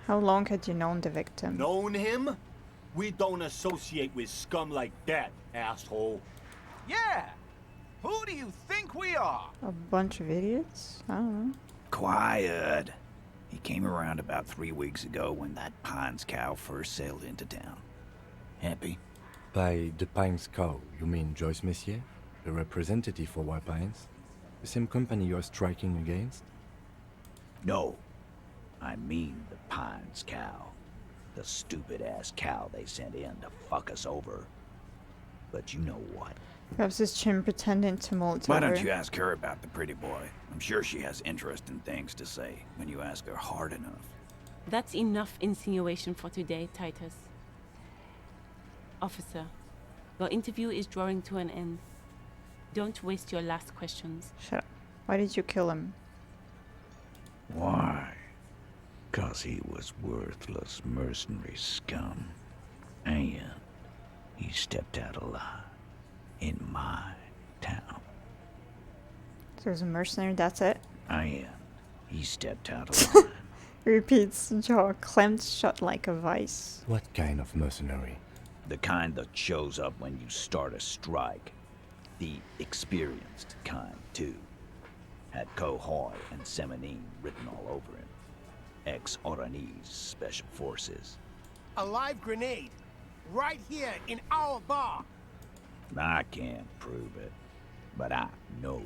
How long had you known the victim?
Known him? We don't associate with scum like that, asshole.
Yeah! Who do you think we are?
A bunch of idiots? I don't know.
Quiet. He came around about 3 weeks ago when that Pines cow first sailed into town. Happy?
By the Pines cow, you mean Joyce Messier? The representative for White Pines? The same company you're striking against?
No. I mean the Pines cow. The stupid-ass cow they sent in to fuck us over. But you know what?
Perhaps his chin pretending to mold
Why
over.
don't you ask her about the pretty boy? I'm sure she has interesting things to say when you ask her hard enough.
That's enough insinuation for today, Titus. Officer, your interview is drawing to an end. Don't waste your last questions.
Shut up. Why did you kill him?
Why? 'Cause he was worthless mercenary scum. And he stepped out alive in my town.
So there's a mercenary, that's it?
He stepped out alive.
Repeats, jaw clenched shut like a vice.
What kind of mercenary?
The kind that shows up when you start a strike. The experienced kind, too. Had Kohoy and Semenine written all over him. Ex-Oranese Special Forces.
A live grenade. Right here in our bar.
I can't prove it, but I know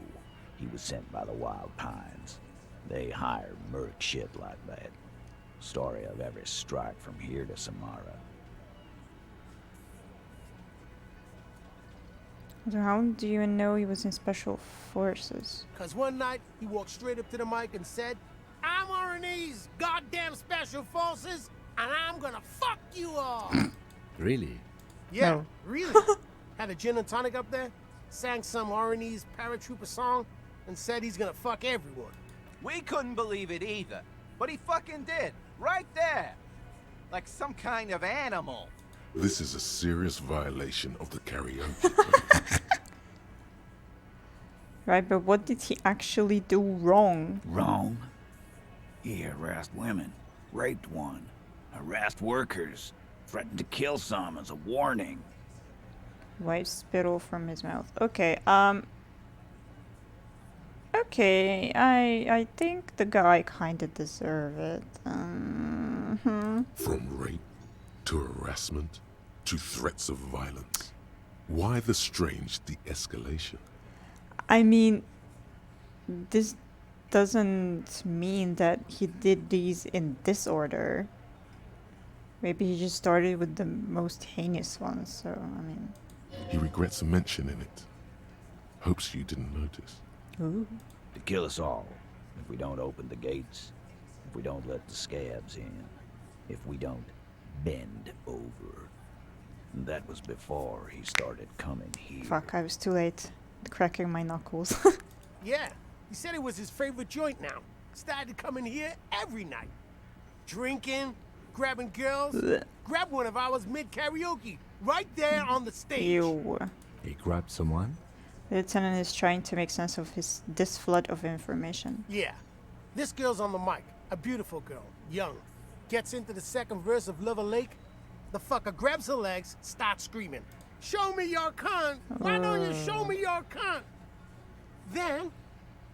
he was sent by the Wild Pines. They hire merc shit like that. Story of every strike from here to Samara.
So how do you know he was in Special Forces?
Cause one night he walked straight up to the mic and said, "I'm Oranese goddamn Special Forces, and I'm gonna fuck you all."
Really?
Yeah,
No.
really. Had a gin and tonic up there, sang some Oranese paratrooper song, and said he's gonna fuck everyone.
We couldn't believe it either, but he fucking did, right there. Like some kind of animal.
This is a serious violation of the karaoke.
Right, but what did he actually do wrong?
Wrong? He harassed women, raped one, harassed workers, threatened to kill some as a warning.
Wiped spittle from his mouth. Okay, okay, I think the guy kinda deserve it.
From rape to harassment to threats of violence. Why the strange de-escalation?
I mean, this doesn't mean that he did these in disorder. Maybe he just started with the most heinous ones, so, I mean...
He regrets mentioning it. Hopes you didn't notice.
Ooh.
To kill us all, if we don't open the gates, if we don't let the scabs in, if we don't bend over. That was before he started coming here.
Fuck, I was too late. Cracking my knuckles.
Yeah, he said it was his favorite joint now. Started coming here every night. Drinking, grabbing girls. Grab one of ours mid-karaoke, right there on the stage.
Ew.
He grabbed someone?
The lieutenant is trying to make sense of this flood of information.
Yeah, this girl's on the mic. A beautiful girl, young. Gets into the second verse of Lover Lake. The fucker grabs her legs, starts screaming, "Show me your cunt! Why don't you show me your cunt?" Then,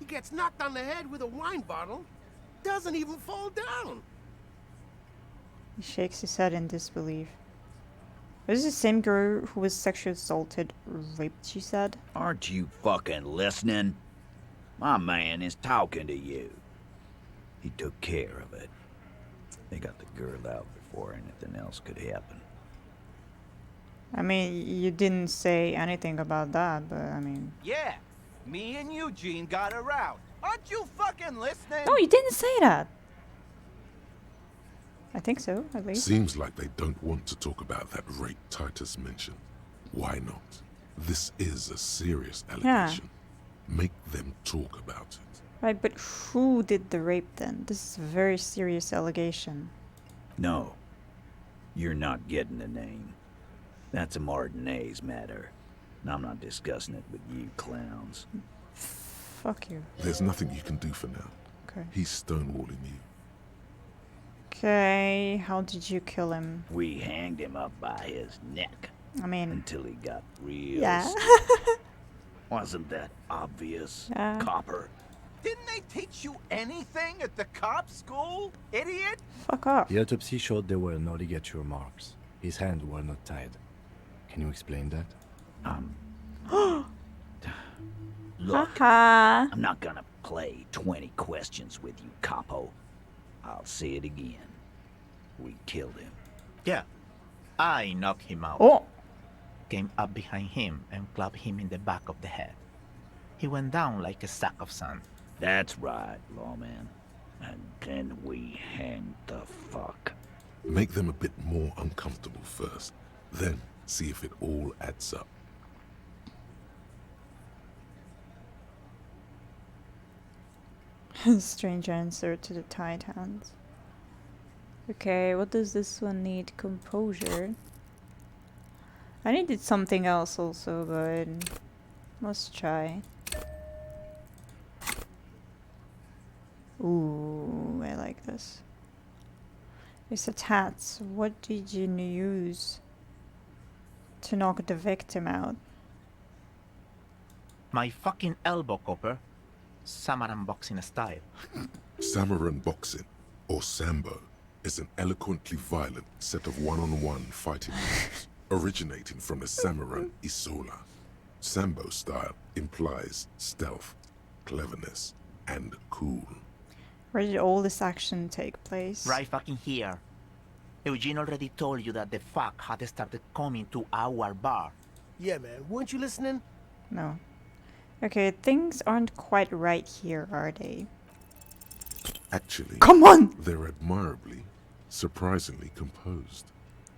he gets knocked on the head with a wine bottle. Doesn't even fall down.
He shakes his head in disbelief. Was this the same girl who was sexually assaulted, raped, she said?
Aren't you fucking listening? My man is talking to you. He took care of it. They got the girl out before anything else could happen.
I mean, you didn't say anything about that, but I mean...
Yeah, me and Eugene got her out. Aren't you fucking listening?
No, you didn't say that! I think so, at least.
Seems like they don't want to talk about that rape Titus mentioned. Why not? This is a serious allegation. Make them talk about it.
Right, but who did the rape then? This is a very serious allegation.
No, you're not getting the name. That's a Martinez matter. And I'm not discussing it with you clowns.
Fuck you.
There's nothing you can do for now.
Okay.
He's stonewalling you.
Okay, how did you kill him?
We hanged him up by his neck.
I mean...
Until he got real
Yeah.
stiff. Wasn't that obvious,
Yeah.
copper?
Didn't they teach you anything at the cop school, idiot?
Fuck off.
The autopsy showed there were no ligature marks. His hands were not tied. Can you explain that?
Look,
Haha.
I'm not gonna play 20 questions with you, capo. I'll say it again. We killed him.
Yeah, I knocked him out.
Oh!
Came up behind him and clapped him in the back of the head. He went down like a sack of sand.
That's right, lawman. And then we hanged the fuck.
Make them a bit more uncomfortable first. Then see if it all adds up.
Strange answer to the tied hands. Okay, what does this one need? Composure. I needed something else also, but let's try. Ooh, I like this. It's a tats. What did you use? to knock the victim out.
My fucking elbow, Copper. Samaran boxing style.
Samaran boxing, or Sambo, is an eloquently violent set of one-on-one fighting moves originating from the Samaran Isola. Sambo style implies stealth, cleverness, and cool.
Where did all this action take place?
Right fucking here. Eugene already told you that the fuck had started coming to our bar.
Yeah, man. Weren't you listening?
No. Okay, things aren't quite right here, are they?
Actually,
come on!
They're admirably, surprisingly composed.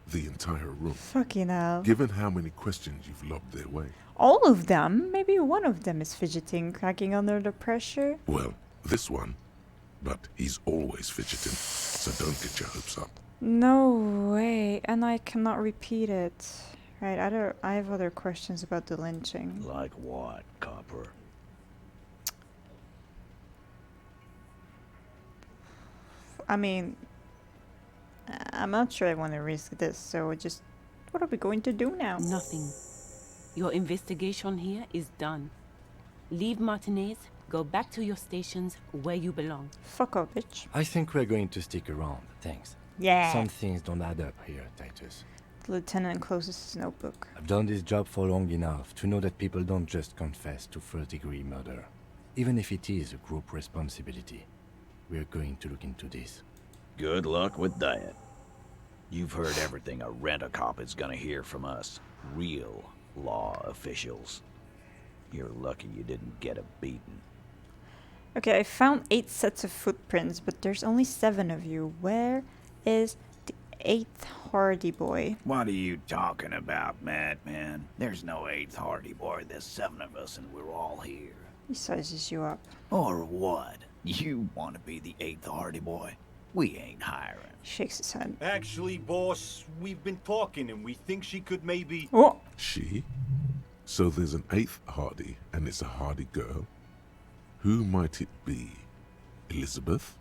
The entire room.
Fucking hell.
Given how many questions you've lobbed their way.
All of them? Maybe one of them is fidgeting, cracking under the pressure?
Well, this one. But he's always fidgeting, so don't get your hopes up.
No way, and I cannot repeat it. Right, I have other questions about the lynching.
Like what, Copper?
I mean, I'm not sure I want to risk this, so just... What are we going to do now?
Nothing. Your investigation here is done. Leave Martinez, go back to your stations where you belong.
Fuck off, bitch.
I think we're going to stick around, thanks.
Yeah.
Some things don't add up here, Titus.
The lieutenant closes his notebook.
I've done this job for long enough to know that people don't just confess to first-degree murder. Even if it is a group responsibility. We're going to look into this.
Good luck with that. You've heard everything a rent-a-cop is gonna hear from us. Real law officials. You're lucky you didn't get a beating.
Okay, I found 8 sets of footprints, but there's only 7 of you. Where is the 8th Hardy Boy?
What are you talking about, madman? There's no 8th Hardy Boy. There's 7 of us and we're all here.
He sizes you up.
Or what? You want to be the 8th Hardy Boy? We ain't hiring.
Shakes his head.
Actually, boss, we've been talking and we think she could maybe...
Oh!
She? So there's an 8th Hardy, and it's a Hardy girl? Who might it be? Elizabeth?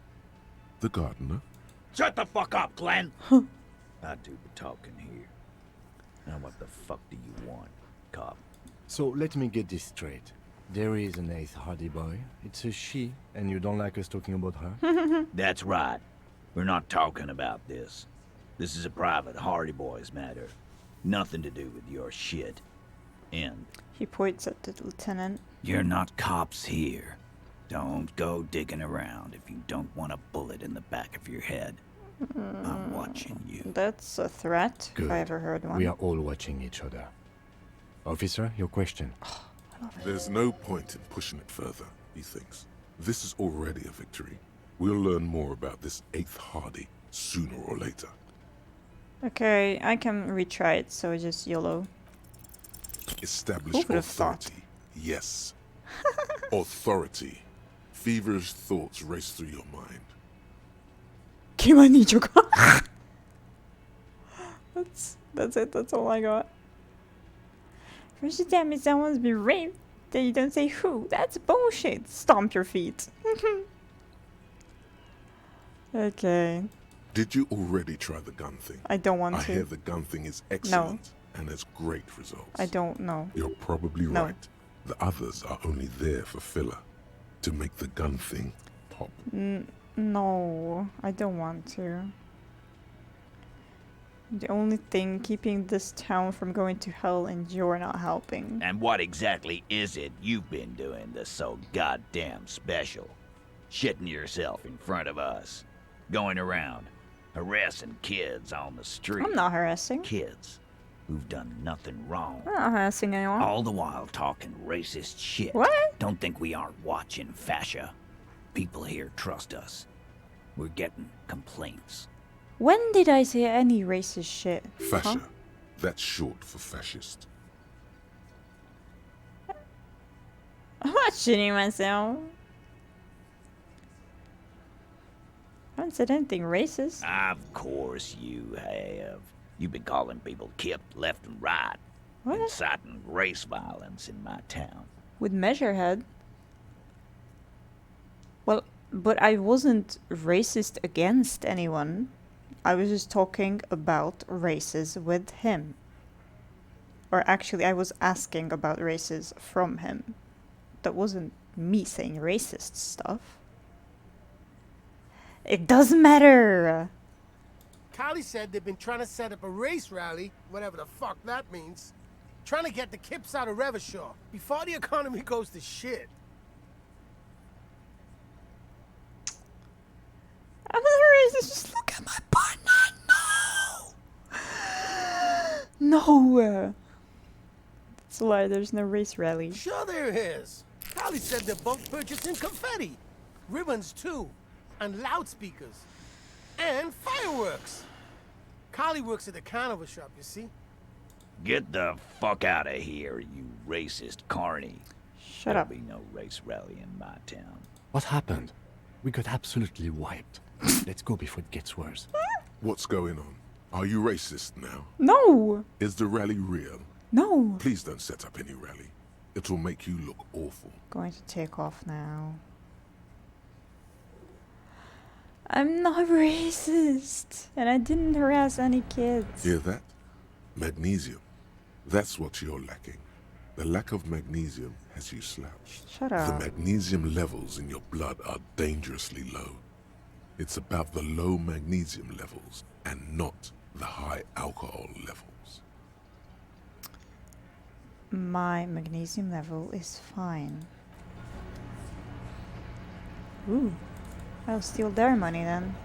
The gardener?
Shut the fuck up, Glenn! I do the talking here. Now what the fuck do you want, cop?
So let me get this straight. There is an 8th Hardy Boy. It's a she, and you don't like us talking about her?
That's right. We're not talking about this. This is a private Hardy Boys matter. Nothing to do with your shit. End.
He points at the lieutenant.
You're not cops here. Don't go digging around if you don't want a bullet in the back of your head. I'm watching you.
That's a threat,
Good.
if I ever heard one.
We are all watching each other. Officer, your question.
There's no point in pushing it further, he thinks. This is already a victory. We'll learn more about this 8th Hardy sooner or later.
Okay, I can retry it, so just YOLO.
Establish
Who would have thought?
authority. Yes. Authority. Feverish thoughts race through your mind.
That's it, that's all I got. First you tell me someone's been raped, then you don't say who. That's bullshit. Stomp your feet. Okay.
Did you already try the gun thing?
I don't want
I
to.
hear the gun thing is excellent and has great results.
I don't know.
You're probably
No.
right. The others are only there for filler. To make the gun thing pop.
No, I don't want to. The only thing keeping this town from going to hell, and you're not helping.
And what exactly is it you've been doing that's so goddamn special? Shitting yourself in front of us. Going around, harassing kids on the street.
I'm not harassing.
Kids who've done nothing wrong.
I'm not harassing anyone.
All the while talking racist shit.
What?
Don't think we aren't watching, Fascia. People here trust us. We're getting complaints.
When did I say any racist shit?
Fascia. That's short for fascist.
I'm not shitting myself. I haven't said anything racist.
Of course you have. You've been calling people kip left and right.
What?
Inciting race violence in my town.
With Measurehead. Well, but I wasn't racist against anyone. I was just talking about races with him. Or actually, I was asking about races from him. That wasn't me saying racist stuff. It doesn't matter!
Kali said they've been trying to set up a race rally, whatever the fuck that means. Trying to get the kips out of Revachol before the economy goes to shit.
I'm not racist, just look at my partner! No! No! It's a lie, there's no race rally.
Sure there is. Kali said they're both purchasing confetti. Ribbons too. And loudspeakers. And fireworks. Kali works at the carnival shop, you see.
Get the fuck out of here, you racist carny.
Shut up.
There'll be no race rally in my town.
What happened? We got absolutely wiped. Let's go before it gets worse.
What's going on? Are you racist now?
No!
Is the rally real?
No!
Please don't set up any rally. It'll make you look awful.
Going to take off now. I'm not racist! And I didn't harass any kids.
Hear that? Magnesium. That's what you're lacking. The lack of magnesium has you slouched.
Shut up.
The magnesium levels in your blood are dangerously low. It's about the low magnesium levels and not the high alcohol levels.
My magnesium level is fine. Ooh. I'll steal their money then.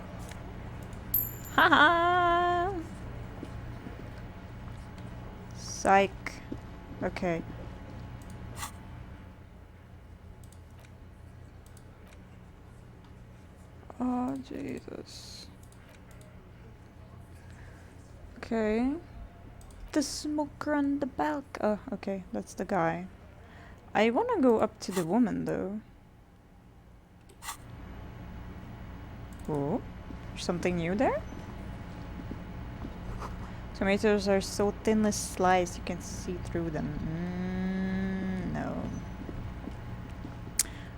Haha! Psych. Okay. Oh, Jesus. Okay. The smoker on the balcony. Oh, okay. That's the guy. I want to go up to the woman, though. Oh, there's something new there? Tomatoes are so thinly sliced you can see through them. No.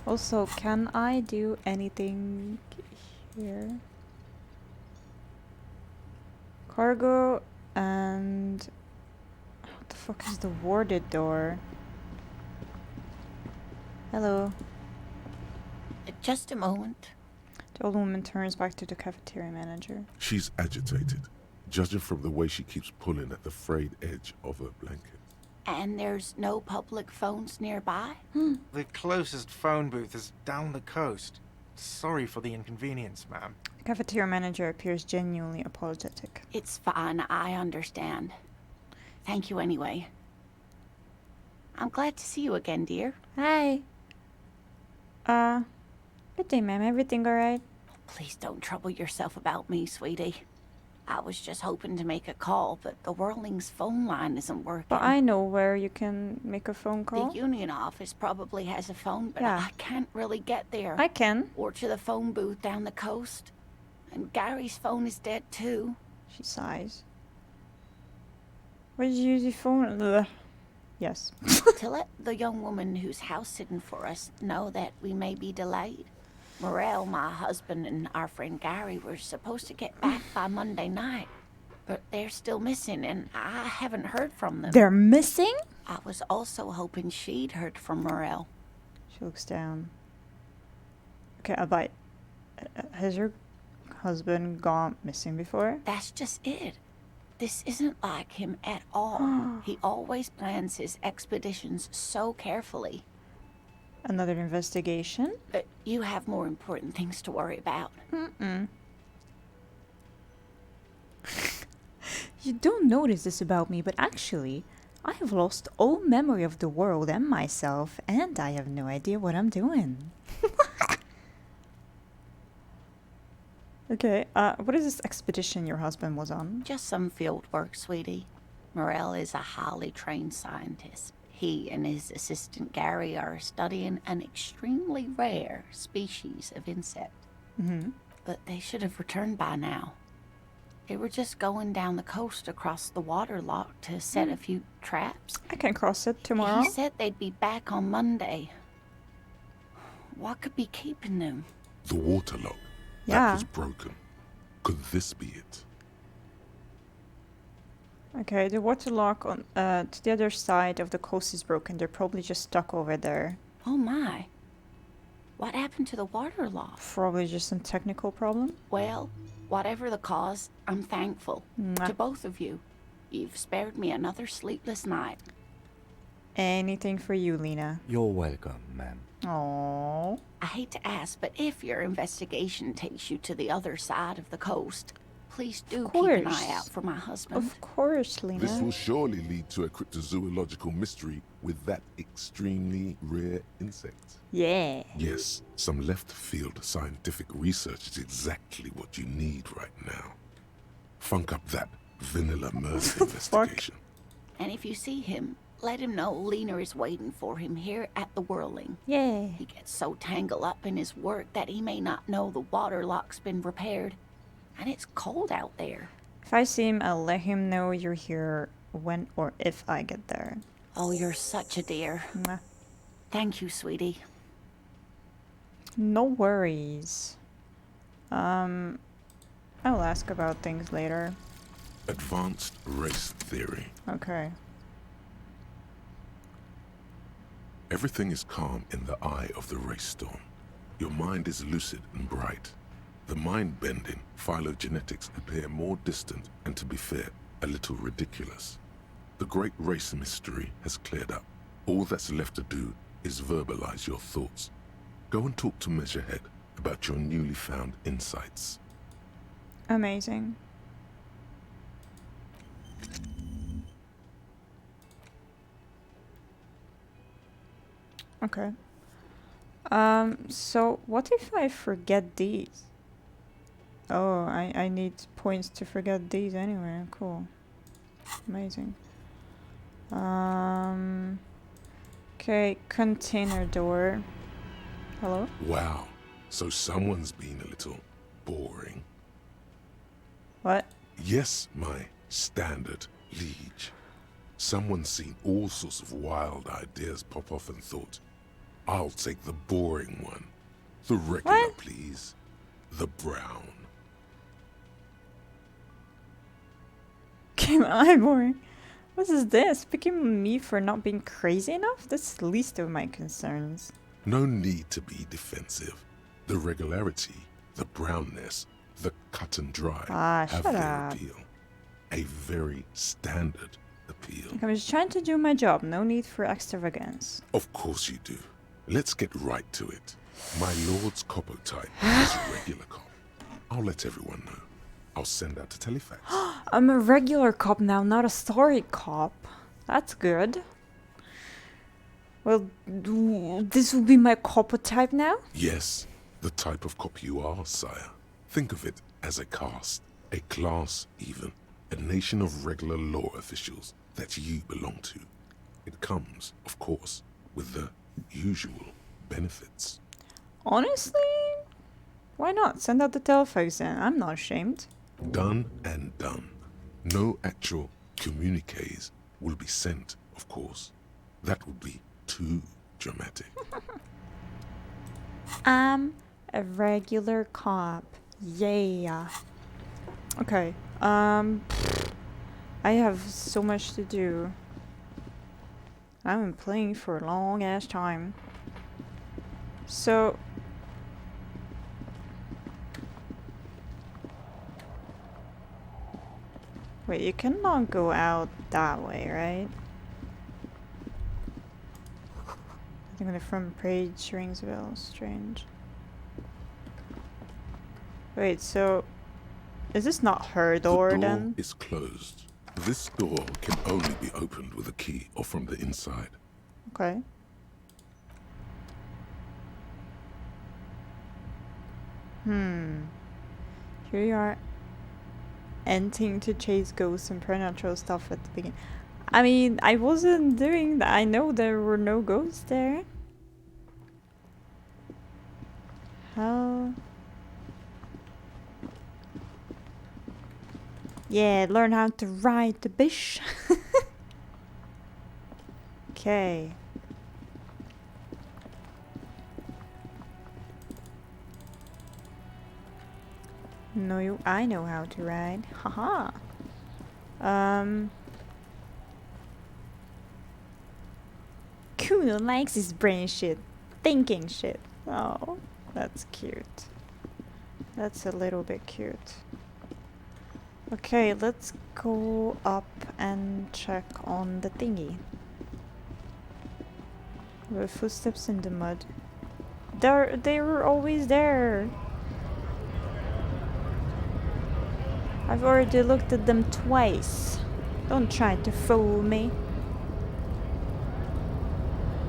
Also, can I do anything here? Cargo and... What the fuck is the warded door? Hello.
Just a moment.
The old woman turns back to the cafeteria manager.
She's agitated, judging from the way she keeps pulling at the frayed edge of her blanket.
And there's no public phones nearby?
The closest phone booth is down the coast. Sorry for the inconvenience, ma'am.
The cafeteria manager appears genuinely apologetic.
It's fine, I understand. Thank you anyway. I'm glad to see you again, dear.
Hi. Good day, ma'am. Everything alright?
Please don't trouble yourself about me, sweetie. I was just hoping to make a call, but the Whirling's phone line isn't working.
But I know where you can make a phone call.
The union office probably has a phone, but
Yeah.
I can't really get there.
I can.
Or to the phone booth down the coast. And Gary's phone is dead too.
She sighs. Where did you use your phone? Ugh. Yes.
To let the young woman who's house sitting for us know that we may be delayed. Morel, my husband, and our friend Gary were supposed to get back by Monday night. But they're still missing, and I haven't heard from them.
They're missing?
I was also hoping she'd heard from Morel.
She looks down. Okay, I'll bite. Has your husband gone missing before?
That's just it. This isn't like him at all. He always plans his expeditions so carefully.
Another investigation?
But you have more important things to worry about.
Mm-mm. You don't notice this about me, but actually, I have lost all memory of the world and myself, and I have no idea what I'm doing. Okay, what is this expedition your husband was on?
Just some field work, sweetie. Morel is a highly trained scientist. He and his assistant Gary are studying an extremely rare species of insect.
Mm-hmm.
But they should have returned by now. They were just going down the coast across the water lock to set a few traps.
I can cross it tomorrow.
He said they'd be back on Monday. What could be keeping them?
The water lock.
Yeah.
That was broken. Could this be it?
Okay, the water lock on to the other side of the coast is broken. They're probably just stuck over there.
Oh my. What happened to the water lock?
Probably just some technical problem.
Well, whatever the cause, I'm thankful.
Mwah.
To both of you. You've spared me another sleepless night.
Anything for you, Lena.
You're welcome, ma'am.
Aww.
I hate to ask, but if your investigation takes you to the other side of the coast, please do keep an eye out for my husband.
Of course, Lena.
This will surely lead to a cryptozoological mystery with that extremely rare insect.
Yeah.
Yes, some left-field scientific research is exactly what you need right now. Funk up that vanilla murder investigation.
And if you see him, let him know Lena is waiting for him here at the Whirling.
Yeah.
He gets so tangled up in his work that he may not know the water lock's been repaired. And it's cold out there.
If I see him, I'll let him know you're here when or if I get there.
Oh, you're such a dear.
Mwah.
Thank you, sweetie.
No worries. I'll ask about things later.
Advanced race theory.
Okay.
Everything is calm in the eye of the race storm. Your mind is lucid and bright. The mind-bending phylogenetics appear more distant and, to be fair, a little ridiculous. The great race mystery has cleared up. All that's left to do is verbalize your thoughts. Go and talk to Measurehead about your newly found insights.
Amazing. Okay. So what if I forget these? Oh, I need points to forget these anyway. Cool. Amazing. Okay, container door. Hello?
Wow, so someone's been a little boring.
What?
Yes, my standard liege. Someone's seen all sorts of wild ideas pop off and thought, I'll take the boring one. The regular,
what?
Please. The brown.
Am I boring? What is this? Picking on me for not being crazy enough? That's the least of my concerns.
No need to be defensive. The regularity, the brownness, the cut and dry have
shut
their
up.
appeal. A very standard appeal.
I'm just trying to do my job. No need for extravagance.
Of course you do. Let's get right to it. My lord's copotype is a regular cop. I'll let everyone know. I'll send out a telefax.
I'm a regular cop now, not a story cop. That's good. Well, this will be my copotype now?
Yes, the type of cop you are, sire. Think of it as a caste, a class even, a nation of regular law officials that you belong to. It comes, of course, with the usual benefits.
Honestly? Why not? Send out the telefax then. I'm not ashamed.
Done and done. No actual communiques will be sent, of course. That would be too dramatic.
I'm a regular cop. Yeah. Okay. I have so much to do. I've been playing for a long ass time. So wait, you cannot go out that way, right? I think on the front page rings a bell. Strange. Wait, so is this not her door
The door
then?
is closed. This door can only be opened with a key or from the inside.
Okay. Here you are, ending to chase ghosts and preternatural stuff at the beginning. I mean, I wasn't doing that. I know there were no ghosts there. How? Yeah, learn how to ride the bish. Okay. No, I know how to ride. Haha. Kuno likes his brain shit. Thinking shit. Oh, that's cute. That's a little bit cute. Okay, let's go up and check on the thingy. The footsteps in the mud. They were always there. I've already looked at them twice. Don't try to fool me.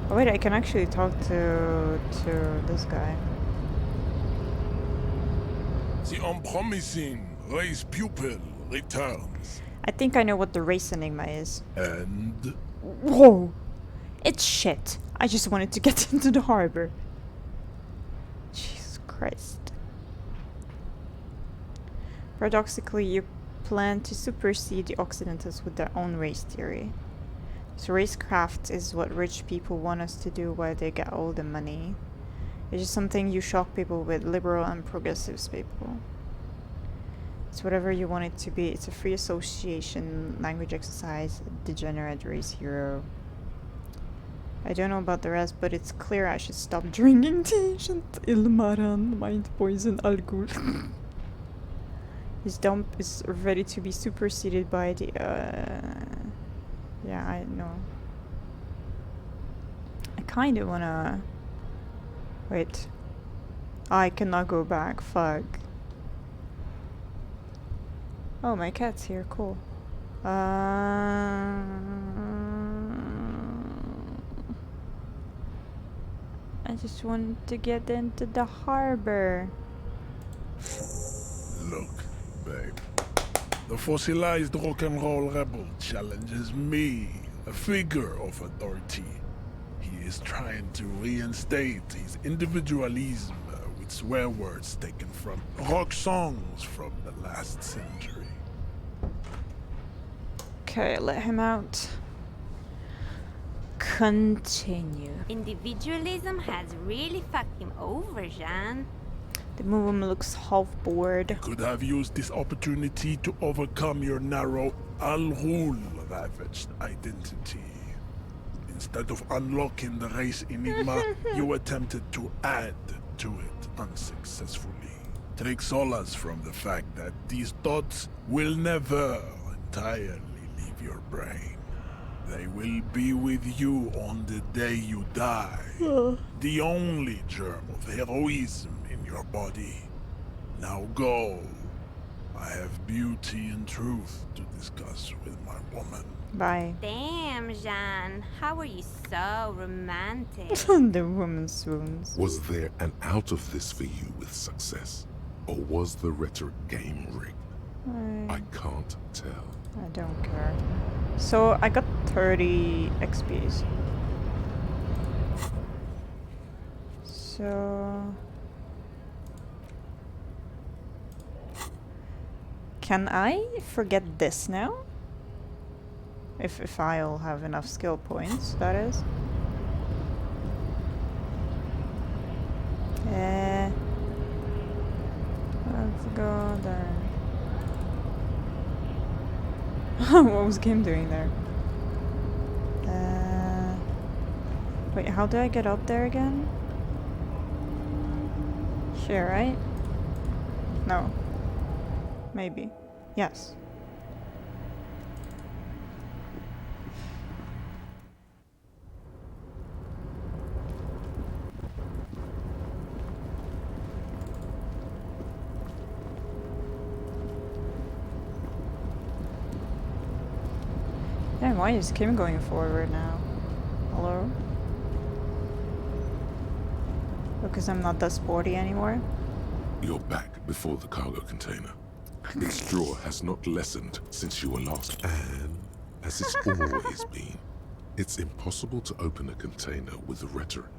Oh wait, I can actually talk to this guy.
The unpromising race pupil returns.
I think I know what the race enigma is.
And?
Whoa! It's shit. I just wanted to get into the harbor. Jesus Christ. Paradoxically, you plan to supersede the Occidentals with their own race theory. So racecraft is what rich people want us to do while they get all the money. It's just something you shock people with, liberal and progressives people. It's whatever you want it to be. It's a free association, language exercise, degenerate race hero. I don't know about the rest, but it's clear I should stop drinking the ancient Ilmaran, mind poison, Algul. His dump is ready to be superseded by the, yeah, I know. I kinda wanna... Wait. I cannot go back, fuck. Oh, my cat's here, cool. I just want to get into the harbor.
Look, babe. The fossilized rock and roll rebel challenges me, a figure of authority. He is trying to reinstate his individualism with swear words taken from rock songs from the last century.
Okay, let him out. Continue.
Individualism has really fucked him over, Jean.
The movement looks half bored.
Could have used this opportunity to overcome your narrow Al-Ghul ravaged identity. Instead of unlocking the race enigma, you attempted to add to it unsuccessfully. Take solace from the fact that these thoughts will never entirely leave your brain. They will be with you on the day you die. The only germ of heroism in your body. Now go. I have beauty and truth to discuss with my woman.
Bye.
Damn, Jean. How are you so romantic?
The woman swoons.
Was there an out of this for you with success? Or was the rhetoric game rigged? I can't tell.
I don't care. So I got 30 XPs. So... Can I forget this now? If I'll have enough skill points, that is. Let's go there. What was Kim doing there? Wait, how do I get up there again? Here, right? No. Maybe. Yes. Damn, why is Kim going forward now? Hello? Because I'm not that sporty anymore?
You're back before the cargo container. Its draw has not lessened since you were last, and as it's always been, it's impossible to open a container with rhetoric.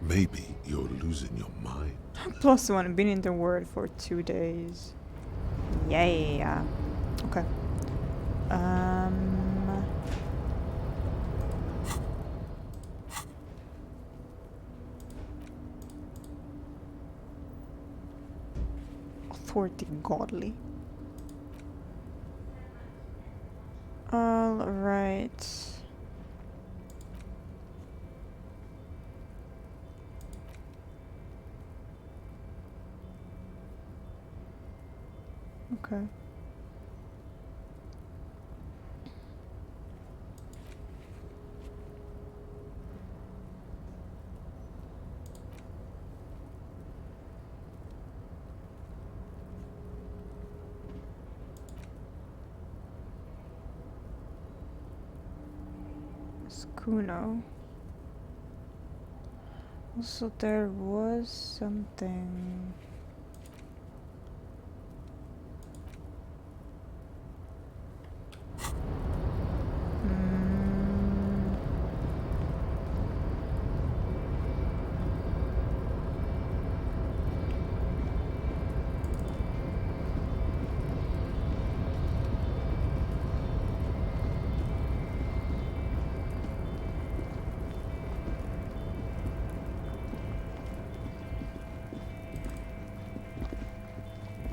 Maybe you're losing your mind.
+1, been in the word for 2 days. Yeah. Okay. Authority godly. Alright. Okay. Kuno. Also, there was something.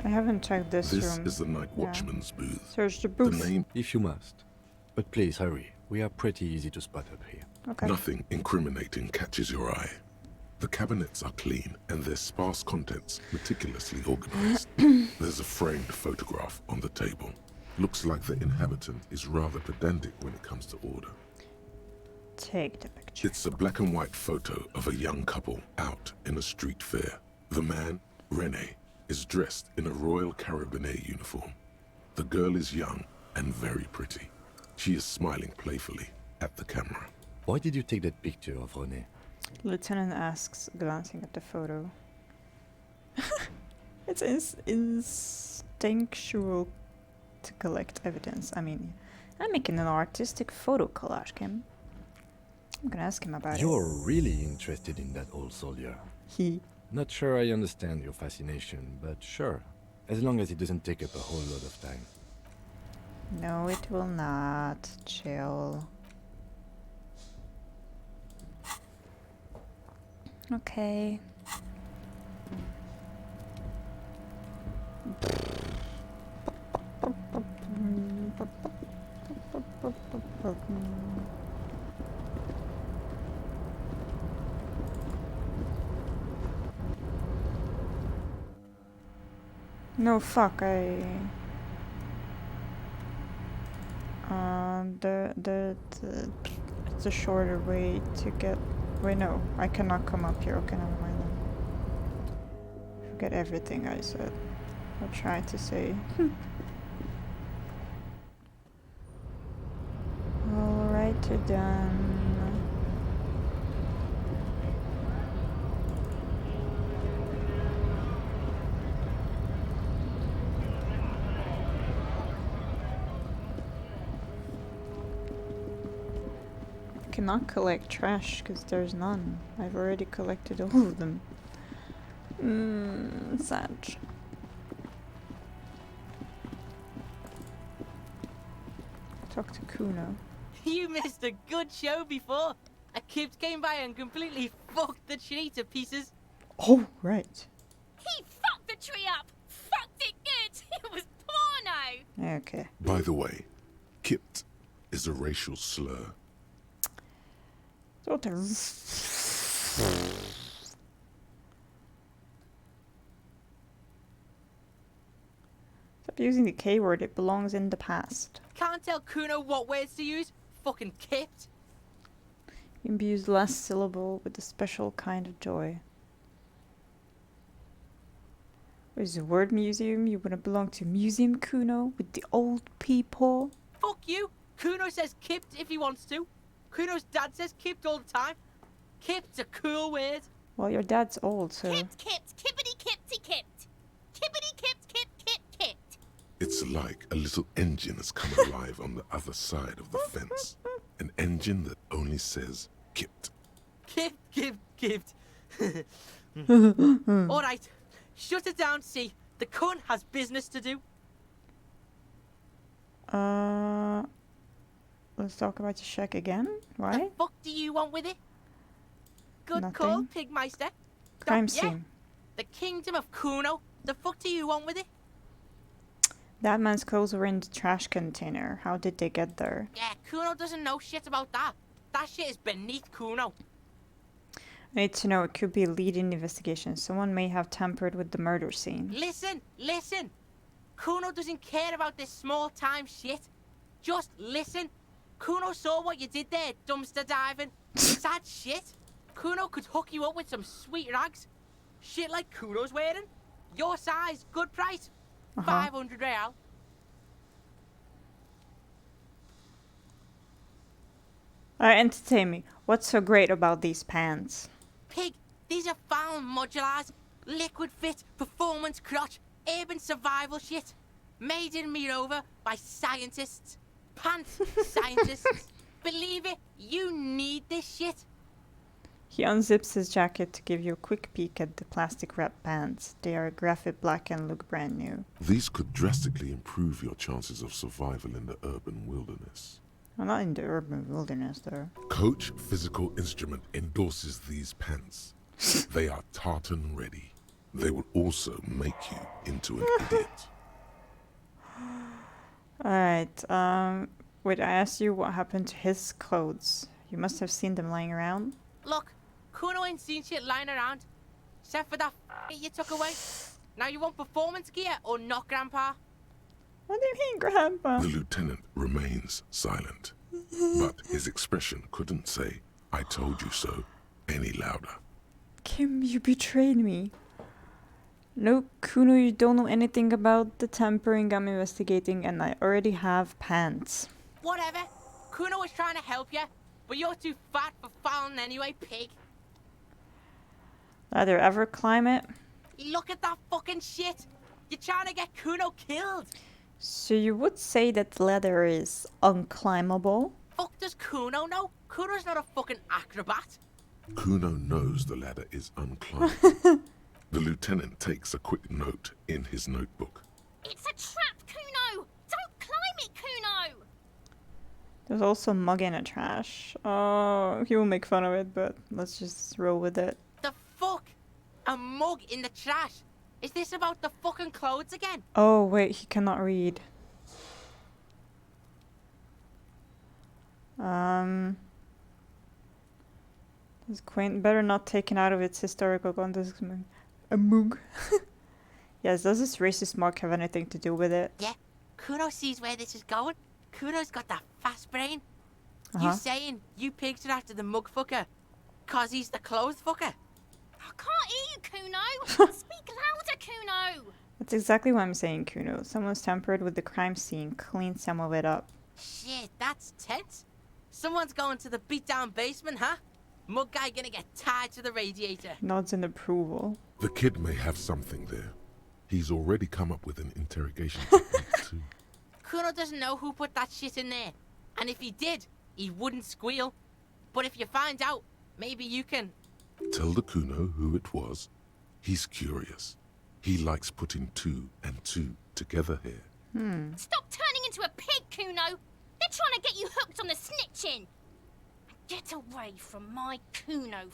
I haven't checked this room.
This is the night watchman's booth.
Search the booth.
The name.
If you must. But please hurry. We are pretty easy to spot up here.
Okay.
Nothing incriminating catches your eye. The cabinets are clean and their sparse contents meticulously organized. There's a framed photograph on the table. Looks like the inhabitant is rather pedantic when it comes to order.
Take the picture.
It's a black and white photo of a young couple out in a street fair. The man, Rene, is dressed in a Royal Carabinier uniform. The girl is young and very pretty. She is smiling playfully at the camera.
Why did you take that picture of Rene?
Lieutenant asks, glancing at the photo. It's instinctual to collect evidence. I mean, I'm making an artistic photo collage, Kim. I'm gonna ask him about it.
You're really interested in that old soldier. Not sure I understand your fascination, but sure. As long as it doesn't take up a whole lot of time.
No, it will not. Chill. Okay. No, fuck, it's a shorter way to get... Wait, no, I cannot come up here. Okay, never mind then. Forget everything I said. I'll try to say. Alright, you're done. Cannot collect trash because there's none. I've already collected all of them. Sad. Talk to Kuno.
You missed a good show before. A kid came by and completely fucked the tree to pieces.
Oh, right.
He fucked the tree up! Fucked it good! It was porno!
Okay.
By the way, Kipt is a racial slur.
Stop using the K word, it belongs in the past.
Can't tell Kuno what words to use. Fucking kipped.
Imbues the last syllable with a special kind of joy. Where's the word museum? You wanna belong to Museum Kuno with the old people?
Fuck you. Kuno says kipped if he wants to. Kuno's dad says kipped all the time. Kipped's a cool word.
Well, your dad's old, so...
Kipped, kippity kipty kipped. Kippity kipped, kipped.
It's like a little engine has come alive on the other side of the fence. An engine that only says Kipt.
Kipped. Alright, shut it down, see. The cunt has business to do.
Let's talk about your shack again. Why?
The fuck do you want with it? Good
Nothing.
call, Pigmeister.
Crime
Yeah,
scene.
the kingdom of Kuno. The fuck do you want with it?
That man's clothes were in the trash container. How did they get there?
Yeah, Kuno doesn't know shit about that. That shit is beneath Kuno.
I need to know. It could be a lead-in investigation. Someone may have tampered with the murder scene.
Listen. Kuno doesn't care about this small-time shit. Just listen. Kuno saw what you did there, dumpster diving. Sad shit. Kuno could hook you up with some sweet rags. Shit like Kuno's wearing. Your size, good price. 500 real.
Entertain me. What's so great about these pants?
Pig, these are found modulars. Liquid fit, performance crotch, urban survival shit. Made in Mirova by scientists. Pants scientists. Believe it, you need this shit.
He unzips his jacket to give you a quick peek at the plastic wrap pants. They are graphite black and look brand new.
These could drastically improve your chances of survival in the urban wilderness.
Well, not in the urban wilderness, though.
Coach Physical Instrument endorses these pants. They are tartan ready. They will also make you into an idiot.
Alright, wait, I asked you what happened to his clothes. You must have seen them lying around.
Look, Kuno ain't seen shit lying around. Except for that you took away. Now you want performance gear or not, Grandpa?
What do you mean, Grandpa?
The lieutenant remains silent, but his expression couldn't say, "I told you so," any louder.
Kim, you betrayed me. No, Kuno, you don't know anything about the tampering I'm investigating, and I already have pants.
Whatever. Kuno was trying to help you, but you're too fat for fouling anyway, pig.
Ladder ever climb it?
Look at that fucking shit. You're trying to get Kuno killed.
So you would say that the ladder is unclimbable?
Fuck does Kuno know? Kuno's not a fucking acrobat.
Kuno knows the ladder is unclimbable. The lieutenant takes a quick note in his notebook.
It's a trap, Kuno! Don't climb it, Kuno!
There's also mug in the trash. Oh, he will make fun of it, but let's just roll with it.
The fuck? A mug in the trash? Is this about the fucking clothes again?
Oh, wait, he cannot read. This quaint, better not taken out of its historical context. A mug. Yes, does this racist mark have anything to do with it?
Yeah, Kuno sees where this is going. Kuno's got that fast brain. You saying you picked it after the mug fucker? Cause he's the clothes fucker?
I can't hear you, Kuno! Speak louder, Kuno!
That's exactly what I'm saying, Kuno. Someone's tampered with the crime scene, cleaned some of it up.
Shit, that's tense. Someone's going to the beat-down basement, huh? Mug guy gonna get tied to the radiator.
Nods in approval.
The kid may have something there. He's already come up with an interrogation technique too.
Kuno doesn't know who put that shit in there. And if he did, he wouldn't squeal. But if you find out, maybe you can...
Tell the Kuno who it was. He's curious. He likes putting 2 and 2 together here.
Stop turning into a pig, Kuno! They're trying to get you hooked on the snitching! Get away from my Kuno.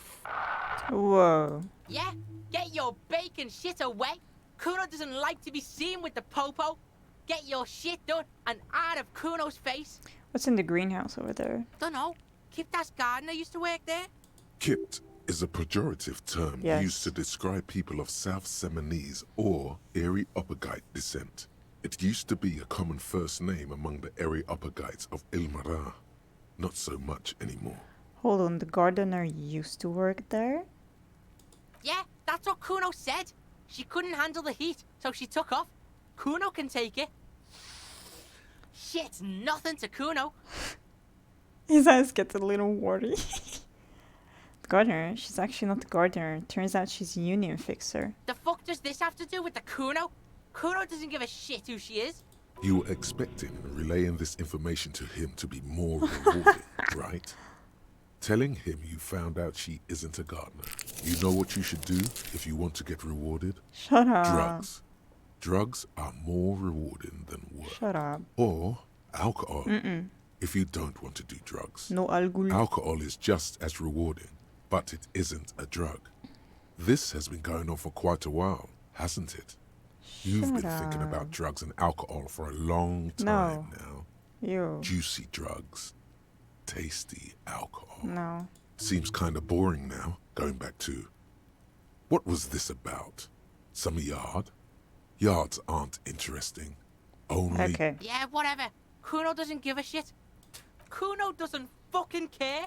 Whoa.
Yeah, get your bacon shit away. Kuno doesn't like to be seen with the popo. Get your shit done and out of Kuno's face.
What's in the greenhouse over there?
Dunno. Kipta's gardener used to work there.
Kipt is a pejorative term used to describe people of South Seminese or Areopagite descent. It used to be a common first name among the Areopagites of Ilmara. Not so much anymore.
Hold on, the gardener used to work there?
Yeah, that's what Kuno said. She couldn't handle the heat, so she took off. Kuno can take it. Shit's nothing to Kuno.
His eyes get a little watery. The gardener? She's actually not the gardener. Turns out she's a union fixer.
The fuck does this have to do with the Kuno? Kuno doesn't give a shit who she is.
You were expecting relaying this information to him to be more rewarding, right? Telling him you found out she isn't a gardener. You know what you should do if you want to get rewarded?
Shut up.
Drugs. Drugs are more rewarding than work.
Shut up.
Or alcohol. If you don't want to do drugs.
No alcohol.
Alcohol is just as rewarding, but it isn't a drug. This has been going on for quite a while, hasn't it? You've been thinking about drugs and alcohol for a long time now.
Ew.
Juicy drugs. Tasty alcohol.
No.
Seems kind of boring now, going back to... What was this about? Some yard? Yards aren't interesting. Only...
Okay.
Yeah, whatever. Kuno doesn't give a shit. Kuno doesn't fucking care.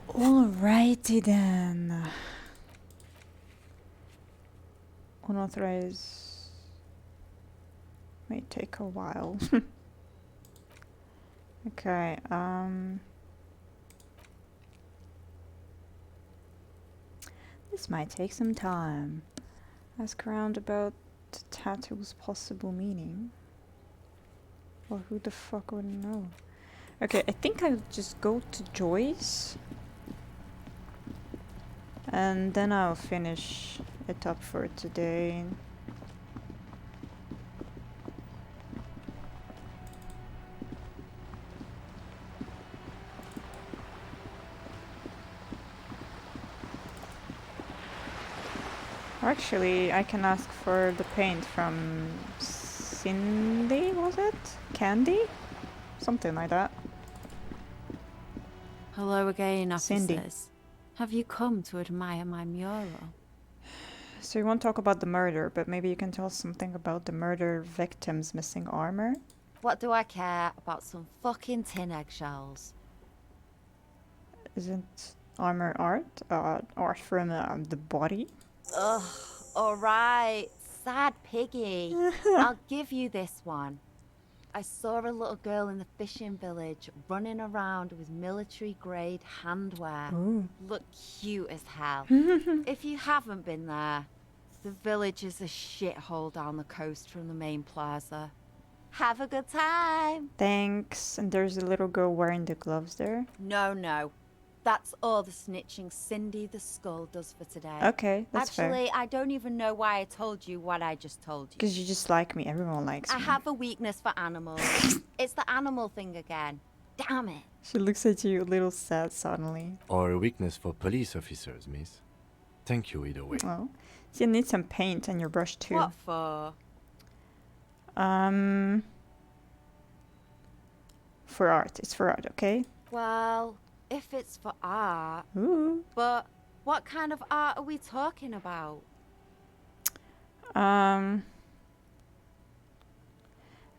Alrighty then. Unauthorized may take a while. Okay, this might take some time. Ask around about the tattoo's possible meaning. Well, who the fuck would know? Okay, I think I'll just go to Joyce. And then I'll finish it up for today. Actually, I can ask for the paint from Cindy, was it? Candy? Something like that.
Hello again,
Cindy.
officers. Have you come to admire my mural?
So you won't talk about the murder, but maybe you can tell us something about the murder victim's missing armor?
What do I care about some fucking tin eggshells?
Isn't armor art? Art from the body?
Ugh, alright. Sad piggy. I'll give you this one. I saw a little girl in the fishing village running around with military-grade handwear.
Ooh.
Look cute as hell. If you haven't been there, the village is a shithole down the coast from the main plaza. Have a good time.
Thanks. And there's a little girl wearing the gloves there.
No. That's all the snitching Cindy the Skull does for today.
Okay, that's fair.
Actually, I don't even know why I told you what I just told you.
Because you just like me. Everyone likes
I
me.
have a weakness for animals. It's the animal thing again. Damn it.
She looks at you a little sad suddenly.
Or a weakness for police officers, miss. Thank you either way.
Oh. So you need some paint on your brush too.
What for?
For art. It's for art, okay?
Well, if it's for art.
Ooh.
But what kind of art are we talking about?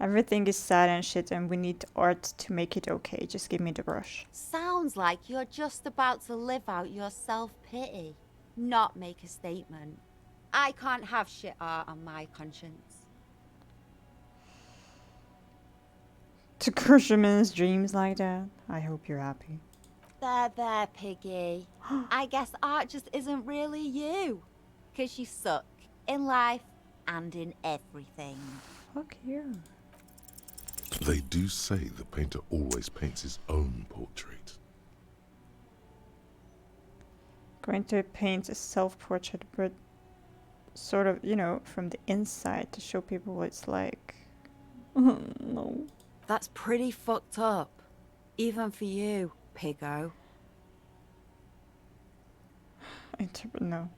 Everything is sad and shit and we need art to make it okay. Just give me the brush.
Sounds like you're just about to live out your self-pity, not make a statement. I can't have shit art on my conscience.
To crush a man's dreams like that? I hope you're happy.
There, piggy. I guess art just isn't really you. 'Cause you suck in life and in everything.
Fuck you.
They do say the painter always paints his own portrait.
Going to paint a self-portrait, but sort of, you know, from the inside to show people what it's like. No.
That's pretty fucked up. Even for you, piggo.
No.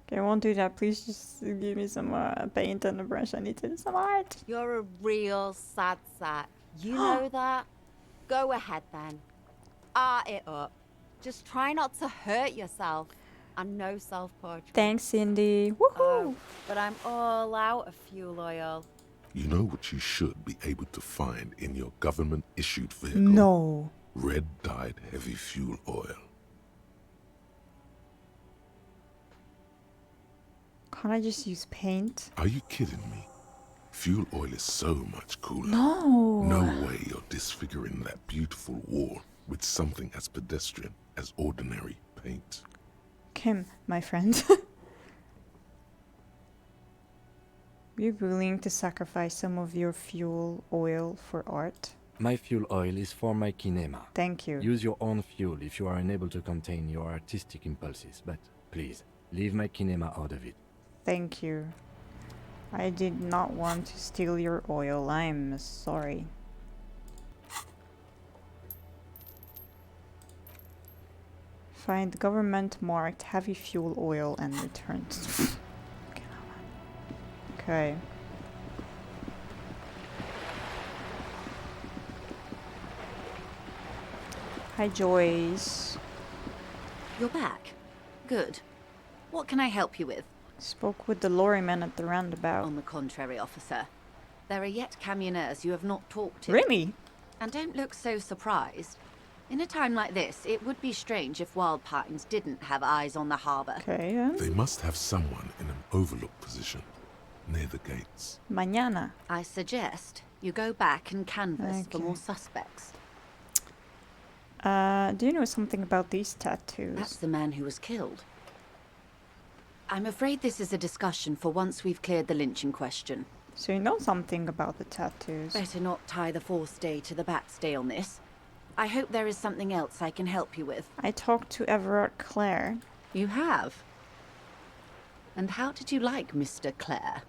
Okay, I won't do that. Please just give me some paint and a brush. I need to do some art.
You're a real sad sack. You know that? Go ahead then. Art it up. Just try not to hurt yourself. And no self-portrait.
Thanks, Cindy. Woohoo!
But I'm all out of fuel oil.
You know what you should be able to find in your government-issued vehicle?
No.
Red-dyed heavy fuel oil.
Can't I just use paint?
Are you kidding me? Fuel oil is so much cooler.
No.
No way you're disfiguring that beautiful wall with something as pedestrian as ordinary paint.
Kim, my friend. Are you willing to sacrifice some of your fuel oil for art?
My fuel oil is for my kinema.
Thank you.
Use your own fuel if you are unable to contain your artistic impulses, but please, leave my kinema out of it.
Thank you. I did not want to steal your oil. I'm sorry. Find government marked heavy fuel oil and return to... Okay. Hi, Joyce.
You're back. Good.
What can I help you with?
Spoke with the lorryman at the roundabout.
On the contrary, officer. There are yet camionneurs you have not talked to.
Really?
And don't look so surprised. In a time like this, it would be strange if Wild Pines didn't have eyes on the harbour.
Okay, yeah.
They must have someone in an overlook position, near the gates.
Mañana.
I suggest you go back and canvass for more suspects.
Do you know something about these tattoos?
That's the man who was killed. I'm afraid this is a discussion for once we've cleared the lynching question.
So you know something about the tattoos?
Better not tie the forestay to the backstay on this. I hope there is something else I can help you with.
I talked to Everard Clare.
You have? And how did you like Mr. Clare?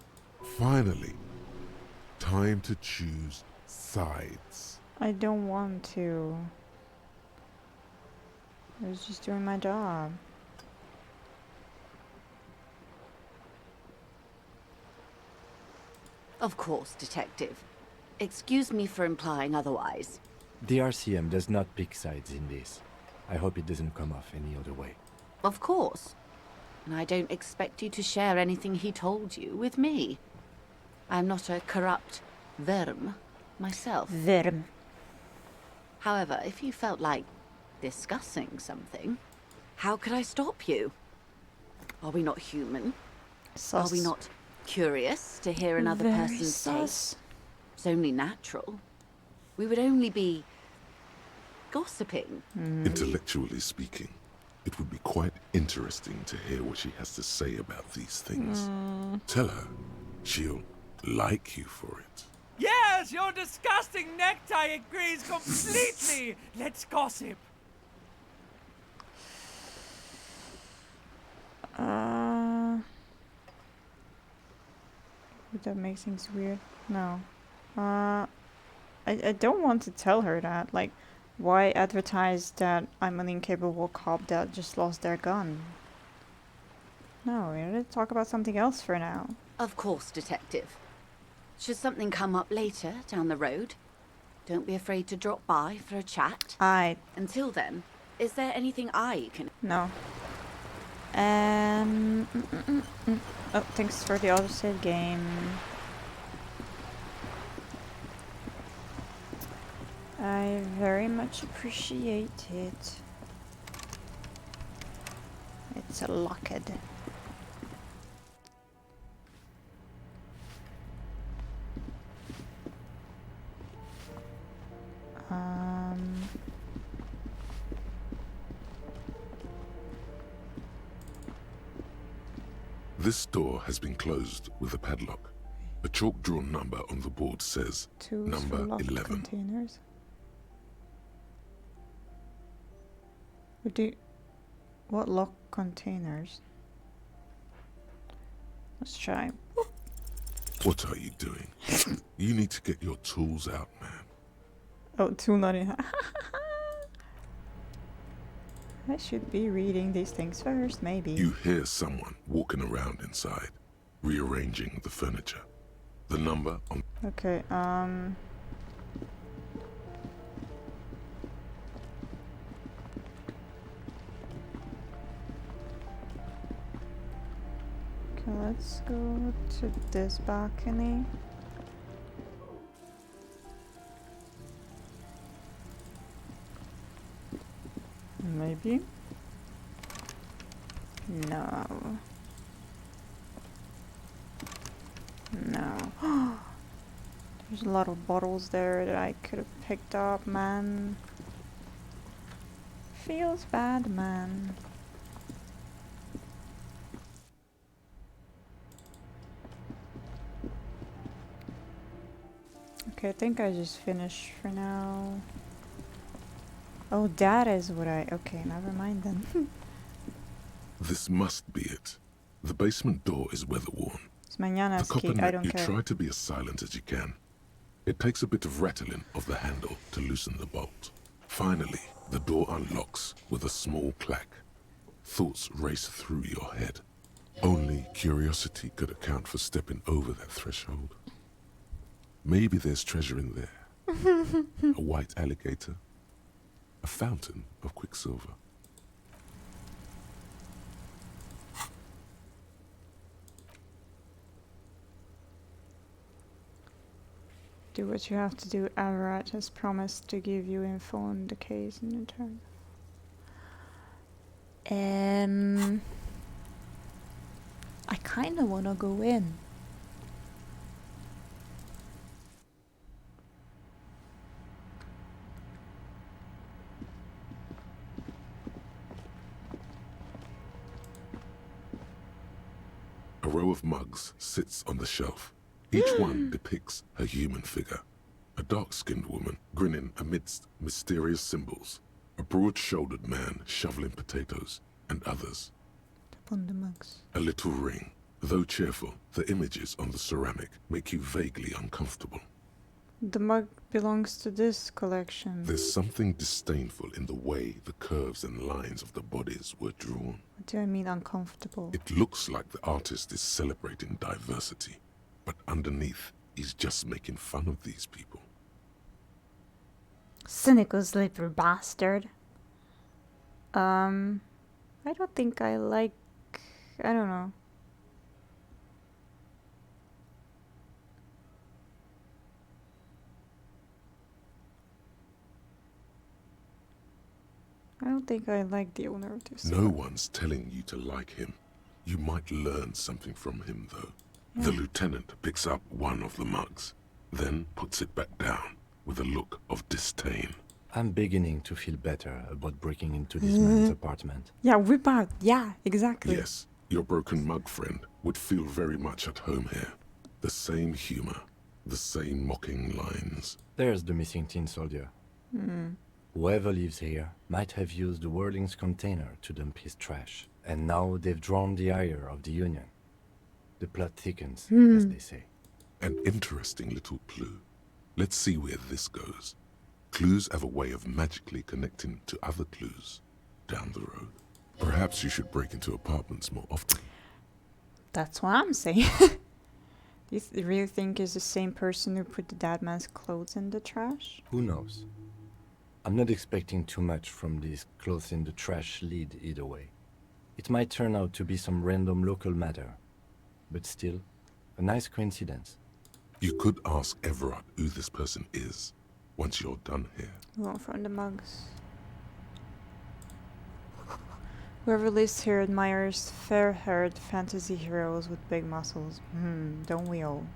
Finally, time to choose sides.
I don't want to. I was just doing my job.
Of course, Detective. Excuse me for implying otherwise.
The RCM does not pick sides in this. I hope it doesn't come off any other way.
Of course. And I don't expect you to share anything he told you with me. I'm not a corrupt verm myself.
Verm.
However, if you felt like discussing something, how could I stop you? Are we not human?
Sus.
Are we not curious to hear another
Very
person's
sus.
say? It's only natural. We would only be gossiping.
Intellectually speaking, it would be quite interesting to hear what she has to say about these things. Tell her she'll like you for it.
Yes, your disgusting necktie agrees completely. Let's gossip.
Would that make things weird? No. I don't want to tell her that. Like, why advertise that I'm an incapable cop that just lost their gun? No, we need to talk about something else for now.
Of course, Detective. Should something come up later down the road, don't be afraid to drop by for a chat. Until then, is there anything I can...
No. Oh, thanks for the auto-save game. I very much appreciate it. It's a locked.
This door has been closed with a padlock. A chalk-drawn number on the board says number 11.
Containers. What lock containers? Let's try.
What are you doing? You need to get your tools out, man.
Oh, tool not in. I should be reading these things first, maybe.
You hear someone walking around inside, rearranging the furniture. The number on...
Okay, Okay, let's go to this balcony. Maybe? No. No. There's a lot of bottles there that I could have picked up, man. Feels bad, man. Okay, I think I just finished for now. Oh, that is what I... Okay, never mind then.
This must be it. The basement door is weather-worn.
It's mañana's
The copper
key, I
neck,
don't
you
care.
try to be as silent as you can. It takes a bit of rattling of the handle to loosen the bolt. Finally, the door unlocks with a small clack. Thoughts race through your head. Only curiosity could account for stepping over that threshold. Maybe there's treasure in there. A white alligator. A fountain of quicksilver.
Do what you have to do. Alrat has promised to give you info on the case in return. I kind of want to go in.
A row of mugs sits on the shelf. Each one depicts a human figure. A dark-skinned woman grinning amidst mysterious symbols. A broad-shouldered man shoveling potatoes, and others.
On the mugs.
A little ring. Though cheerful, the images on the ceramic make you vaguely uncomfortable.
The mug belongs to this collection.
There's something disdainful in the way the curves and lines of the bodies were drawn.
What do I mean uncomfortable?
It looks like the artist is celebrating diversity, but underneath, he's just making fun of these people.
Cynical little bastard. I don't think I like... I don't know. I don't think I like the owner of this.
No one's telling you to like him. You might learn something from him, though.
Yeah.
The lieutenant picks up one of the mugs, then puts it back down with a look of disdain.
I'm beginning to feel better about breaking into this man's apartment.
Yeah, whip out. Yeah, exactly.
Yes, your broken mug friend would feel very much at home here. The same humor, the same mocking lines.
There's the missing tin soldier. Whoever lives here might have used the Whirling's container to dump his trash. And now they've drawn the ire of the Union. The plot thickens, as they say.
An interesting little clue. Let's see where this goes. Clues have a way of magically connecting to other clues down the road. Perhaps you should break into apartments more often.
That's what I'm saying. Do you really think it's the same person who put the dead man's clothes in the trash?
Who knows? I'm not expecting too much from this clothes in the trash lead either way. It might turn out to be some random local matter, but still, a nice coincidence.
You could ask Everard who this person is once you're done here.
We won't find the mugs. Whoever lives here admires fair-haired fantasy heroes with big muscles. Don't we all?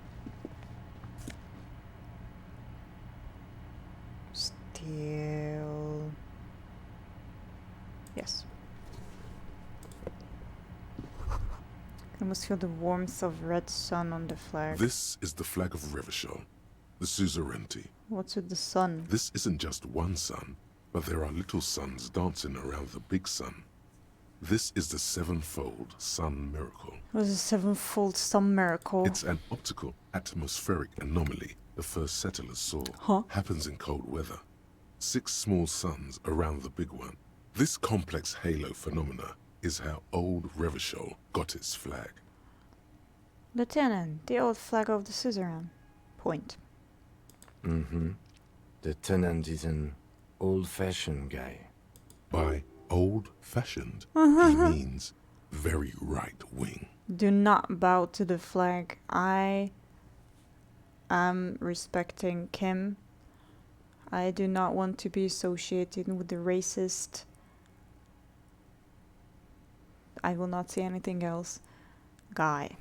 Steal. Yes. I almost feel the warmth of red sun on the flag.
This is the flag of Revachol, the suzerainty.
What's with the sun?
This isn't just one sun, but there are little suns dancing around the big sun. This is the sevenfold sun miracle.
What is a sevenfold sun miracle?
It's an optical atmospheric anomaly the first settlers saw. Happens in cold weather. 6 small suns around the big one. This complex halo phenomena is how old Revachol got its flag.
Lieutenant, the old flag of the suzerain. Point.
The tenant is an old-fashioned guy.
By old-fashioned, he means very right-wing.
Do not bow to the flag. I am respecting Kim. I do not want to be associated with the racist. I will not say anything else. Guy.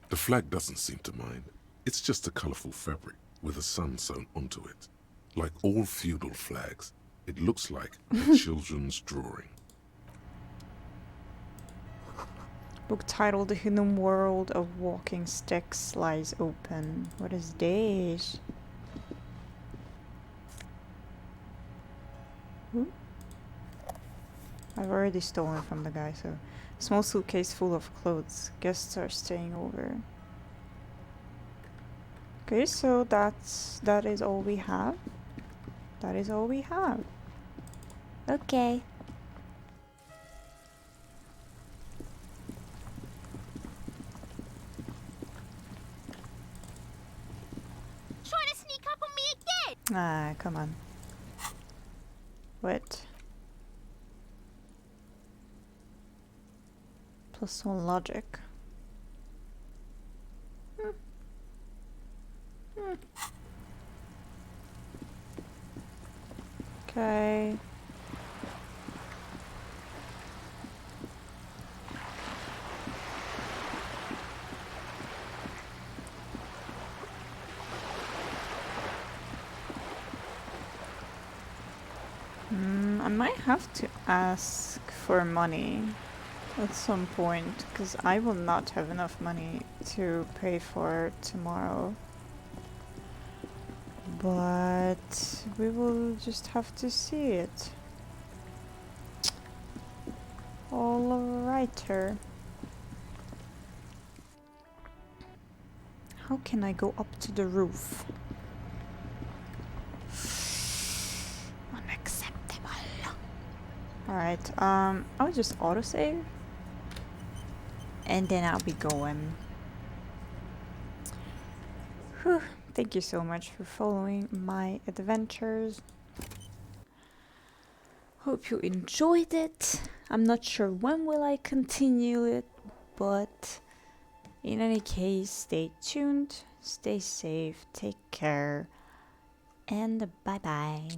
The flag doesn't seem to mind. It's just a colorful fabric with a sun sewn onto it. Like all feudal flags, it looks like a children's drawing.
Book titled The Hidden World of Walking Sticks lies open. What is this? I've already stolen from the guy, so... Small suitcase full of clothes. Guests are staying over. Okay, so that is all we have. That is all we have. Okay.
Trying to sneak up on me again?
Ah, come on. What? +1 logic. Okay. I might have to ask for money at some point, because I will not have enough money to pay for tomorrow. But we will just have to see it. Alrighter. How can I go up to the roof? Unacceptable. Alright, I'll just autosave. And then I'll be going. Whew. Thank you so much for following my adventures. Hope you enjoyed it. I'm not sure when will I continue it, but in any case, stay tuned, stay safe, take care, and bye bye.